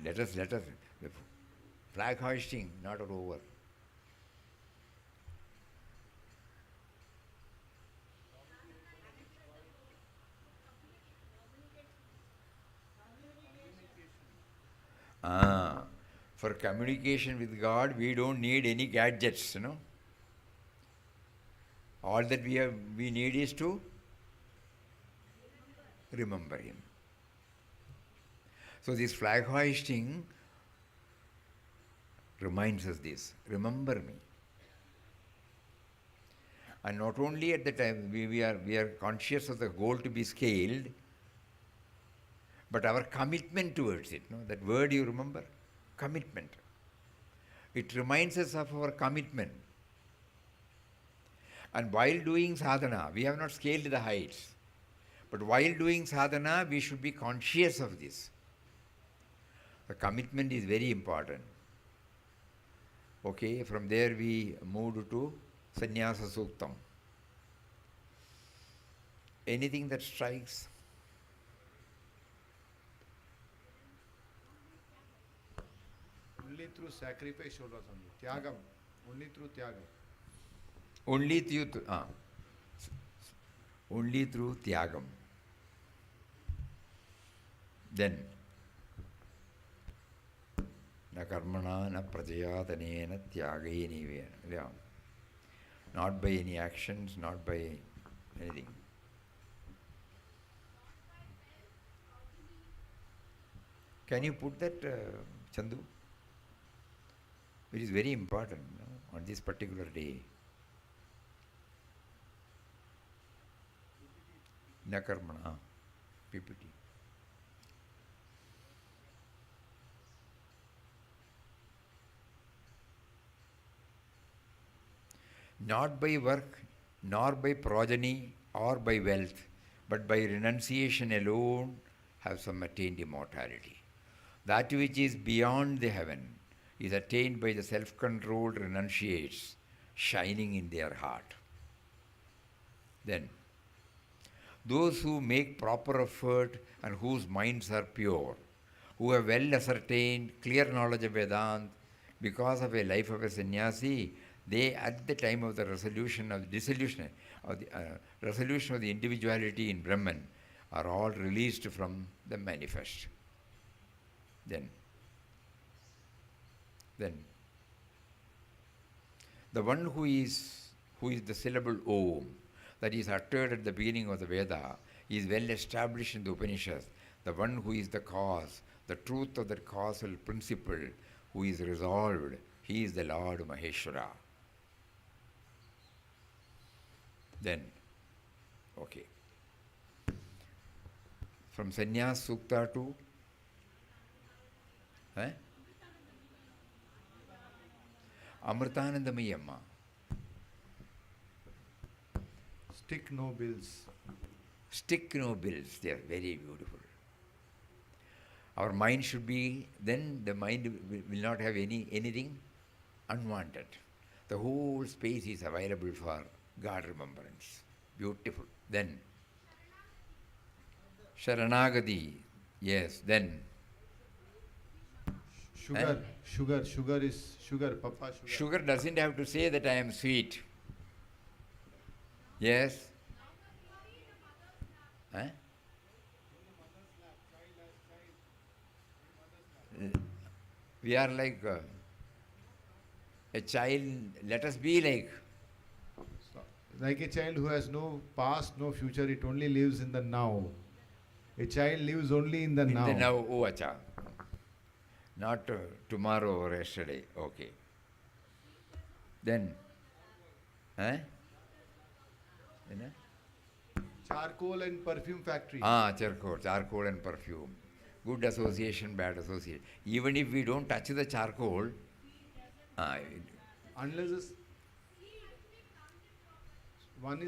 Speaker 1: let us the flag hoisting not over. For communication with God, we don't need any gadgets, All that we need is to remember Him. So this flag hoisting reminds us this, remember me. And not only at the time we are conscious of the goal to be scaled, but our commitment towards it. That word you remember? Commitment. It reminds us of our commitment. And while doing sadhana, we have not scaled the heights. But while doing sadhana, we should be conscious of this. The commitment is very important. Okay, from there we moved to Sannyasa Suktam. Anything that strikes?
Speaker 3: Only through sacrifice, Tyagam. Only through Tyagam.
Speaker 1: Only through Tyagam. Then, na karmana na prajayatanena tyageni. Not by any actions, not by anything. Can you put that, Chandu? It is very important on this particular day. Na karmana, PPT. not by work, nor by progeny, or by wealth, but by renunciation alone have some attained immortality. That which is beyond the heaven is attained by the self-controlled renunciates shining in their heart. Then, those who make proper effort and whose minds are pure, who have well ascertained clear knowledge of Vedanta, because of a life of a sannyasi, they at the time of the resolution of dissolution of the resolution of the individuality in Brahman are all released from the manifest. Then the one who is the syllable Om, that is uttered at the beginning of the Veda, is well established in the Upanishads. The one who is the cause, the truth of that causal principle, who is resolved, he is the Lord Maheshwara. Then, okay. From Sannyas Sukta to Amritanandamayi Amma.
Speaker 3: Stick no bills.
Speaker 1: Stick no bills, they are very beautiful. Our mind should be, then the mind will not have anything unwanted. The whole space is available for God remembrance. Beautiful. Then, Sharanagati, yes, then.
Speaker 3: Sugar is sugar, Papa sugar.
Speaker 1: Sugar doesn't have to say that I am sweet. Yes? We are like a child, let us be
Speaker 3: like a child who has no past, no future, it only lives in the now. A child lives only in the now.
Speaker 1: In the now, oh acha. Not tomorrow or yesterday. Okay. Then,
Speaker 3: Charcoal and perfume factory.
Speaker 1: Charcoal and perfume. Good association, bad association. Even if we don't touch the charcoal,
Speaker 3: unless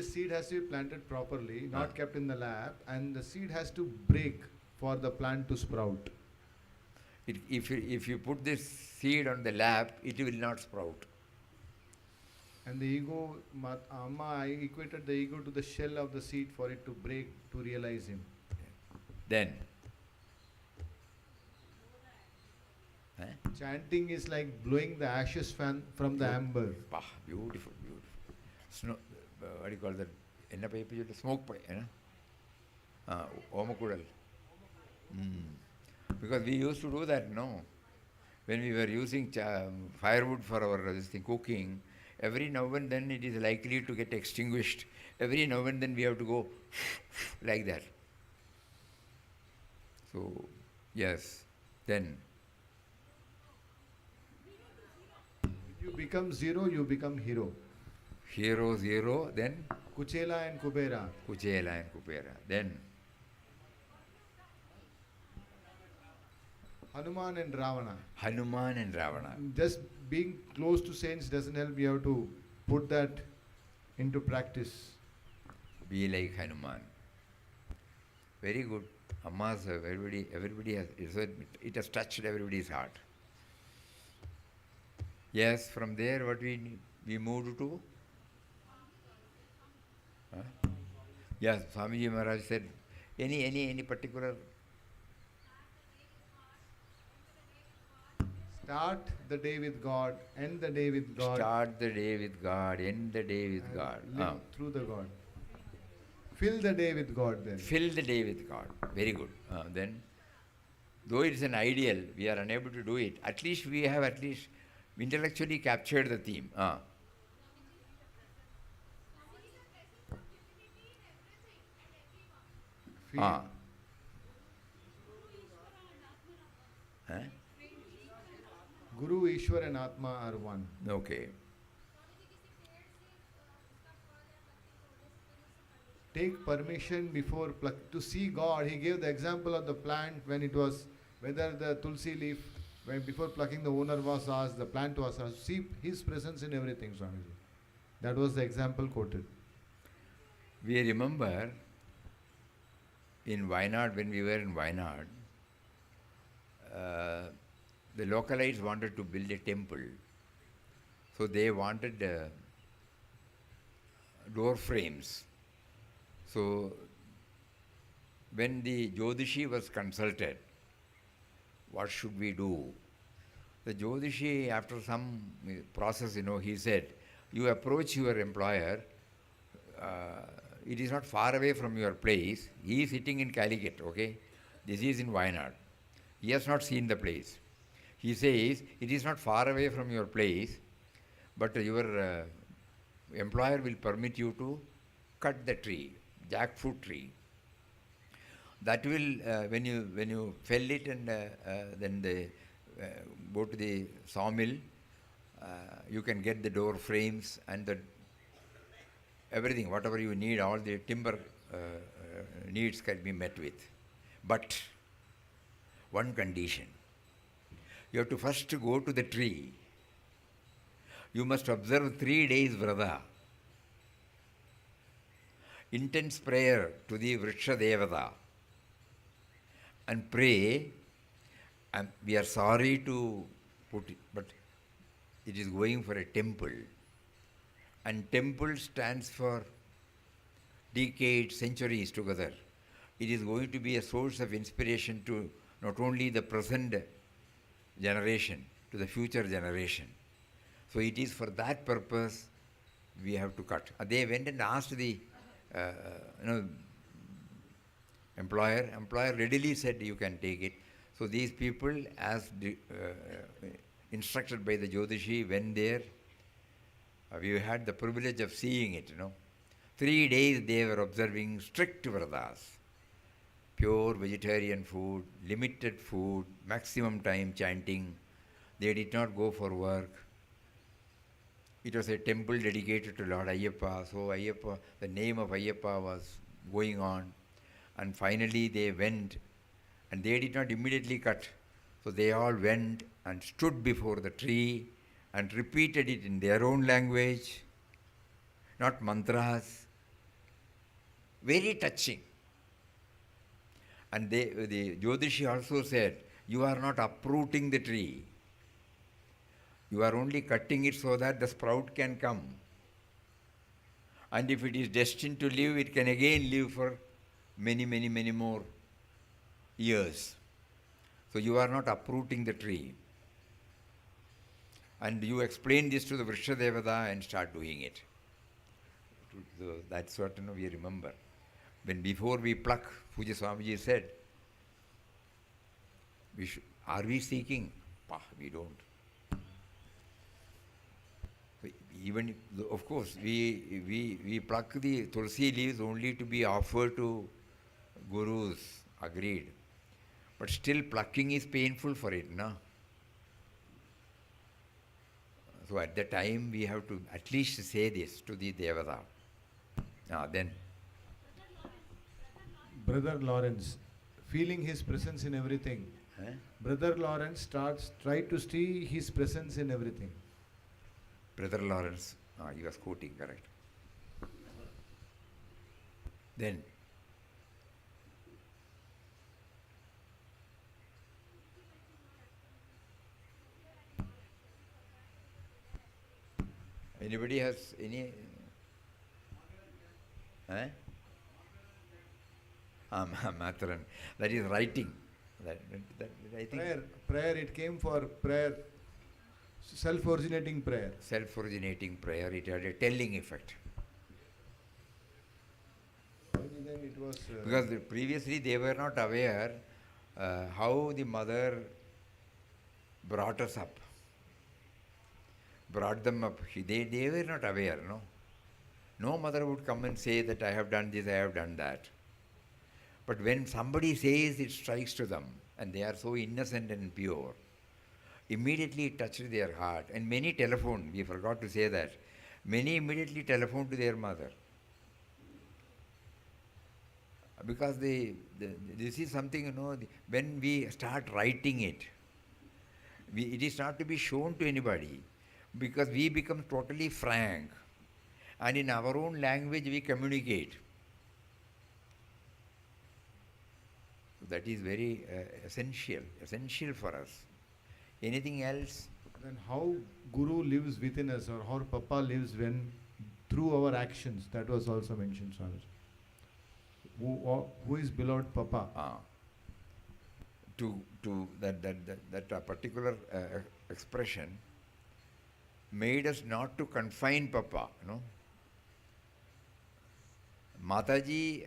Speaker 3: seed has to be planted properly, not kept in the lab, and the seed has to break for the plant to sprout.
Speaker 1: If you put this seed on the lap, it will not sprout.
Speaker 3: And the ego, Amma equated the ego to the shell of the seed for it to break, to realize him.
Speaker 1: Then,
Speaker 3: chanting is like blowing the ashes from the amber.
Speaker 1: Beautiful, beautiful. Snow, what do you call that? Enna paper? Smoke pipe. Omakudal. Because we used to do that, no? When we were using firewood for our cooking, every now and then it is likely to get extinguished. Every now and then we have to go like that. So, yes, then.
Speaker 3: You become zero, you become hero.
Speaker 1: Hero, zero, then?
Speaker 3: Kuchela and Kubera.
Speaker 1: Then?
Speaker 3: Hanuman and Ravana.
Speaker 1: Just
Speaker 3: being close to saints doesn't help. You have to put that into practice.
Speaker 1: Be like Hanuman. Very good. Ammas, everybody has, it has touched everybody's heart. Yes, from there what we moved to? Yes, Swamiji Maharaj said, any particular?
Speaker 3: Start the day with God, end the day with God.
Speaker 1: Start the day with God, end the day with God.
Speaker 3: Live through the God. Fill the day with God then.
Speaker 1: Fill the day with God. Very good. Then, though it is an ideal, we are unable to do it. At least we have intellectually captured the theme.
Speaker 3: Guru, Ishwar and Atma are one.
Speaker 1: Okay.
Speaker 3: Take permission before to see God. He gave the example of the plant when it was, whether the tulsi leaf, when before plucking the owner was asked, the plant was asked. See His presence in everything, Swamiji. That was the example quoted.
Speaker 1: We remember in Wayanad, when we were in Wayanad, the localites wanted to build a temple. So they wanted door frames. So when the Jyotishi was consulted, what should we do? The Jyotishi, after some process, he said, you approach your employer, it is not far away from your place. He is sitting in Calicut, okay? This is in Wayanad. He has not seen the place. He says, it is not far away from your place, but your employer will permit you to cut the tree, jackfruit tree. That will, when you fell it and then go to the sawmill, you can get the door frames and the everything, whatever you need, all the timber needs can be met with. But one condition, you have to first go to the tree. You must observe 3 days vrata, intense prayer to the Vriksha Devata, and pray, and we are sorry to put it, but it is going for a temple. And temple stands for decades, centuries together. It is going to be a source of inspiration to not only the present generation, to the future generation. So it is for that purpose we have to cut. They went and asked the employer. Employer readily said, you can take it. So these people, as instructed by the Jyotishi, went there. We had the privilege of seeing it, 3 days they were observing strict vratas. Pure vegetarian food, limited food, maximum time chanting. They did not go for work. It was a temple dedicated to Lord Ayyappa. So Ayyappa, the name of Ayyappa was going on. And finally they went, and they did not immediately cut. So they all went and stood before the tree and repeated it in their own language, not mantras. Very touching. And the Jyotishi also said, you are not uprooting the tree. You are only cutting it so that the sprout can come. And if it is destined to live, it can again live for many, many, many more years. So you are not uprooting the tree. And you explain this to the Vriksha Devata and start doing it. So that's what we remember. When before we pluck, Puja Swamiji said, are we seeking? We don't. Even, of course, we pluck the tulsi leaves only to be offered to gurus, agreed. But still plucking is painful for it, no? So at the time we have to at least say this to the Devata. Then.
Speaker 3: Brother Lawrence, feeling his presence in everything. Brother Lawrence try to see his presence in everything.
Speaker 1: Brother Lawrence, he was quoting, correct. Then. Anybody has any? Matharan. That is writing. That I think.
Speaker 3: Prayer, it came for prayer, self-originating prayer.
Speaker 1: Self-originating prayer, it had a telling effect.
Speaker 3: Then it was,
Speaker 1: because previously they were not aware how the mother brought us up. Brought them up. They were not aware, no? No mother would come and say that I have done this, I have done that. But when somebody says, it strikes to them, and they are so innocent and pure, immediately it touches their heart. And many telephoned, we forgot to say that, many immediately telephoned to their mother. Because this is something, when we start writing it, it is not to be shown to anybody, because we become totally frank. and in our own language we communicate. That is very essential for us. Anything else?
Speaker 13: Then how Guru lives within us, or how Papa lives when through our actions, that was also mentioned, Swami. Who is beloved Papa?
Speaker 1: To that particular expression made us not to confine Papa, Mataji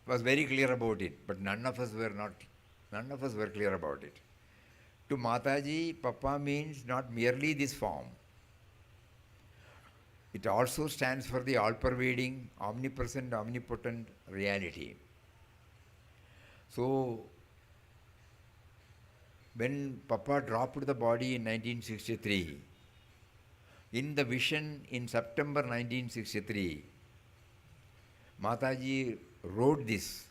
Speaker 1: was very clear about it, but none of us were clear about it. To Mataji, Papa means not merely this form. It also stands for the all-pervading, omnipresent, omnipotent reality. So, when Papa dropped the body in 1963, in the vision in September 1963, Mataji wrote this: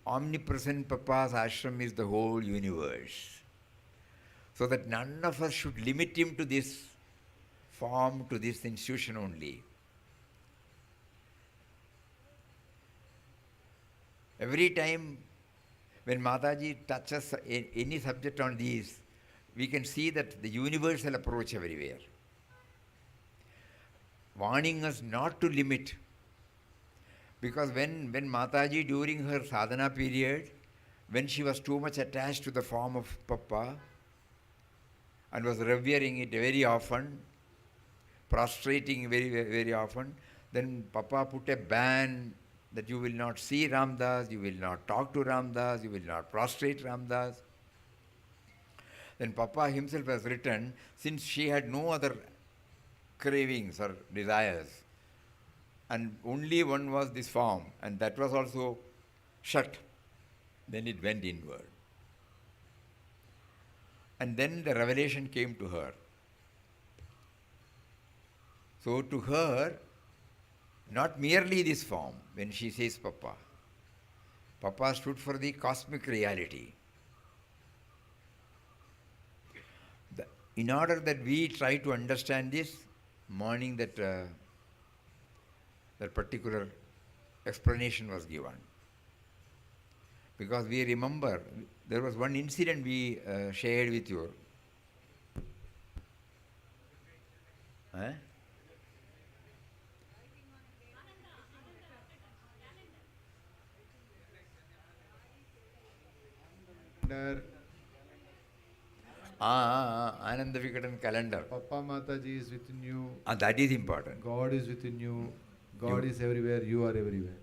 Speaker 1: omnipresent Papa's ashram is the whole universe. So that none of us should limit him to this form, to this institution only. Every time when Mataji touches any subject on these, we can see that the universal approach everywhere, warning us not to limit. Because when Mataji, during her sadhana period, when she was too much attached to the form of Papa and was revering it very often, prostrating very, very often, then Papa put a ban that you will not see Ramdas, you will not talk to Ramdas, you will not prostrate Ramdas. Then Papa himself has written, since she had no other cravings or desires, and only one was this form, and that was also shut, then it went inward. And then the revelation came to her. So to her, not merely this form, when she says Papa, Papa stood for the cosmic reality. In order that we try to understand this, morning that particular explanation was given. Because we remember, there was one incident we shared with you. Ananda Vikatan calendar.
Speaker 13: Papa Mataji is within you.
Speaker 1: That is important.
Speaker 13: God is within you. God is everywhere. You are everywhere.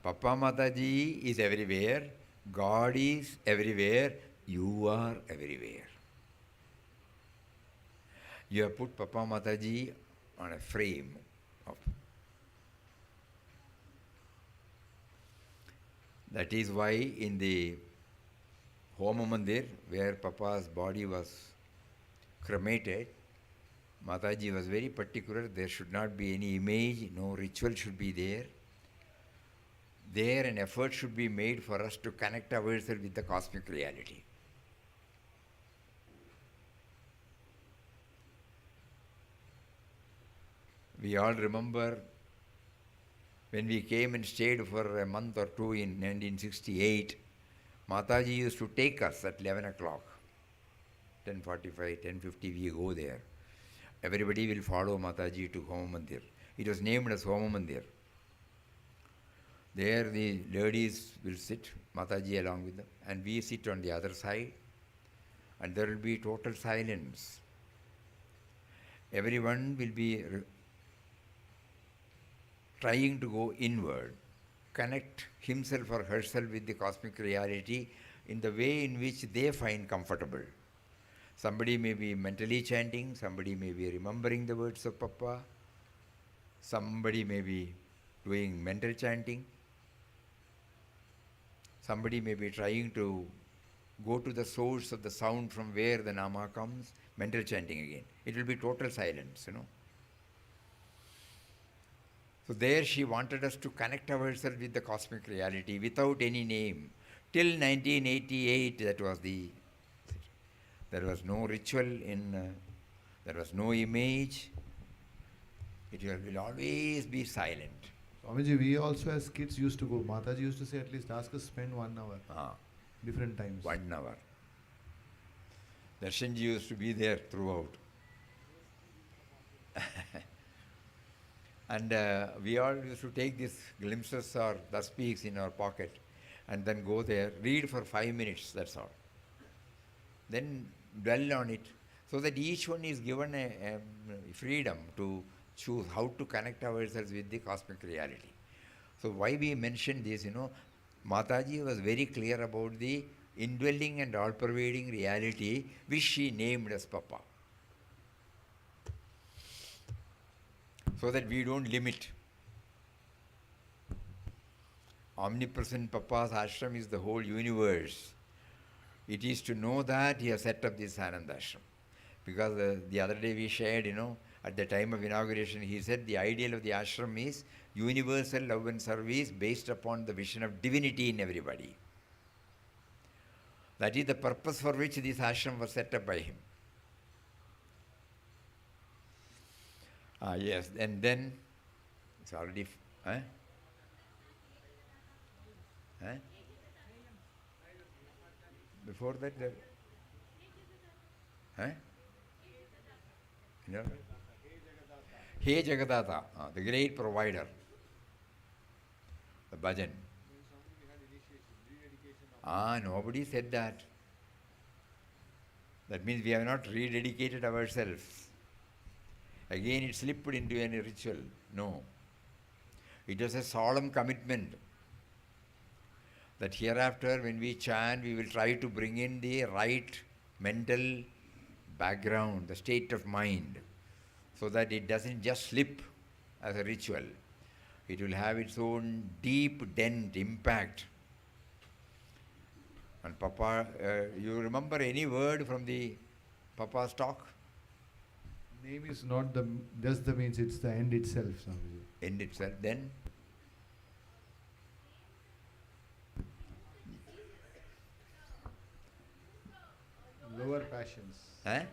Speaker 1: Papa Mataji is everywhere. God is everywhere. You are everywhere. You have put Papa Mataji on a frame of. That is why in the Homa Mandir, where Papa's body was cremated, Mataji was very particular. There should not be any image, no ritual should be there. There an effort should be made for us to connect ourselves with the cosmic reality. We all remember when we came and stayed for a month or two in 1968, Mataji used to take us at 11 o'clock, 10:45, 10:50, we go there. Everybody will follow Mataji to Homa Mandir. It was named as Homa Mandir. There the ladies will sit, Mataji along with them, and we sit on the other side, and there will be total silence. Everyone will be trying to go inward, connect himself or herself with the cosmic reality in the way in which they find comfortable. Somebody may be mentally chanting, somebody may be remembering the words of Papa, somebody may be doing mental chanting, somebody may be trying to go to the source of the sound from where the Nama comes, mental chanting again. It will be total silence, So there she wanted us to connect ourselves with the cosmic reality without any name. Till 1988, there was no ritual there was no image. It will always be silent.
Speaker 13: Swamiji, we also as kids used to go. Mataji used to say at least ask us spend 1 hour. Different times.
Speaker 1: 1 hour. Darshanji used to be there throughout. And we all used to take these glimpses or the speaks in our pocket and then go there, read for 5 minutes, that's all. Then dwell on it, so that each one is given a freedom to choose how to connect ourselves with the cosmic reality. So why we mentioned this, Mataji was very clear about the indwelling and all-pervading reality which she named as Papa. So that we don't limit. Omnipresent Papa's ashram is the whole universe. It is to know that he has set up this Ananda ashram. Because the other day we shared, at the time of inauguration, he said the ideal of the ashram is universal love and service based upon the vision of divinity in everybody. That is the purpose for which this ashram was set up by him. Yes, and then it's already. Before that, Hey Jagadata, the great provider, the bhajan. Nobody said that. That means we have not rededicated ourselves. Again, it slipped into any ritual. No. It was a solemn commitment that hereafter when we chant, we will try to bring in the right mental background, the state of mind, so that it doesn't just slip as a ritual. It will have its own deep dent, impact. And Papa, you remember any word from the Papa's talk?
Speaker 13: Name is not just the means, it's the end itself, Swamiji.
Speaker 1: End itself, then?
Speaker 13: Lower passions.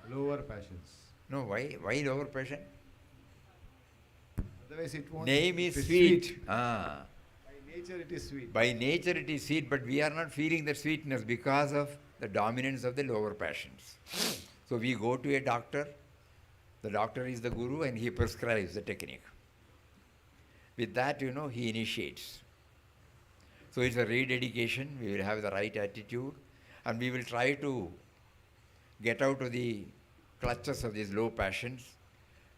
Speaker 1: Lower
Speaker 13: passions.
Speaker 1: No, why lower passion?
Speaker 13: Otherwise it won't.
Speaker 1: Name is sweet.
Speaker 13: By nature it is sweet.
Speaker 1: By nature it is sweet, but we are not feeling the sweetness because of the dominance of the lower passions. So we go to a doctor. The doctor is the guru and he prescribes the technique. With that, he initiates. So it's a rededication. We will have the right attitude and we will try to get out of the clutches of these low passions,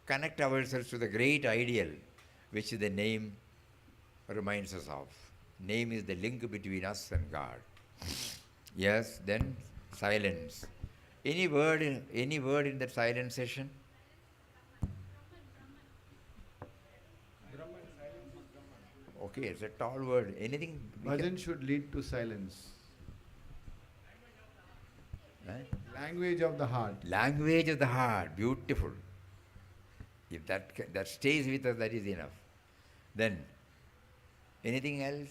Speaker 1: connect ourselves to the great ideal which the name reminds us of. Name is the link between us and God. Yes, then silence. Any word in that silent session? Okay, it's a tall word. Anything?
Speaker 13: Bhajan should lead to silence. Language of the heart.
Speaker 1: Language of the heart. Beautiful. If that stays with us, that is enough. Then, anything else?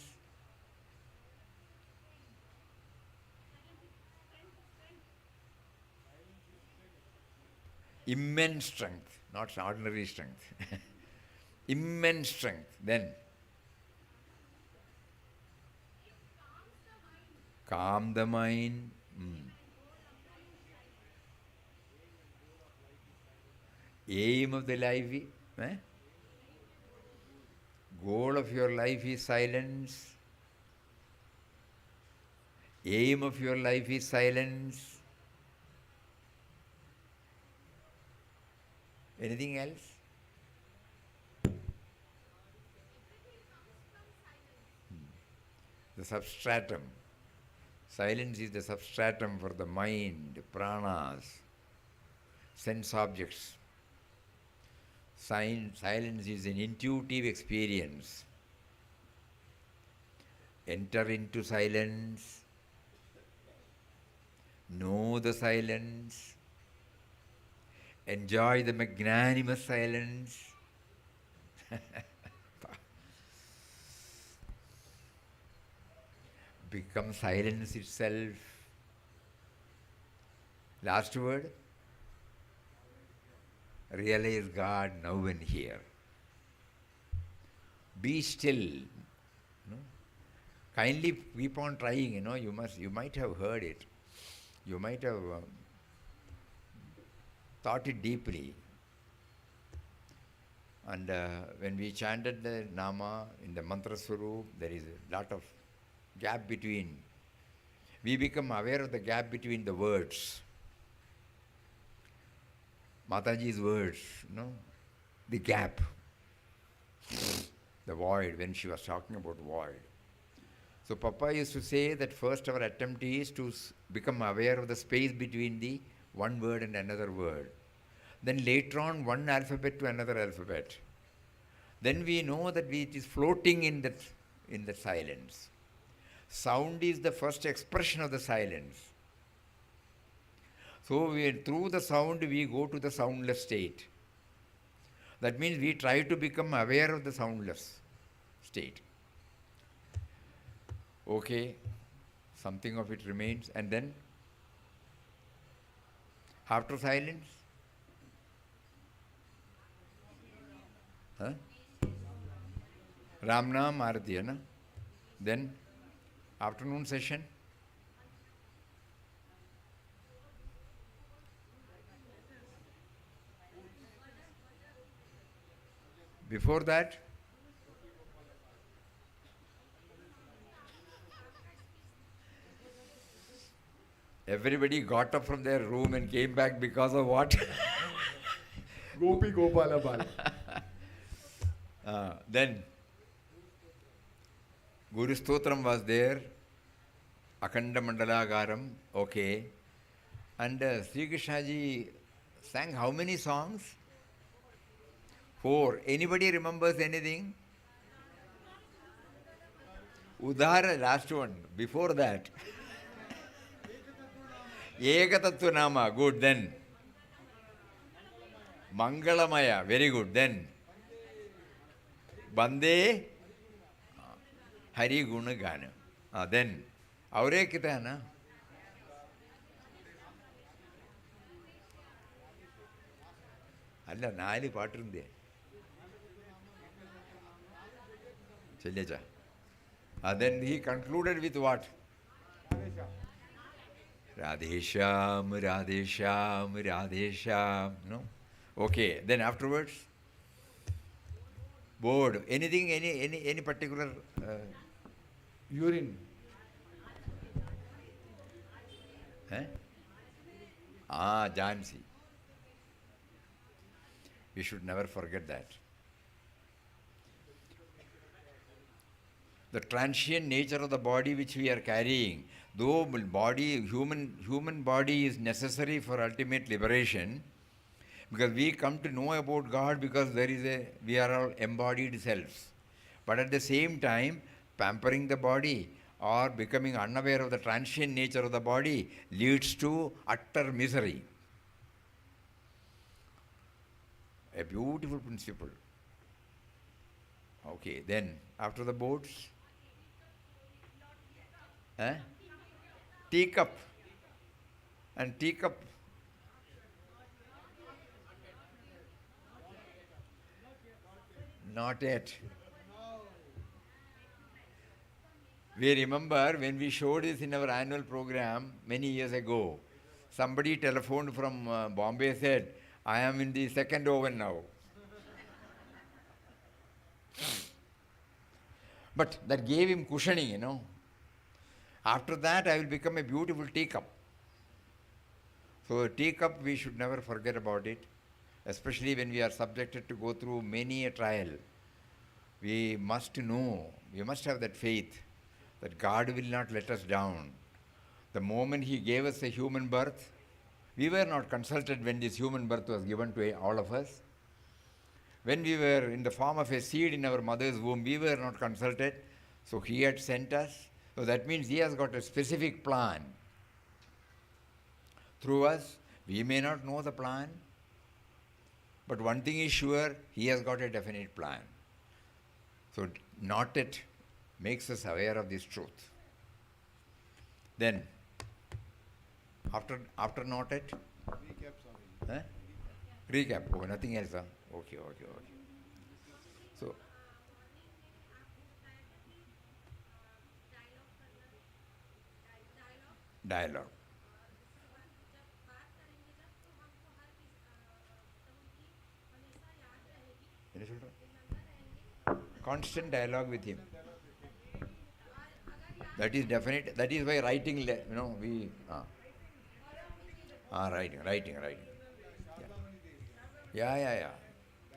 Speaker 1: Immense strength, not ordinary strength. Immense strength. Then, calm the mind. Aim of the life, goal of your life is silence. Aim of your life is silence. Anything else? The substratum. Silence is the substratum for the mind, pranas, sense objects. Silence is an intuitive experience. Enter into silence. Know the silence. Enjoy the magnanimous silence. Become silence itself. Last word. Realize God now and here. be still. No? Kindly keep on trying, you might have heard it. You might have thought it deeply. And when we chanted the Nama in the Mantra Swarup, there is a lot of gap between. We become aware of the gap between the words. Mataji's words, the gap, the void, when she was talking about void. So Papa used to say that first our attempt is to become aware of the space between the one word and another word. Then later on, one alphabet to another alphabet. Then we know that it is floating in the silence. Sound is the first expression of the silence. So through the sound we go to the soundless state. That means we try to become aware of the soundless state. Okay, something of it remains, and then after silence, Ramnam Arati, na? Then afternoon session, before that, everybody got up from their room and came back because of what?
Speaker 13: Gopi Gopala Bala.
Speaker 1: Then Guru Stotram was there, Akhanda Mandalagaram, okay. And Sri Krishna ji sang how many songs? 4. Anybody remembers anything? Udhara, last one. Before that. Ekatattva Nama, good. Then Mangalamaya, very good. Then Bande Hari Guna Gana. Then Aure kita na? Alla, 4 പാട്ടുണ്ട്. Chellecha. Then he concluded with what? Radhe Shyam, Radhe Shyam, Radhe Shyam. No? Okay. Then afterwards, board. Anything, any particular?
Speaker 13: Urine.
Speaker 1: Jansi. We should never forget that. The transient nature of the body which we are carrying, though human body is necessary for ultimate liberation, because we come to know about God because we are all embodied selves. But at the same time, pampering the body or becoming unaware of the transient nature of the body leads to utter misery. A beautiful principle. Okay, then after the boards, teacup. And teacup. Not yet. We remember when we showed this in our annual program many years ago, somebody telephoned from Bombay, said, I am in the second oven now. But that gave him cushioning, After that, I will become a beautiful teacup. So a teacup, we should never forget about it, especially when we are subjected to go through many a trial. We must know, we must have that faith that God will not let us down. The moment He gave us a human birth, we were not consulted when this human birth was given to all of us. When we were in the form of a seed in our mother's womb, we were not consulted. So He had sent us. So that means He has got a specific plan. Through us, we may not know the plan, but one thing is sure, He has got a definite plan. So not it makes us aware of this truth. Then, after not it? Recap. Oh, nothing else. Okay. So, dialogue. Constant dialogue with him. That is definite. That is why writing, we. Writing. Yeah.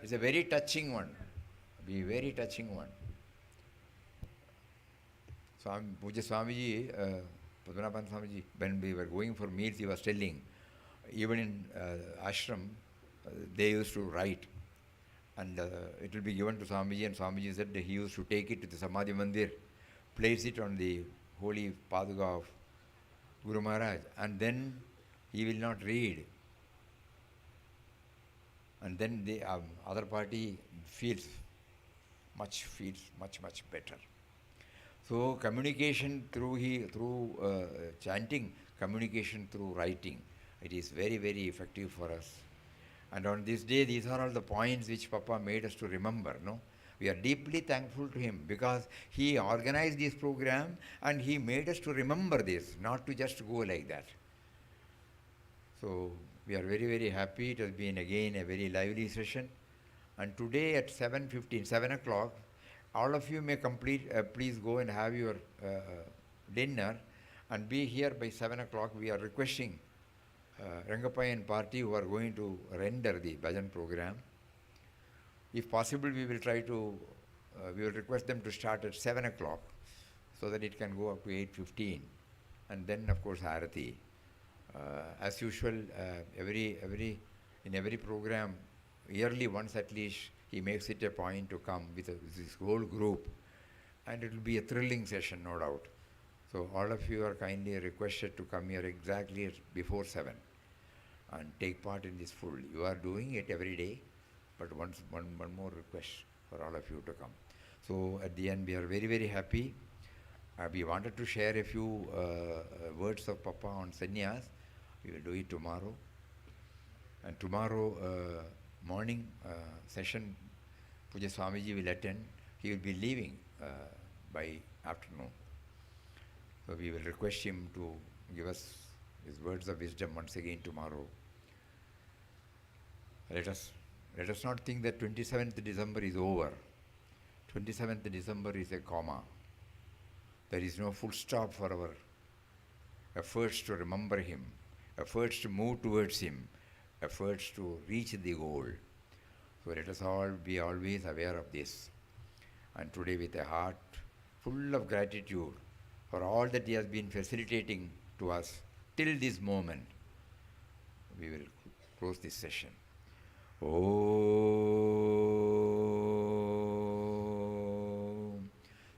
Speaker 1: It's a very touching one. Be very touching one. Puja Swamiji, Padmanabhan Swamiji, when we were going for meals, he was telling, even in ashram, they used to write. And it will be given to Swamiji, and Swamiji said he used to take it to the Samadhi Mandir, place it on the holy Paduka of Guru Maharaj, and then he will not read. And then the other party feels much better. So communication through chanting, communication through writing, it is very, very effective for us. And on this day, these are all the points which Papa made us to remember, no? We are deeply thankful to him because he organized this program and he made us to remember this, not to just go like that. So we are very, very happy. It has been again a very lively session. And today at 7:15, 7 o'clock, all of you may please go and have your dinner and be here by 7 o'clock. We are requesting Rangapai and party who are going to render the bhajan program. If possible, we will request them to start at 7 o'clock so that it can go up to 8:15. And then, of course, Arati. As usual, in every program, yearly once at least, he makes it a point to come with this whole group. And it will be a thrilling session, no doubt. So all of you are kindly requested to come here exactly before 7 and take part in this full. You are doing it every day, but one more request for all of you to come. So at the end, we are very, very happy. We wanted to share a few words of Papa on sannyas. We will do it tomorrow. And tomorrow morning session, Puja Swamiji will attend. He will be leaving by afternoon. So we will request him to give us his words of wisdom once again tomorrow. Let us not think that 27th December is over. 27th December is a comma. There is no full stop for our efforts to remember him, efforts to move towards him, efforts to reach the goal. So let us all be always aware of this. And today, with a heart full of gratitude for all that he has been facilitating to us till this moment, we will close this session. Om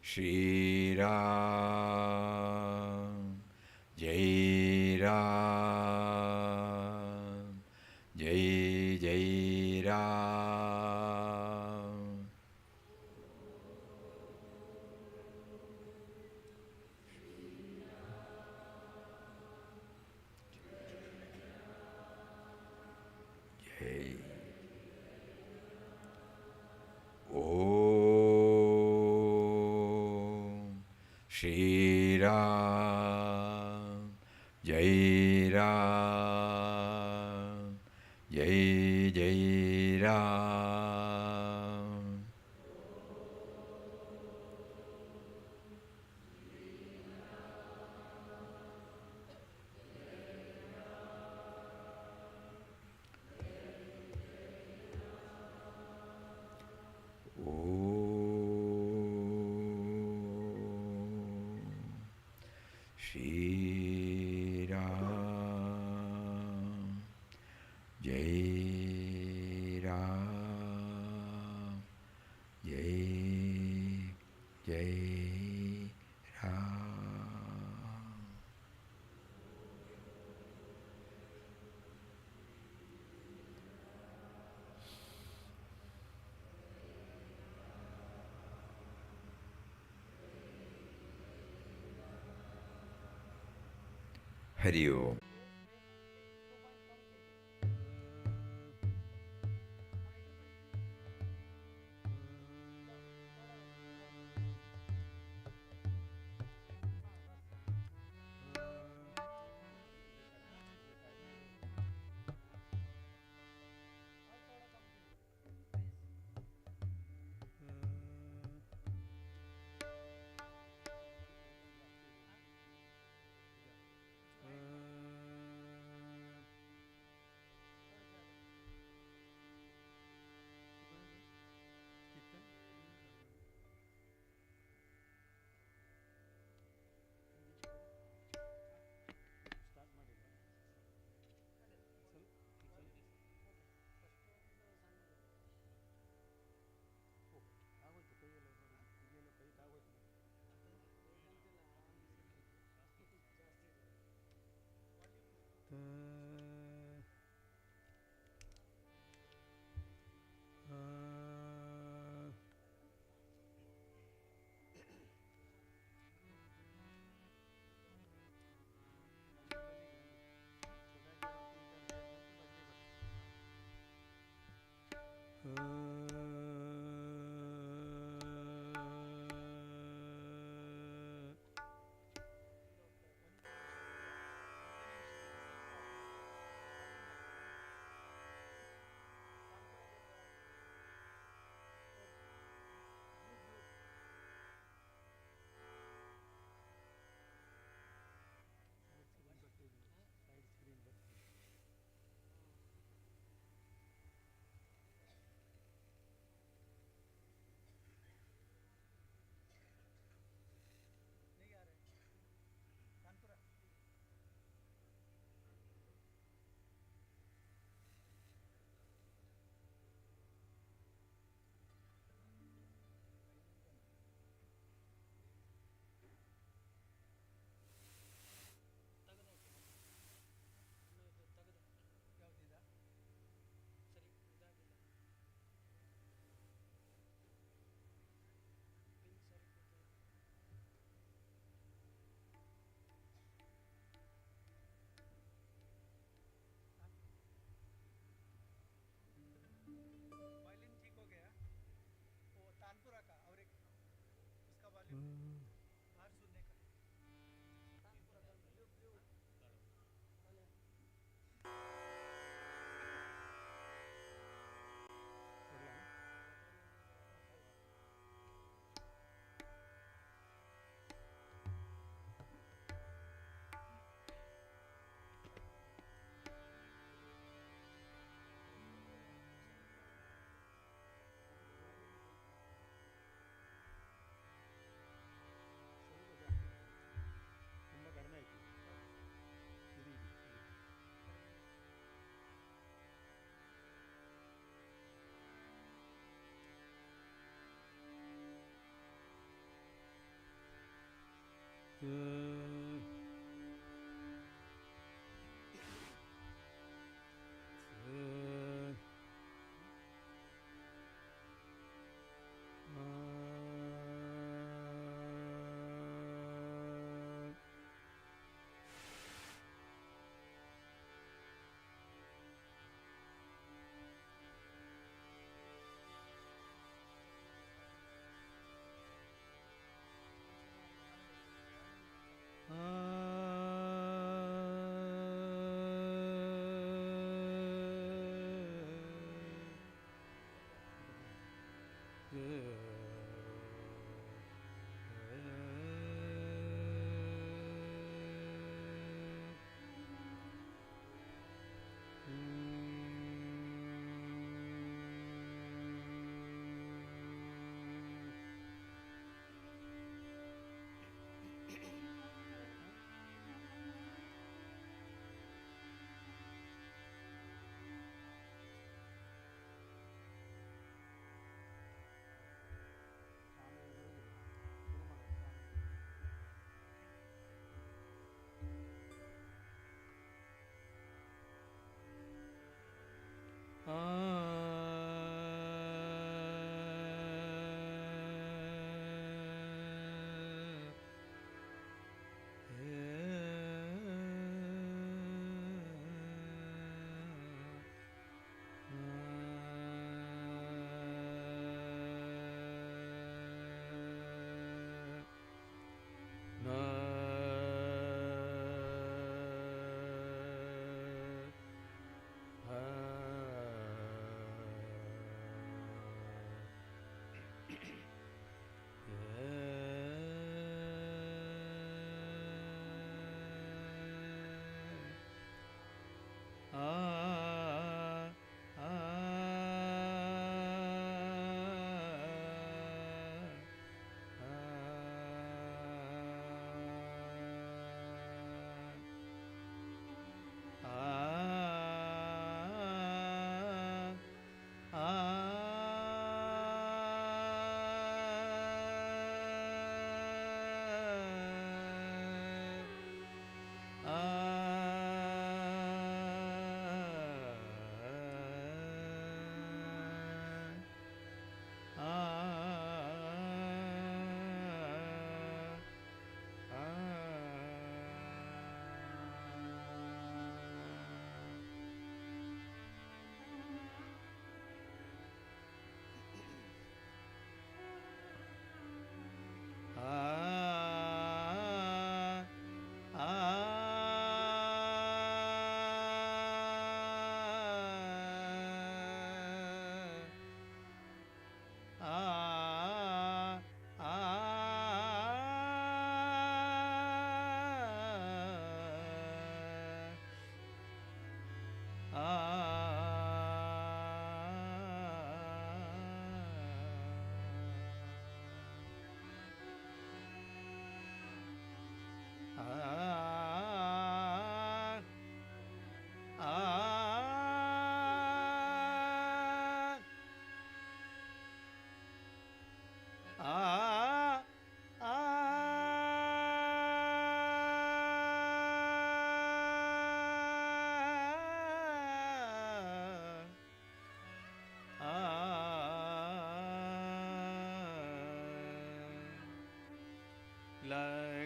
Speaker 1: Shri Ram Jai Ram Jai Jai Ram. Jai. Om Shri Ram Jai Ram Jai Jai Ram. Shri Ram Jai Ram Jai Jai Ram. Hari Om.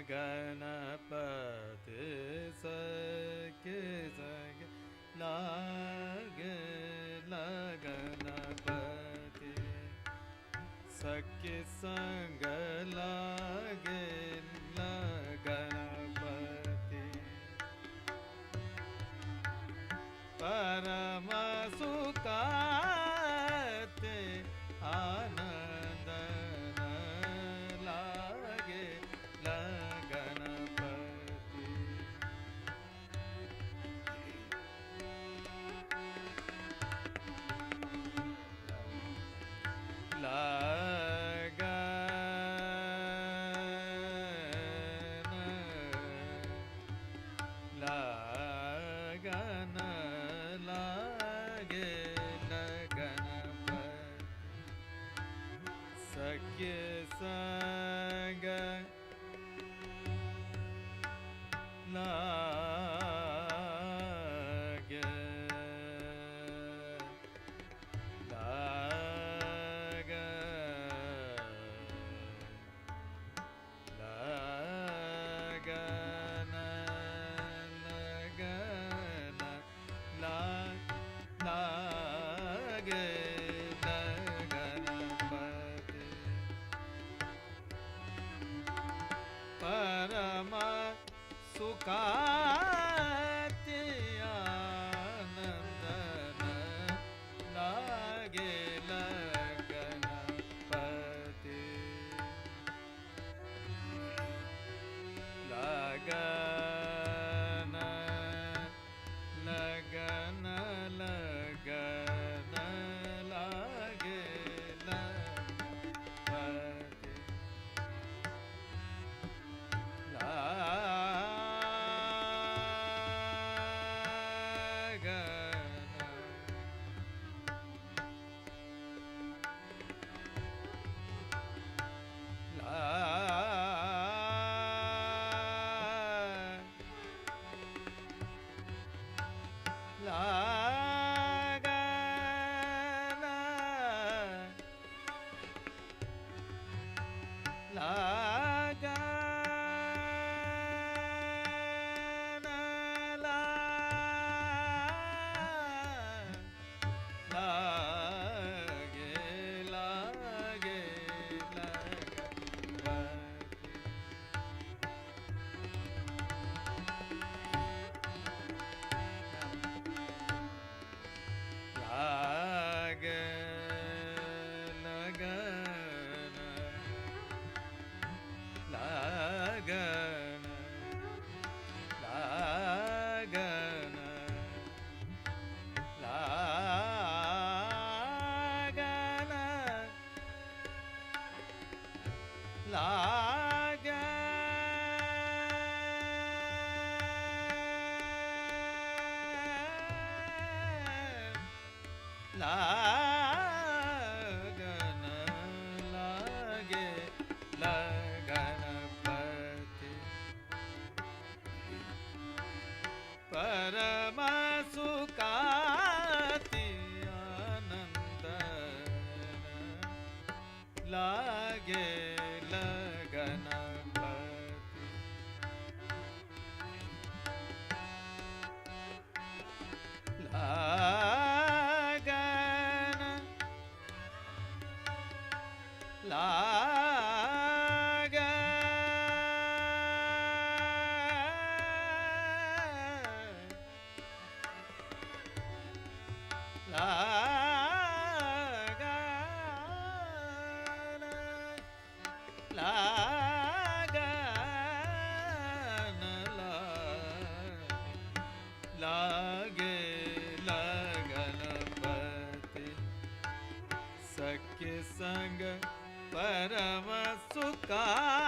Speaker 14: Ganpati सके सके लागे गणपति सके संग लागे गणपति परम सुखाते आनंद लागे गणपति लगन लागे गणपति सके संग लागे परम सुखाति आनंदन लागे गणपति लगन लगन लगन लागे गणपति लगन लागे गणपति परम सुखाति आनंद लागे गणपति लागे गणपति सखे संग परम सुखाते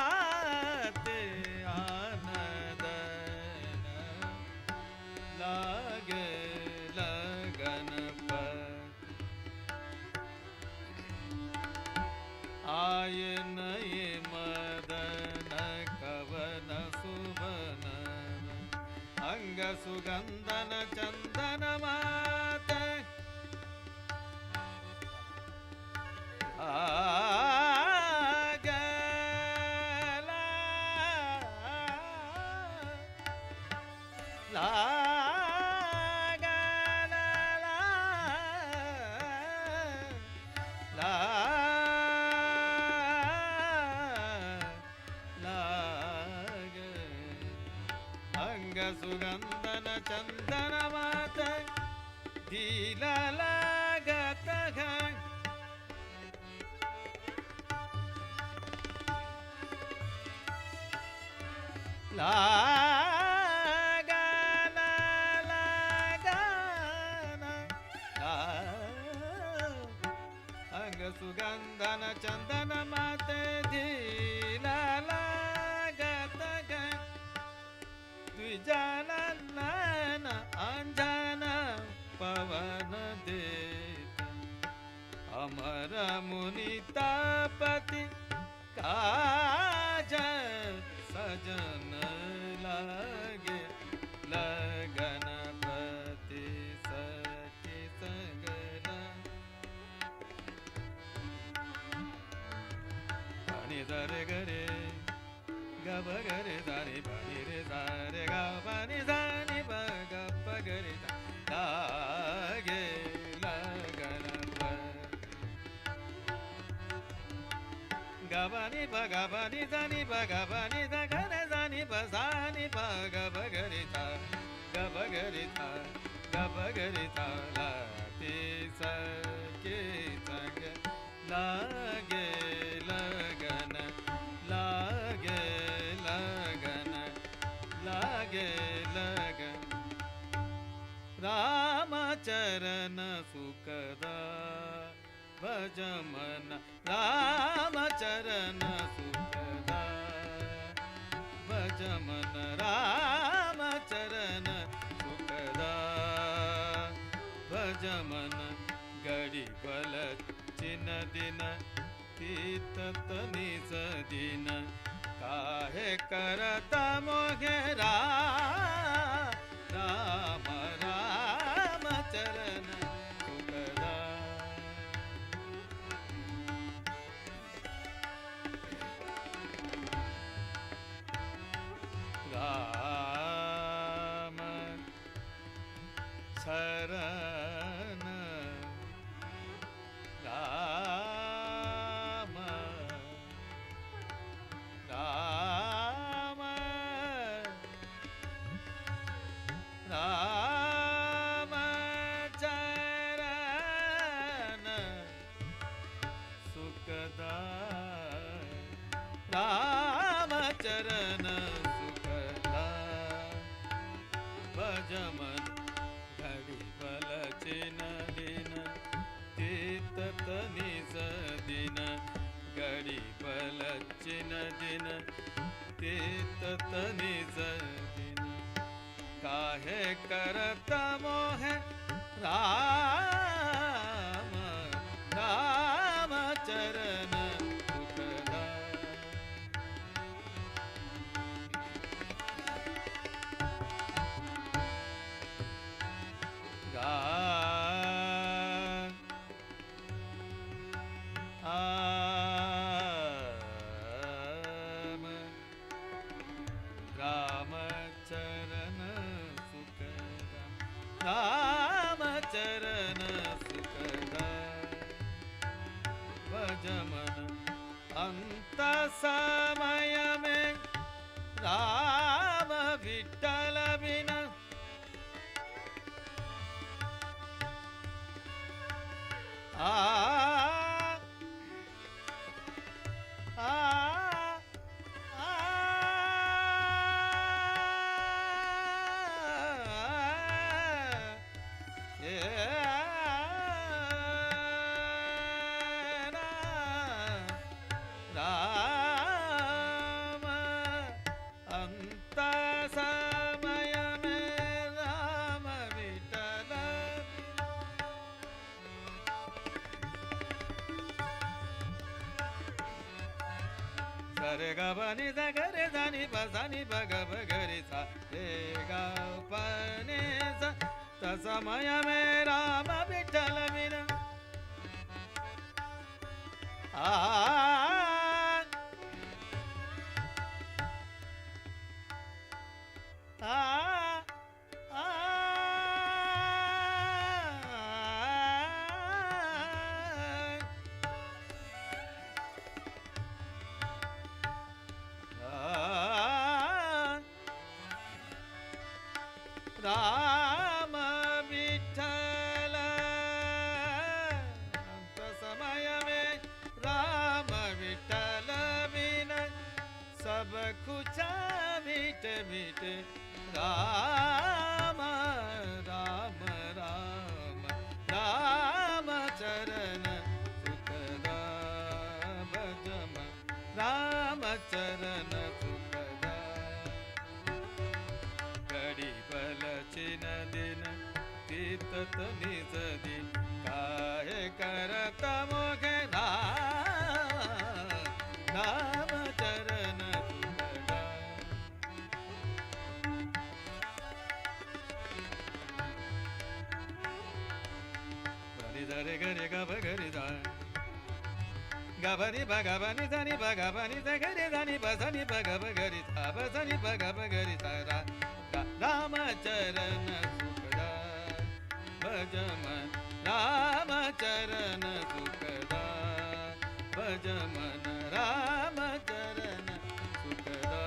Speaker 14: आनंद लागे गणपति आय नये मदन कवन सुबन अंग सुगंधन चंदन मात आगला la ga la la la la ga anga sugandana chandana mata dhila lagata ga la ga la la ga na la anga sugandana chandana mate dhila lagata ga द्विजाना नैना अंजना पवन देता अमर मुनि तापति काज सजन लागे लगन पति सखी सगला पानी दर गरे गब गरे दारे पानी रे सारे गा पानी सानी ब गप गरे लागे लगन गबनी ब गबनी दानी ब गबनी द गरे दानी ब सानी ब गब गरे ता गब गरे ता गब गरे ता लाती सके संग लागे लगन लागे लगन लागे लगन रामचरण सुखदा भजमन रामचरण सुखदा भजमन रामचरण सुखदा भजमन गड़ी बल चिन दिन तीत निस दिन काहे करता मोहे राम राम चरण सुखदा राम शरण राम राम राम चरण सुखदा राम चरण सुखदा भजमन घड़ी बल चिन दिन तीत निस दिन घड़ी बल चिन दिन तीत निस दिन काहे करता मोह राम राम चरण सुखदा राम चरण सुखदा राम चरण सुखदा भजमन अंत समय में राम विठल बिना राम अंत समय में राम विठल सरे ग बनि द गरे दानि ब सानि ब ग ब गरे सा रे ग प नि सा त समय में राम विठल बिना राम विठ्ठल अंत समय में राम विठ्ठल बिन सब कुछ मिट मिट राम राम राम राम चरण सुखदा भजम राम चरण सुखदा घडी बल चिन दिन तीतत निज दिन काय करत मोघे राम चरण सुखदा गरि धरे गरे गब गरि धा गबनि भगवनि धनि भगवनि धगरि धनि बसनि भगव गरि धा बसनि भगव गरि धा राम चरण सुखदा भजमन राम चरण सुखदा भजमन राम चरण सुखदा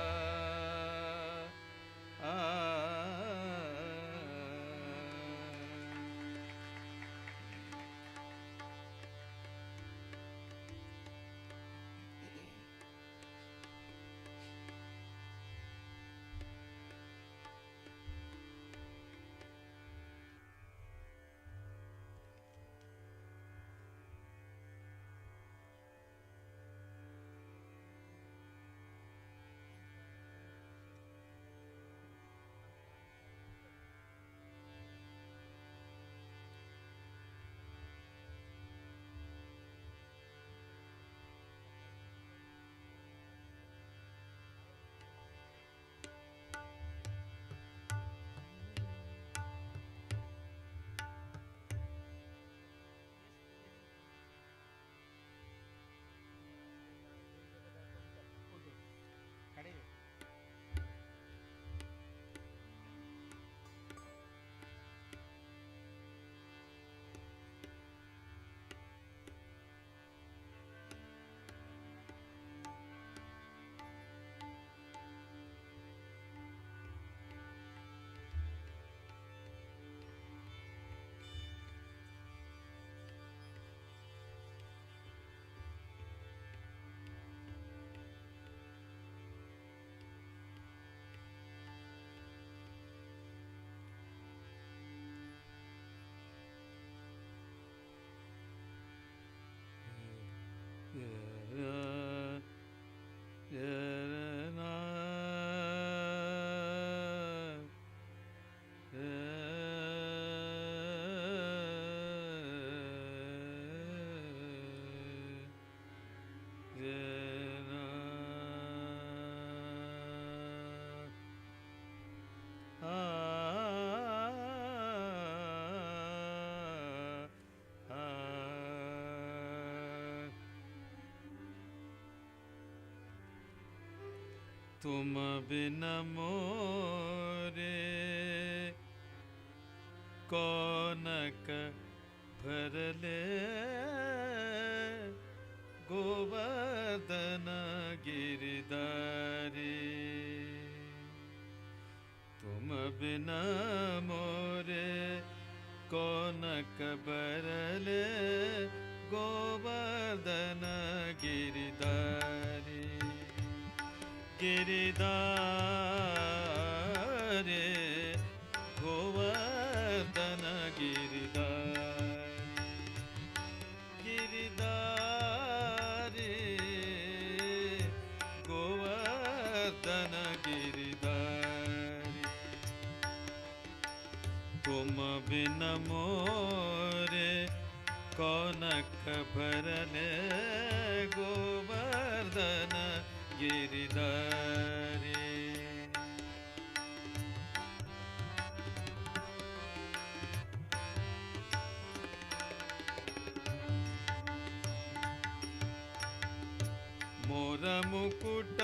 Speaker 14: तुम बिन मोरे कौनक भरले गोवर्धन गिरिधारी तुम बिन मोरे कौनक भरले गोवर्धन गिरिधारी गिरिधारे गोवर्धन गिरिधारी गिरिधारे गोवर्धन गिरिधारी तुम बिन मोरे कौनक भरले गोवर्धन गिरिधारी मोर मुकुट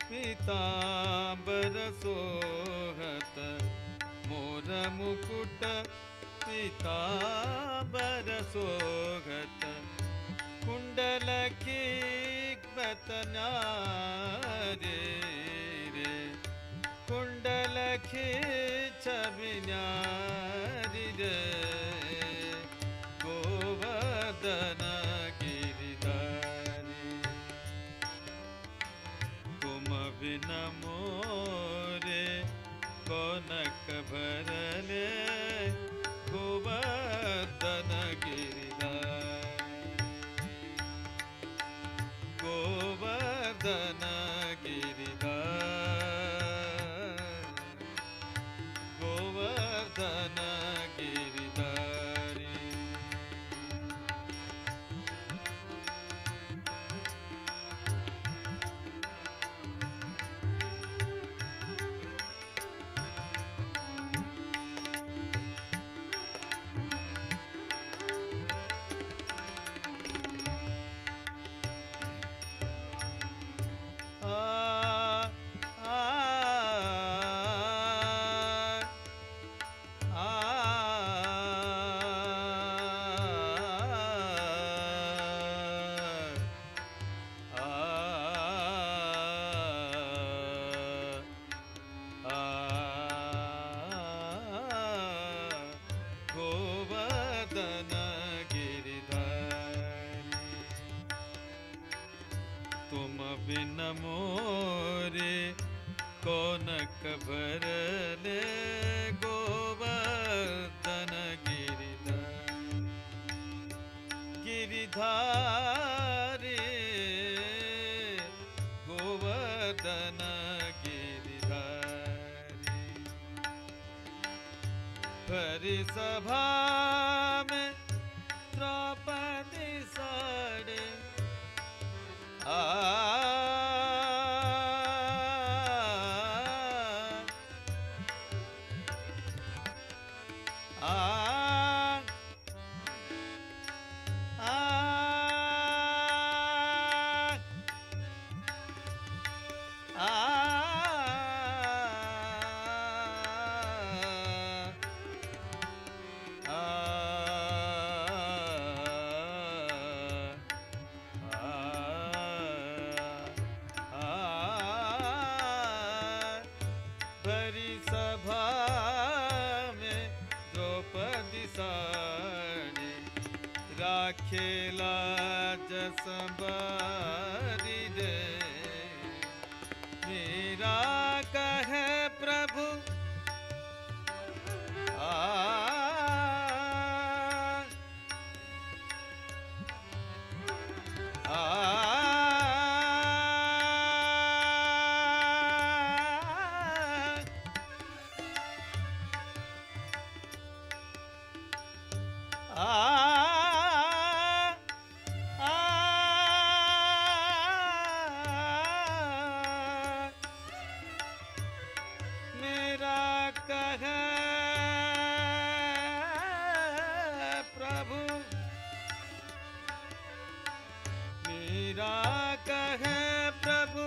Speaker 14: पीतांबर सोहत मोर मुकुट पीतांबर सोहत कुंडल की बतनारे रे कुंडल खींच छवि न्यारी रे गोवर्धन गिरिधारी तुम बिन मोरे कौनक भरले गोवर्धन गिरिधारी गोवर्धन गिरिधारी गोवर्धन गिरिधारी गोवर्धन गिरिधारी तुम बिन मोरे कौनक भरले गोवर्धन गिरिधारी गिरिधारी गोवर्धन गिरिधारी भरी सभा में द्रौपदी साड़े आ भरी सभा में द्रौपदी साड़ी राखेला जसबारी रे मेरा कहे प्रभु आ मेरा कहे प्रभु मेरा कहे प्रभु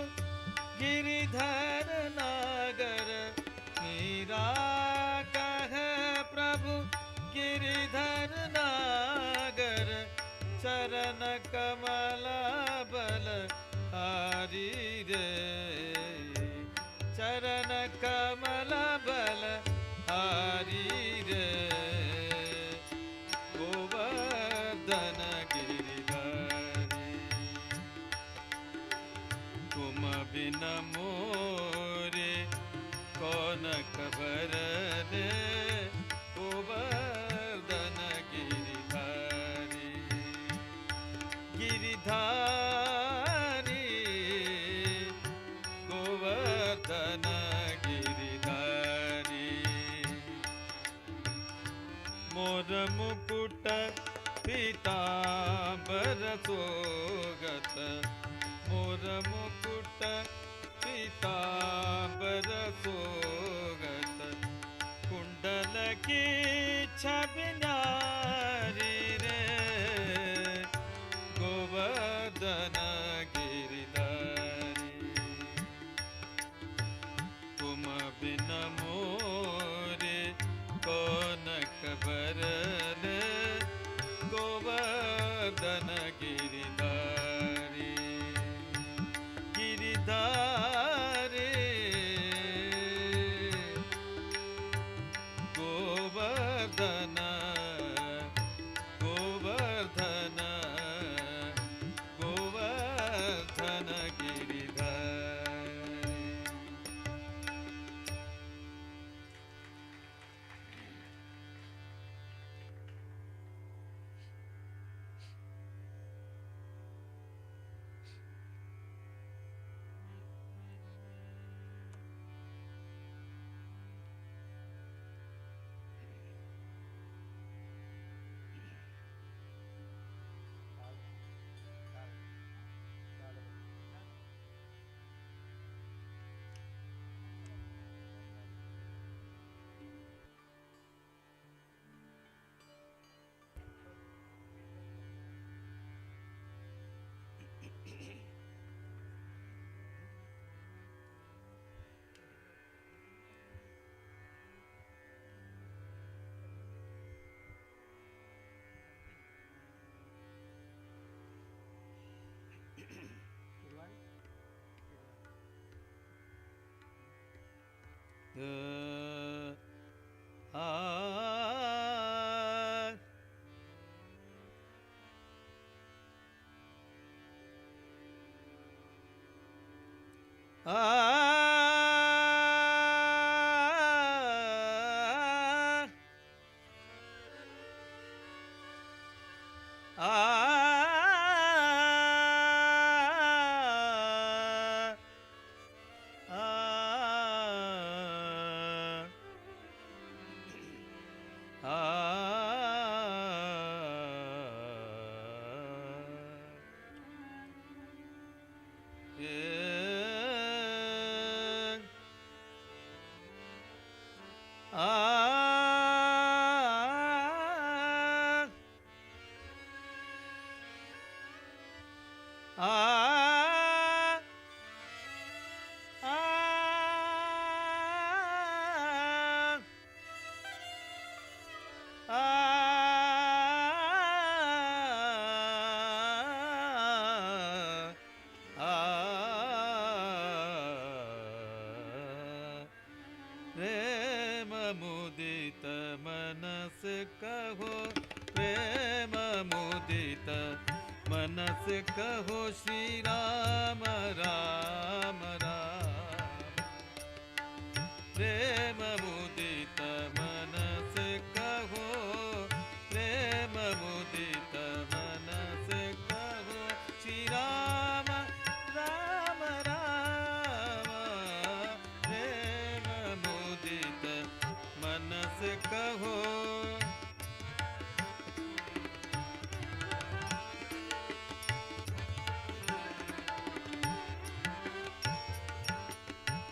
Speaker 14: गिरिधर नागर मेरा कहे प्रभु गिरिधर नागर चरण कमल बल हारी रे चरण कमल बल हारी रे गोवर्धन गिरिधारी तुम बिन मोरे कौनक भरले गोवर्धन गिरिधारी गिरिधारी गोवर्धन गिरिधारी मोर मुकुट पीतांबर सोगत मोर मुकुट पीतांबर सोगत कुंडल की छवि न्यारी रे गोवर्धन गिरिधारी तुम बिन मोरे कौनक भरले गोवर्धन गिरिधारी गिरिधारी प्रेम मुदित मनस कहो, प्रेम मुदित मनस कहो, श्री राम राम राम। प्रेम मुदित मनस कहो, प्रेम मुदित मनस कहो, श्री राम राम राम। प्रेम मुदित मनस कहो।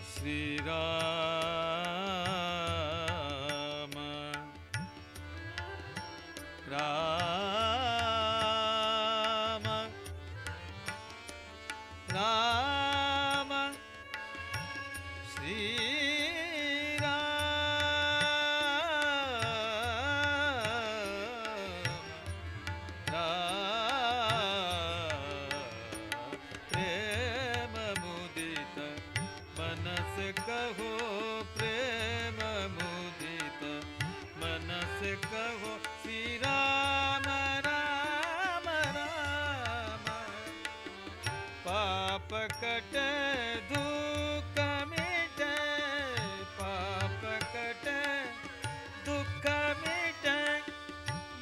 Speaker 14: श्री राम राम राम, श्री राम राम। प्रेम मुदित मनस कहो, प्रेम मुदित मनस कहो, श्री राम राम राम। पाप कटे दुख मिटे, पाप कटे दुख मिटे,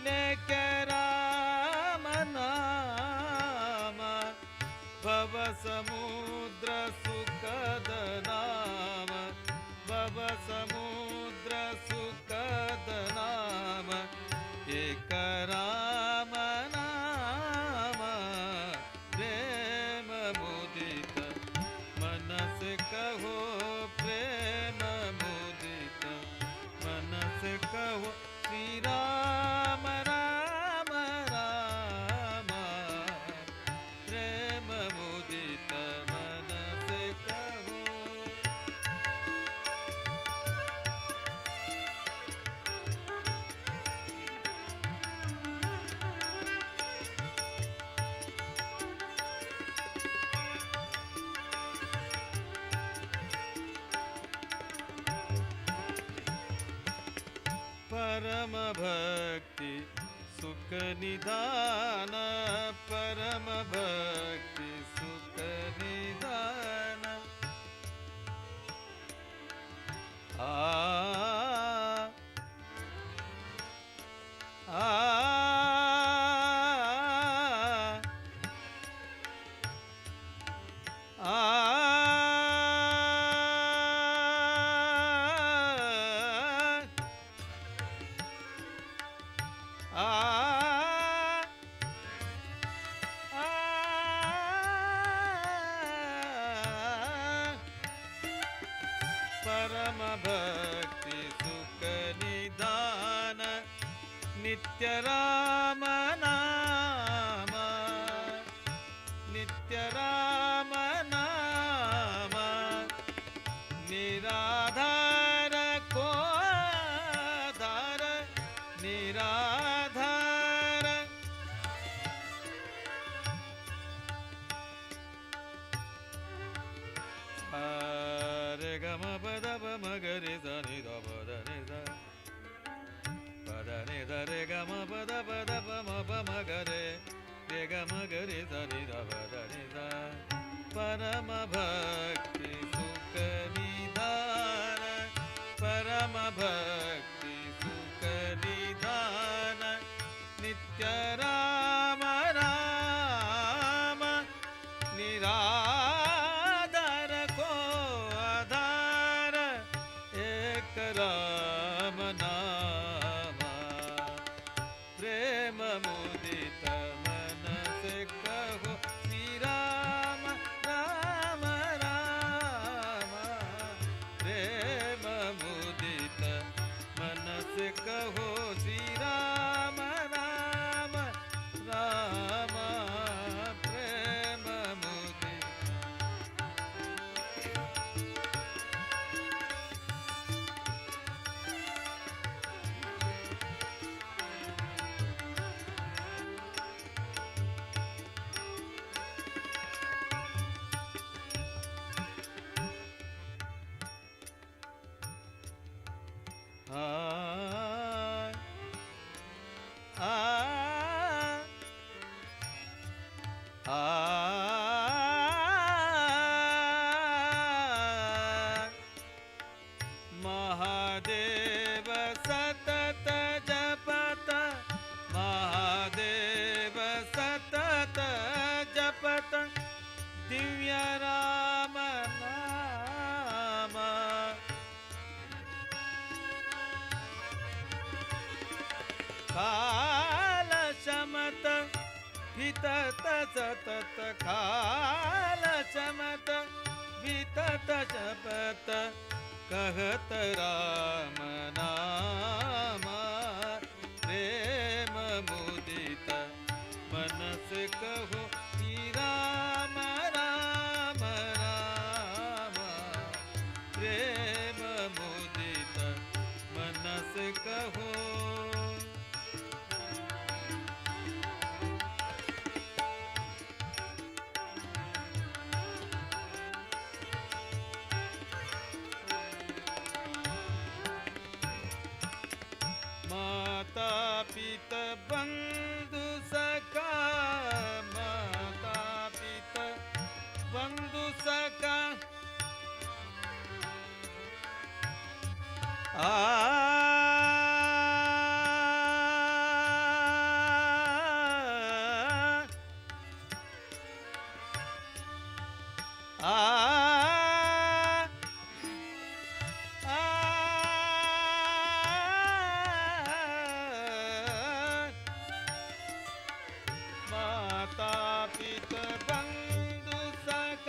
Speaker 14: लेके राम नाम। भव समुद्र सुखद नाम, भव समुद्र सुखद नाम, एक राम नाम। प्रेम मुदित मनस कहो, प्रेम मुदित मनस कहो, श्री राम राम राम। प्रेम मुदित मनस कहो। परम भक्ति सुख निधान, परम भक्ति सुख निधान। आ आ परम भक्ति सुख निधान, नित्य राम नाम, नित्य राम नाम। निराधार को आधार, निराधार। रे गम पद प म ग रे ध नि ध प ध नि ध पद नि ध रे गम पद प म प म ग रे रे ग म ग रे ध नि ध प ध नि ध। परम भक्ति सुख निधान, परम भक्ति सुख निधान, नित्य राम राम। निराधार को आधार, एक राम नाम। प्रेम मुदित मनस कहो, श्री राम राम राम। प्रेम मुदित महादेव सतत जपत, महादेव सतत जपत, दिव्य राम नाम। काल शमत वितत सतत, काल शमत वितत जपत, कहत राम नाम। प्रेम मुदित मनस कहो कि राम राम राम। प्रेम मुदित मनस कहो। माता पिता बंधु सखा, माता पिता बंधु सखा, माता पिता बंधु सखा,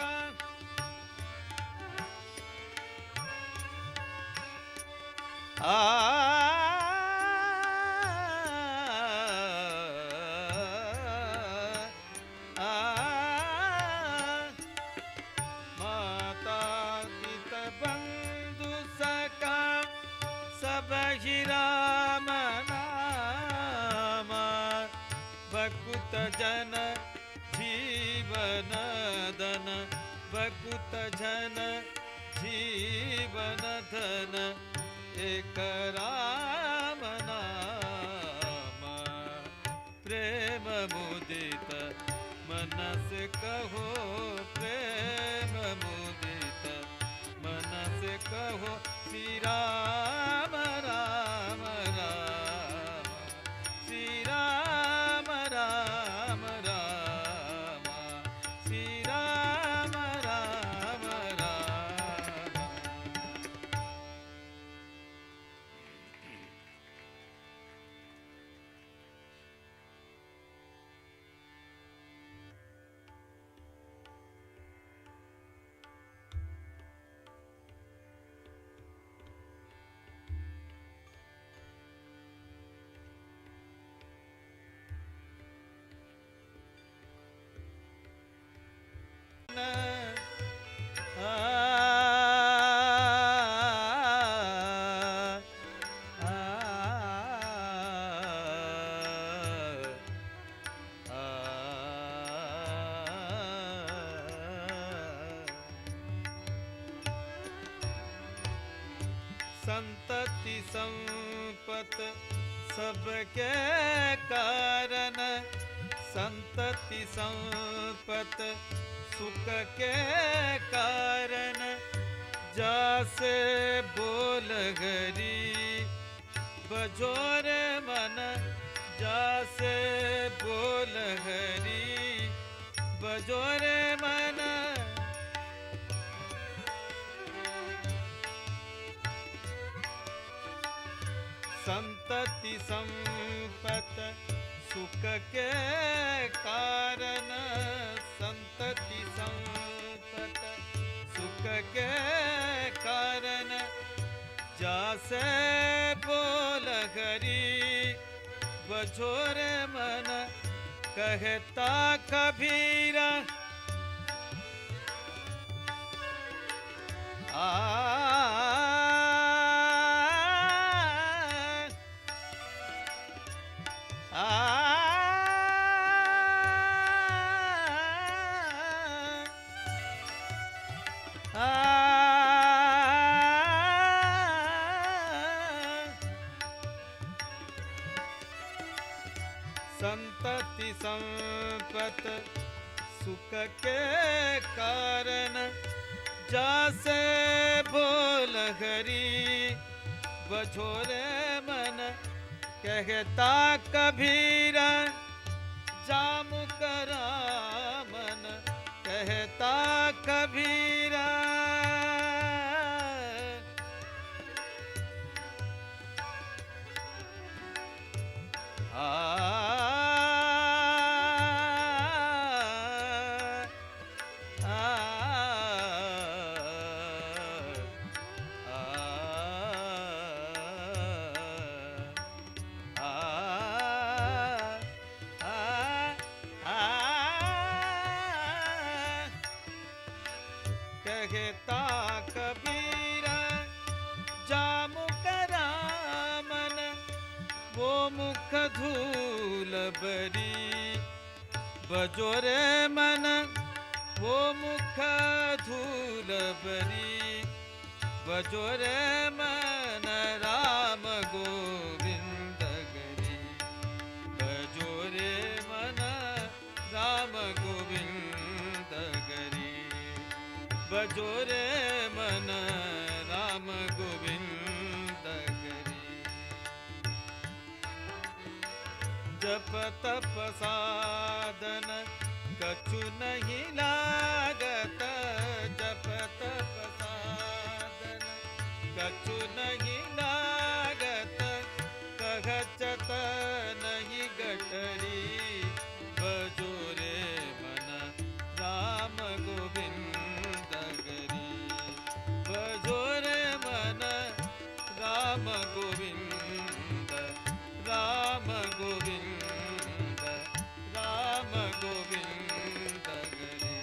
Speaker 14: माता पिता बंधु सखा, सब ही राम नाम। भकुत जन जीवन धन, भकुत जन जीवन धन, एक राम नाम। प्रेम मुदित मनस कहो, प्रेम मुदित मनस कहो, श्री राम राम राम, श्री राम राम राम, श्री राम राम राम। संतति संपत सबके कारण, संतति संपत सुख के कारण, जासे बोल हरि बजोर मन, जासे बोल हरि बजोर मन। संतति संपत सुख के कारण, संतति संपत सुख के कारण, जासे बोल हरि बजोर मन, कहता कबीर संतति संपत सुख के कारण जासे बोल हरि बझोरे मन कहता कबीरा जाम करा मन कहता कबीरा कहता कबीरा जामु करा मन वो मुख धूल बरी बजोरे मन वो मुख धूल बरी बजोरे मन राम गोविंद गरी बजोरे मन राम गोविंद गरी बजोरे मन राम गोविंद गरी जप तप साधन कछु नहीं लागत जप तप साधन कछु नहीं लागत कहचत नहीं गठरी बजोरे मन राम गोविंद गरी बजोरे मन राम गोविंद राम गोविंद राम गोविंद गरी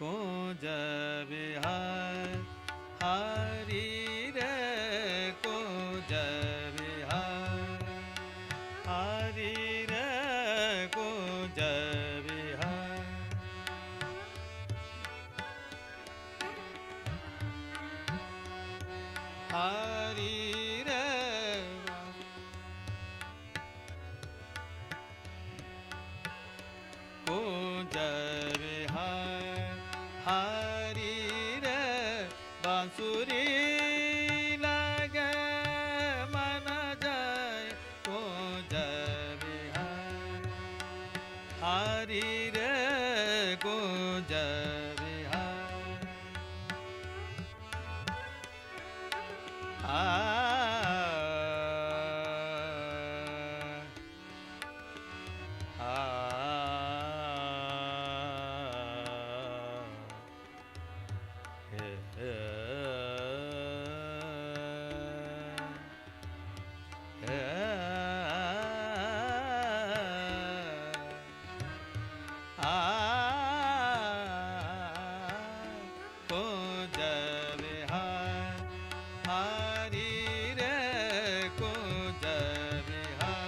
Speaker 14: कुंज विहार हरि रे कुंज विहार हरि रे कुंज विहार हरि रे कुंज विहार हरि रे बांसुरी लगे मन जाय कुंज विहार हरि रे कुंज विहार कुंज विहार हरि रे कुंज विहार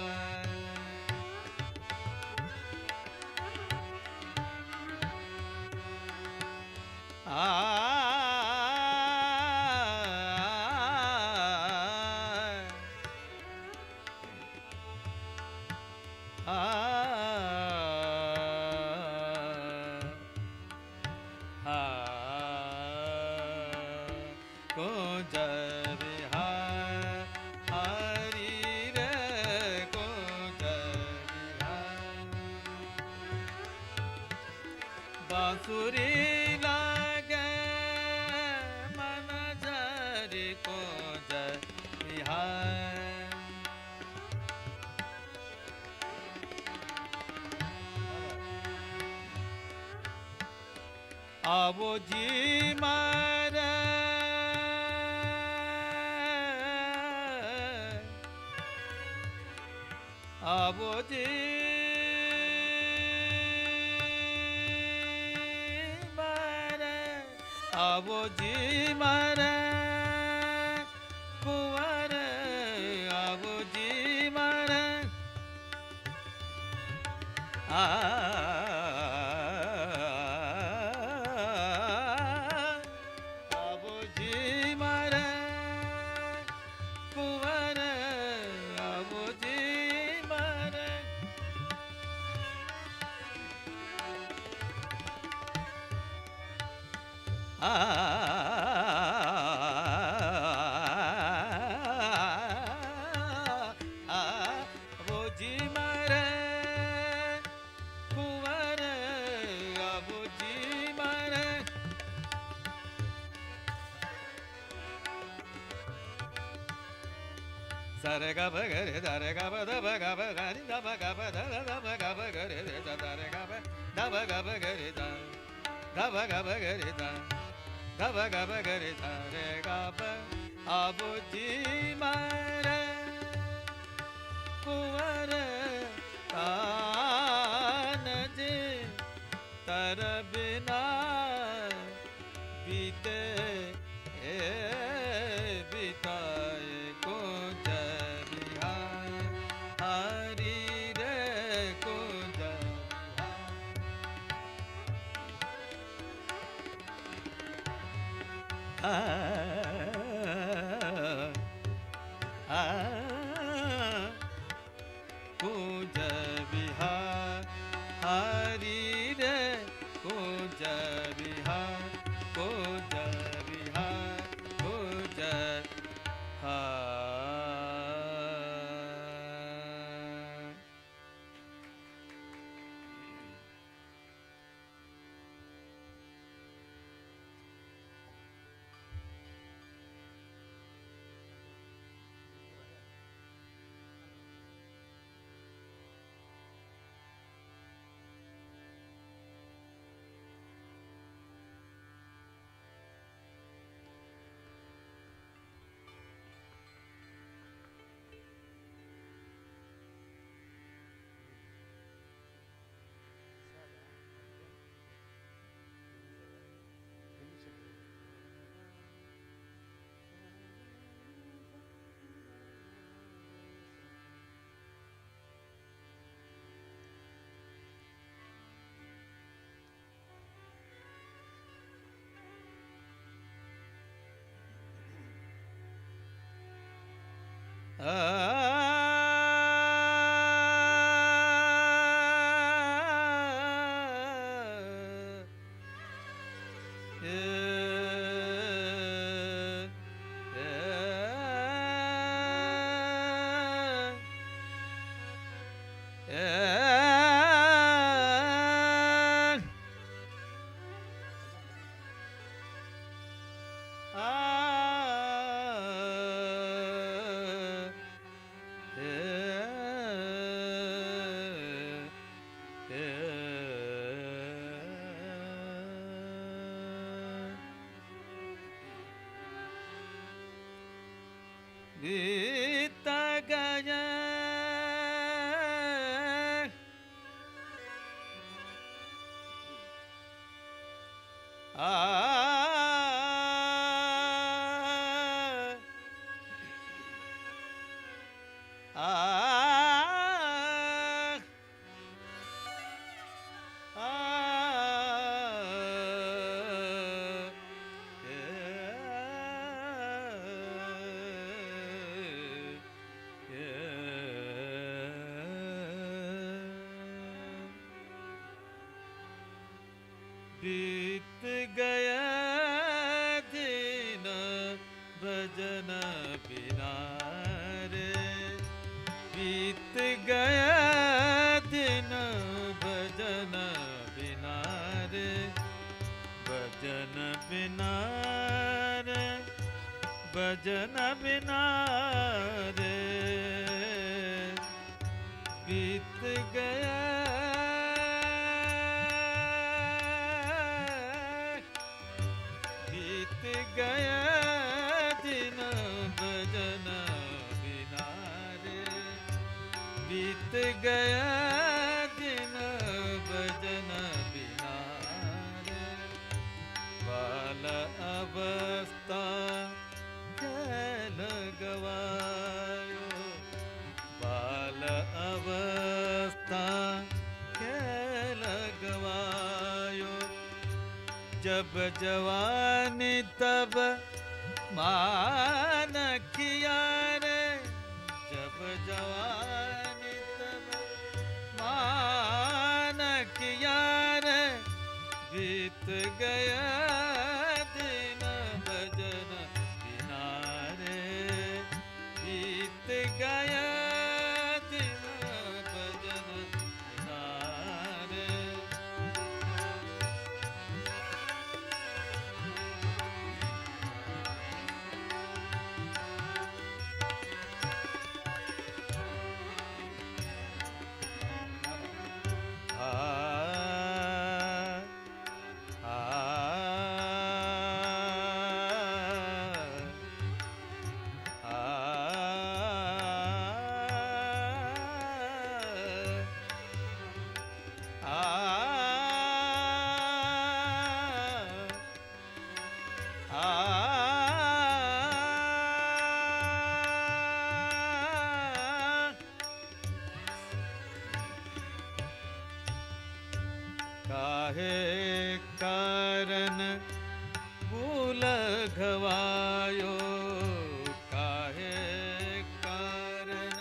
Speaker 14: कुंज विहार हरि रे कुंज विहार बांसुरी लागे मन जरि कुंज विहार आवो जी मारे आवो जी मारे आवो जी मारे कुंवर आवो जी मारे आवो जी मारे कुंवर आवो जी मारे आवो जी मारे कुंवर आवो जी मारे सरे ग ब ग रे द रे ग ब द ब ग ब ग रि द ब ग ब द द ब ग ब ग रे रे द द रे ग ब द ब ग ब ग रे द द ब ग ब ग रे द द ब ग ब ग रे द रे ग ब आवो जी मारे कुंवर कान जी तर बिना बीते बिताए कुंज विहार हरि रे कुंज कुंज विहार हरि रे कुंज विहार कुंज विहार कुंज बीत गया दिन भजन बिना रे, बीत गया दिन भजन बिना रे, भजन बिना रे, भजन बिना रे, बीत गया गया दिन भजन बिना रे, बीत गया दिन भजन बिना रे, बाल अवस्था खेल गवायो, बाल अवस्था खेल गवायो, जब जवानी तब मान किया रे, जब जवानी तब मान किया रे, बीत गया दिन भजन बिना रे, बीत गया दिन भजन बिना रे। काहे कारण भूल घवायो, काहे कारण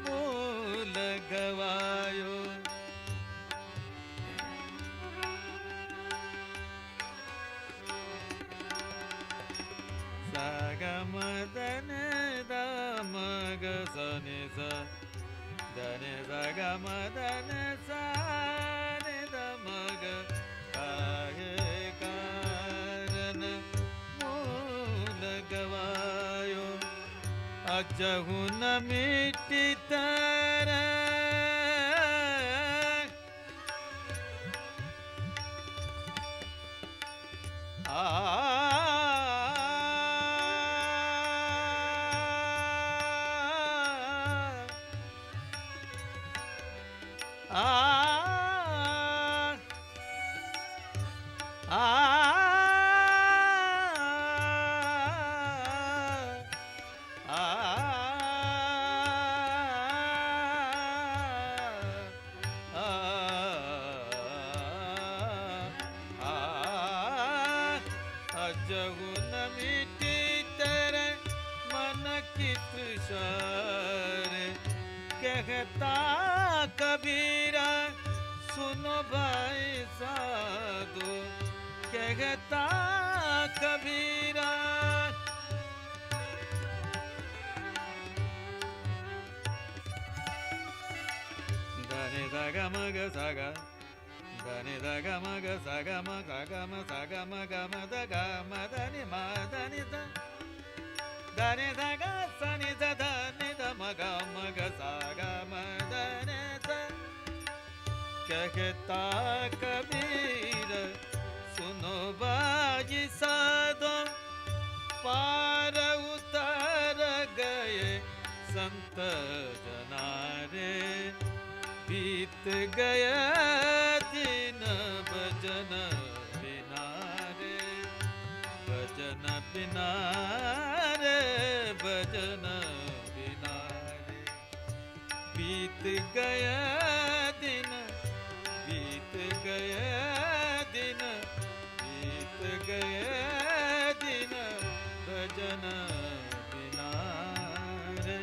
Speaker 14: भूल घवायो, सागम दन दम ग सनि स दन सागम दन सा नि दम ग, काहे कारण मूल गवायो, अजहु न मिटी तर अजहु न मिटी तेरे मन की तुषार कहता कबीरा सुनो भाई साधो कहता कबीरा धने धागा मग सागा धने धागा मग सागा मग गा म धनि मा धनि ध धने धागा सनि ध धनि ध मग सागा म धने ध कहता कबीर सुनो बाजी साधो पार उतर गए संत जनारे बीत गया दिन भजन बिना रे भजन बिना रे भजन बिना रे बीत गया दिन बीत गया दिन बीत गया दिन भजन बिना रे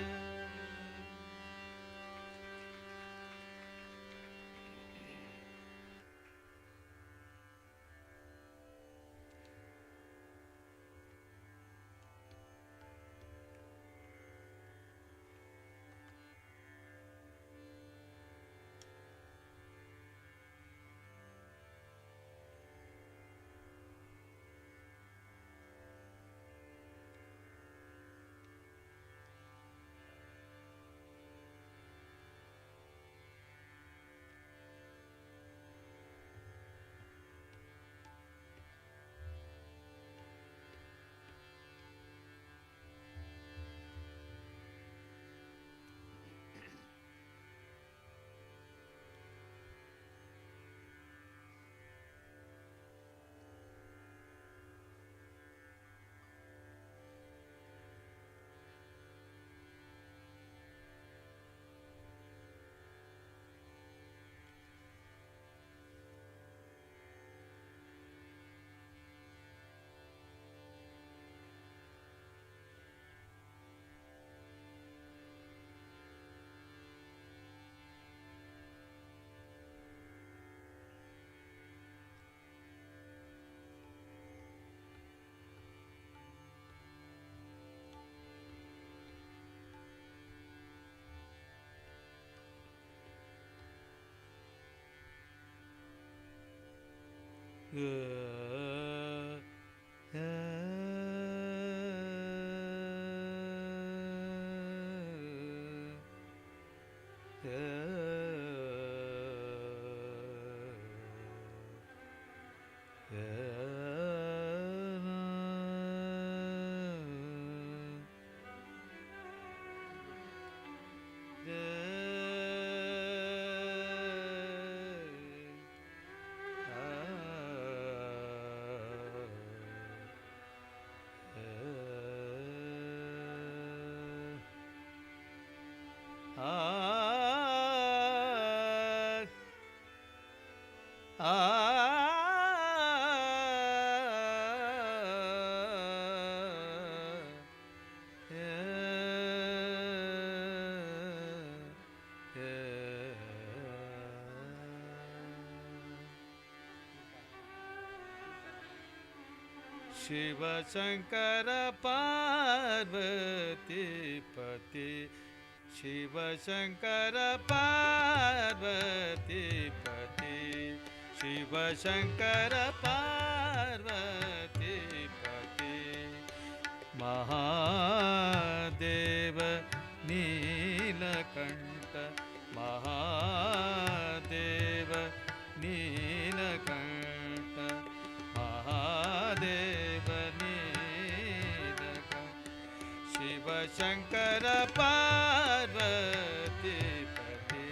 Speaker 14: शिव शंकर पार्वती पति शिव शंकर पार्वती पति शिव शंकर पार्वती पति महादेव नीलकंठ महादेव नीलकंठ महादेव नीलकंठ शिव शंकर पार्वती पति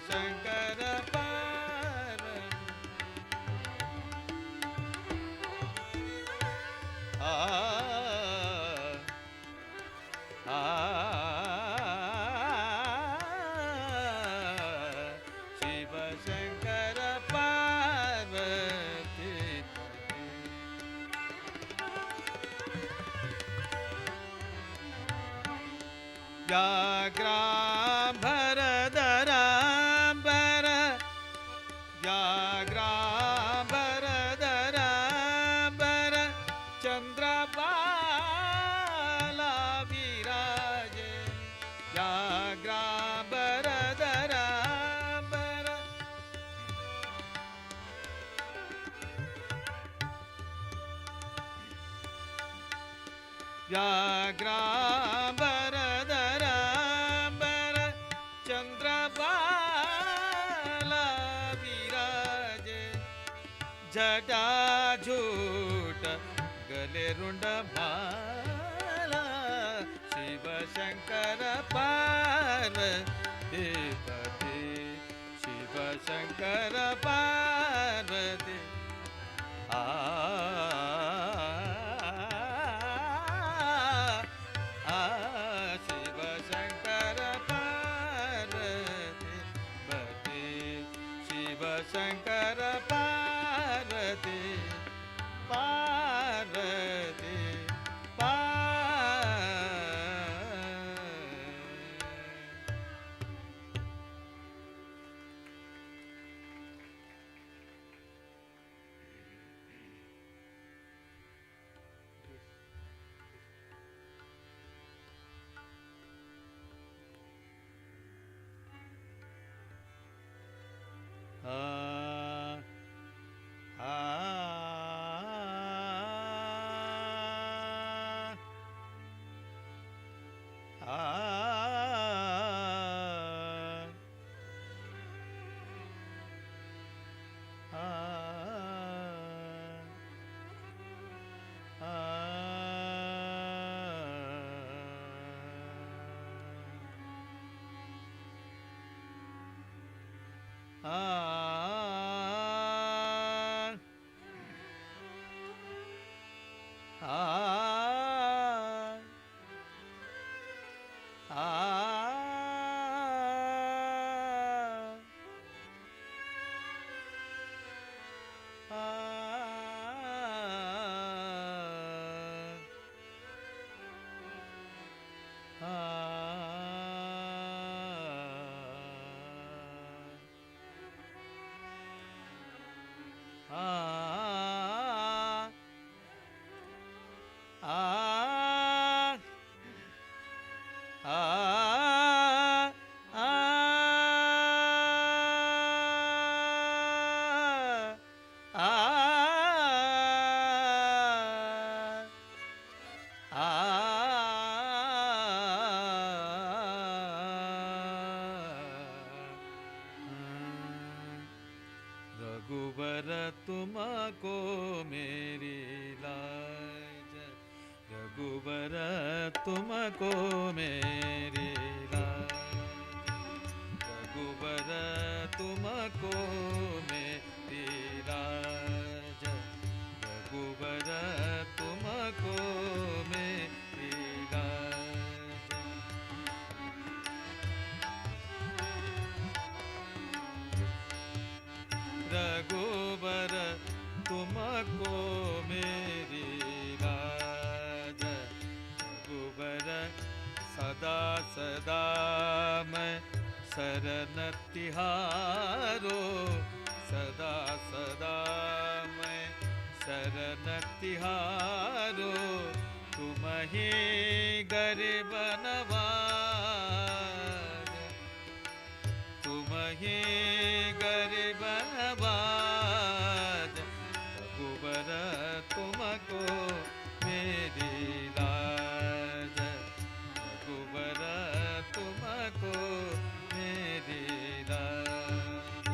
Speaker 14: शंकर पार्वती शिव शंकर पार्वती व्याघ्रांबरधरांबर व्याघ्रांबरधरांबर चंद्रबाला विराजे व्याघ्रांबरधरांबर व्याघ्रांबरधरांबर चंद्रबाला विराजे जटाजूट गले रुंड माला शिव शंकर पार्वती पति शिव शंकर पार्वती शिव शंकर पार्वती पति शिव शंकर पार्वती पार्वती रघुबर तुमको मेरी लाज रघुबर तुमको मेरी लाज रघुबर तुमको मेरी लाज रघुबर तुमको मेरी लाज रघुबर तुमको मेरी लाज रघुबर सदा सदा मैं शरण तिहारो सदा सदा मैं शरण तिहारो तुम ही गरीब नवाज तुम ही गरीब नवाज रघुबर तुमको मेरी लाज रघुबर तुमको मेरी लाज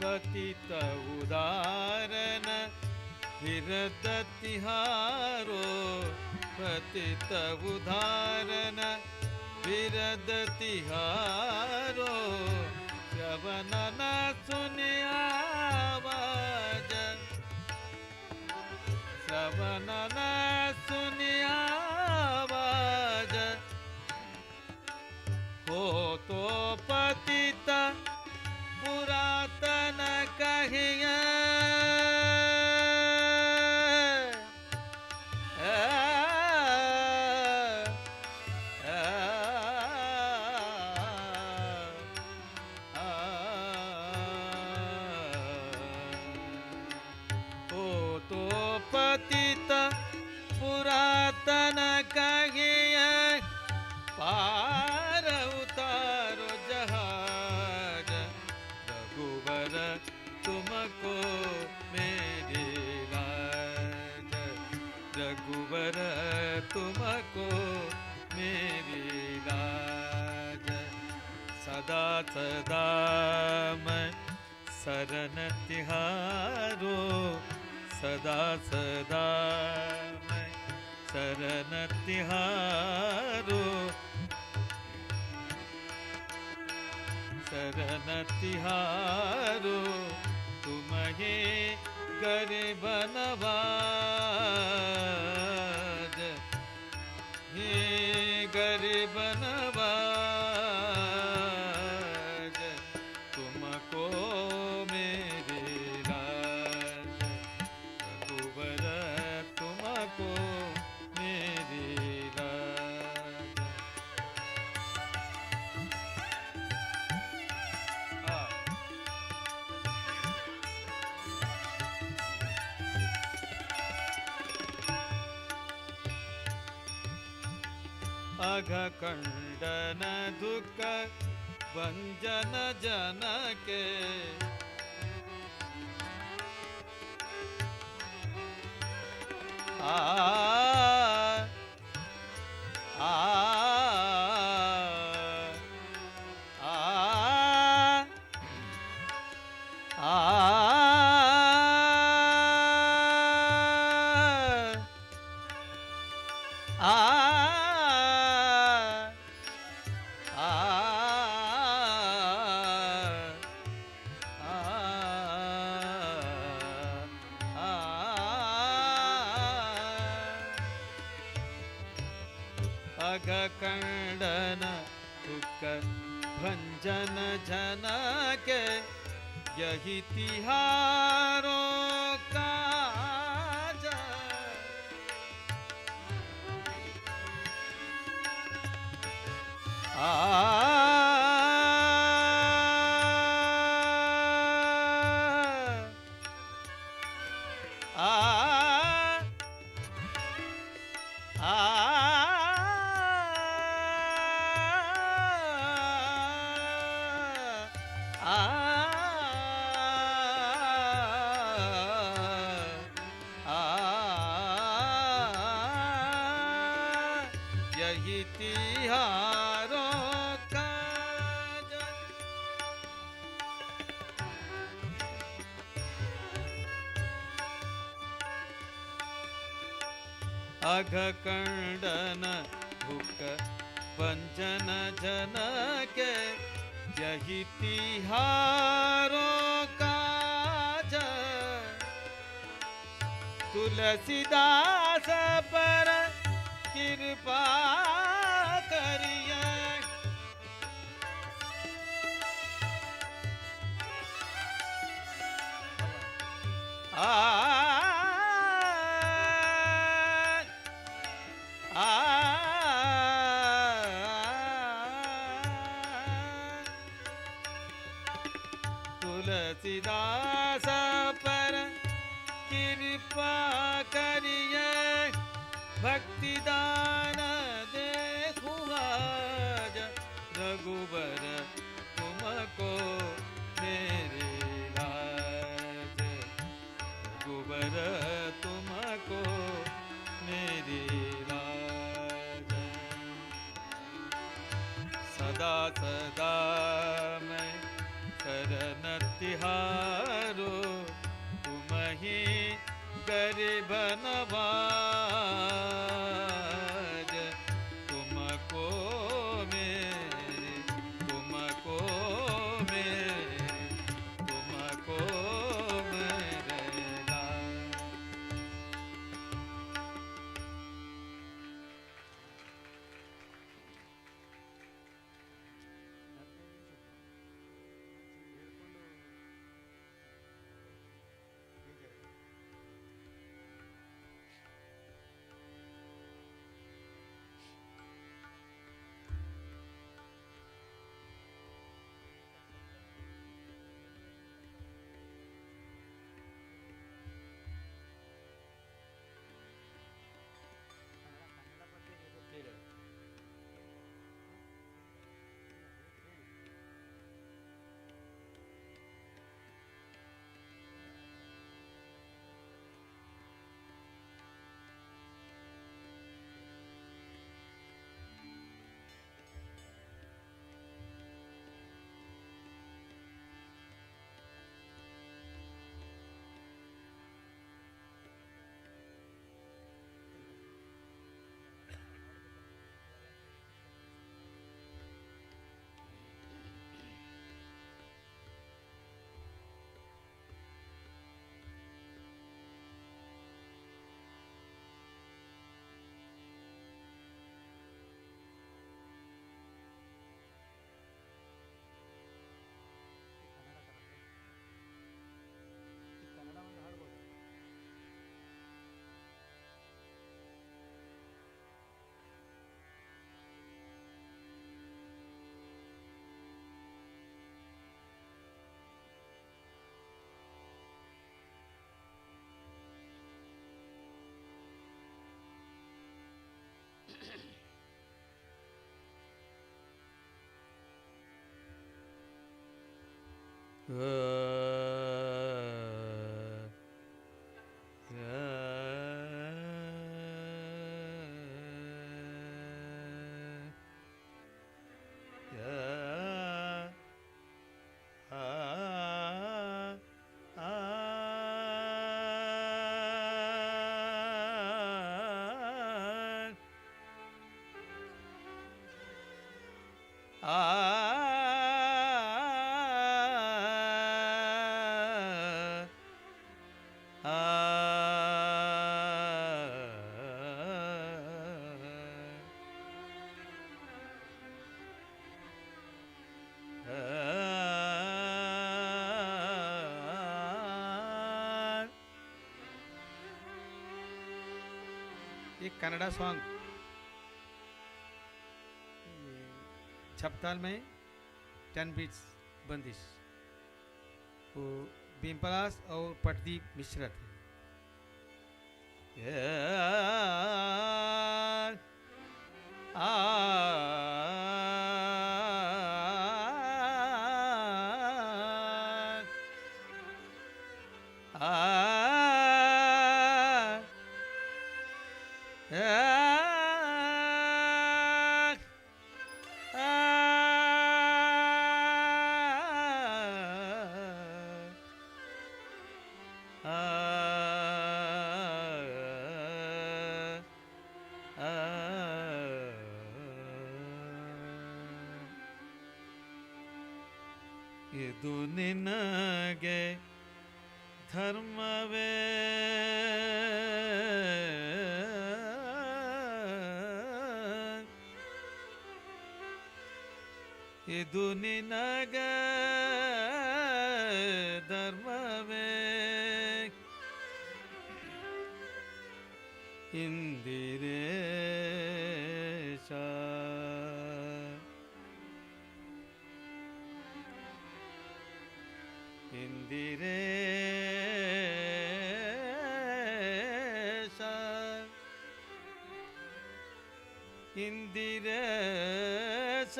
Speaker 14: पतित उदारन फिरत तिहारो पतित उदारन फिरत तिहारो श्रवण न सुनिया आवाज श्रवण न सुनिया आवाज हो तो पतित पुरातन कहिया हो तो पतित पुरातन कहिया पार उतारो जहाज रघुवर तुमको मेरी लाज रघुवर तुमको मेरी लाज सदा सदा मैं शरण तिहारो सदा सदा मैं शरण तिहारो शरण तिहारो तुम्हें गरीब नवाज हे गरीब नवाज तुमको मेरी लाज रघुवर तुमको मेरी लाज अघ खंडन दुख भंजन जन के आ आ अघ खंडन दुख भंजन जन के यही तिहारों काज यही तिहारों काज अघ कंडन भुक भंजन जन के यही तिहारों काज तुलसीदास पर कृपा करिए तुलसीदास पर कृपा करिए भक्ति दान देखुआज रघुबर तुमको मेरी लाज रघुबर तुमको मेरी लाज सदा सदा मैं शरण तिहार गरीब नवाज तुमको मेरे तुमको मेरे तुमको मेरे लाल। एक कन्नड़ा सॉन्ग छपताल में 10 बीट्स बंदिश वो भीमपलास और पटदीप मिश्रा थे। ಇದು ನಿನಗೆ ಧರ್ಮವೇ ಇದು ನಿನಗೆ ಧರ್ಮವೇ ಇಂದಿರೇಶ ಇಂದಿರೇಶ ಇಂದಿರೇಶ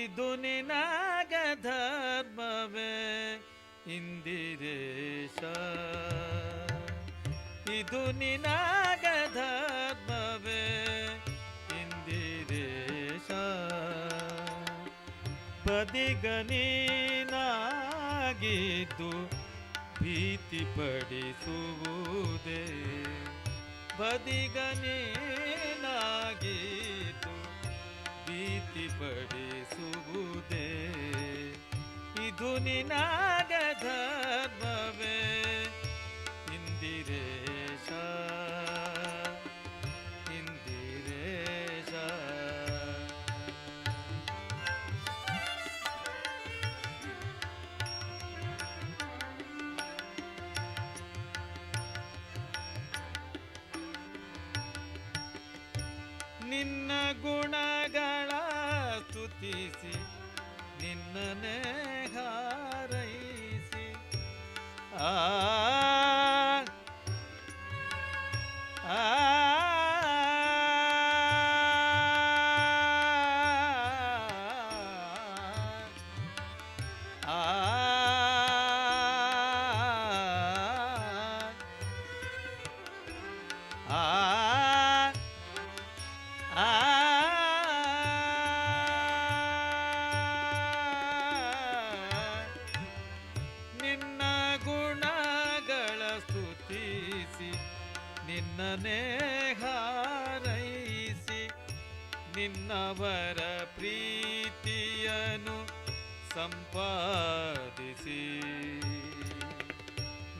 Speaker 14: ಇದು ನಿನಗ ಧರ್ಮವೇ ಇಂದಿರೇಶ ಇದು ನಿನಗ ಧರ್ಮವೇ ಇಂದಿರೇಶ ಬದಿಗನೀನಾಗಿದ್ದು ಭೀತಿ ಪಡಿಸುವುದೇ ಬದಿಗನೀನಾಗಿದ್ದು ಭೀತಿ ಪಡಿಸುವುದೇ ಇದು ನಿನಗ ಧರ್ಮವೇ ಇಂದಿರೇಶ ಇಂದಿರೇಶ ನಿನ್ನ ಗುಣಗಳ ಸ್ತುತಿಸಿ ನಿನ್ನನೇ ಹಾರೈಸಿ ಆ ಆ ನಿನ್ನ ಗುಣಗಳ ಸ್ತುತಿಸಿ ನಿನ್ನನೇ ಹಾರೈಸಿ ನಿನ್ನವರ ಪ್ರೀತಿಯನು ಸಂಪಾದಿಸಿ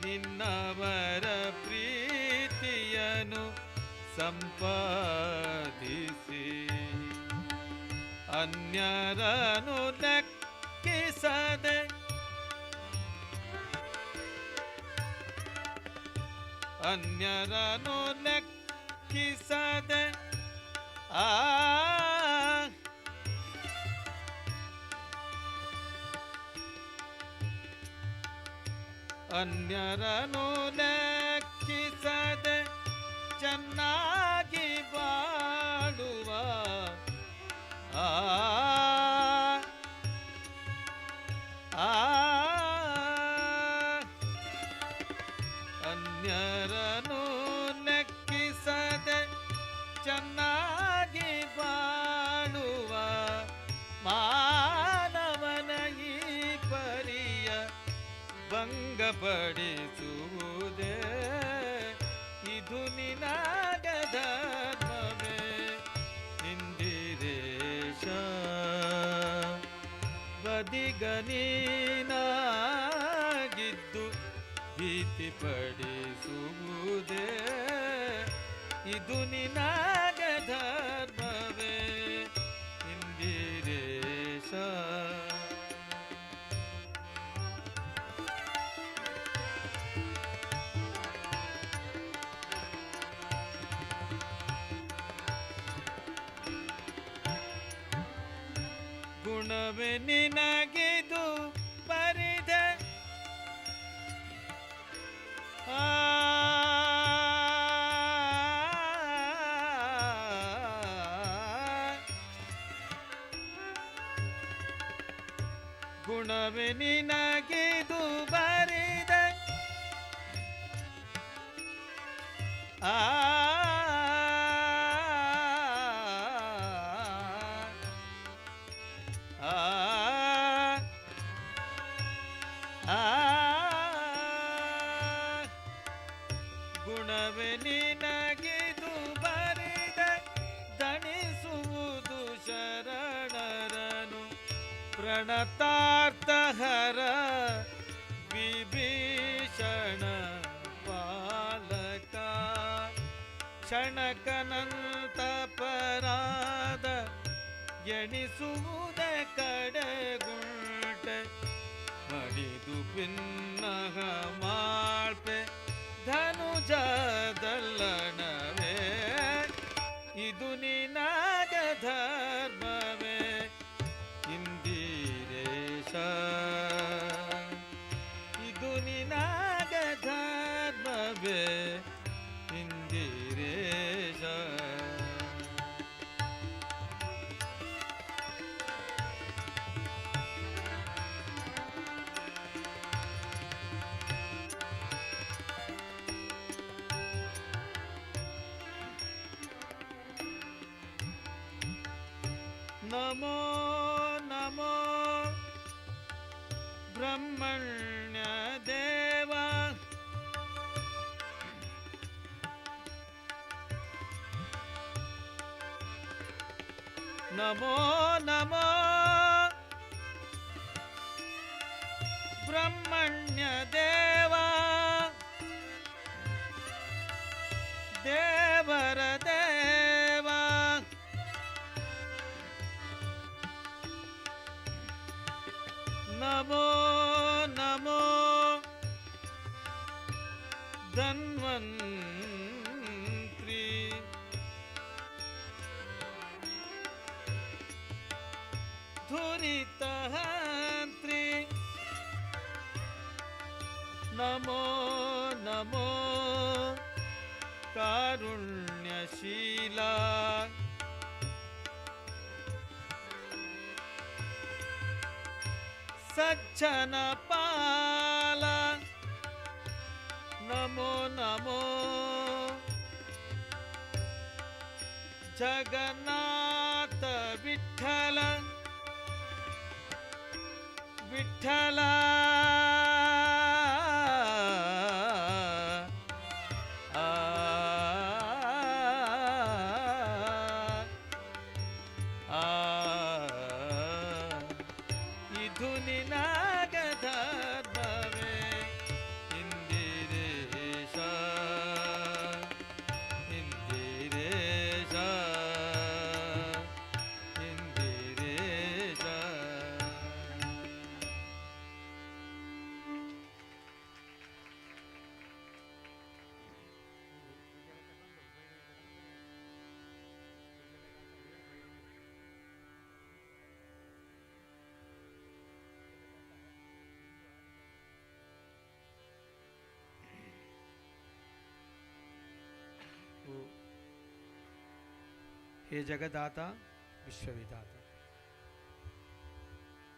Speaker 14: ನಿನ್ನವರ ಪ್ರೀತಿಯನು ಸಂಪಾದಿಸಿ ಅನ್ಯರನು ಲೆಕ್ಕಿಸದೆ ಅನ್ಯರನು ಲೆಕ್ಕಿಸದೆ ಆ ಅನ್ಯರನು ಲೆಕ್ಕಿಸದೆ ಚೆನ್ನಾಗಿ ಬಾಳುವ ಆ ಆ ಅನ್ಯರನು ಲೆಕ್ಕಿಸದೆ ಚೆನ್ನಾಗಿ ಬಾಳುವ ಮಾನವನ ಈ ಪರಿಯ ಭಂಗಪಡಿಸುವುದೇ ಇದು ನಿನಗ ಧರ್ಮವೇ ಇಂದಿರೇಶ ಬದಿಗನೀನಾಗಿದ್ದು ಭೀತಿ ಪಡಿಸುವುದೇ ಇದು ನಿನಗ ಧರ್ಮವೇ ಇಂದಿರೇಶ ಗುಣವೇ ನಿನಗಿದು ಬರಿದೆ ಆ ಗುಣವೇ ನಿನಗಿದು ಬರಿದೆ ಆ ಗುಣವೇ ನಿನಗಿದು ಬರಿದೆ ದಣಿಸುವುದು ಶರಣರನು ಪ್ರಣತಾರ್ಥಹರ ವಿಭೀಷಣ ಪಾಲಕ ಕ್ಷಣಕನಂತ ಪರಾದ ಎಣಿಸುವುದೇ ಕಡೆಗುಂಟೆ ಮಡಿದು ಭಿನ್ನಹ ಮಾಳ್ಪೆ ಧನುಜದಲ್ಲಣವೇ ಇದು ನಿನಗ ಧರ್ಮವೇ ಇಂದಿರೇಶ ಇದು ನಿನಗ ಧರ್ಮವೇ ಇಂದಿರೇಶ ನಮೋ ನಮೋ ब्रह्मण्य देवा नमो नमो ब्रह्मण्य देवा देवर देवा नमो नमो धन्वन्त्री धुरितहन्त्री नमो नमो कारुण्यशीला सज्जनपाला नमो नमो जगन्नाथ विठ्ठल विठ्ठल हे जगदाता विश्वविदाता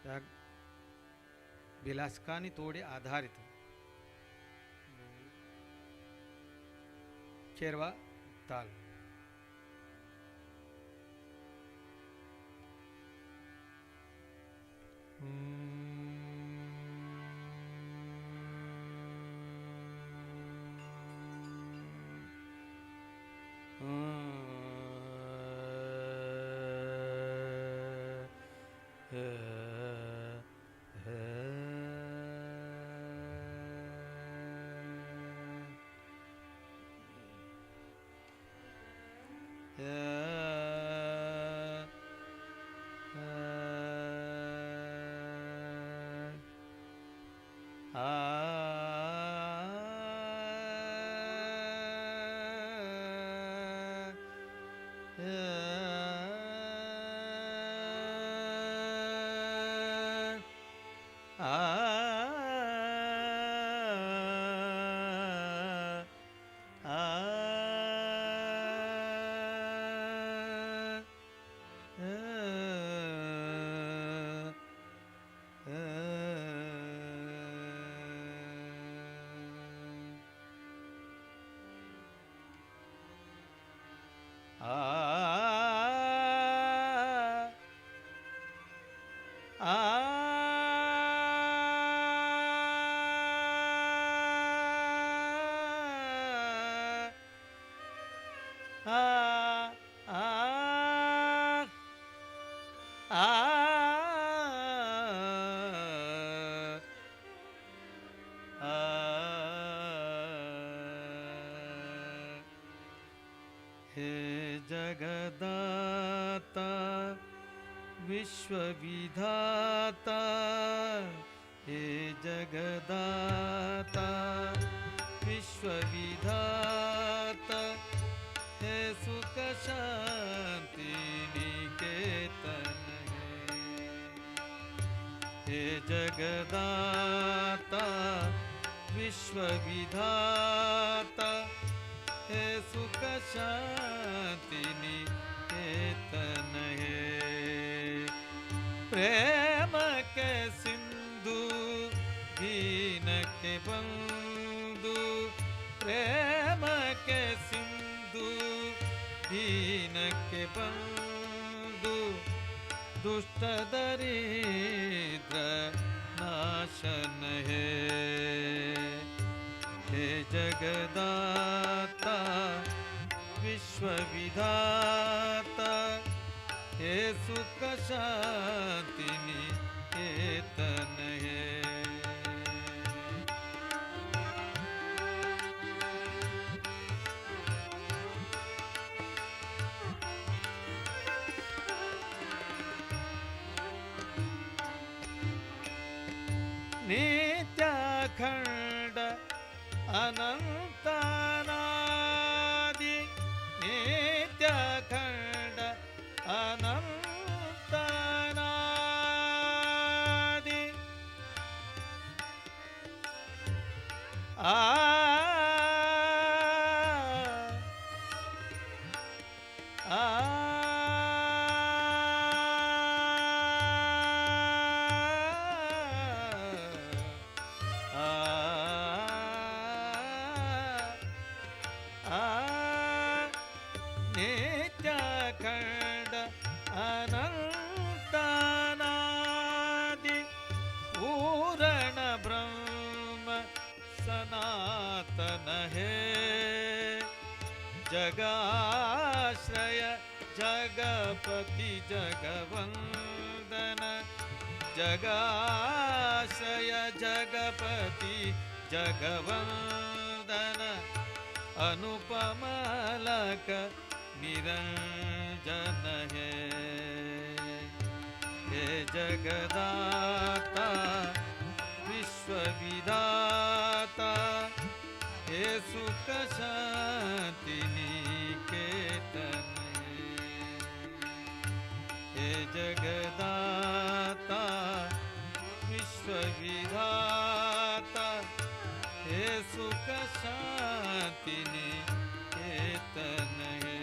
Speaker 14: त्या विलासकानी तोडे आधारित चेरवा ताल जगदाता विश्वविधाता हे जगदाता विश्वविधाता हे सुख शांति निकेतन हे जगदाता विश्वविधाता हे सुख शांति निकेतन है प्रेम के सिंधु दीन के बंधु प्रेम के सिंधु दीन के बंधु दुष्ट दरिद्र नाश नाशन है। हे जगदाता विश्व विधाता, हे सुख शांति निकेतन है। नित्याखंड अनंतानादि, नित्याखंड अनंतानादि, आ नित्याखंड अनंतानादि, पूर्ण ब्रह्म सनातन है। जगाश्रय जगपति जगवंदन, जगाश्रय जगपति जगवंदन, अनुपमलक निरंजन है। हे जगदाता विश्व विधाता, हे सुख शांति निकेतन है। हे जगदाता विश्व विधाता, हे सुख शांति निकेतन है।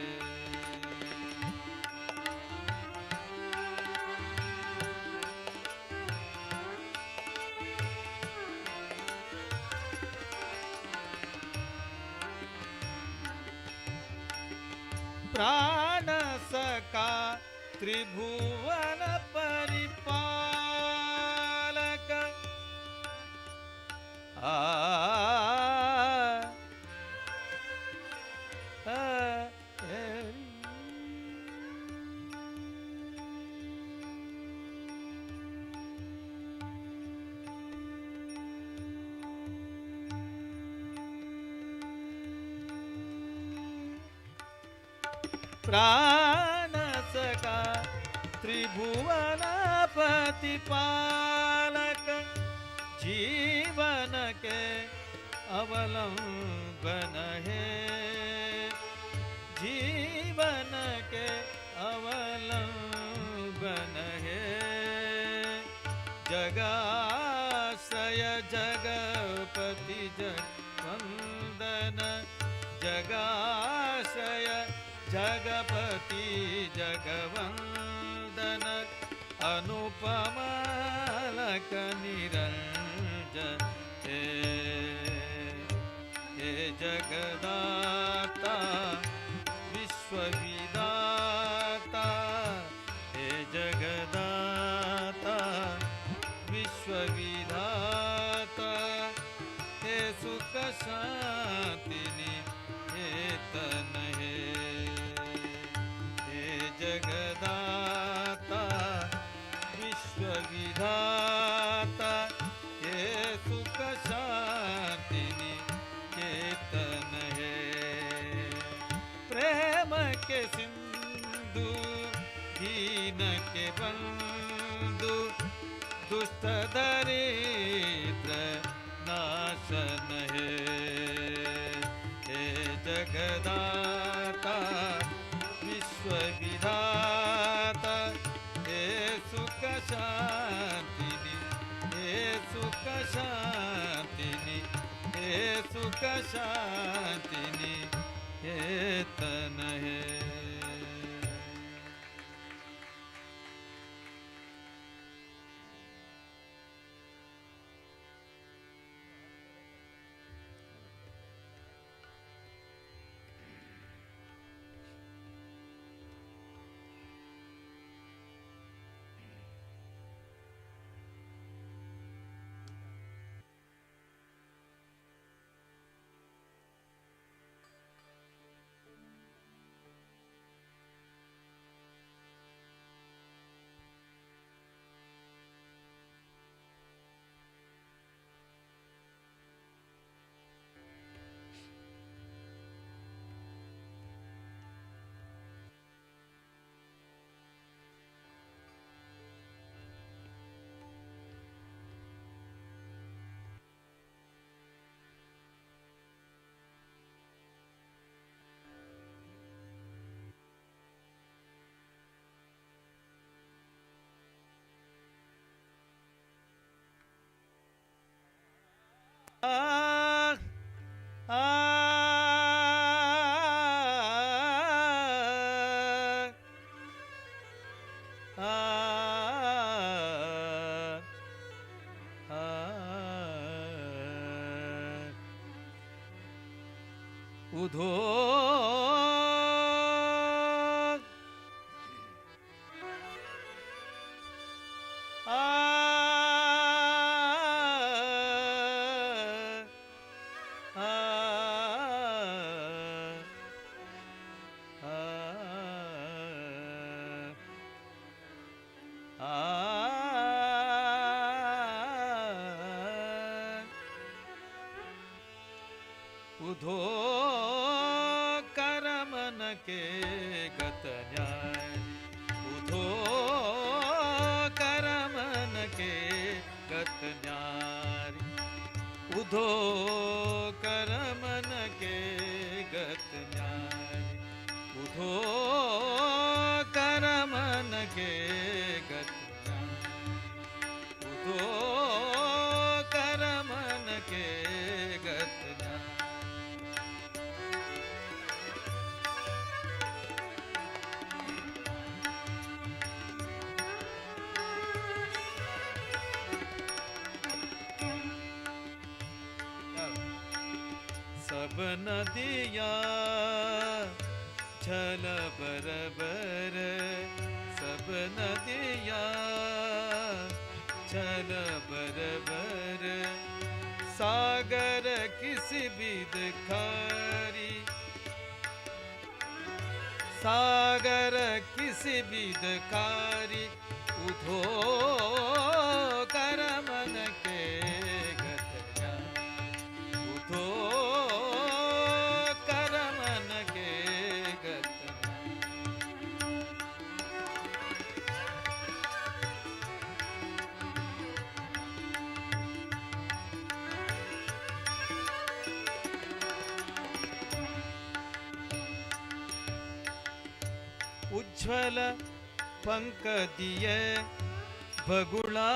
Speaker 14: प्राण सका त्रिभुवन परिपालक, प्राण सका त्रिभुवन प्रतिपालक, जीवन के अवलंबन है। जीवन के अवलंबन है। जगाश्रय जगपति जगवंदन, जगाश्रय जगपति जगवंदन, अनुपमलक निरंजन है। हे जगदाता विश्व विधाता, हे जगदाता विश्व विधाता, हे सुख शांति निकेतन है। हे जगदाता विश्व विधाता, हे सुख शांति निकेतन है। प्रेम के सिंधु दीन के बंधु, दुष्ट दरिद्र नाशन है। हे जगदाता विश्व विधाता, हे सुख शांति हे सुख शांति हे सुख शांति निकेतन है। उधो उधो करमन के गत न्याय उधो करमन के गत न्याय उधो करमन के गत न्याय उधो करमन के गत न्याय उधो करमन के गत न्याय सब नदियाँ छल बरबर सब नदियाँ छल बरबर सागर किसी बिद खारी सागर किसी बिद खारी उधो करमन के गत उधो करमन के गत उज्ज्वल पंख दिए बगुला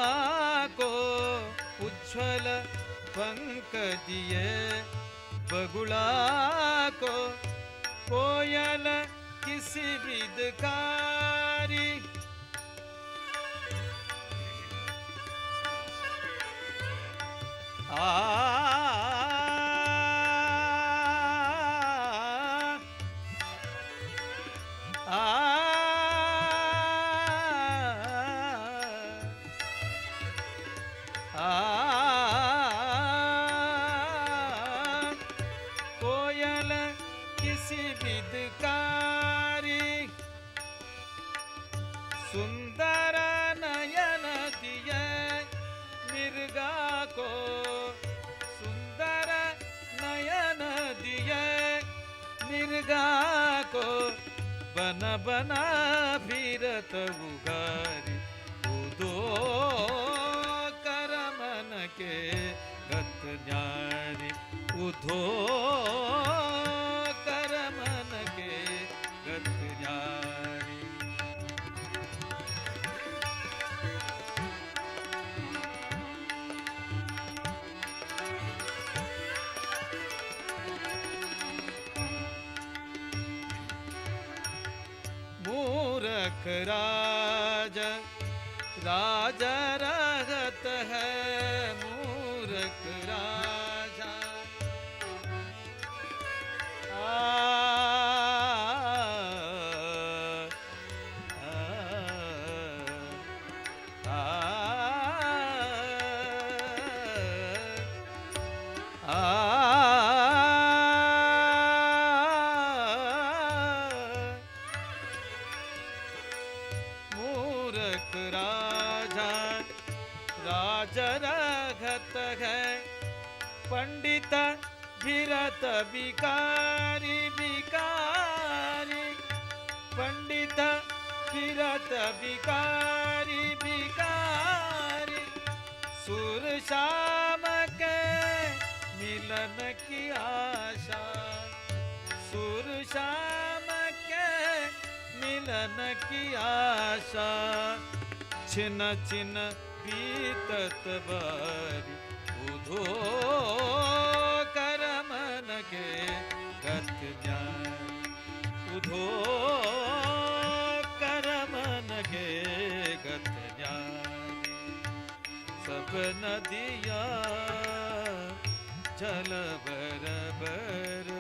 Speaker 14: को उज्ज्वल पंख दिए बगुला को कोयल किसी विदकारी कोयल किसी विदकारी सुंदर नयन दिए मिर्गा को सुंदर नयन दिए मिर्गा को बन बना फिरत उगारी उदो करमन के गत न्यारी उधो करमन के गत न्यारी मूरख राज राज रहत है मूरख राजा मूरख राजा राज रघत है पंडित भिरत बिकारी बिकारी पंडित भिरत बिकारी बिकारी सुर श्याम के मिलन की आशा सुर श्याम के मिलन की आशा छिन छिन बीतत बारी उधो कर मन के गत न्याय उधो कर मन के गत न्याय सब नदिया जल बरबर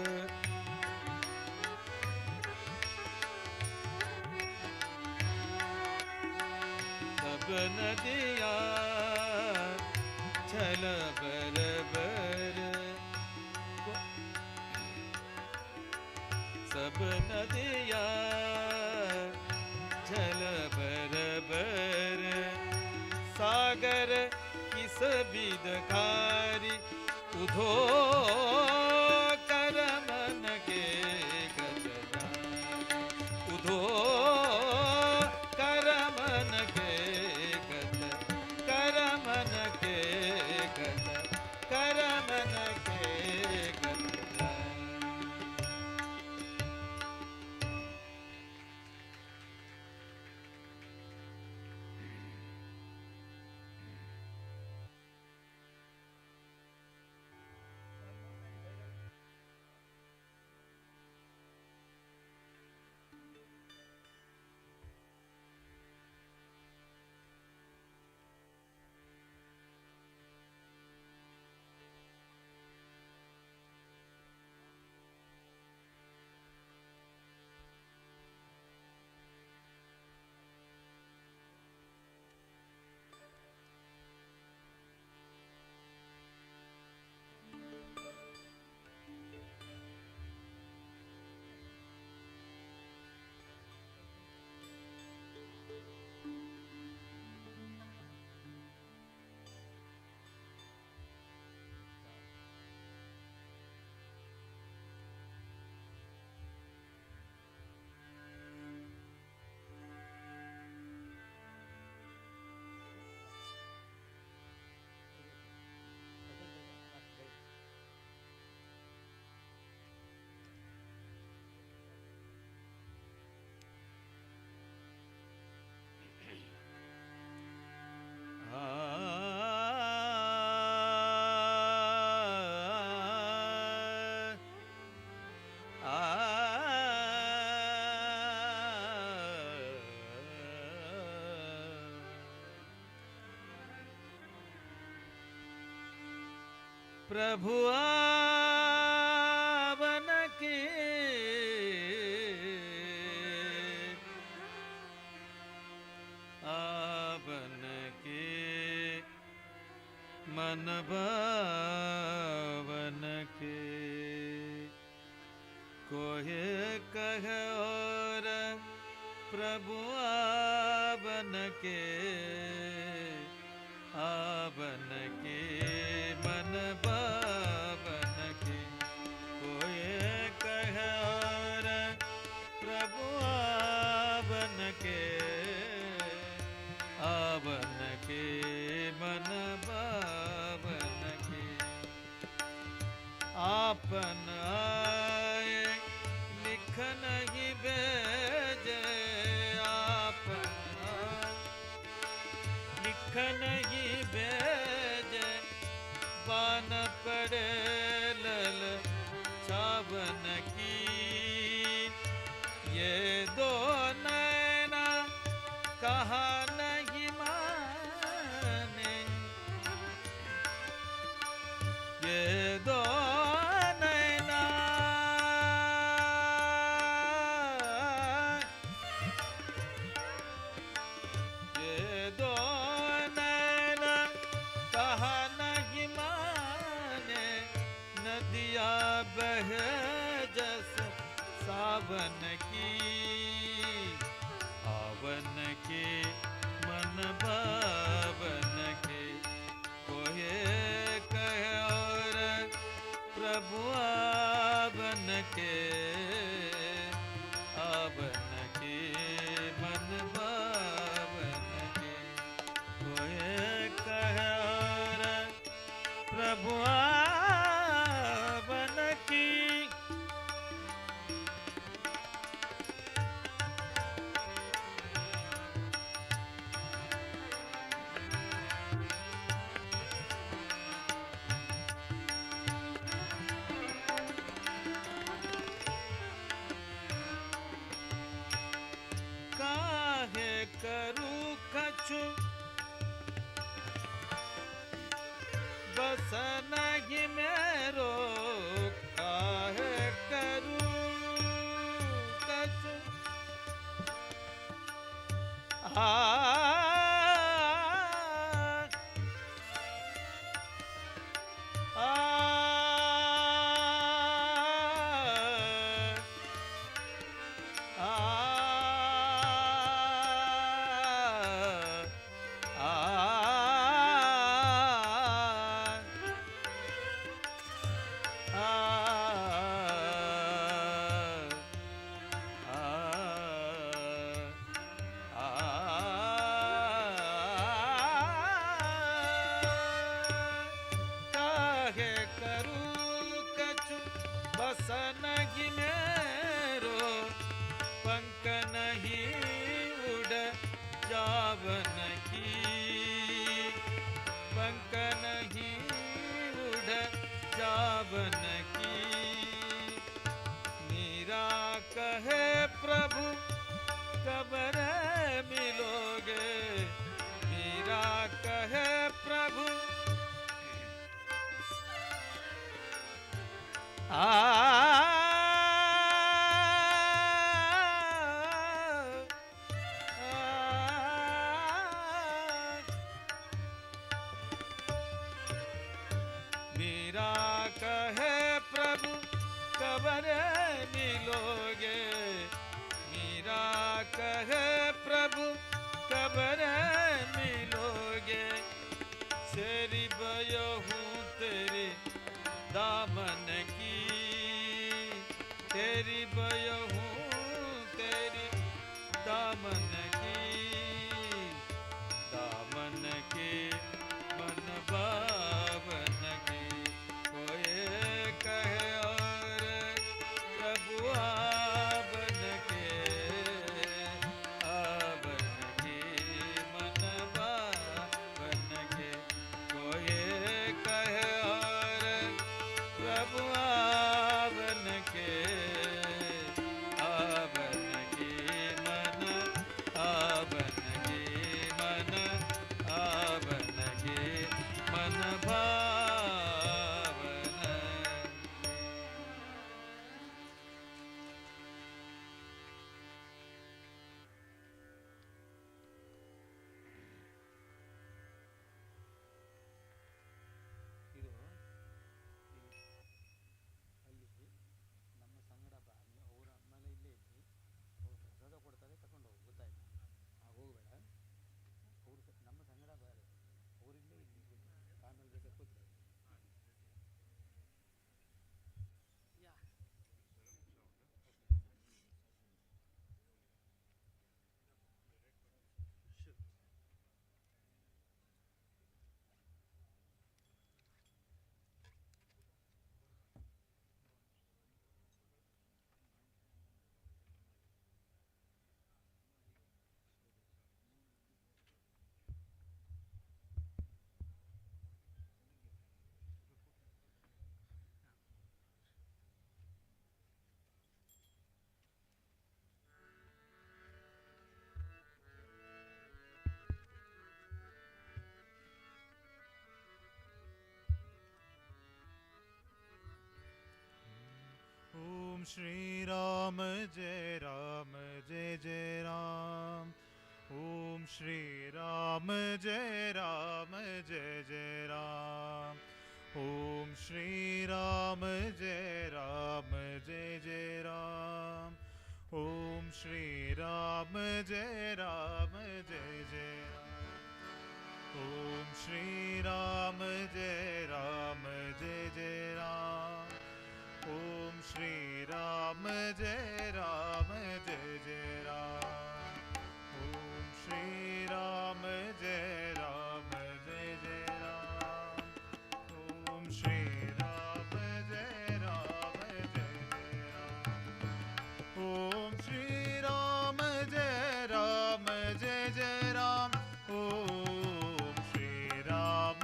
Speaker 14: सब नदिया जल बरबर सब नदिया जल बरबर सागर किस बिदकारी उधो कर मन के गत उधो कर मन के गत कर मन के गत कर मन के गत प्रभु आवन की आवन के मन भावन के कोहे कह और प्रभु आवन के आवन के मन भावन के कोई कह और प्रभु आवन के आवन के मन भावन के आपन आए लिख नहीं भेजे आपन लिख नहीं भेजे बान पड़े लल सावन की ये दो नैना कहा नहीं माने ये दो नैना ये दो नैना कहा नहीं माने बस नहीं मेरो काहे करूं कछु काहे करूं कछु बस नहीं मेरो पंख नहीं उड़ जावन की पंख नहीं उड़ जावन की मीरा कहे प्रभु कब रे मिलोगे मीरा कहे प्रभु मीरा कहे प्रभु कब रे मिलोगे मीरा कहे प्रभु कब रे मिलोगे तेरी बयहूँ तेरी दामन की तेरी बयहूँ तेरी दामन की मन बावन की कोई कहे और प्रभु आवन की मन बावन की कोई कहे और प्रभु आवन के मन आवन के मन आवन के मन भावन ಇದು ಅಲ್ಲಿ ನಮ್ಮ ಸಂಗಡ ಬಾನಿ ಅವ್ರ ಆಮೇಲೆ ಇಲ್ಲೇ ಇದ್ವಿ ಅವ್ರು ಪ್ರಸಾದ ಕೊಡ್ತಾರೆ ತಗೊಂಡು ಹೋಗಿ ಗೊತ್ತಾಯ್ತು ಆಗ ಹೋಗಬೇಡ ಅವ್ರು ನಮ್ಮ ಸಂಗಡ ಬಾರಿ ಅವರಿಲ್ಲೇ ಇಲ್ಲಿ ಆಮೇಲೆ ಬೇಕಾದ್ರೆ ಕೂತ್ಕೊಳ್ಳಿ ಯಾ
Speaker 15: ओम श्री राम जय जय राम ओम श्री राम जय जय राम ओम श्री राम जय जय राम ओम श्री राम जय जय राम ओम श्री राम जय जय राम ओम श्री राम जय जय राम ओम श्री राम जय जय राम ओम श्री राम जय जय राम ओम श्री राम जय जय राम ओम श्री राम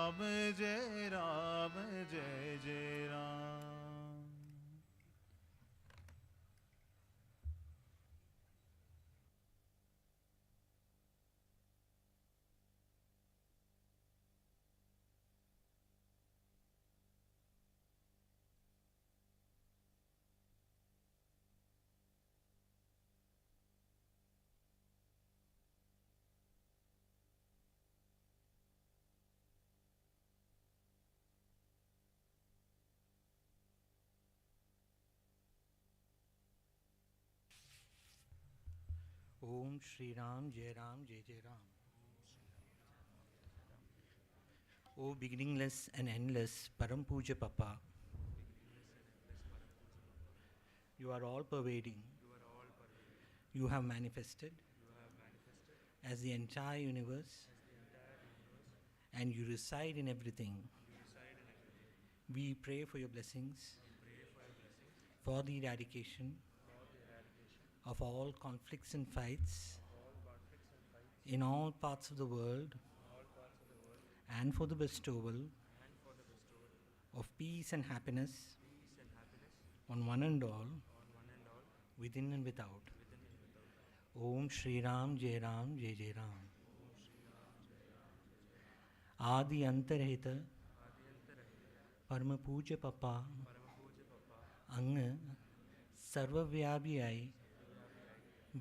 Speaker 15: राम जय राम जय जय Ram.
Speaker 16: Om Shri Ram Jai Ram Jai Jai Ram. O beginningless and endless Param Puja Papa, you are all pervading. You have manifested as the entire universe and you reside in everything. We pray for your blessings for the eradication of all conflicts and fights in all parts of the world and for the bestowal of peace and happiness on one and all, within and without. Om Shri Ram Jai Ram Jai Jai Ram. Adi Antarhita Paramapuja Papa അങ്ങ് സർവവ്യാപിയായി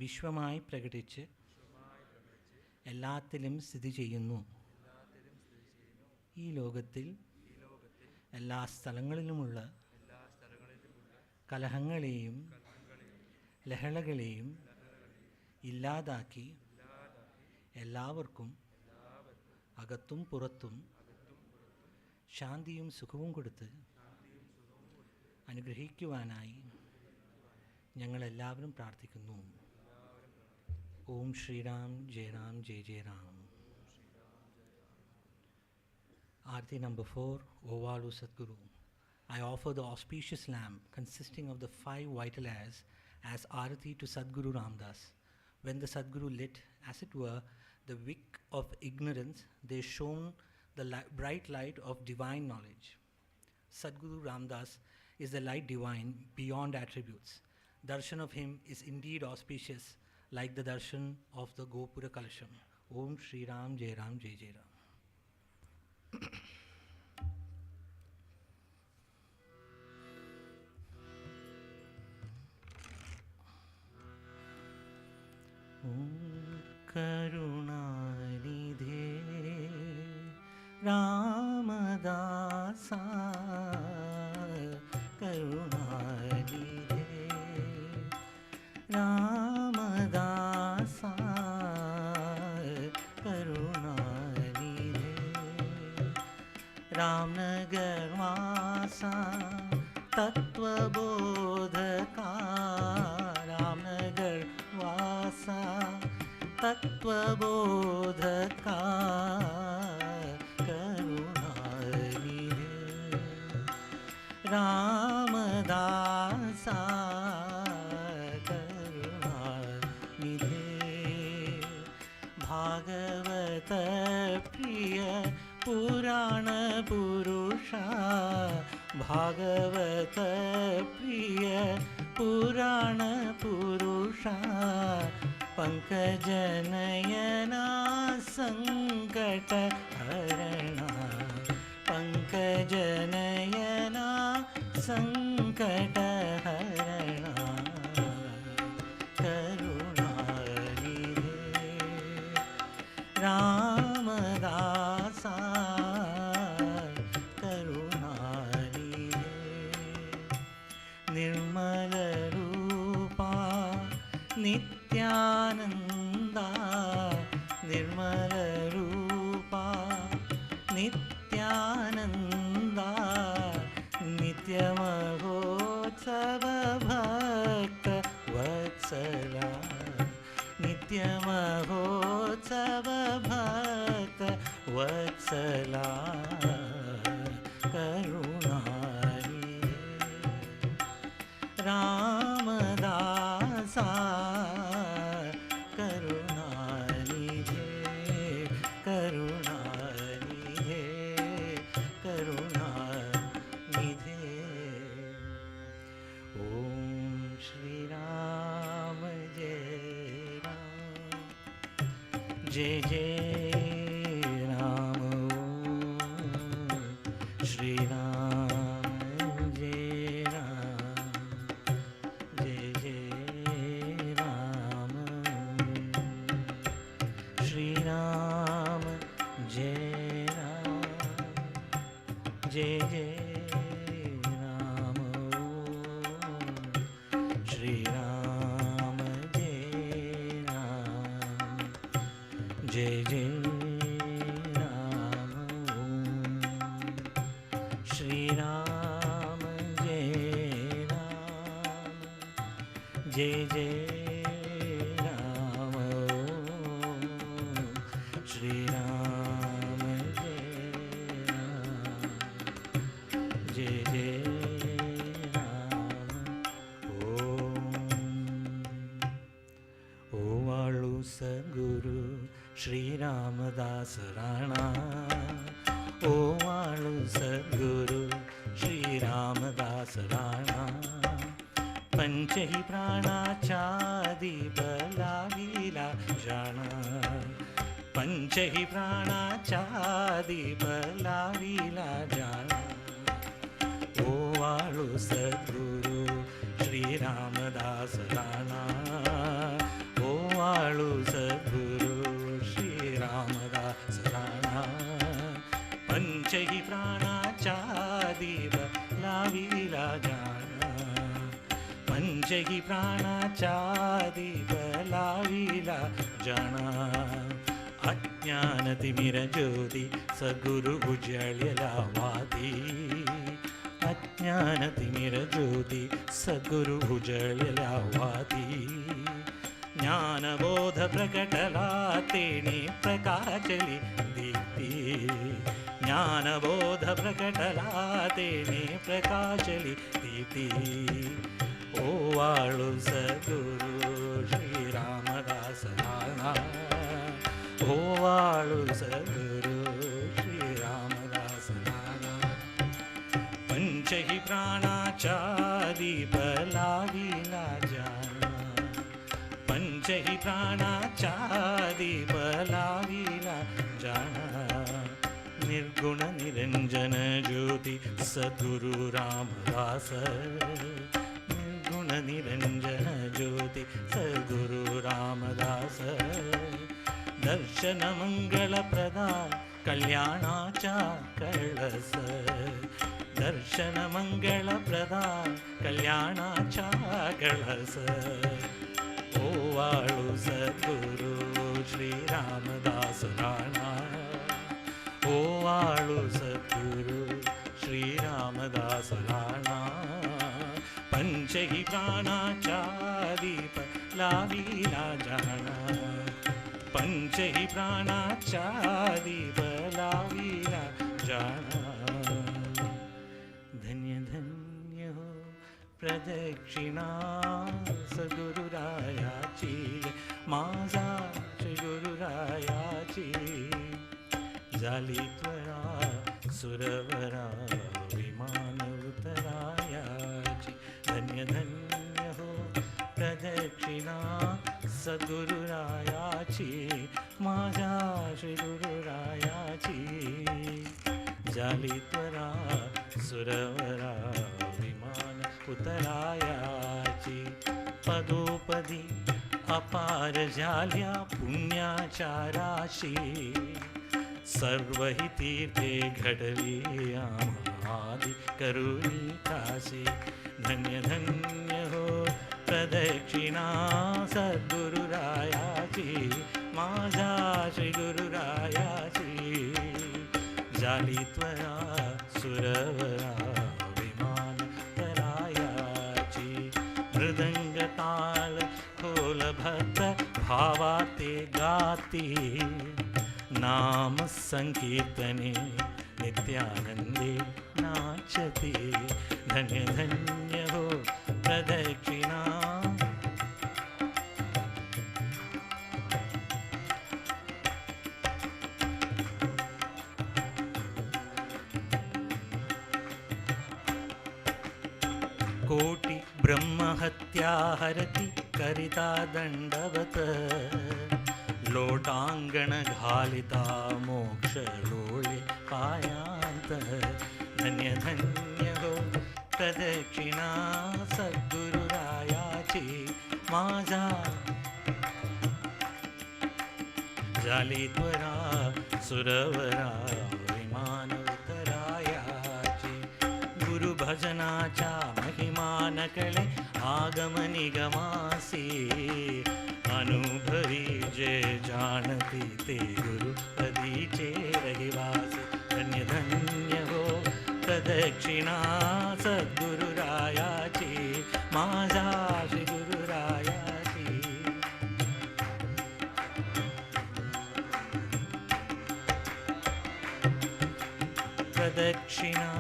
Speaker 16: വിശ്വമായി പ്രകടിച്ച് എല്ലാത്തിലും സ്ഥിതി ചെയ്യുന്നു. ഈ ലോകത്തിൽ എല്ലാ സ്ഥലങ്ങളിലുമുള്ള കലഹങ്ങളെയും ലഹളകളെയും ഇല്ലാതാക്കി എല്ലാവർക്കും അകത്തും പുറത്തും ശാന്തിയും സുഖവും കൊടുത്ത് അനുഗ്രഹിക്കുവാനായി ഞങ്ങളെല്ലാവരും പ്രാർത്ഥിക്കുന്നു. ഓം Shriram Jaya Ram Jaya Jaya Ram. Aarti number 4, O Valu Sadguru. I offer the auspicious lamp consisting of the 5 vital airs as Aarti to Sadguru Ramdas. When the Sadguru lit, as it were, the wick of ignorance, they shone the bright light of divine knowledge. Sadguru Ramdas is the light divine beyond attributes. Darshan of him is indeed auspicious, like the darshan of the Gopura Kalasham. Om Shri Ram Jai Ram Jai Jai Ram. കരുണാനിധേ Ramadasa കരുണാനിധേ Ramadasa കരുണാനിധേ Ramnagar വാസ തത്വബോധകാ Ramnagar വാസ तत्वबोधका करुणानिधे रामदासा करुणानिधे Bhagavat प्रिय पुराण पुरुषा भागवत प्रिय पुराण पुरुषा पंकजनयना संकटहरणा पंकजनयना संकटहरणा करुणानिधे रामदासा करुणानिधे निर्मल रूपा नित्यानंदा निर्मल रूपा नित्यानंदा नित्यमहोत्सव भक्त वत्सला नित्यमहोत्सव भक्त वत्सला करुणानिधे रामदासा करुणानिधे करुणानिधे जय जय राम श्री राम जय राम जय जय राम श्री राम जय राम जय जय राम श्री राम जय राम जय जय राम श्री राम जय राम जय जय राम श्री राम जय जय राम ओ वाळू सद्गुरु श्री रामदास राणा ओ वाळू सद्गुरु श्री रामदास राणा पंचही प्राणाच्या दीप लाविला जाणा पंचही प्राणाच्या दीप लाविला जाणा ओ वाळू सद्गुरु श्री रामदास राणा ओ वाळू सद्गुरु श्री रामदास राणा पंचही प्राणाच्या दीप लाविला जाणा पंचही प्राणाच्या दीप लाविला जाणा अज्ञानतिमिर ज्योति सद्गुरु उजळला वादी अज्ञानतिमिर ज्योति सद्गुरु उजळला वादी ज्ञानबोध प्रकटला तेने प्रकाशली दीप्ती ज्ञानबोध प्रकटला तेने प्रकाशली दीप्ती ओ वाळू सद्गुरु श्री रामदास राणा ओ वाळू सद्गुरु श्री रामदास राणा पंचही प्राणाच्या दीप लाविला जाणा पंचही प्राणाच्या दीप लाविला जाणा निर्गुण निरंजन ज्योति सद्गुरु रामदास निर्गुण निरंजन ज्योति सद्गुरु रामदास दर्शन मंगल प्रदान कल्याणाचा कळस दर्शन मंगल प्रदान कल्याणाचा कळस ओ वाळू सद्गुरु श्री रामदास राणा ओ वाळू सद्गुरु श्री रामदास राणा पंचही प्राणाचा दीप लाविला जाणा पंचही प्राणाचा दीप लाविला जाणा धन्य धन्य हो प्रदक्षिणा सद्गुरुरायाची माझा श्री गुरुरायाची झाली त्वरा सुरवरा विमान उतरायाची धन्य धन्य हो प्रदक्षिणा सद्गुरुरायाची माझ्या श्री गुरुरायाची झाली त्वरा सुरवरा विमान उतरायाची पदोपदी अपार झाल्या पुण्याच्या राशी सर्व ही तीर्थे घडली आम्हादी करुणी काशी धन्य धन्य हो प्रदक्षिणा सद्गुरुरायाची माझा श्री गुरुरायाची झाली त्वरा सुरवरा विमान तरायाची मृदंग ताल खोल भक्त भावाते गाती नाम संकीर्तने नित्यानंदे नाचते धन्य धन्य हो प्रदक्षिणा कोटि ब्रह्महत्या हरति करिता दंडवत लोटांगण घालिता मोक्ष लोळे पायांत धन्य धन्य हो प्रदक्षिणा सद्गुरुरायाची माझा झाली त्वरा सुरवरा विमान उतरायाची गुरुभजनाच्या महिमान कळे आगम निगमासी अनुभवी जे जाणती ते गुरुपदीचे रहिवासी धन्य धन्य हो प्रदक्षिणा सद्गुरुरायाची माझा श्री गुरुरायाची प्रदक्षिणा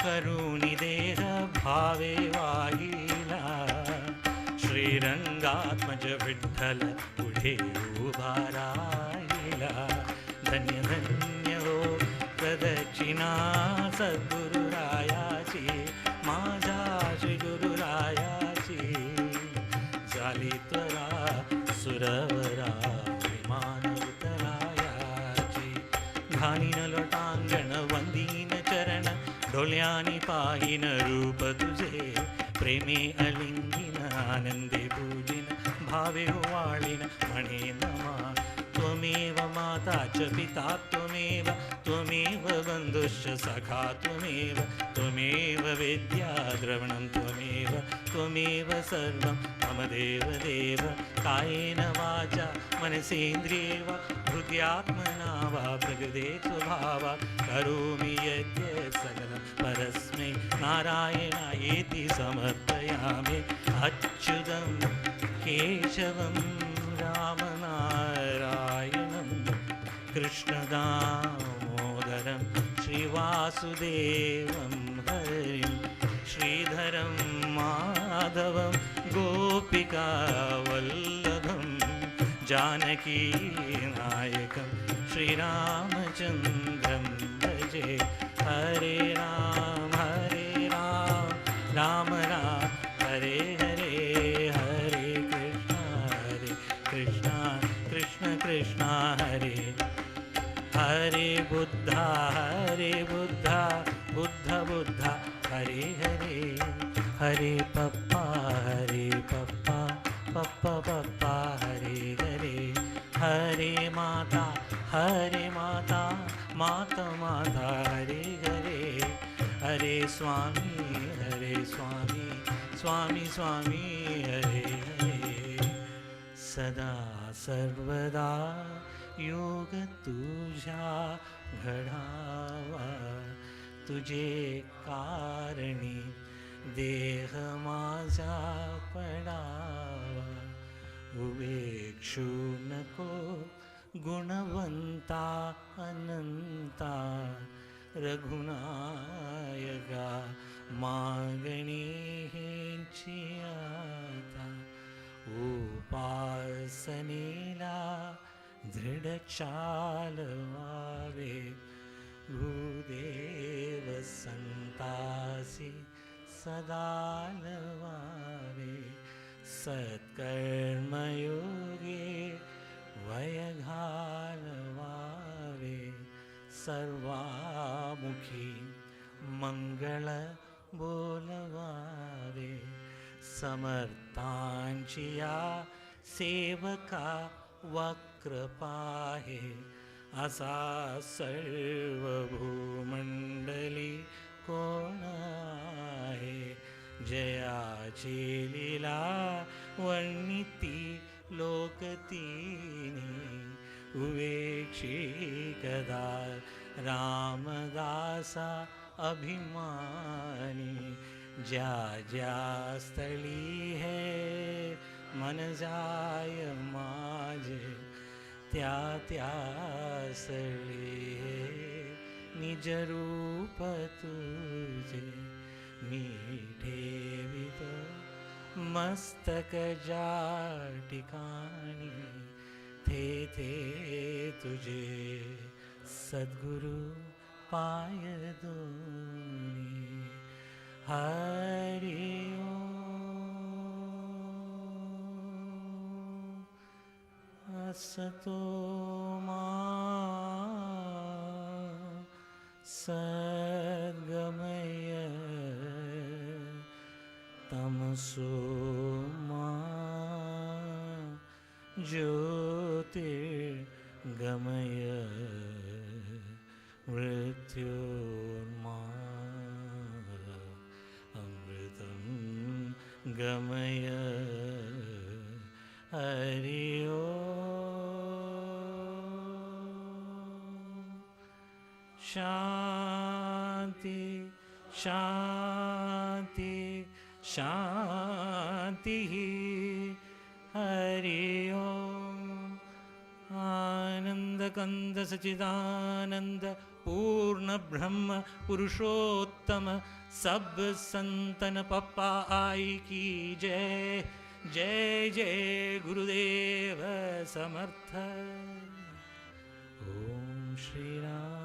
Speaker 16: करुणी देह भावे वाहिला श्रीरंगात्मज विठ्ठल पुढे उभा राहिला धन्य धन्य हो प्रदक्षिणा सद्गुरुरायाची माझा श्री गुरुरायाची झाली त्वरा सुरवरा विमान उतरायाची घालीन लोटांगण वंदीन चरण डोळ्यानी पाहिन रूप तुझे प्रेमे अलिंगिन आनंदे पूजिन भावे वाळीन म्हणे नमा त्वमेव माता च पिता त्वमेव त्वमेव बन्धुश्च सखा त्वमेव त्वमेव वेद्या द्रवणं त्वमेव त्वमेव सर्वं मम देव देव कायेन वाचा मनसेन्द्रिये वा हृदयात्मना वा प्रकृते स्वभावात् करोमि यद्यत् सकलं परस्मै नारायणायेति समर्पयामि अच्युतं केशवं रामनारायणं कृष्णदामोदरं श्रीवासुदेवं हरिं श्रीधरं माधवं गोपिकावल्लभं जानकीनायकं श्रीरामचन्द्रं भजे हरे राम राम राम हरे हरे हरे कृष्ण कृष्ण कृष्ण हरे हरे बुद्धा बुद्ध बुद्ध हरे हरे हरे पप्पा पप्पा पप्पा हरे हरे हरे माता माता माता हरे हरे हरे स्वामी स्वामी स्वामी हरे हरे सदा सर्वदा योग तुझा घडावा तुझे कारणी देह माझा पडावा उपेक्षू नको गुणवंता अनंता रघुनायका मागणी हेची आता उपासनेला दृढ चालवावे भूदेव संतासी सदा लवावे सत्कर्मयोगे वय घालवावे सर्वामुखी मंगळ बोलवावे समर्थांची या सेवका वक्र पाहे असा सर्व भूमंडली कोण आहे जयाची लीला वर्णिती लोकतीनी उवेक्षी कदा रामदासा अभिमानी ज्या ज्या स्थळी है मन जाय माझे त्या त्या स्थळी है निज रूप तुझे मी ठेवितो मस्तक ज्या ठिकाणी थे थे तुझे सद्गुरु पाय दोनी हरि ओम असतो मा सद्गमय तमसो मा ज्योतिर्गमय मृत्योर्मा अमृतं गमय हरि ओम। शांति शांति शांति हरि ओम। आनंद कंद सचिदानंद पूर्ण ब्रह्म पुरुषोत्तम सब संतन पप्पा आई की जय। जय जय गुरुदेव समर्थ। ओम श्री राम।